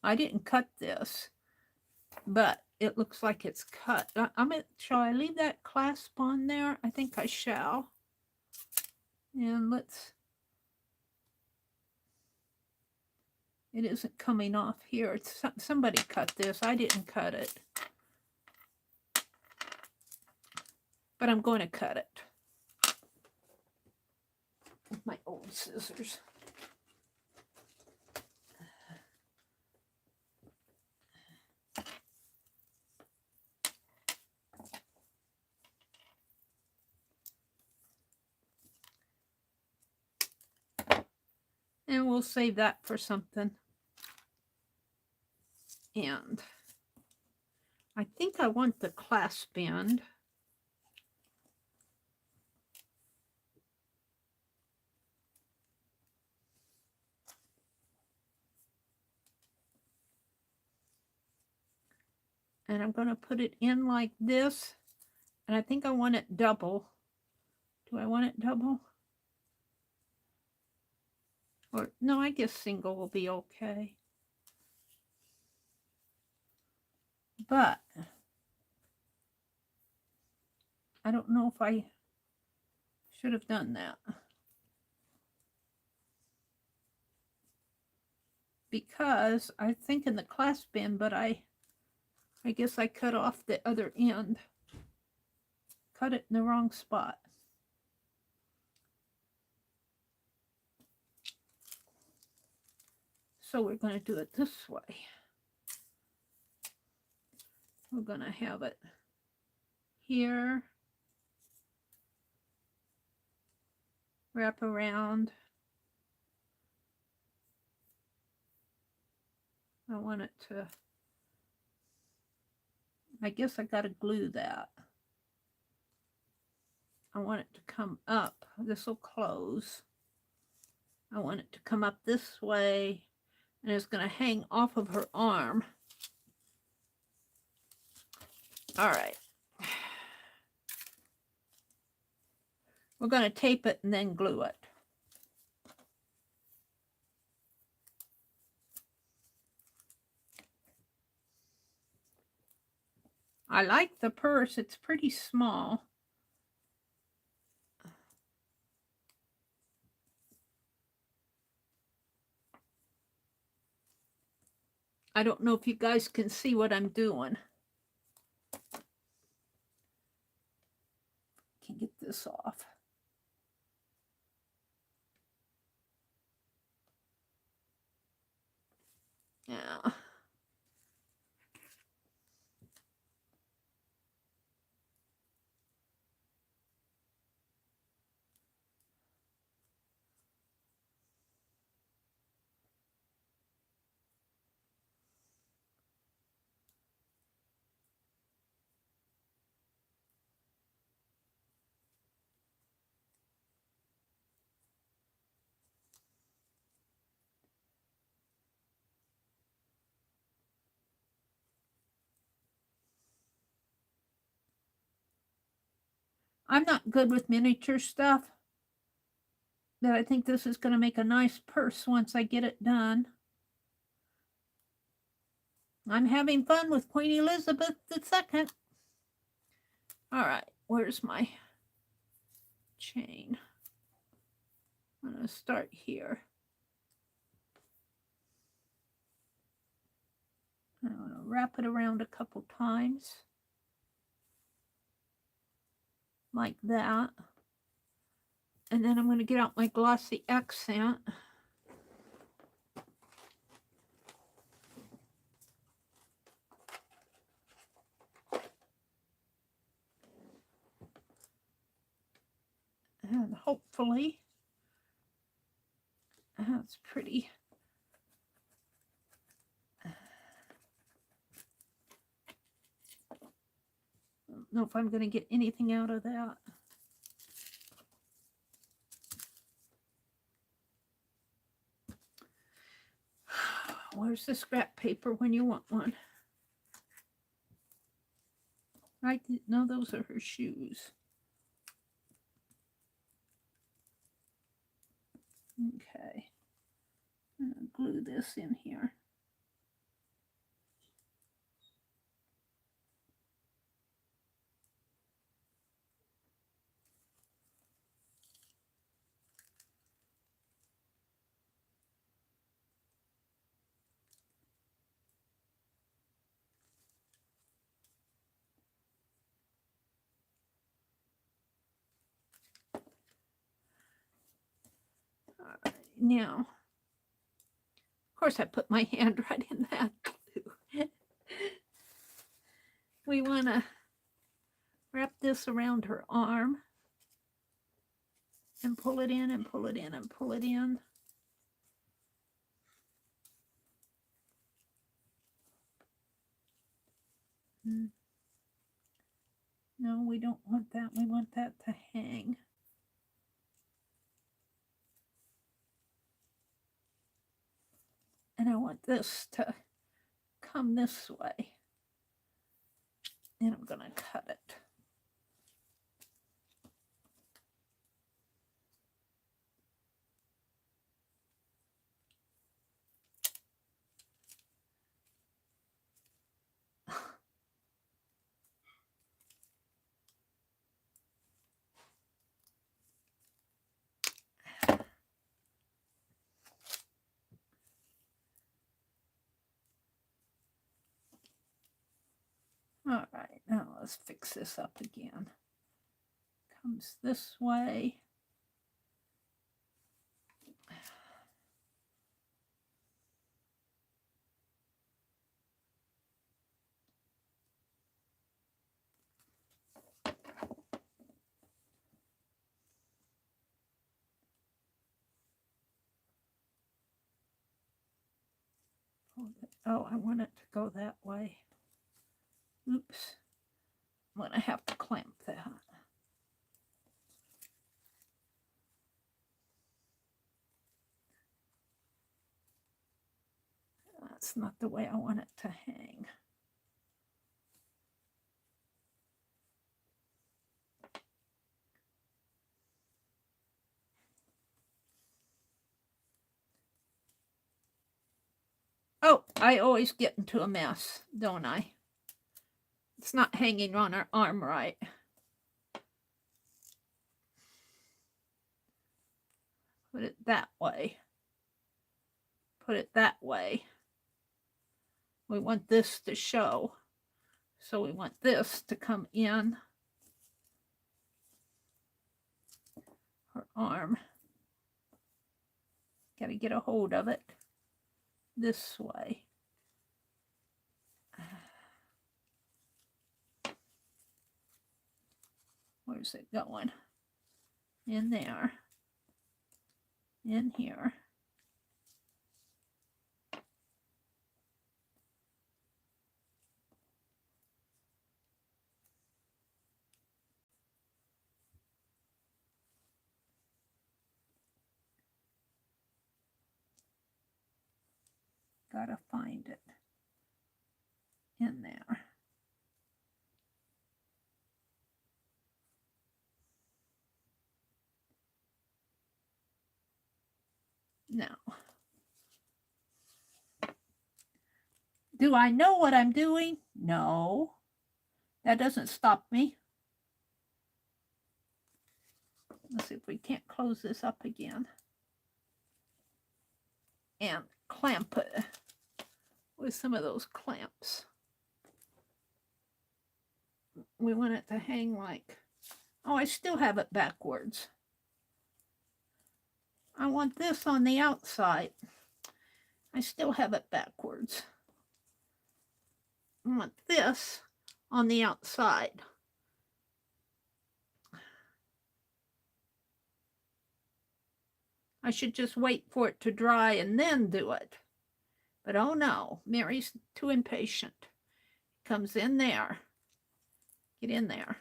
I didn't cut this, but it looks like it's cut. Shall I leave that clasp on there? I think I shall. And it isn't coming off here. It's somebody cut this. I didn't cut it. But I'm going to cut it with my old scissors. And we'll save that for something. And I think I want the clasp band. And I'm going to put it in like this. And I think I want it double. Do I want it double? Or no, I guess single will be okay. But I don't know if I should have done that. Because I think in the clasp band, but I guess I cut off the other end. Cut it in the wrong spot. So we're going to do it this way. We're going to have it here, wrap around. I want it to, I guess I got to glue that. I want it to come up. This will close. I want it to come up this way, and it's going to hang off of her arm. All right. We're going to tape it and then glue it. I like the purse. It's pretty small. I don't know if you guys can see what I'm doing. Can get this off. Yeah. I'm not good with miniature stuff, but I think this is going to make a nice purse once I get it done. I'm having fun with Queen Elizabeth II. All right, where's my chain? I'm going to start here. I'm going to wrap it around a couple times. Like that. And then I'm going to get out my glossy accent. And hopefully that's pretty. I don't know if I'm going to get anything out of that. Where's the scrap paper when you want one? I didn't know those are her shoes. Okay. I'm going to glue this in here. All right, now, of course I put my hand right in that glue. We want to wrap this around her arm and pull it in and pull it in and pull it in. No, we don't want that. We want that to hang. And I want this to come this way. And I'm going to cut it. All right, now let's fix this up again. Comes this way. Oh, I want it to go that way. Oops. I'm going to have to clamp that. That's not the way I want it to hang. Oh, I always get into a mess, don't I? It's not hanging on her arm right. Put it that way. Put it that way. We want this to show. So we want this to come in her arm. Got to get a hold of it this way. Where's it going? In there. In here. Gotta find it. In there. Now, do I know what I'm doing? No. That doesn't stop me. Let's see if we can't close this up again. And clamp it with some of those clamps. We want it to hang like, oh, I still have it backwards. I want this on the outside. I still have it backwards. I want this on the outside. I should just wait for it to dry and then do it. But oh no, Meri's too impatient. Comes in there. Get in there.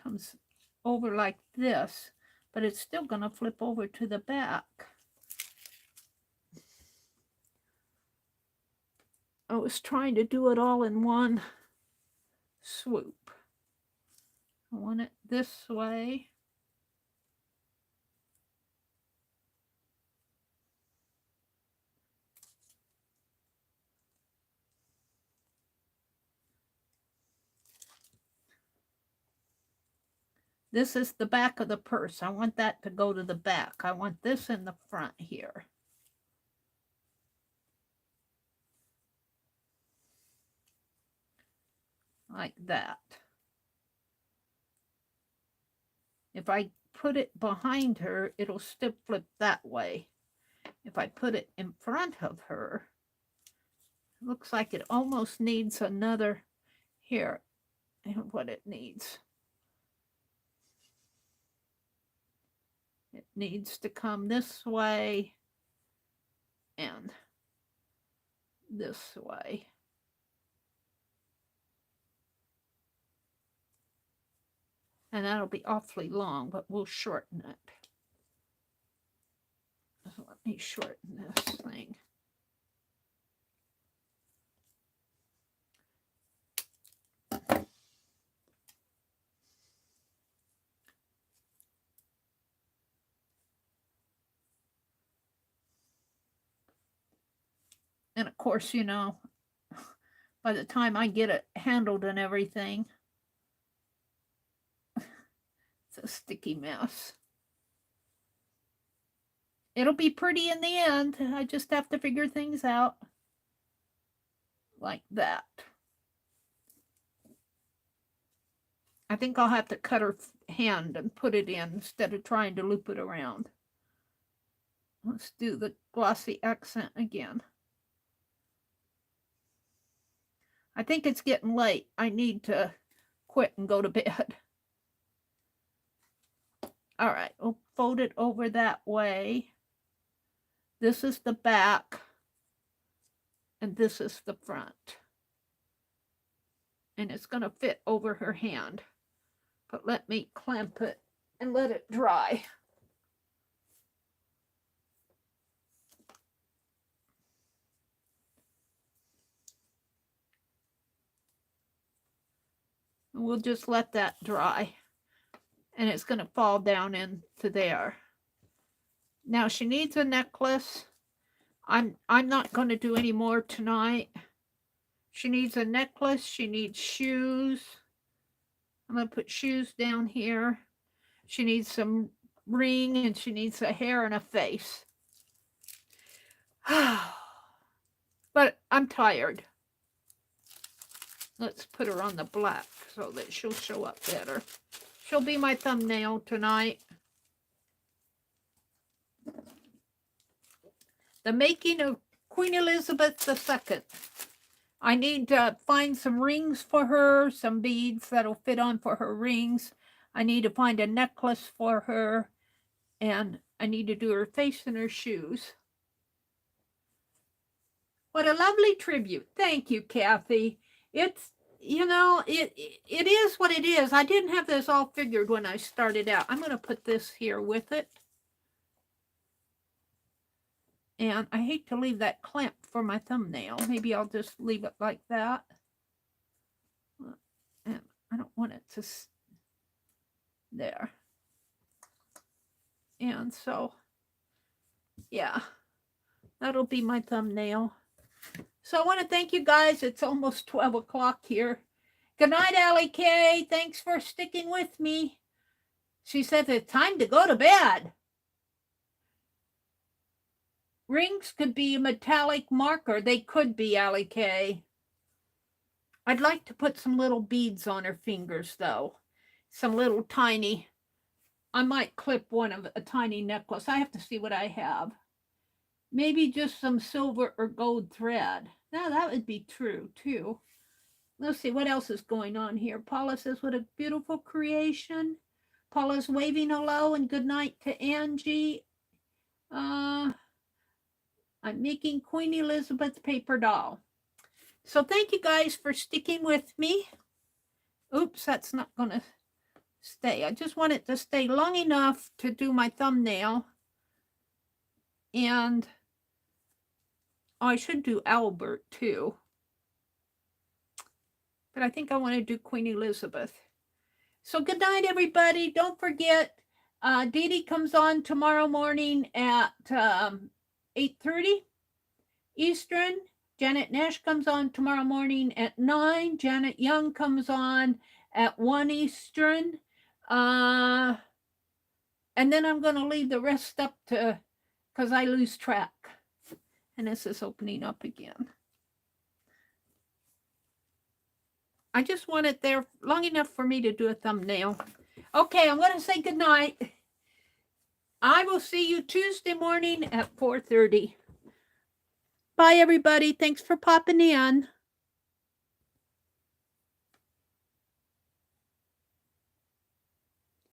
Comes over like this, but it's still going to flip over to the back. I was trying to do it all in one swoop. I want it this way. This is the back of the purse. I want that to go to the back. I want this in the front here. Like that. If I put it behind her, it'll still flip that way. If I put it in front of her, it looks like it almost needs another, here, what it needs. It needs to come this way and this way. And that'll be awfully long, but we'll shorten it. So let me shorten this thing. And of course, you know, by the time I get it handled and everything, it's a sticky mess. It'll be pretty in the end. I just have to figure things out. Like that. I think I'll have to cut her hand and put it in instead of trying to loop it around. Let's do the glossy accent again. I think it's getting late. I need to quit and go to bed. All right, we'll fold it over that way. This is the back, and this is the front. And it's going to fit over her hand. But let me clamp it and let it dry. And we'll just let that dry. And it's going to fall down into there. Now she needs a necklace. I'm not going to do any more tonight. She needs a necklace. She needs shoes. I'm going to put shoes down here. She needs some ring, and she needs a hair and a face. But I'm tired. Let's put her on the black so that she'll show up better. She'll be my thumbnail tonight. The making of Queen Elizabeth II. I need to find some rings for her, some beads that'll fit on for her rings. I need to find a necklace for her, and I need to do her face and her shoes. What a lovely tribute. Thank you, Kathy. It's, you know, it is what it is. I didn't have this all figured when I started out. I'm going to put this here with it. And I hate to leave that clamp for my thumbnail. Maybe I'll just leave it like that. And I don't want it to... There. And so, yeah, that'll be my thumbnail. So I want to thank you guys. It's almost 12 o'clock here. Good night, Allie K. Thanks for sticking with me. She said it's time to go to bed. Rings could be a metallic marker. They could be, Allie K. I'd like to put some little beads on her fingers, though. Some little tiny... I might clip one of a tiny necklace. I have to see what I have. Maybe just some silver or gold thread. Now that would be true too. Let's see what else is going on here. Paula says, what a beautiful creation. Paula's waving hello and good night to Angie. I'm making Queen Elizabeth paper doll. So thank you guys for sticking with me. Oops, that's not going to stay. I just want it to stay long enough to do my thumbnail. And I should do Albert too. But I think I want to do Queen Elizabeth. So good night, everybody. Don't forget, Dee Dee comes on tomorrow morning at 8:30 Eastern. Janet Nash comes on tomorrow morning at 9. Janet Young comes on at 1 Eastern. And then I'm going to leave the rest up to, because I lose track. And this is opening up again. I just want it there long enough for me to do a thumbnail. Okay, I'm going to say goodnight. I will see you Tuesday morning at 4:30. Bye, everybody. Thanks for popping in.